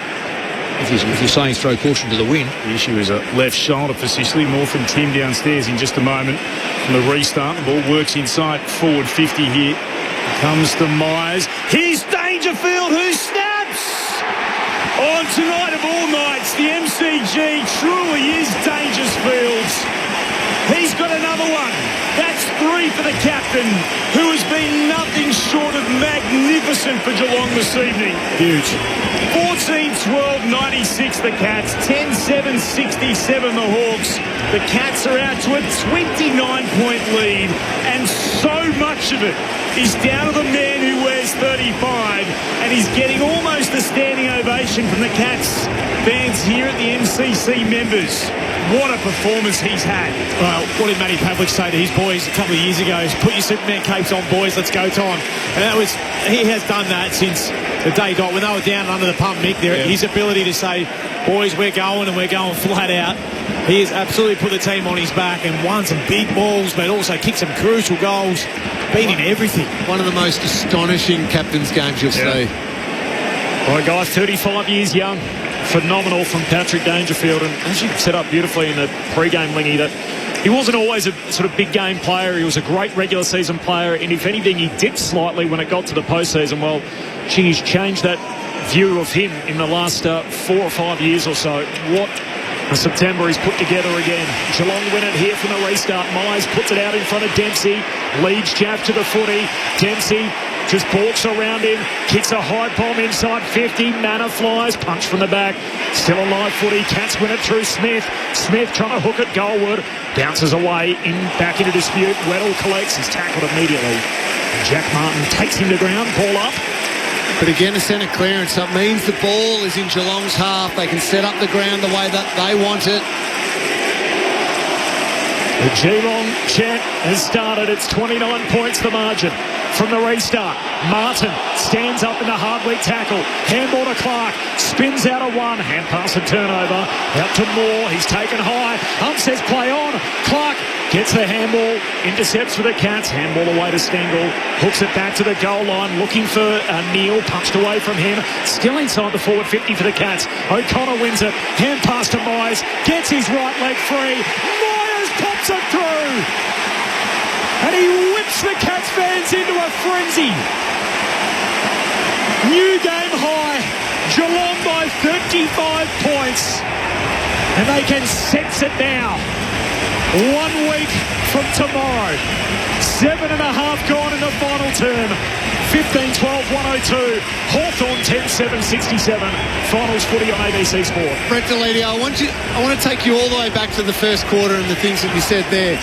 If you're saying throw caution to the wind. The issue is a left shoulder for Sicily. More from Tim downstairs in just a moment. From the restart, the ball works inside forward 50 here. Comes to Myers. Here's Dangerfield, who snaps! On tonight of all nights, the MCG truly is Dangersfield's. He's got another one. That's 3 for the captain, who has been nothing short of magnificent for Geelong this evening. Huge. 14-12, 96 the Cats. 10-7, 67 the Hawks. The Cats are out to a 29-point lead, and so much of it is down to the man who wears 35, and he's getting almost a standing ovation from the Cats fans here at the MCC members. What a performance he's had. Well, what did Matty Pavlich say to his boys a couple of years ago? Put your Superman capes on, boys, let's go time. And he has done that since the day dot when they were down under the pump, Mick. His ability to say, boys, we're going, and we're going flat out. He has absolutely put the team on his back and won some big balls, but also kicked some crucial goals. Been in everything. One of the most astonishing captain's games you'll see. All right, guys, 35 years young. Phenomenal from Patrick Dangerfield, and as you set up beautifully in the pre-game, Lingy, that he wasn't always a sort of big game player. He was a great regular season player, and if anything, he dipped slightly when it got to the postseason. Well, he's changed that view of him in the last 4 or 5 years or so. What a September he's put together again. Geelong win it here from the restart. Myers puts it out in front of Dempsey, leads Jaff to the footy. Dempsey just walks around him, kicks a high bomb inside 50. Manor flies, punch from the back. Still a live footy. Cats win it through Smith. Smith trying to hook it goalward. Bounces away, back into dispute. Weddle collects. He's tackled immediately. Jack Martin takes him to ground. Ball up. But again, a centre clearance. That means the ball is in Geelong's half. They can set up the ground the way that they want it. The Geelong chant has started. It's 29 points the margin from the restart. Martin stands up in the hard-weak tackle. Handball to Clark. Spins out of one. Hand pass and turnover. Out to Moore. He's taken high. Says play on. Clark gets the handball. Intercepts for the Cats. Handball away to Stengel. Hooks it back to the goal line. Looking for Neal. Punched away from him. Still inside the forward 50 for the Cats. O'Connor wins it. Hand pass to Myers. Gets his right leg free. Myers pops it through. And he whips the Cats fans into a frenzy. New game high. Geelong by 35 points. And they can sense it now. 1 week from tomorrow. 7.5 gone in the final term. 15-12, 102. Hawthorn 10-7, 67. Finals footy on ABC Sport. Brett Deledio, I want to take you all the way back to the first quarter and the things that you said there.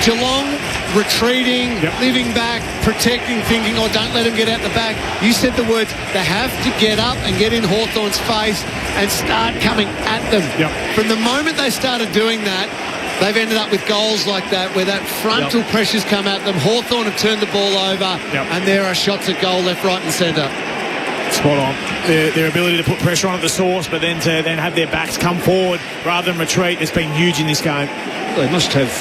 Geelong retreating, living back, protecting, thinking, oh, don't let him get out the back. You said the words, they have to get up and get in Hawthorn's face and start coming at them. From the moment they started doing that, they've ended up with goals like that, where that frontal pressure's come at them. Hawthorn have turned the ball over, and there are shots at goal left, right and centre. Spot on. Their ability to put pressure on at the source, but then to have their backs come forward rather than retreat has been huge in this game. They must have,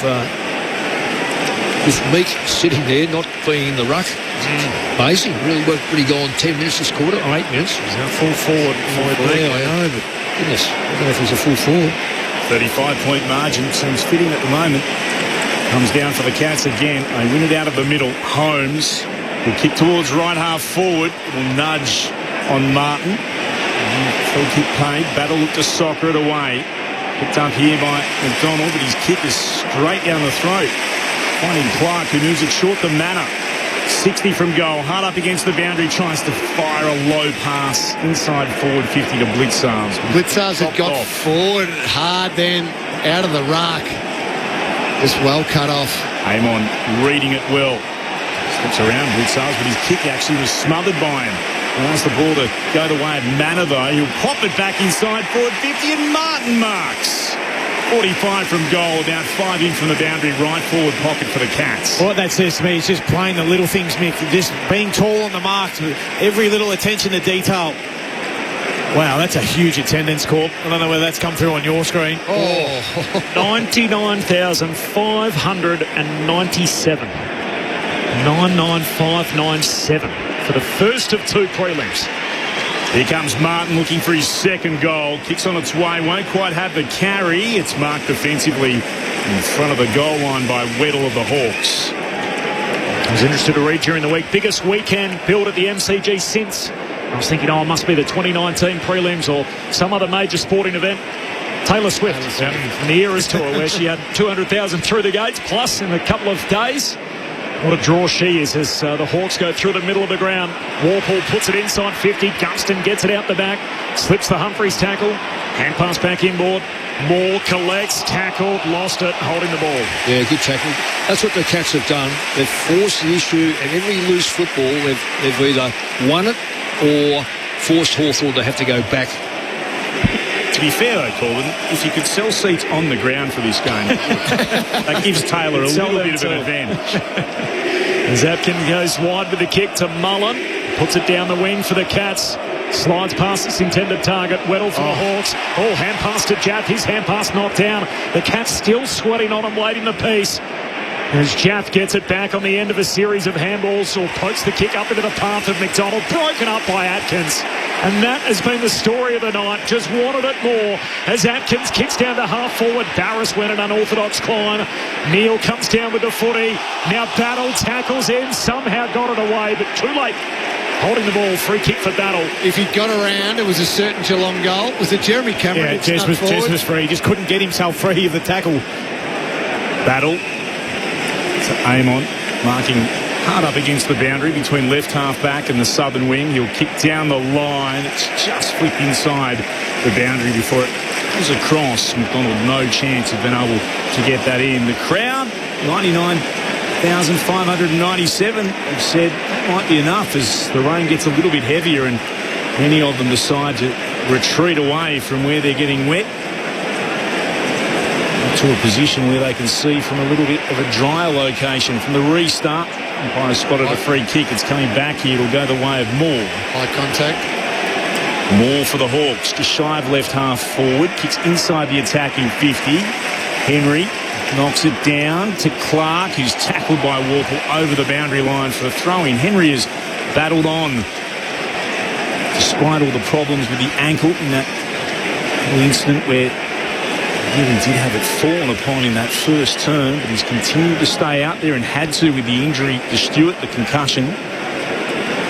with Meek sitting there, not being in the ruck. Amazing. Really worked pretty good on 10 minutes this quarter, 8 minutes. He's now full forward. Yeah, I know, but goodness, I don't know if he's a full forward. 35-point margin seems fitting at the moment. Comes down for the Cats again. They win it out of the middle. Holmes will kick towards right half forward. Will nudge on Martin. Full kick paid. Battle look to soccer it away. Picked up here by McDonald, but his kick is straight down the throat. Finding Clark, who moves it short to Manor. 60 from goal. Hard up against the boundary. Tries to fire a low pass inside forward 50 to Blitzars. Blitzars had got forward hard then, out of the ruck. Just well cut off. Amon reading it well. Steps around Blitzars, but his kick actually was smothered by him. Allows the ball to go the way of Manor, though. He'll pop it back inside forward 50, and Martin marks. 45 from goal, about 5 in from the boundary, right forward pocket for the Cats. What that says to me is just playing the little things, Mick. Just being tall on the mark, every little attention to detail. Wow, that's a huge attendance, Corp. I don't know whether that's come through on your screen. 99,597. 99597 for the first of two prelims. Here comes Martin looking for his second goal. Kicks on its way, won't quite have the carry. It's marked defensively in front of the goal line by Weddle of the Hawks. I was interested to read during the week, biggest weekend build at the MCG since. I was thinking, it must be the 2019 prelims or some other major sporting event. Taylor Swift from the Eras Tour, where she had 200,000 through the gates, plus in a couple of days. What a draw she is as the Hawks go through the middle of the ground. Warple puts it inside 50. Gunston gets it out the back. Slips the Humphreys tackle. Hand pass back inboard. Moore collects, tackled, lost it, holding the ball. Yeah, good tackle. That's what the Cats have done. They've forced the issue, and every loose football, they've either won it or forced Hawthorn to have to go back. To be fair, though, Corbin, if you could sell seats on the ground for this game, that gives Taylor a little bit of an advantage. As Atkin goes wide with the kick to Mullen, puts it down the wing for the Cats. Slides past its intended target. Weddle for the Hawks. Hand pass to Jaff. His hand pass knocked down. The Cats still sweating on him, waiting the piece. As Jaff gets it back on the end of a series of handballs, or pokes the kick up into the path of McDonald. Broken up by Atkins. And that has been the story of the night. Just wanted it more as Atkins kicks down to half forward. Barris went an unorthodox climb. Neal comes down with the footy. Now Battle tackles in. Somehow got it away, but too late. Holding the ball, free kick for Battle. If he got around, it was a certain Geelong goal. Was it Jeremy Cameron? Yeah, Jez was free. He just couldn't get himself free of the tackle. Battle. So Amon marking hard up against the boundary between left half back and the southern wing. He'll kick down the line. It's just flipped inside the boundary before it goes across. McDonald, no chance of being able to get that in. The crowd, 99,597, have said that might be enough as the rain gets a little bit heavier and many of them decide to retreat away from where they're getting wet to a position where they can see from a little bit of a drier location. From the restart, umpire spotted a free kick. It's coming back here. It'll go the way of Moore. High contact. Moore for the Hawks, just shy of left half forward. Kicks inside the attacking 50. Henry knocks it down to Clark, who's tackled by Warple over the boundary line for a throw-in. Henry has battled on despite all the problems with the ankle in that incident where he really did have it fallen upon in that first turn, but he's continued to stay out there and had to with the injury to Stewart, the concussion.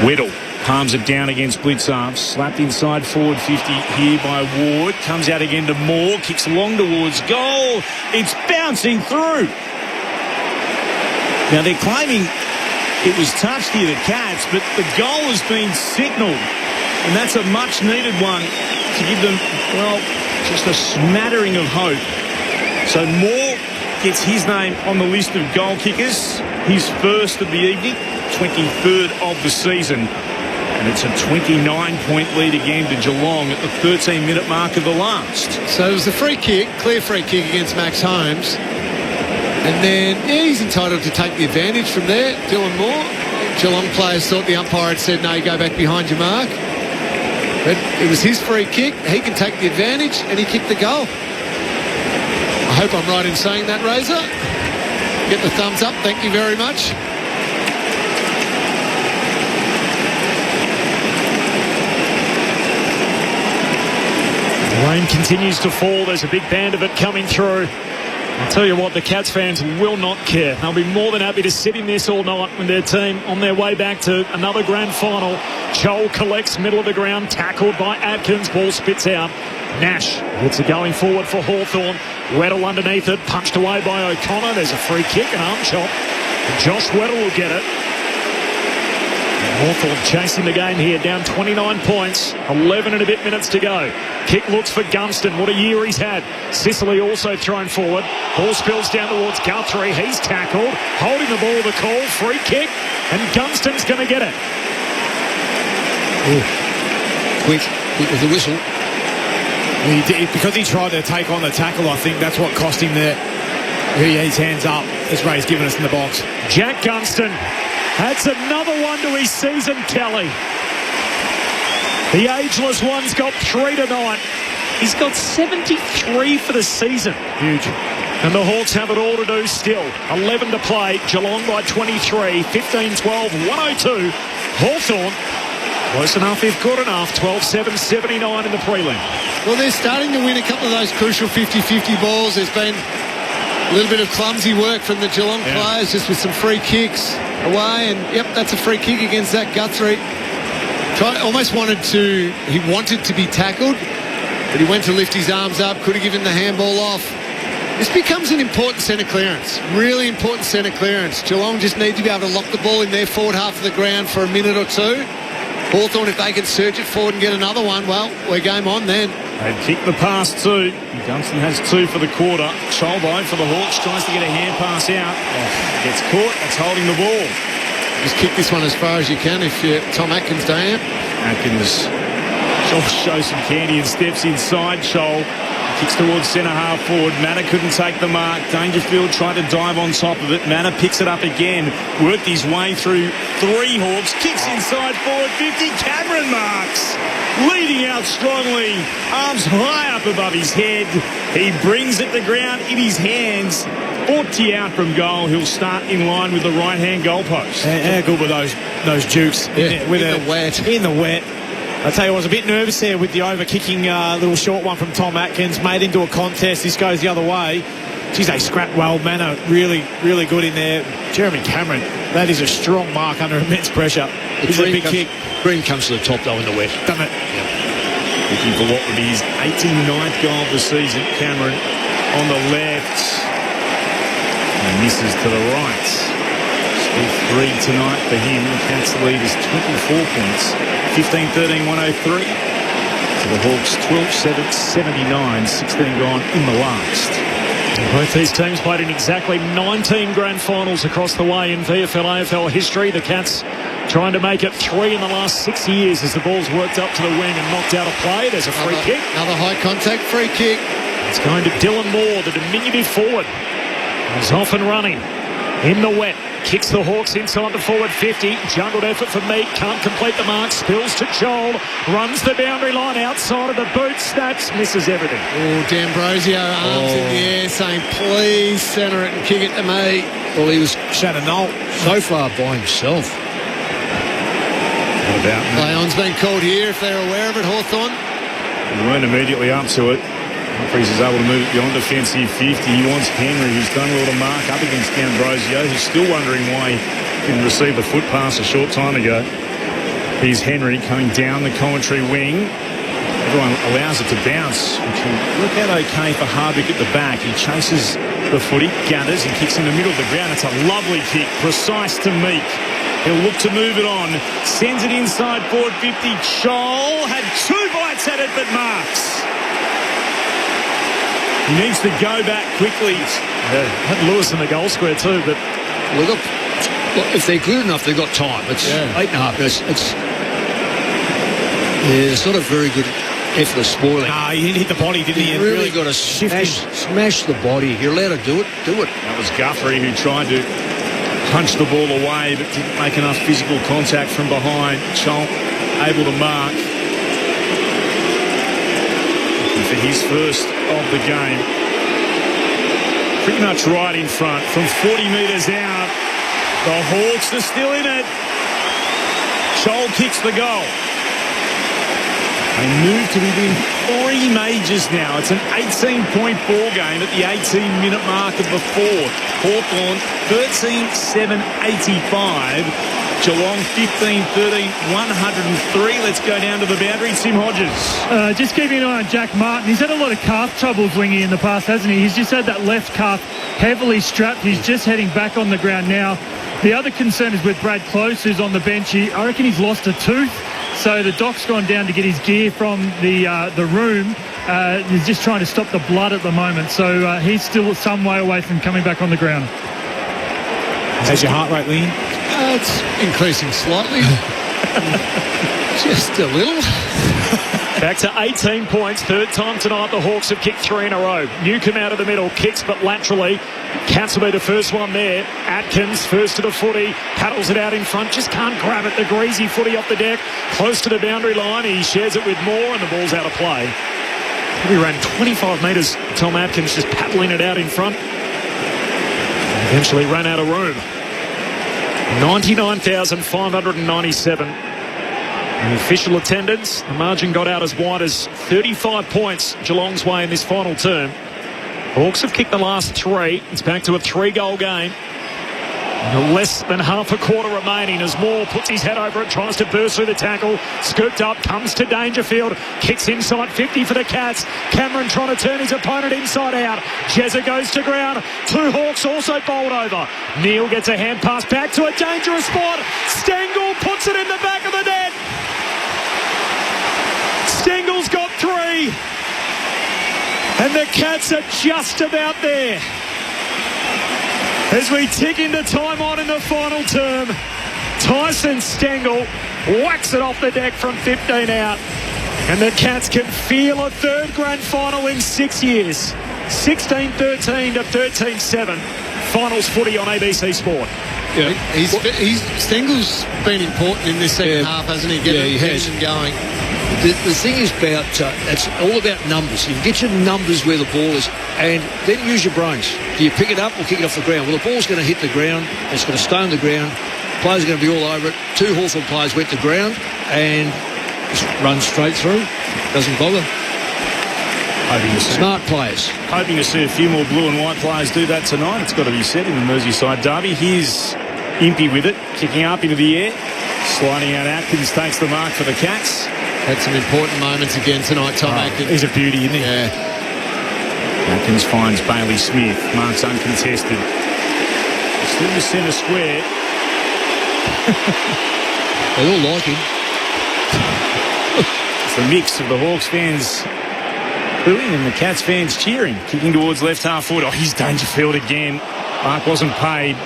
Weddle palms it down against Blitzarm, slapped inside forward 50 here by Ward, comes out again to Moore, kicks long towards goal. It's bouncing through. Now they're claiming it was touched here, the Cats, but the goal has been signalled, and that's a much needed one to give them, well, just a smattering of hope. So Moore gets his name on the list of goal kickers, his first of the evening, 23rd of the season. And it's a 29-point lead again to Geelong at the 13-minute mark of the last. So it was a free kick, clear free kick against Max Holmes. And then, he's entitled to take the advantage from there, Dylan Moore. Geelong players thought the umpire had said, no, you go back behind your mark. But it was his free kick. He can take the advantage, and he kicked the goal. I hope I'm right in saying that, Razor. Get the thumbs up. Thank you very much. The rain continues to fall. There's a big band of it coming through. I'll tell you what, the Cats fans will not care. They'll be more than happy to sit in this all night with their team on their way back to another grand final. Joel collects middle of the ground, tackled by Atkins. Ball spits out. Nash gets it going forward for Hawthorn. Weddle underneath it, punched away by O'Connor. There's a free kick, an arm chop. Josh Weddle will get it. Hawthorn chasing the game here, down 29 points, 11 and a bit minutes to go. Kick looks for Gunston. What a year he's had. Sicily also thrown forward. Ball spills down towards Guthrie. He's tackled. Holding the ball, the call. Free kick. And Gunston's going to get it. Ooh. Quick with the whistle. He did, because he tried to take on the tackle, I think that's what cost him there. His hands up, as Ray's given us in the box. Jack Gunston adds another one to his season tally. The ageless one's got 3 tonight. He's got 73 for the season. Huge. And the Hawks have it all to do still. 11 to play. Geelong by 23. 15-12, 102. Hawthorn, close enough if good enough. 12-7, 79 in the prelim. Well, they're starting to win a couple of those crucial 50-50 balls. There's been a little bit of clumsy work from the Geelong players, just with some free kicks away. And, yep, that's a free kick against Zach Guthrie. He wanted to be tackled, but he went to lift his arms up, could have given the handball off. This becomes an important centre clearance, really important centre clearance. Geelong just need to be able to lock the ball in their forward half of the ground for a minute or two. Hawthorn, if they can surge it forward and get another one, well, we're game on then. They've kicked the pass too. Dunstan has 2 for the quarter. Cholbo for the Hawks tries to get a hand pass out. Gets caught. That's holding the ball. Just kick this one as far as you can if you're Tom Atkins, don't you? Atkins shows some candy and steps inside. Chol kicks towards centre half forward. Manna couldn't take the mark. Dangerfield tried to dive on top of it. Manna picks it up again. Worked his way through 3 Hawks. Kicks inside forward 50. Cameron marks. Leading out strongly. Arms high up above his head. He brings it to ground in his hands. 40 out from goal. He'll start in line with the right-hand goalpost. How good were those dukes in the wet. I tell you, I was a bit nervous there with the over-kicking little short one from Tom Atkins. Made into a contest. This goes the other way. Geez, they scrapped well. Manna really, really good in there. Jeremy Cameron, that is a strong mark under immense pressure. It's a big kick. Green comes to the top, though, in the wet. Doesn't it? Yeah. Looking for what would be his 89th goal of the season. Cameron on the left. And misses to the right. Still 3 tonight for him. The Cats lead is 24 points. 15-13, 103. So the Hawks 12-7, 79. 16 gone in the last. Both these teams played in exactly 19 grand finals across the way in VFL-AFL history. The Cats trying to make it 3 in the last 6 years as the ball's worked up to the wing and knocked out of play. There's a free kick. Another high contact free kick. It's going to Dylan Moore, the diminutive forward. He's off and running in the wet. Kicks the Hawks inside the forward 50. Juggled effort for Meek. Can't complete the mark. Spills to Joel. Runs the boundary line outside of the boot. Snaps. Misses everything. Oh, D'Ambrosio arms in the air saying, please centre it and kick it to me. Well, he was Shannon Knoll so far by himself. What about Play-on's been called here if they're aware of it, Hawthorn. He weren't immediately up to it. Humphries is able to move it beyond defensive 50. He wants Henry, who's done well to mark up against D'Ambrosio. He's still wondering why he didn't receive the foot pass a short time ago. Here's Henry coming down the commentary wing. Everyone allows it to bounce, which will work out okay for Hardwick at the back. He chases the footy, gathers and kicks in the middle of the ground. It's a lovely kick, precise to Meek. He'll look to move it on. Sends it inside forward 50. Chol had 2 bites at it, but marks. He needs to go back quickly. Had Lewis in the goal square too, but well, if they're good enough, they've got time. It's 8.5 minutes. It's not a very good effort of spoiling. Nah, he didn't hit the body, did he? You really got to smash the body. You're allowed to do it. Do it. That was Guthrie who tried to punch the ball away, but didn't make enough physical contact from behind. Chol able to mark. For his first of the game. Pretty much right in front from 40 metres out. The Hawks are still in it. Chol kicks the goal. They move to within 3 majors now. It's an 18-point ball game at the 18-minute mark of the fourth. Hawthorn 13-7-85. Geelong 15-13, 103. Let's go down to the boundary. Tim Hodges. Just keeping an eye on Jack Martin. He's had a lot of calf troubles, Wingy, in the past, hasn't he? He's just had that left calf heavily strapped. He's just heading back on the ground now. The other concern is with Brad Close, who's on the bench. I reckon he's lost a tooth. So the doc's gone down to get his gear from the room. He's just trying to stop the blood at the moment. So he's still some way away from coming back on the ground. How's your heart rate, Liam? It's increasing slightly. Just a little. Back to 18 points. Third time tonight the Hawks have kicked 3 in a row. Newcomb out of the middle. Kicks but laterally. Cats will be the first one there. Atkins first to the footy. Paddles it out in front. Just can't grab it. The greasy footy off the deck. Close to the boundary line. He shares it with Moore and the ball's out of play. He ran 25 metres. Tom Atkins just paddling it out in front. Eventually ran out of room. 99,597. The official attendance, the margin got out as wide as 35 points Geelong's way in this final term. Hawks have kicked the last 3. It's back to a 3-goal game. Less than half a quarter remaining as Moore puts his head over it, tries to burst through the tackle, scooped up, comes to Dangerfield, kicks inside 50 for the Cats. Cameron trying to turn his opponent inside out. Jezza goes to ground. 2 Hawks also bowled over. Neil gets a hand pass back to a dangerous spot. Stengel puts it in the back of the net. Stengel's got 3. And the Cats are just about there. As we tick into time on in the final term, Tyson Stengel whacks it off the deck from 15 out. And the Cats can feel a 3rd grand final in 6 years. 16-13 to 13-7. Finals footy on ABC Sport. Yeah, Stengel's been important in this second half, hasn't he? Getting the tension going. The thing is about, it's all about numbers. You can get your numbers where the ball is and then use your brains. Do you pick it up or kick it off the ground? Well, the ball's going to hit the ground. It's going to stay on the ground. Players are going to be all over it. 2 Hawthorn players went to ground and just run straight through. Doesn't bother. Smart players. Hoping to see a few more blue and white players do that tonight. It's got to be said in the Merseyside derby. Here's Impey with it, kicking up into the air. Sliding out Atkins takes the mark for the Cats. Had some important moments again tonight, Tom Atkins. He's a beauty, isn't he? Yeah. Atkins finds Bailey Smith. Marks uncontested. Still the centre square. They all like him. It's a mix of the Hawks fans booing and the Cats fans cheering. Kicking towards left half forward. Oh, here's Dangerfield again. Mark wasn't paid.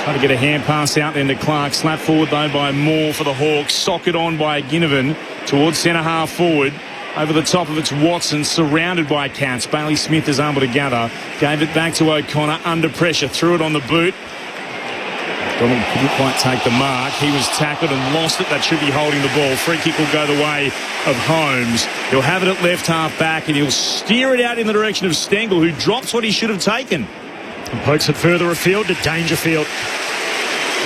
Trying to get a hand pass out then to Clark. Slapped forward though by Moore for the Hawks. Socket on by Ginnivan towards centre half forward. Over the top of it's Watson, surrounded by Cats. Bailey Smith is able to gather. Gave it back to O'Connor under pressure. Threw it on the boot. Donald couldn't quite take the mark. He was tackled and lost it. That should be holding the ball. Free kick will go the way of Holmes. He'll have it at left half back and he'll steer it out in the direction of Stengel, who drops what he should have taken. And pokes it further afield to Dangerfield.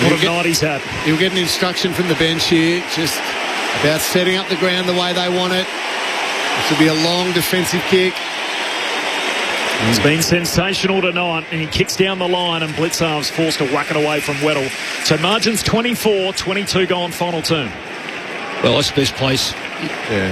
What a night he's had. He'll get an instruction from the bench here, just about setting up the ground the way they want it. This will be a long defensive kick. He's been sensational tonight, and he kicks down the line, and Blitzarv's forced to whack it away from Weddle. So margin's 24-22 gone final term. Well, that's the best place. Yeah.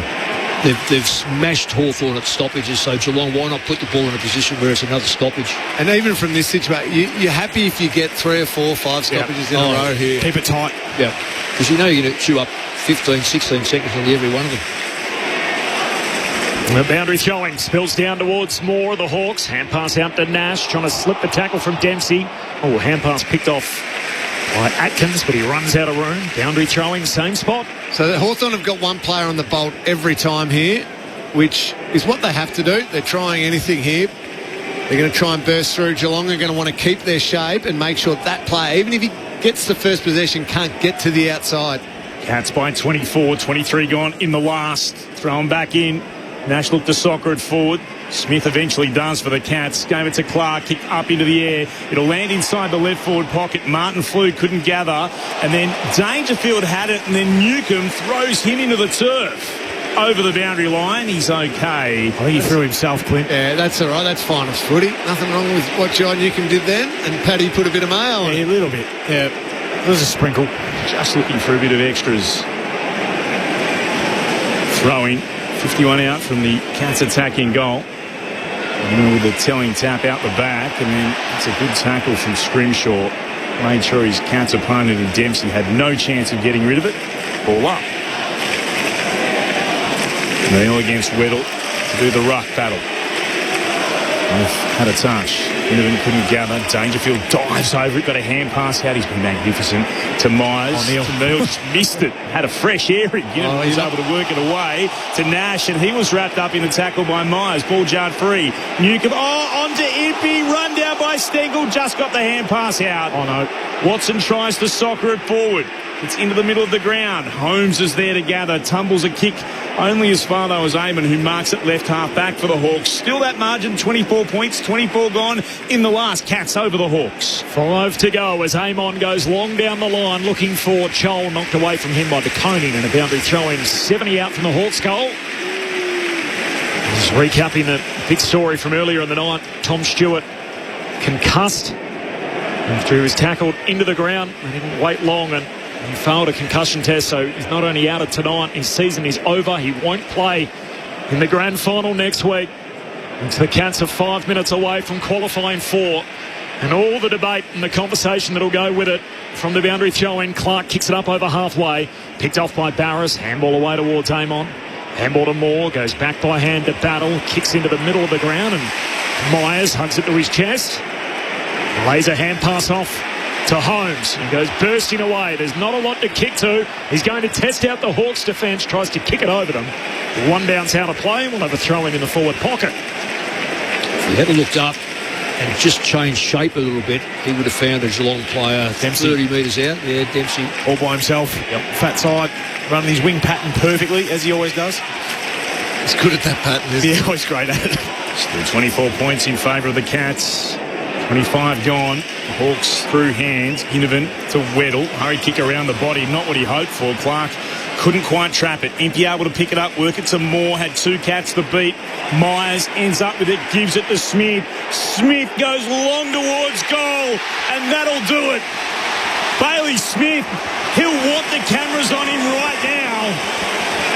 They've smashed Hawthorn at stoppages, so Geelong, why not put the ball in a position where it's another stoppage? And even from this situation, you're happy if you get 3 or 4 or 5 stoppages in a row here. Keep it tight. Yeah, because you know you're going to chew up 15, 16 seconds on every one of them. The boundary throwing spills down towards Moore, the Hawks. Hand pass out to Nash, trying to slip the tackle from Dempsey. Oh, hand pass picked off by Atkins, but he runs out of room. Boundary throwing, same spot. So the Hawthorn have got one player on the bolt every time here, which is what they have to do. They're trying anything here. They're going to try and burst through. Geelong are going to want to keep their shape and make sure that player, even if he gets the first possession, can't get to the outside. Cats by 24, 23 gone in the last. Thrown back in. Nash looked to soccer it forward. Smith eventually does for the Cats. Gave it to Clark, kicked up into the air. It'll land inside the left forward pocket. Martin flew, couldn't gather. And then Dangerfield had it, and then Newcomb throws him into the turf. Over the boundary line, he's okay. I think he threw himself, Clint. Yeah, that's all right. That's finals footy. Nothing wrong with what John Newcomb did then. And Paddy put a bit of mayo on it. A little bit. Yeah, there's a sprinkle. Just looking for a bit of extras. Throwing. 51 out from the Cats attacking goal. With a telling tap out the back, and then it's a good tackle from Scrimshaw. Made sure his Cats opponent and Dempsey had no chance of getting rid of it. Ball up. Neil against Weddle to do the ruck battle. Both had a touch. Ginnivan couldn't gather. Dangerfield dives over it. Got a hand pass out. He's been magnificent to Myers. Neil just missed it. Had a fresh airing. Ginnivan was able to work it away to Nash, and he was wrapped up in a tackle by Myers. Ball jarred free. Newcomb, onto Impey. Run down by Stengel. Just got the hand pass out. Oh, no. Watson tries to soccer it forward. It's into the middle of the ground. Holmes is there to gather. Tumbles a kick only as far though as Eamon, who marks it left half back for the Hawks. Still that margin, 24 points, 24 gone in the last. Cats over the Hawks. 5 to go as Amon goes long down the line looking for Chol, knocked away from him by De Koning, and a boundary throw in. 70 out from the Hawks goal. Just recapping the big story from earlier in the night. Tom Stewart concussed after he was tackled into the ground. He didn't wait long and he failed a concussion test, so he's not only out of tonight, his season is over. He won't play in the grand final next week. And the Cats are 5 minutes away from qualifying for, and all the debate and the conversation that'll go with it from the boundary throw-in. Clark kicks it up over halfway, picked off by Barris, handball away towards Amon. Handball to Moore, goes back by hand to Battle, kicks into the middle of the ground, and Myers hugs it to his chest. Lays a hand pass off to Holmes and goes bursting away. There's not a lot to kick to. He's going to test out the Hawks defence, tries to kick it over them. One bounce out of play, and we'll have a throw in the forward pocket. If he had looked up and just changed shape a little bit, he would have found a Geelong player Dempsey. 30 metres out. Yeah, Dempsey. All by himself. Yep. Fat side, running his wing pattern perfectly, as he always does. He's good at that pattern, isn't he? Yeah, always great at it. Still 24 points in favour of the Cats. 25 gone. Hawks through hands. Ginnivan to Weddle. Hurry kick around the body. Not what he hoped for. Clark couldn't quite trap it. Impey able to pick it up, work it to Moore. Had 2 Cats to beat. Myers ends up with it, gives it to Smith. Smith goes long towards goal, and that'll do it. Bailey Smith, he'll want the cameras on him right now,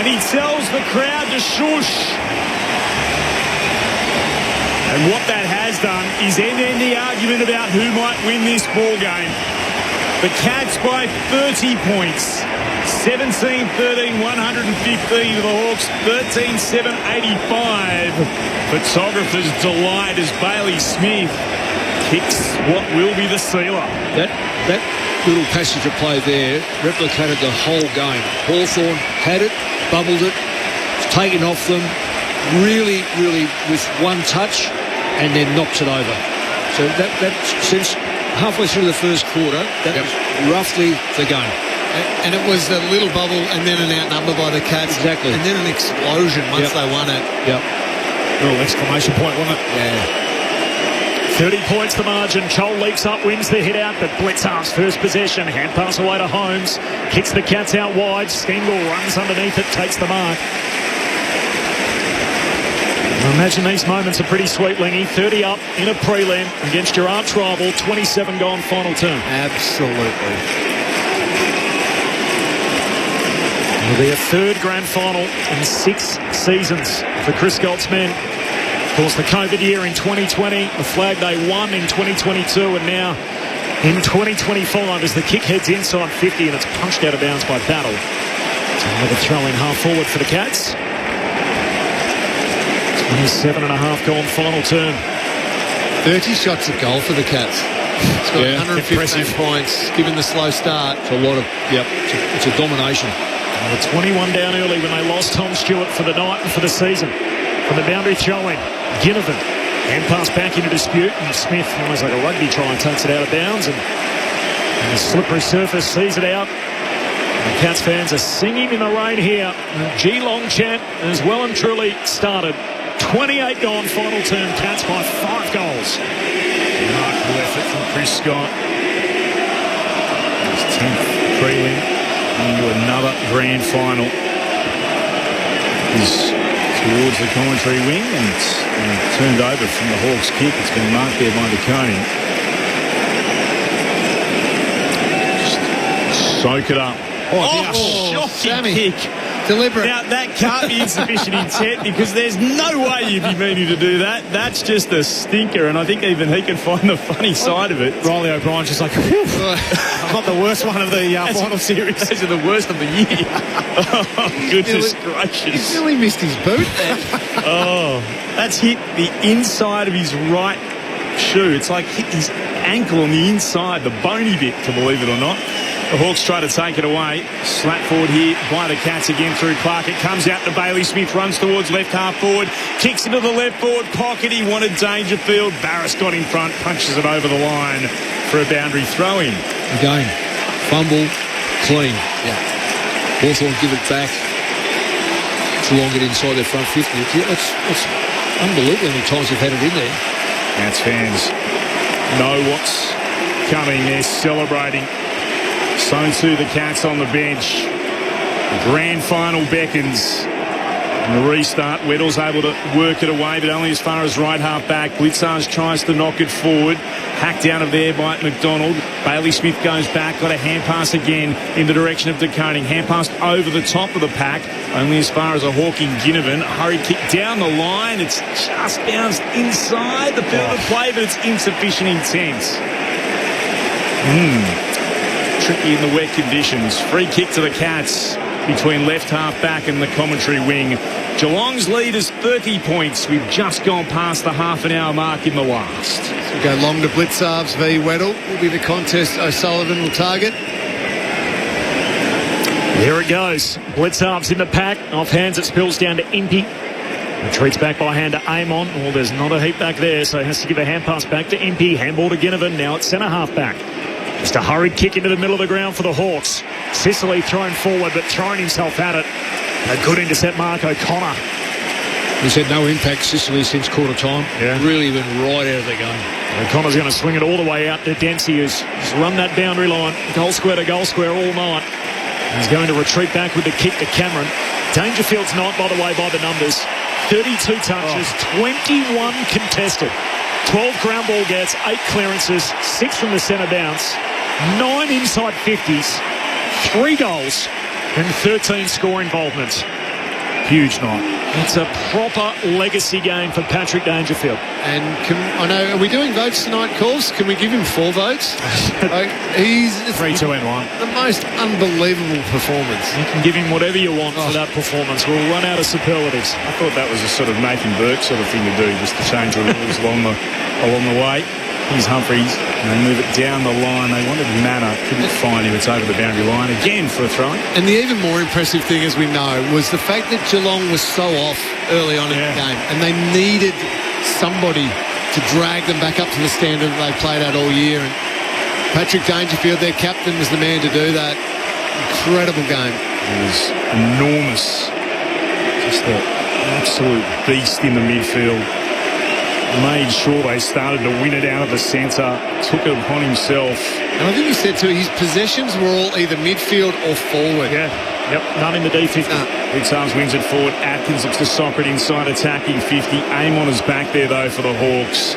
and he tells the crowd to shush. And what that has done is end the argument about who might win this ball game. The Cats by 30 points. 17-13, 115 to the Hawks, 13-7, 85. Photographer's delight as Bailey Smith kicks what will be the sealer. That little passage of play there replicated the whole game. Hawthorn had it, bubbled it, taken off them, really with one touch, and then knocks it over. So that since halfway through the first quarter, that was roughly the game. And it was a little bubble and then an outnumber by the Cats. Exactly. And then an explosion once they won it. Yep. Little exclamation point, wasn't it? Yeah. 30 points the margin. Chol leaps up, wins the hit out, but Blitzarf's first possession. Hand pass away to Holmes. Kicks the Cats out wide. Stengel runs underneath it, takes the mark. I imagine these moments are pretty sweet, Lingy. 30 up in a prelim against your arch rival. 27 gone final term. Absolutely. It'll be a third grand final in 6 seasons for Chris Galt's men. Of course, the COVID year in 2020, the flag they won in 2022, and now in 2025 as the kick heads inside 50 and it's punched out of bounds by Battle. So another throw in half forward for the Cats. 27 and a half gone final term. 30 shots at goal for the Cats. It's got 115 points, given the slow start. It's a lot of, it's a domination. Well, 21 down early when they lost Tom Stewart for the night and for the season. From the boundary throw-in, Ginnivan. Hand pass back into dispute, and Smith, almost like a rugby try, and takes it out of bounds. And the slippery surface sees it out. And the Cats fans are singing in the rain here. The Geelong chant has well and truly started. 28 gone final term. Cats by 5 goals. Remarkable effort from Chris Scott. His 10th prelim into another grand final. He's towards the commentary wing and it's turned over from the Hawks kick. It's been marked there by De Koning. Just soak it up. Shocking kick. Deliberate. Now, that can't be insufficient intent because there's no way you'd be meaning to do that. That's just a stinker, and I think even he can find the funny side of it. Riley O'Brien's just like, whew, not the worst one of the final series. Those are the worst of the year. Oh, goodness gracious. He really missed his boot there. Oh, that's hit the inside of his right shoe. It's like hit his ankle on the inside, the bony bit, to believe it or not. The Hawks try to take it away. Slap forward here by the Cats again through Clark. It comes out to Bailey Smith, runs towards left half forward, kicks into the left forward pocket. He wanted Dangerfield. Barris got in front, punches it over the line for a boundary throw-in. Again, fumble, clean. Yeah. Hawthorn give it back. Geelong get inside their front 50. It's unbelievable how many times they've had it in there. Cats fans know what's coming. They're celebrating. So too the Cats on the bench. The grand final beckons. And the restart, Weddle's able to work it away, but only as far as right half back. Blitzarge tries to knock it forward. Hacked out of there by McDonald. Bailey Smith goes back, got a hand pass again in the direction of De Koning. Hand pass over the top of the pack, only as far as a Hawking Ginnivan. Hurry kick down the line. It's just bounced inside the field of play, but it's insufficient intent. Tricky in the wet conditions. Free kick to the Cats between left half back and the commentary wing. Geelong's lead is 30 points. We've just gone past the half an hour mark in the last. So we go long to Blitzarves v Weddle. Will be the contest O'Sullivan will target. There it goes. Blitzarves in the pack. Off hands, it spills down to Impey. Retreats back by hand to Amon. Well, there's not a heap back there, so he has to give a hand pass back to Impey. Handball to Ginnivan. Now it's centre half back. Just a hurried kick into the middle of the ground for the Hawks. Sicily thrown forward, but throwing himself at it. A good intercept, Mark O'Connor. He's had no impact, Sicily, since quarter time. Yeah. Really been right out of the game. O'Connor's going to swing it all the way out to Dempsey, who's run that boundary line, goal square to goal square all night. He's going to retreat back with the kick to Cameron. Dangerfield's not, by the way, by the numbers. 32 touches, 21 contested. 12 ground ball gets, 8 clearances, 6 from the centre bounce, 9 inside 50s, 3 goals and 13 score involvements. Huge night. It's a proper legacy game for Patrick Dangerfield. And I know, are we doing votes tonight, Calls? Can we give him 4 votes? He's 3, 2 and 1. The most unbelievable performance. You can give him whatever you want for that performance. We'll run out of superlatives. I thought that was a sort of Nathan Burke sort of thing to do, just to change the rules along the way. Here's Humphreys, and they move it down the line. They wanted Manor, couldn't find him. It's over the boundary line again for a throw. And the even more impressive thing, as we know, was the fact that Geelong was so off early on in the game, and they needed somebody to drag them back up to the standard they played at all year. And Patrick Dangerfield, their captain, was the man to do that. Incredible game. It was enormous. Just an absolute beast in the midfield. Made sure they started to win it out of the centre, took it upon himself. And I think he said too, his possessions were all either midfield or forward. Yeah, yep, none in the D50. Blitzarves wins it forward. Atkins looks to sock it inside, attacking 50. Amon is back there though for the Hawks.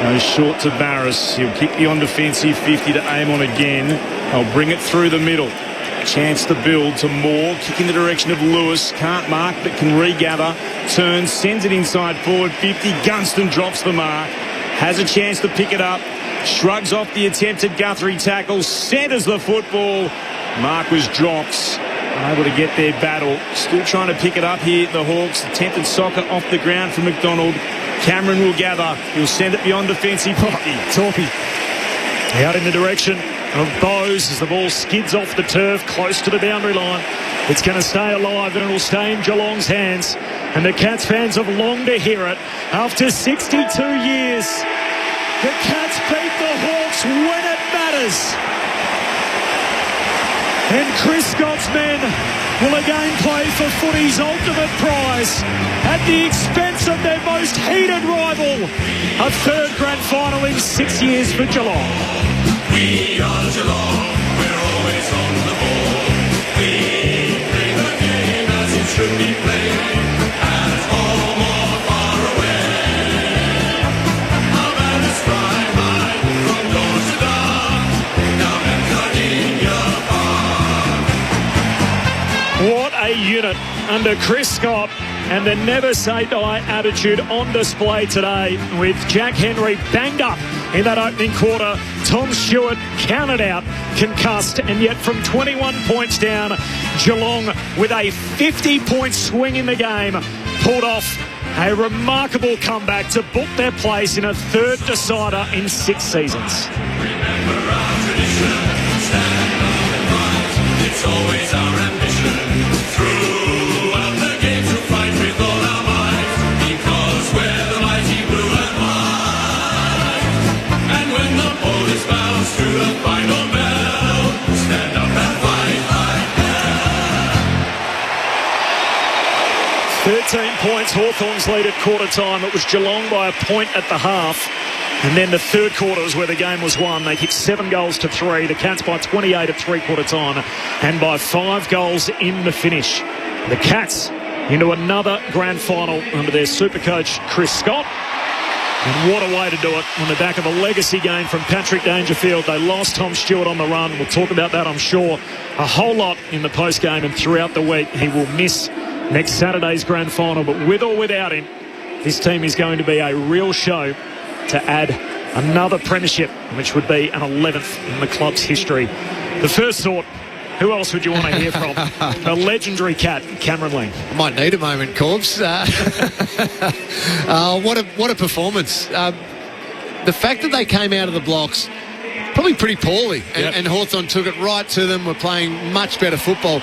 Goes short to Barris. He'll kick the on-defensive 50 to Amon again. They'll bring it through the middle. Chance to build to Moore, kick in the direction of Lewis, can't mark but can regather, turns, sends it inside forward 50, Gunston drops the mark, has a chance to pick it up, shrugs off the attempted Guthrie tackle, centres the football, mark was dropped, unable to get their battle, still trying to pick it up here, the Hawks, attempted soccer off the ground from McDonald, Cameron will gather, he'll send it beyond defensive 50. Torpy out in the direction of Bowes as the ball skids off the turf close to the boundary line. It's going to stay alive and it'll stay in Geelong's hands. And the Cats fans have longed to hear it. After 62 years, the Cats beat the Hawks when it matters. And Chris Scott's men will again play for footy's ultimate prize at the expense of their most heated rival. A third grand final in 6 years for Geelong. We are Geelong, we're always on the ball. We play the game as it should be played, at home or far away. Our banners fly high from dawn to dark, down at Cardinia Park. What a unit under Chris Scott, and the never say die attitude on display today, with Jack Henry banged up in that opening quarter. Tom Stewart counted out, concussed, and yet from 21 points down, Geelong with a 50-point swing in the game pulled off a remarkable comeback to book their place in a third decider in 6 seasons. Remember our tradition, stand up and fight. It's always our ambition throughout the game to fight with all our might, because we're the mighty blue and white. And when the ball is bounced to the final bell, stand up and fight. 13 points. Hawthorn's lead at quarter time. It was Geelong by a point at the half. And then the third quarter was where the game was won. They kicked 7 goals to 3. The Cats by 28 at three-quarter time and by 5 goals in the finish. The Cats into another grand final under their super coach, Chris Scott. And what a way to do it on the back of a legacy game from Patrick Dangerfield. They lost Tom Stewart on the run. We'll talk about that, I'm sure, a whole lot in the post-game and throughout the week. He will miss next Saturday's grand final. But with or without him, this team is going to be a real show to add another premiership, which would be an 11th in the club's history. The first thought, who else would you want to hear from? The legendary Cat, Cameron Ling. I might need a moment, Corbs. What a performance. The fact that they came out of the blocks probably pretty poorly, and Hawthorn took it right to them, were playing much better football.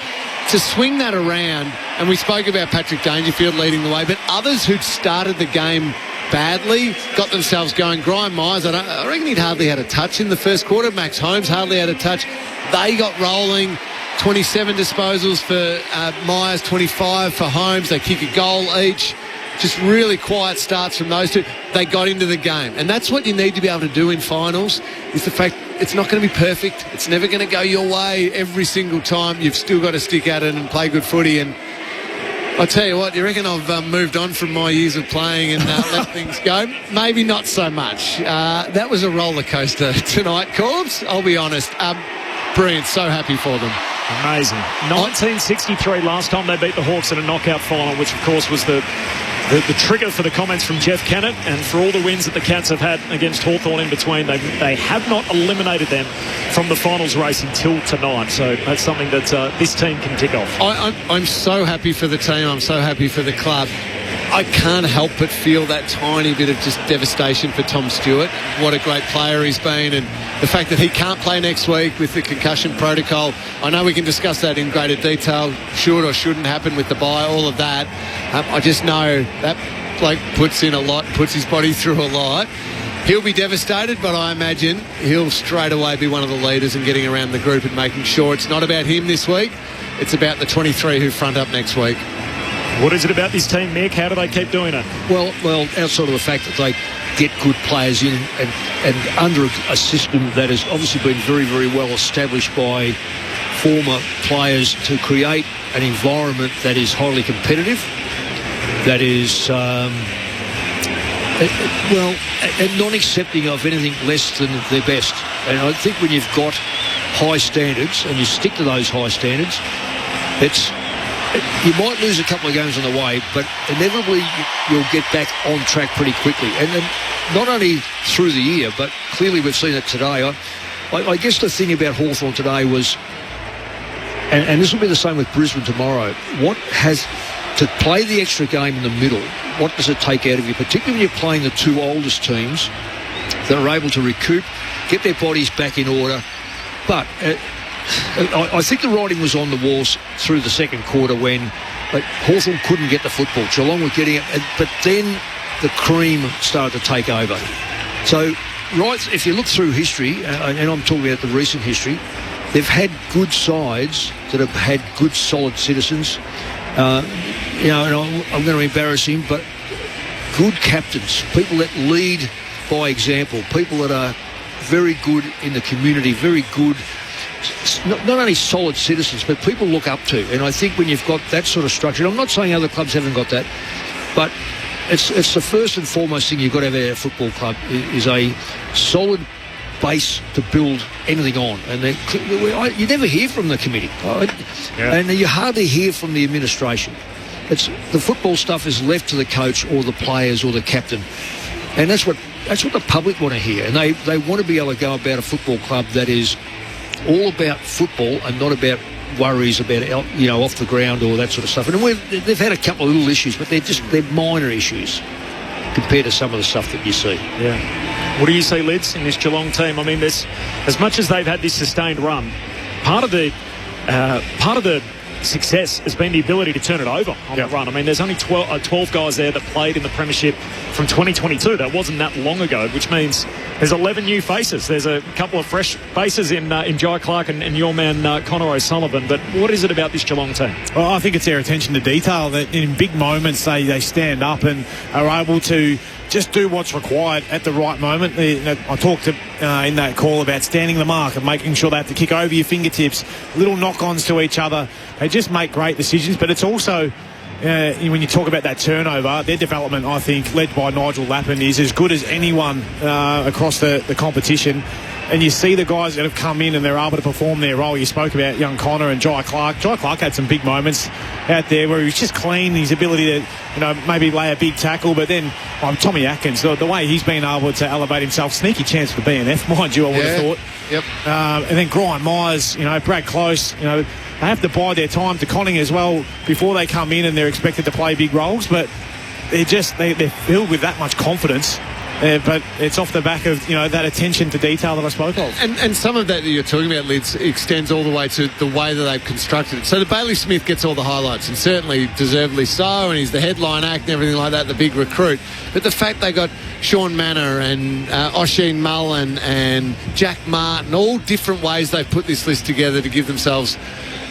To swing that around, and we spoke about Patrick Dangerfield leading the way, but others who'd started the game badly got themselves going. Graham Myers, I reckon he'd hardly had a touch in the first quarter. Max Holmes hardly had a touch. They got rolling. 27 disposals for Myers, 25 for Holmes. They kick a goal each. Just really quiet starts from those two. They got into the game. And that's what you need to be able to do in finals, is the fact it's not going to be perfect. It's never going to go your way every single time. You've still got to stick at it and play good footy. And I'll tell you what, you reckon I've moved on from my years of playing and let things go? Maybe not so much. That was a roller coaster tonight, Corbs. I'll be honest. Brilliant. So happy for them. Amazing. 1963 last time they beat the Hawks in a knockout final, which of course was the trigger for the comments from Jeff Kennett, and for all the wins that the Cats have had against Hawthorn in between, they have not eliminated them from the finals race until tonight. So that's something that this team can tick off. I'm so happy for the team. I'm so happy for the club. I can't help but feel that tiny bit of just devastation for Tom Stewart. What a great player he's been, and the fact that he can't play next week with the concussion protocol. I know we can discuss that in greater detail, should or shouldn't happen with the bye, all of that. I just know that bloke puts in a lot, puts his body through a lot. He'll be devastated, but I imagine he'll straight away be one of the leaders in getting around the group and making sure it's not about him this week. It's about the 23 who front up next week. What is it about this team, Mick? How do they keep doing it? Well, outside of the fact that they get good players in and under a system that has obviously been very, very well established by former players to create an environment that is highly competitive, that is, and non-accepting of anything less than their best. And I think when you've got high standards and you stick to those high standards, you might lose a couple of games on the way, but inevitably you'll get back on track pretty quickly. And then not only through the year, but clearly we've seen it today. I guess the thing about Hawthorn today was, and this will be the same with Brisbane tomorrow, what has to play the extra game in the middle, what does it take out of you, particularly when you're playing the two oldest teams that are able to recoup, get their bodies back in order. But I think the writing was on the walls through the second quarter when Hawthorn couldn't get the football. Geelong were getting it, but then the cream started to take over. So, right, if you look through history, and I'm talking about the recent history, they've had good sides that have had good, solid citizens. And I'm going to embarrass him, but good captains, people that lead by example, people that are very good in the community, very good, not only solid citizens, but people look up to. And I think when you've got that sort of structure, and I'm not saying other clubs haven't got that, but it's the first and foremost thing you've got to have at a football club is a solid base to build anything on. And you never hear from the committee, and you hardly hear from the administration. The football stuff is left to the coach or the players or the captain, and that's what the public want to hear. And they want to be able to go about a football club that is all about football and not about worries about off the ground or that sort of stuff. And they've had a couple of little issues, but they're minor issues compared to some of the stuff that you see. Yeah. What do you see, Lids, in this Geelong team? I mean, as much as they've had this sustained run, part of the success has been the ability to turn it over on the run. I mean, there's only 12 guys there that played in the Premiership from 2022. That wasn't that long ago, which means there's 11 new faces. There's a couple of fresh faces in Jai Clark and your man Connor O'Sullivan. But what is it about this Geelong team? Well, I think it's their attention to detail that in big moments they stand up and are able to just do what's required at the right moment. I talked in that call about standing the mark and making sure they have to kick over your fingertips, little knock-ons to each other. They just make great decisions, but it's also, when you talk about that turnover, their development, I think, led by Nigel Lappin, is as good as anyone across the competition. And you see the guys that have come in and they're able to perform their role. You spoke about young Connor and Jai Clark. Jai Clark had some big moments out there where he was just clean, his ability to, maybe lay a big tackle. But then Tommy Atkins, the way he's been able to elevate himself, sneaky chance for BNF, mind you, I would have thought. Yep. And then Brian Myers, Brad Close, they have to bide their time to Conning as well before they come in and they're expected to play big roles. But they're filled with that much confidence. But it's off the back of, that attention to detail that I spoke of. And some of that you're talking about, Lids, extends all the way to the way that they've constructed it. So the Bailey Smith gets all the highlights, and certainly deservedly so, and he's the headline act and everything like that, the big recruit. But the fact they got Sean Manor and Oisin Mullen and Jack Martin, all different ways they've put this list together to give themselves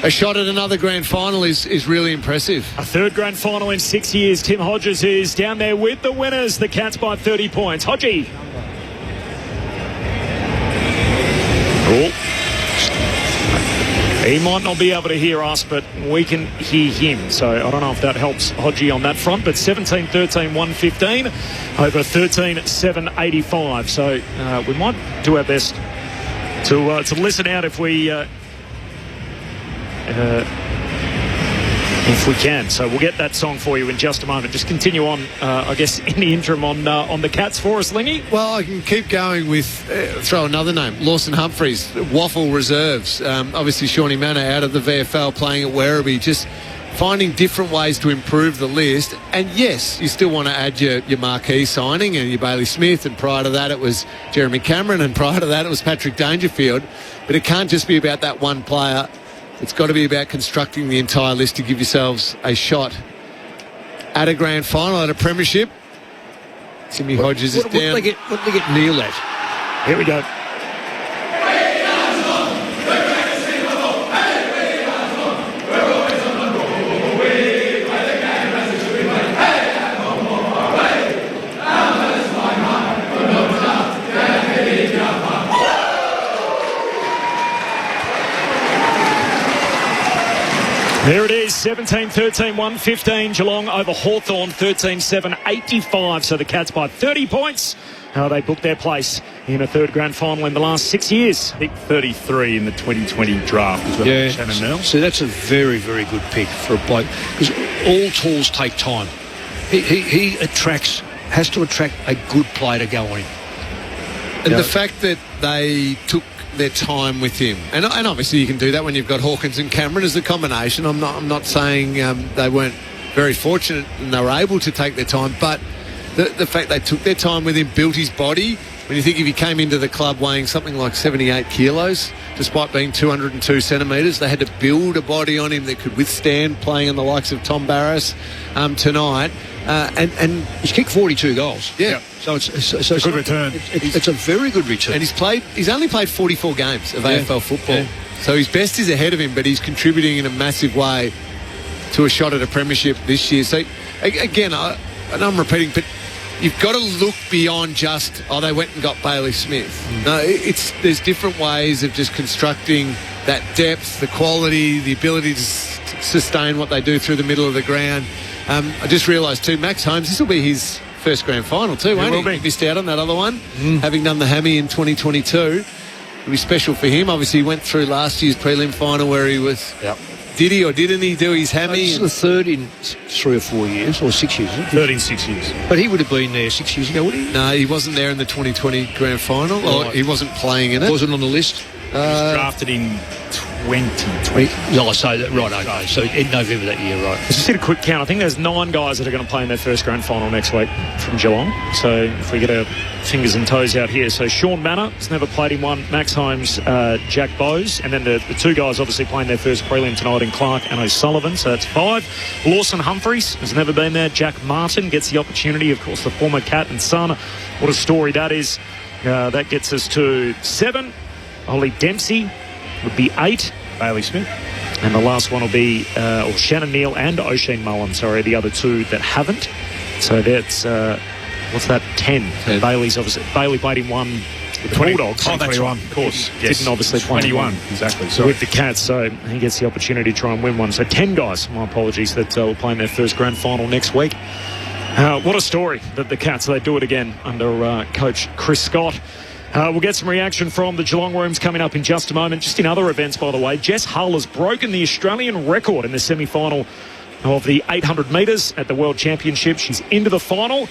a shot at another grand final is really impressive. A third grand final in 6 years. Tim Hodges is down there with the winners. The Cats by 30 points. Hodgie. Oh. He might not be able to hear us, but we can hear him. So I don't know if that helps Hodgie on that front. But 17-13, 115 over 13-7, So we might do our best to listen out if we can. So we'll get that song for you in just a moment. Just continue on, I guess, in the interim on the Cats for us, Lingy. Well, I can keep going with, throw another name, Lawson Humphreys, Waffle Reserves. Obviously, Shawnee Manor out of the VFL playing at Werribee, just finding different ways to improve the list. And yes, you still want to add your marquee signing and your Bailey Smith, and prior to that it was Jeremy Cameron, and prior to that it was Patrick Dangerfield. But it can't just be about that one player. It's got to be about constructing the entire list to give yourselves a shot at a grand final, at a premiership. Timmy Hodges is down. What did they get Neil at? Here we go. There it is, 17-13, 115. Geelong over Hawthorn, 13-7, So the Cats by 30 points. They booked their place in a third grand final in the last 6 years. Pick 33 in the 2020 draft as well. Yeah, Shannon Nell. So that's a very, very good pick for a bloke, because all tools take time. He has to attract a good player to go on him. And the fact that they took their time with him, and obviously you can do that when you've got Hawkins and Cameron as a combination. I'm not saying they weren't very fortunate and they were able to take their time, but the fact they took their time with him, built his body. When you think if he came into the club weighing something like 78 kilos, despite being 202 centimetres, they had to build a body on him that could withstand playing on the likes of Tom Barras tonight. And he's kicked 42 goals. Yeah. So it's a good return. It's a very good return. And he's only played 44 games of AFL football. Yeah. So his best is ahead of him, but he's contributing in a massive way to a shot at a premiership this year. So again, I'm repeating, but you've got to look beyond just, they went and got Bailey Smith. No, there's different ways of just constructing that depth, the quality, the ability to sustain what they do through the middle of the ground. I just realised too, Max Holmes, this will be his first grand final too, won't he? He missed out on that other one, having done the hammy in 2022. It'll be special for him. Obviously, he went through last year's prelim final where he was... Yep. Did he or didn't he do his hammy? This is the third in 3 or 4 years, or 6 years. Third in 6 years. But he would have been there 6 years ago, wouldn't he? No, he wasn't there in the 2020 grand final, or he wasn't playing in it. Wasn't on the list. He was drafted in 2020. No, so that, right, okay. So in November that year, right. Just did a quick count. I think there's 9 guys that are going to play in their first grand final next week from Geelong. So if we get a fingers and toes out here. So Sean Manor has never played in one. Max Holmes, Jack Bowes. And then the two guys obviously playing their first prelim tonight in Clark and O'Sullivan. So that's 5. Lawson Humphreys has never been there. Jack Martin gets the opportunity. Of course, the former Cat and Son. What a story that is. That gets us to 7. Ollie Dempsey would be 8. Bailey Smith. And the last one will be Shannon Neal and O'Sheen Mullen, the other two that haven't. So that's, what's that, 10. Bailey's obviously, Bailey played in one with the Bulldogs. Oh, that's 21. Of course. Yes. Didn't obviously play 21, exactly. Sorry. With the Cats, so he gets the opportunity to try and win one. So 10 guys, my apologies, that will play in their first grand final next week. What a story that the Cats, they do it again under coach Chris Scott. We'll get some reaction from the Geelong Rooms coming up in just a moment. Just in other events, by the way, Jess Hull has broken the Australian record in the semi-final of the 800 metres at the World Championship. She's into the final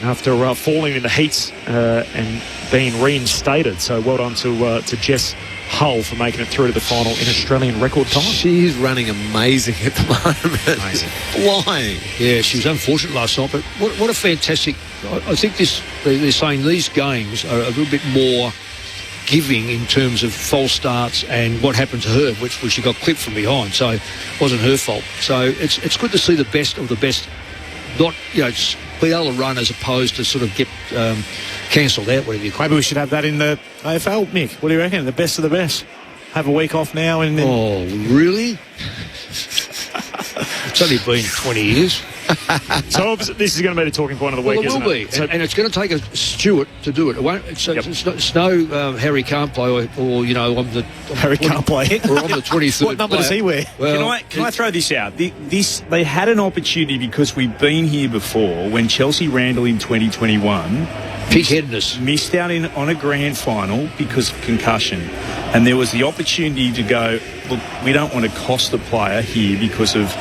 after falling in the heats and being reinstated. So well done to Jess Hull for making it through to the final in Australian record time. She is running amazing at the moment. Amazing. Flying. Yeah, she was unfortunate last night, but what a fantastic... I think they're saying these games are a little bit more giving in terms of false starts and what happened to her, which she got clipped from behind, so it wasn't her fault. So it's good to see the best of the best not, be able to run as opposed to sort of get cancelled out, whatever you call it. Maybe we should have that in the AFL, Mick. What do you reckon? The best of the best. Have a week off now and then... Oh, really? It's only been 20 years. So this is going to be the talking point of the week, isn't it? Well, it will be. And it's going to take a Stewart to do it. It won't. It's no Harry can't play or I'm the... Harry can't play. Or I'm the 23rd What number does he wear? Well, can I throw this out? They had an opportunity because we've been here before when Chelsea Randall in 2021... Pig-headedness. Missed out on a grand final because of concussion. And there was the opportunity to go, look, we don't want to cost the player here because of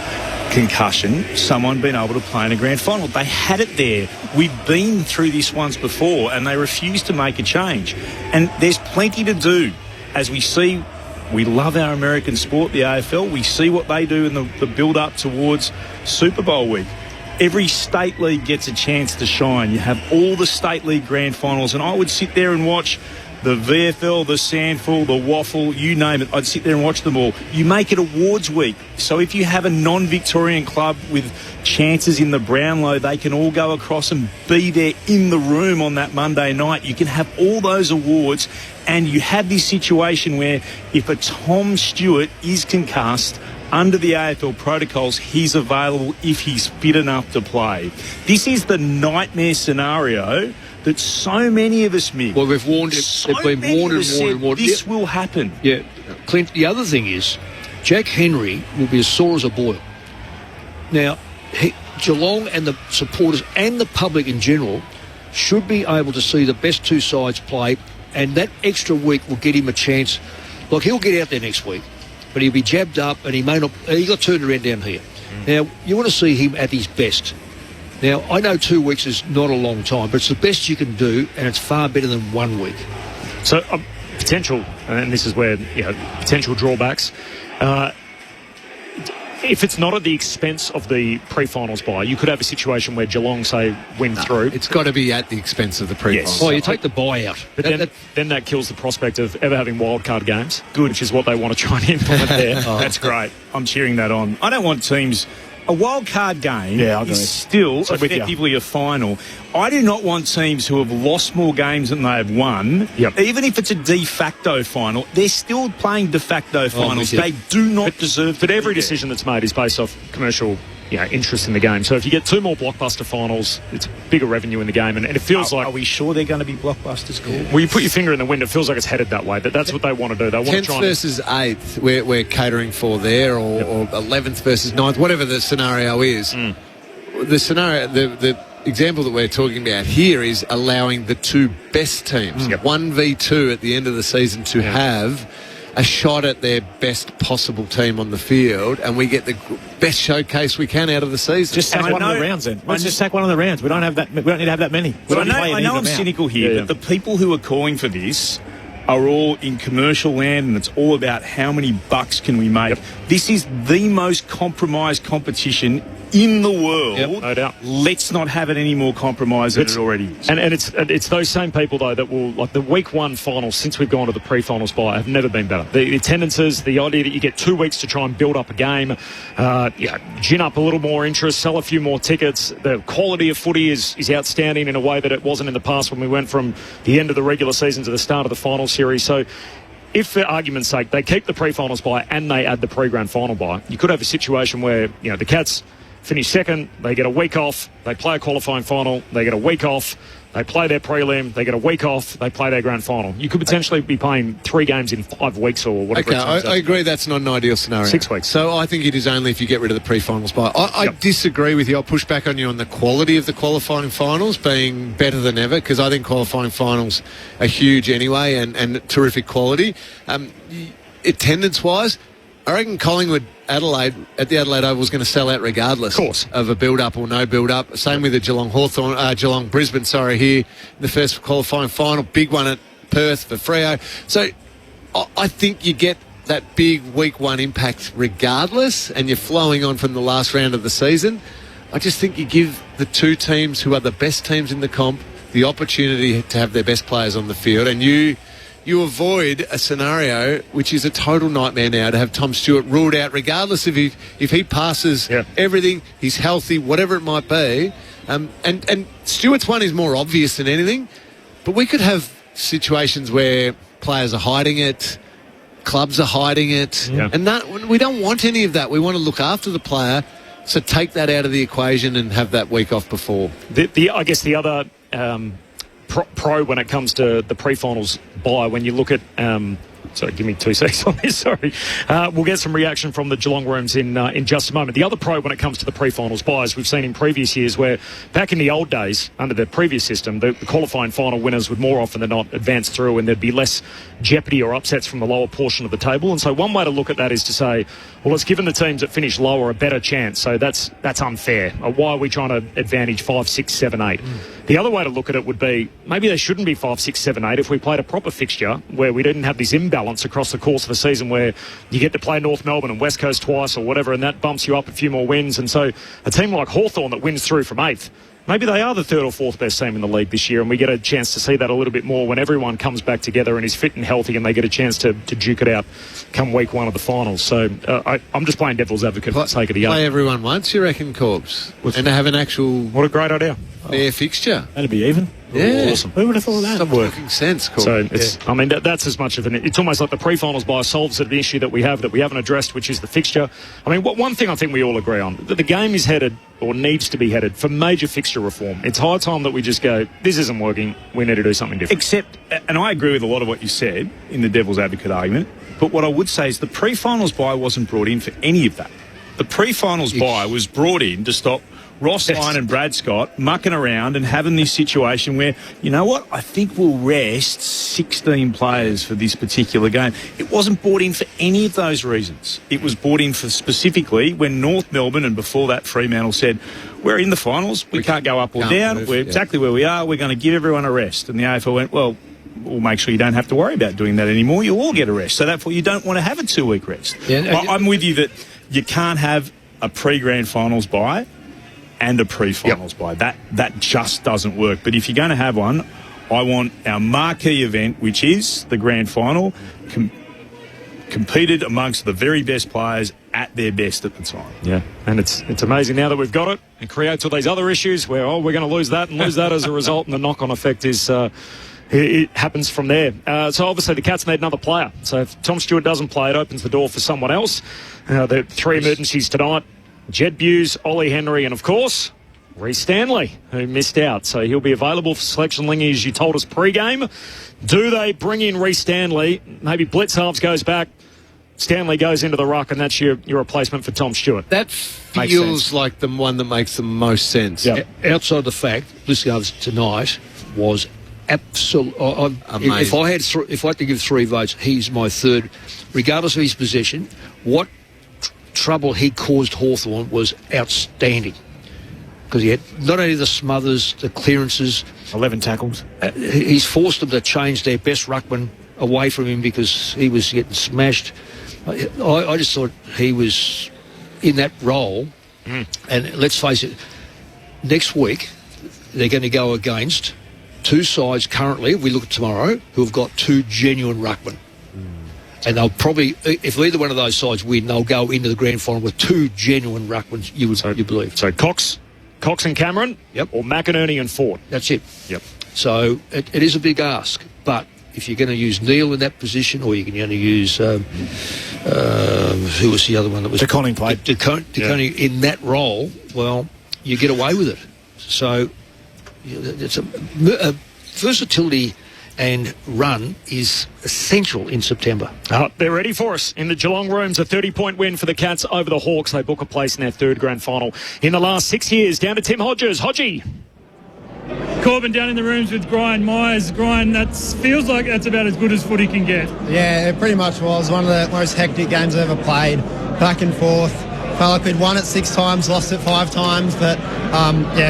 concussion, someone being able to play in a grand final. They had it there. We've been through this once before and they refused to make a change. And there's plenty to do. As we see, we love our American sport, the AFL. We see what they do in the build-up towards Super Bowl week. Every state league gets a chance to shine. You have all the state league grand finals, and I would sit there and watch the VFL, the Sandful, the Waffle, you name it. I'd sit there and watch them all. You make it awards week. So if you have a non-Victorian club with chances in the Brownlow, they can all go across and be there in the room on that Monday night. You can have all those awards, and you have this situation where if a Tom Stewart is concussed, under the AFL protocols, he's available if he's fit enough to play. This is the nightmare scenario that so many of us miss. Well, we've warned it. They've been warned and warned. This will happen. Yeah. Clint, the other thing is, Jack Henry will be as sore as a boil. Now, Geelong and the supporters and the public in general should be able to see the best two sides play, and that extra week will get him a chance. Look, he'll get out there next week, but he'll be jabbed up and he may not... He got turned around down here. Now, you want to see him at his best. Now, I know 2 weeks is not a long time, but it's the best you can do, and it's far better than 1 week. So, potential, and this is where, potential drawbacks. If it's not at the expense of the pre-finals bye, you could have a situation where Geelong, say, win through. It's got to be at the expense of the pre-finals. Yes. Oh, you take the bye out. But then that kills the prospect of ever having wildcard games, which is what they want to try and implement there. That's great. I'm cheering that on. I don't want teams... A wild card game is still effectively a final. I do not want teams who have lost more games than they have won. Even if it's a de facto final, they're still playing de facto finals. They do not deserve. But every decision that's made is based off commercial interest in the game. So if you get 2 more blockbuster finals, it's bigger revenue in the game. And it feels like... Are we sure they're going to be blockbuster scores? Well, you put your finger in the wind, it feels like it's headed that way. But that's what they want to do. They want 10th to try versus 8th, we're catering for there, or 11th versus 9th, whatever the scenario is. The scenario... The example that we're talking about here is allowing the 2 best teams, 1v2 at the end of the season, to have a shot at their best possible team on the field, and we get the best showcase we can out of the season. Just sack one of the rounds then. Let's just sack one of the rounds. We don't have that. We don't need to have that many. I know I'm cynical here, but the people who are calling for this are all in commercial land, and it's all about how many bucks can we make. This is the most compromised competition in the world. Yep, no doubt. Let's not have it any more compromised than it already is. And it's those same people, though, that will, like the week one finals, since we've gone to the pre-finals bye, have never been better. The attendances, the idea that you get 2 weeks to try and build up a game, gin up a little more interest, sell a few more tickets. The quality of footy is outstanding in a way that it wasn't in the past when we went from the end of the regular season to the start of the final series. So if, for argument's sake, they keep the pre-finals bye and they add the pre-grand final bye, you could have a situation where, the Cats finish second, they get a week off, they play a qualifying final, they get a week off, they play their prelim, they get a week off, they play their grand final. You could potentially be playing 3 games in 5 weeks or whatever. Okay, I agree that's not an ideal scenario. 6 weeks. So I think it is only if you get rid of the pre-finals bye. I disagree with you. I'll push back on you on the quality of the qualifying finals being better than ever, because I think qualifying finals are huge anyway and terrific quality. Attendance-wise, I reckon Collingwood Adelaide at the Adelaide Oval was going to sell out regardless of a build-up or no build-up. Same with the Geelong Brisbane, here in the first qualifying final. Big one at Perth for Freo. So I think you get that big week one impact regardless, and you're flowing on from the last round of the season. I just think you give the 2 teams who are the best teams in the comp the opportunity to have their best players on the field, and you avoid a scenario which is a total nightmare now to have Tom Stewart ruled out regardless of if he passes everything, he's healthy, whatever it might be. And Stewart's one is more obvious than anything, but we could have situations where players are hiding it, clubs are hiding it, and we don't want any of that. We want to look after the player, so take that out of the equation and have that week off before. I guess the other pro when it comes to the pre-finals bye, when you look at sorry, give me 2 seconds on this, sorry. We'll get some reaction from the Geelong rooms in just a moment. The other pro when it comes to the pre-finals buys, we've seen in previous years where back in the old days, under the previous system, the qualifying final winners would more often than not advance through and there'd be less jeopardy or upsets from the lower portion of the table. And so one way to look at that is to say, well, it's given the teams that finish lower a better chance, so that's unfair. Why are we trying to advantage 5, 6, 7, 8? The other way to look at it would be, maybe they shouldn't be 5, 6, 7, 8 if we played a proper fixture where we didn't have this imbalance across the course of the season where you get to play North Melbourne and West Coast twice or whatever, and that bumps you up a few more wins. And so a team like Hawthorn that wins through from 8th, maybe they are the 3rd or 4th best team in the league this year, and we get a chance to see that a little bit more when everyone comes back together and is fit and healthy and they get a chance to duke it out come week 1 of the finals. So I'm just playing devil's advocate for the sake of the play everyone once, you reckon, Corbs? And to have an actual... What a great idea. Fair fixture. That'd be even. Yeah. Awesome. Who would have thought of that? Stop working sense, Corbs. So it's, I mean, that's as much of an... It's almost like the pre-finals bye solves the issue that we haven't addressed, which is the fixture. I mean, one thing I think we all agree on, that the game is headed, or needs to be headed, for major fixture reform. It's high time that we just go, this isn't working, we need to do something different. Except, and I agree with a lot of what you said in the devil's advocate argument, but what I would say is the pre-finals bye wasn't brought in for any of that. The pre-finals bye was brought in to stop Ross Lyon and Brad Scott mucking around and having this situation where, you know what, I think we'll rest 16 players for this particular game. It wasn't brought in for any of those reasons. It was brought in for specifically when North Melbourne and before that Fremantle said, we're in the finals, we can't go up or down, we're exactly where we are, we're going to give everyone a rest. And the AFL went, well, we'll make sure you don't have to worry about doing that anymore. You'll all get a rest. So therefore you don't want to have a 2-week rest. Yeah, I'm with you that you can't have a pre-grand finals bye and a pre-finals bye. That just doesn't work. But if you're going to have one, I want our marquee event, which is the grand final, competed amongst the very best players at their best at the time. Yeah, and it's amazing now that we've got it. It creates all these other issues where, we're going to lose that and lose that as a result, and the knock-on effect is... it happens from there. So obviously the Cats need another player. So if Tom Stewart doesn't play, it opens the door for someone else. The 3 emergencies tonight: Jed Buse, Ollie Henry, and of course, Reece Stanley, who missed out. So he'll be available for selection, Lingy, as you told us pre-game. Do they bring in Reece Stanley? Maybe Blitz halves goes back, Stanley goes into the ruck, and that's your replacement for Tom Stewart. That feels like the one that makes the most sense. Yep. Outside the fact, Blitz halves tonight was absolutely... If I had to give 3 votes, he's my 3rd. Regardless of his position, what trouble he caused Hawthorn was outstanding. Because he had not only the smothers, the clearances... 11 tackles. He's forced them to change their best ruckman away from him because he was getting smashed. I just thought he was in that role And let's face it, next week they're going to go against two sides currently, if we look at tomorrow, who have got two genuine ruckmen. And they'll probably, if either one of those sides win, they'll go into the grand final with two genuine ruckmen, you believe. So Cox and Cameron, or McInerney and Ford. That's it. Yep. So it is a big ask, but if you're going to use Neil in that position, or you can only use who was the other one that was DeConning played DeConning in that role, well, you get away with it. So it's a versatility and run is essential in September. They're ready for us in the Geelong rooms. A 30-point win for the Cats over the Hawks. They book a place in their third grand final in the last 6 years. Down to Tim Hodges. Hodgie. Corbin down in the rooms with Brian Myers. Brian, that feels like that's about as good as footy can get. Yeah, it pretty much was. One of the most hectic games I've ever played. Back and forth. Felt like we'd won it 6 times, lost it 5 times. But,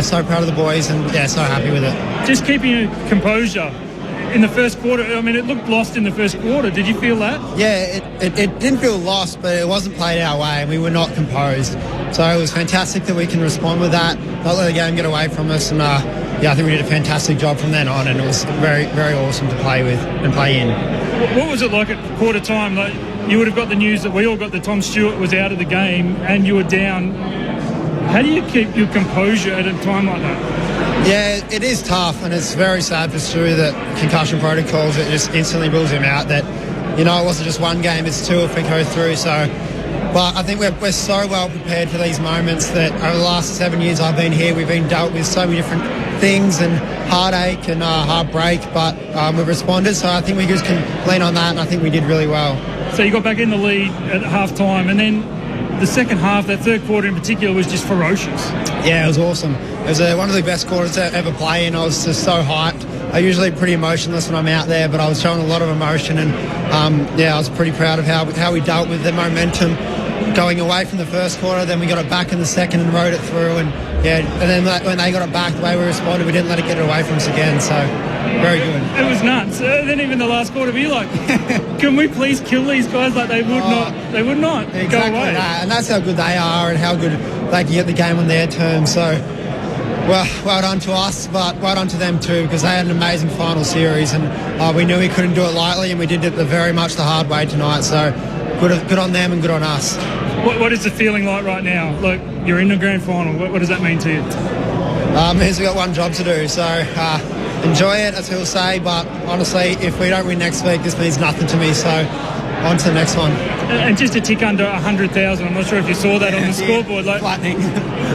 so proud of the boys and, so happy with it. Just keeping your composure in the first quarter. I mean, it looked lost in the first quarter. Did you feel that? Yeah, it didn't feel lost, but it wasn't played our way and we were not composed. So it was fantastic that we can respond with that, not let the game get away from us. And, I think we did a fantastic job from then on, and it was very, very awesome to play with and play in. What was it like at quarter time? Like, you would have got the news that we all got that Tom Stewart was out of the game and you were down. How do you keep your composure at a time like that? Yeah, it is tough, and it's very sad for Stu that concussion protocols, it just instantly rules him out. That, it wasn't just one game, it's 2 if we go through. So, but I think we're so well prepared for these moments that over the last 7 years I've been here, we've been dealt with so many different things and heartache and heartbreak, but we've responded. So I think we just can lean on that, and I think we did really well. So you got back in the lead at half-time, and then the second half, that third quarter in particular, was just ferocious. Yeah, it was awesome. It was one of the best quarters I ever play in. I was just so hyped. I'm usually pretty emotionless when I'm out there, but I was showing a lot of emotion, and I was pretty proud of how we dealt with the momentum going away from the first quarter. Then we got it back in the second and rode it through, and then when they got it back, the way we responded, we didn't let it get away from us again. So very good. It was nuts. Then even the last quarter, be like, can we please kill these guys? Like they would not exactly go away. That. And that's how good they are and how good they can get the game on their terms. So well done to us, but well done to them too, because they had an amazing final series, and we knew we couldn't do it lightly, and we did it very much the hard way tonight. So good on them and good on us. What is the feeling like right now? Like, you're in the grand final. What does that mean to you? Means we've got one job to do. So enjoy it, as he'll say. But honestly, if we don't win next week, this means nothing to me. So on to the next one. And just a tick under 100,000. I'm not sure if you saw that on the scoreboard. Like, flattening.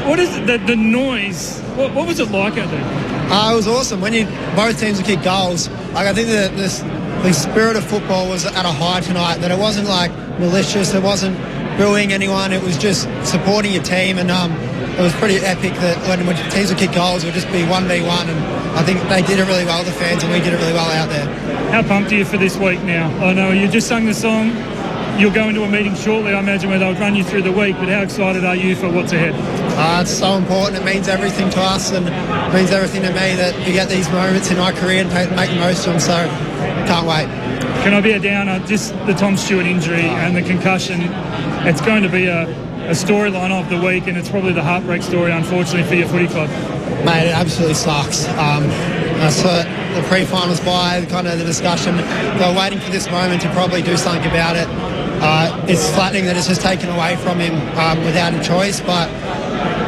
What is the noise? What was it like out there? It was awesome. When both teams would kick goals, like, I think the spirit of football was at a high tonight, that it wasn't like malicious, it wasn't booing anyone, it was just supporting your team, and it was pretty epic that when teams would kick goals, it would just be 1v1, and I think they did it really well, the fans, and we did it really well out there. How pumped are you for this week now? I know you just sung the song. You'll go into a meeting shortly, I imagine, where they'll run you through the week, but how excited are you for what's ahead? It's so important. It means everything to us, and it means everything to me that we get these moments in our career and make the most of them, so can't wait. Can I be a downer? Just the Tom Stewart injury and the concussion. It's going to be a storyline of the week, and it's probably the heartbreak story, unfortunately, for your footy club. Mate, it absolutely sucks. The pre-finals bye, kind of the discussion, they were waiting for this moment to probably do something about it. It's flattening that it's just taken away from him without a choice, but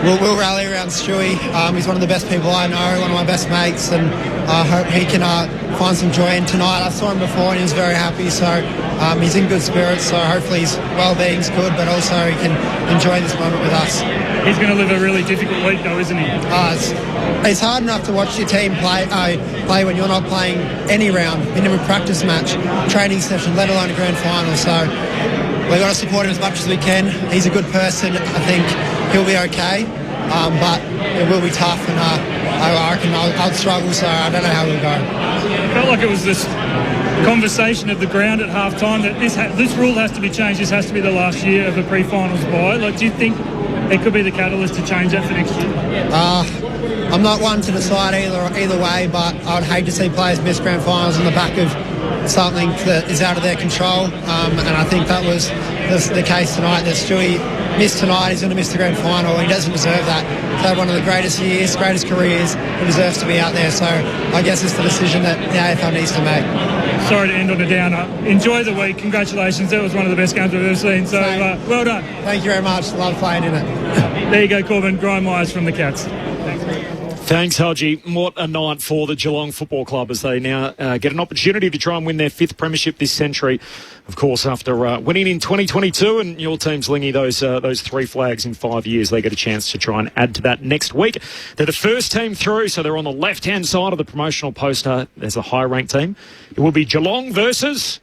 we'll rally around Stewie. He's one of the best people I know, one of my best mates, and I hope he can find some joy in tonight. I saw him before and he was very happy, so he's in good spirits, so hopefully his well-being's good, but also he can enjoy this moment with us. He's going to live a really difficult week though, isn't he? It's hard enough to watch your team play when you're not playing any round, in a practice match, training session, let alone a grand final, so we've got to support him as much as we can. He's a good person. I think he'll be okay, but it will be tough, and I reckon I'll struggle, so I don't know how we'll go. It felt like it was this conversation at the ground at half-time that this rule has to be changed. This has to be the last year of the pre-finals bye. Like, do you think it could be the catalyst to change that for next year? I'm not one to decide either way, but I would hate to see players miss grand finals on the back of something that is out of their control, and I think that was the case tonight, that Stewie miss tonight, he's going to miss the grand final. He doesn't deserve that. He's had one of the greatest years, greatest careers. He deserves to be out there. So I guess it's the decision that the AFL needs to make. Sorry to end on a downer. Enjoy the week. Congratulations. That was one of the best games we've ever seen. So well done. Thank you very much. Love playing in it. There you go, Corbin. Grime Myers from the Cats. Thanks. Thanks, Haji. What a night for the Geelong Football Club as they now get an opportunity to try and win their 5th premiership this century. Of course, after winning in 2022, and your team's Lingy those 3 flags in 5 years, they get a chance to try and add to that next week. They're the first team through, so they're on the left-hand side of the promotional poster. There's a high-ranked team. It will be Geelong versus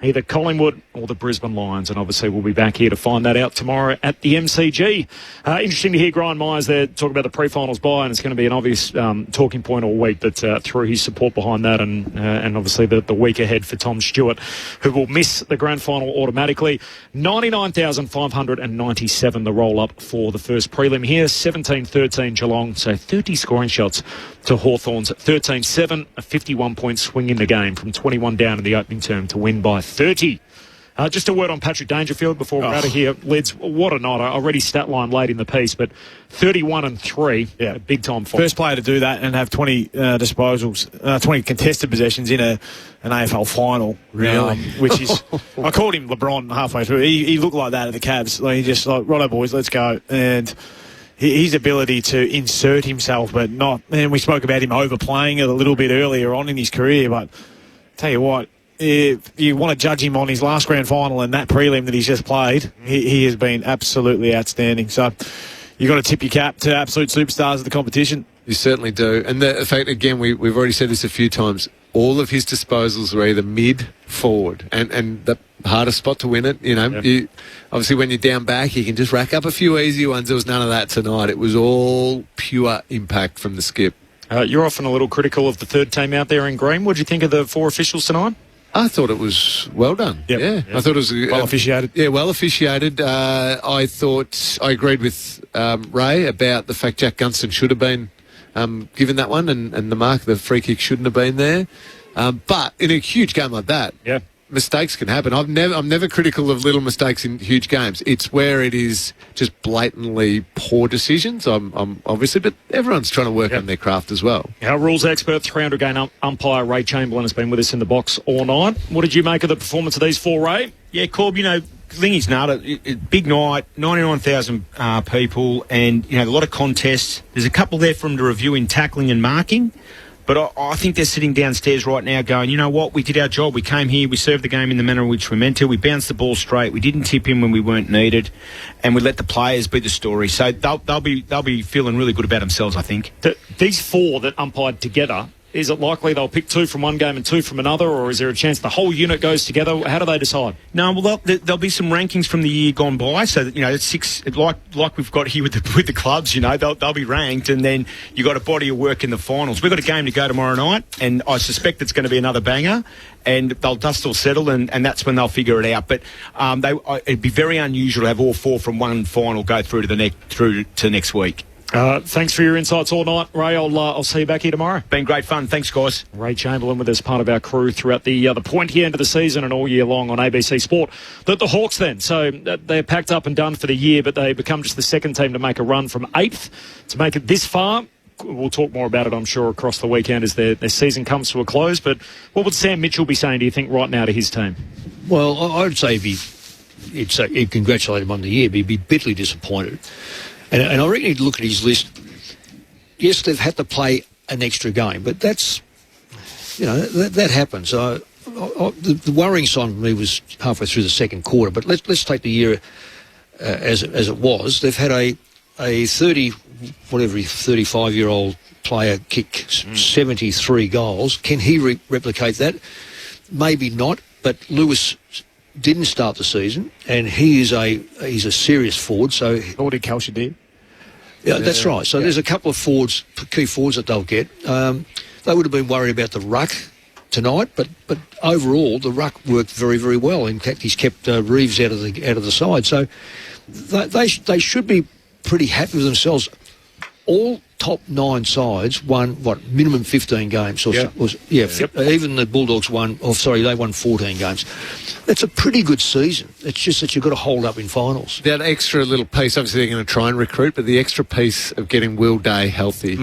either Collingwood or the Brisbane Lions, and obviously we'll be back here to find that out tomorrow at the MCG. Interesting to hear Grime Myers there talk about the pre-finals bye, and it's going to be an obvious talking point all week, but through his support behind that and obviously the week ahead for Tom Stewart, who will miss the grand final automatically. 99,597 the roll-up for the first prelim here, 17-13 Geelong, so 30 scoring shots to Hawthorn's 13-7, a 51-point swing in the game from 21 down in the opening term to win by 30. Just a word on Patrick Dangerfield before we're out of here. Lids, what a night. I already stat line late in the piece, but 31 and 3, big time fight. First player to do that and have 20 disposals, 20 contested possessions in an AFL final. Really? Which is, I called him LeBron halfway through. He looked like that at the Cavs. Like, he just like, righto boys, let's go. And his ability to insert himself, but not, and we spoke about him overplaying it a little bit earlier on in his career, but tell you what, if you want to judge him on his last grand final and that prelim that he's just played, he has been absolutely outstanding. So you've got to tip your cap to absolute superstars of the competition. You certainly do. And the fact, again, we've already said this a few times, all of his disposals were either mid-forward, and the hardest spot to win it, obviously when you're down back, you can just rack up a few easy ones. There was none of that tonight. It was all pure impact from the skip. You're often a little critical of the third team out there in green. What did you think of the 4 officials tonight? I thought it was well done. Yep. Yeah, I thought it was well officiated. Yeah, well officiated. I agreed with Ray about the fact Jack Gunston should have been given that one, and the mark, the free kick shouldn't have been there. But in a huge game like that, mistakes can happen. I'm never critical of little mistakes in huge games. It's where it is just blatantly poor decisions. I'm obviously, but everyone's trying to work on their craft as well. Our rules expert, 300 game umpire Ray Chamberlain has been with us in the box all night. What did you make of the performance of these 4, Ray? Yeah, Corb, Lingy's nailed it. Big night, 99,000 people, and a lot of contests. There's a couple there from the review in tackling and marking. But I think they're sitting downstairs right now going, you know what, we did our job. We came here, we served the game in the manner in which we meant to. We bounced the ball straight. We didn't tip in when we weren't needed. And we let the players be the story. So they'll be feeling really good about themselves, I think. These 4 that umpired together, is it likely they'll pick 2 from one game and 2 from another, or is there a chance the whole unit goes together? How do they decide? No, well, there'll be some rankings from the year gone by, so that, it's 6, like we've got here with the clubs. They'll be ranked, and then you got a body of work in the finals. We've got a game to go tomorrow night, and I suspect it's going to be another banger, and they'll dust or settle, and that's when they'll figure it out. But it'd be very unusual to have all 4 from one final go through to next week. Thanks for your insights all night, Ray. I'll see you back here tomorrow. Been great fun. Thanks, guys. Ray Chamberlain with us, part of our crew throughout the pointy end of the season and all year long on ABC Sport. The Hawks then, so they're packed up and done for the year, but they become just the second team to make a run from 8th to make it this far. We'll talk more about it, I'm sure, across the weekend as their season comes to a close. But what would Sam Mitchell be saying, do you think, right now to his team? Well, I'd say he'd congratulate him on the year, but he'd be bitterly disappointed. And I reckon he'd look at his list. Yes, they've had to play an extra game, but that's, that happens. The worrying sign for me was halfway through the second quarter, but let's take the year as it was. They've had a 35-year-old player kick 73 goals. Can he replicate that? Maybe not, but Lewis didn't start the season, and he's a serious forward. So what did Kelsey do? Yeah, that's right. So there's a couple of key forwards that they'll get. They would have been worried about the ruck tonight, but overall the ruck worked very, very well. In fact, he's kept Reeves out of the side. So they should be pretty happy with themselves. All top 9 sides won, minimum 15 games. Even the Bulldogs they won 14 games. That's a pretty good season. It's just that you've got to hold up in finals. That extra little piece, obviously they're going to try and recruit, but the extra piece of getting Will Day healthy.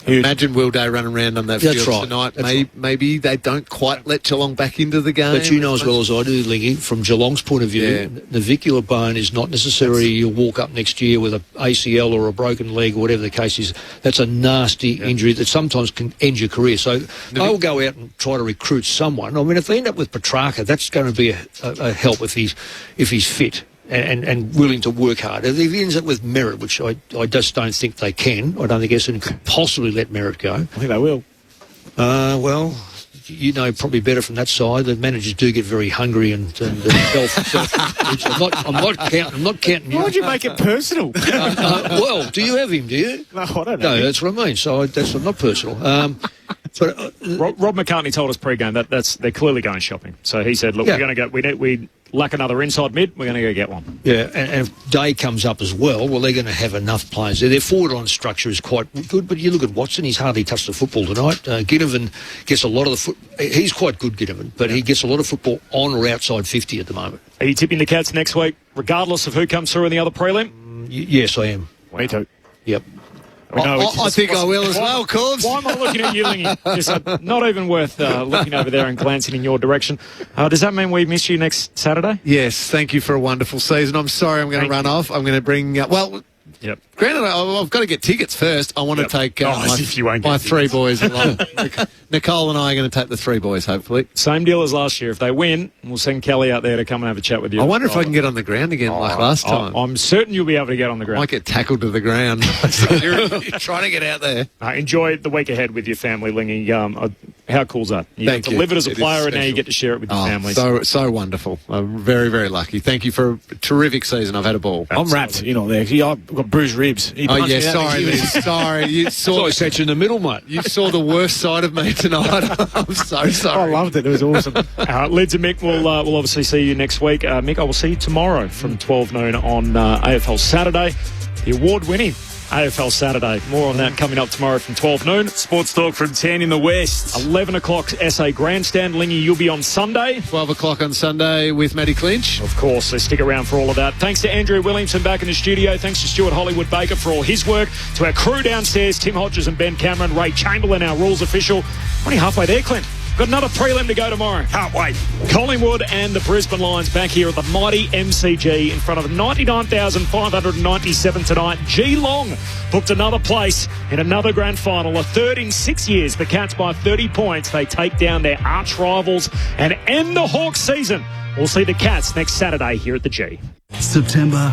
Imagine Will Day running around on that field tonight. Maybe they don't quite let Geelong back into the game. But you know as well as I do, Lingy, from Geelong's point of view, the navicular bone is not necessarily you'll walk up next year with an ACL or a broken leg or whatever the case is. That's a nasty injury that sometimes can end your career. So they'll go out and try to recruit someone. I mean, if they end up with Petrarca, that's going to be a help if he's fit. And willing to work hard. If he ends up with Merritt, which I just don't think they can, I don't think Essendon could possibly let Merritt go. I think they will. Well, you know probably better from that side. The managers do get very hungry and I'm not counting. Why would you make it personal? Well, do you have him? Do you? No, I don't know. No, that's what I mean. So that's not personal. But Rob McCartney told us pre-game that they're clearly going shopping. So he said, "Look, we're going to go. We lack another inside mid. We're going to go get one." Yeah, and if Day comes up as well, they're going to have enough players there. Their forward-line structure is quite good, but you look at Watson; he's hardly touched the football tonight. Ginnivan gets a lot of the foot. He's quite good, Ginnivan, but he gets a lot of football on or outside 50 at the moment. Are you tipping the Cats next week, regardless of who comes through in the other prelim? Yes, I am. Me too. Yep. I think I will as well, Corbs. Why am I looking at you, Lingy? Just not even worth looking over there and glancing in your direction. Does that mean we miss you next Saturday? Yes, thank you for a wonderful season. I'm sorry I'm going to run off. I'm going to bring... Granted, I've got to get tickets first. I want to take my 3 boys along. Nicole and I are going to take the 3 boys, hopefully. Same deal as last year. If they win, we'll send Kelly out there to come and have a chat with you. I wonder if I can get on the ground again like last time. I'm certain you'll be able to get on the ground. I might get tackled to the ground. You're trying to get out there. Enjoy the week ahead with your family, Lingy. How cool is that? You Thank you. Live it as a player, and now you get to share it with your family. So wonderful. I'm very, very lucky. Thank you for a terrific season. I've had a ball. I'm wrapped. You're not there. I've got bruised ribs. Sorry. You saw I sat you in the middle, mate. You saw the worst side of me tonight. I'm so sorry. I loved it. It was awesome. Lids and Mick will obviously see you next week. Mick, I will see you tomorrow from 12 noon on AFL Saturday. The award-winning AFL Saturday. More on that coming up tomorrow from 12 noon. Sports Talk from 10 in the West. 11 o'clock SA Grandstand. Lingy, you'll be on Sunday. 12 o'clock on Sunday with Matty Clinch. Of course, so stick around for all of that. Thanks to Andrew Williamson back in the studio. Thanks to Stuart Hollywood-Baker for all his work. To our crew downstairs, Tim Hodges and Ben Cameron. Ray Chamberlain, our rules official. Only halfway there, Clint. Got another prelim to go tomorrow. Can't wait. Collingwood and the Brisbane Lions back here at the mighty MCG in front of 99,597 tonight. Geelong booked another place in another grand final, a third in 6 years. The Cats by 30 points. They take down their arch rivals and end the Hawks season. We'll see the Cats next Saturday here at the G. September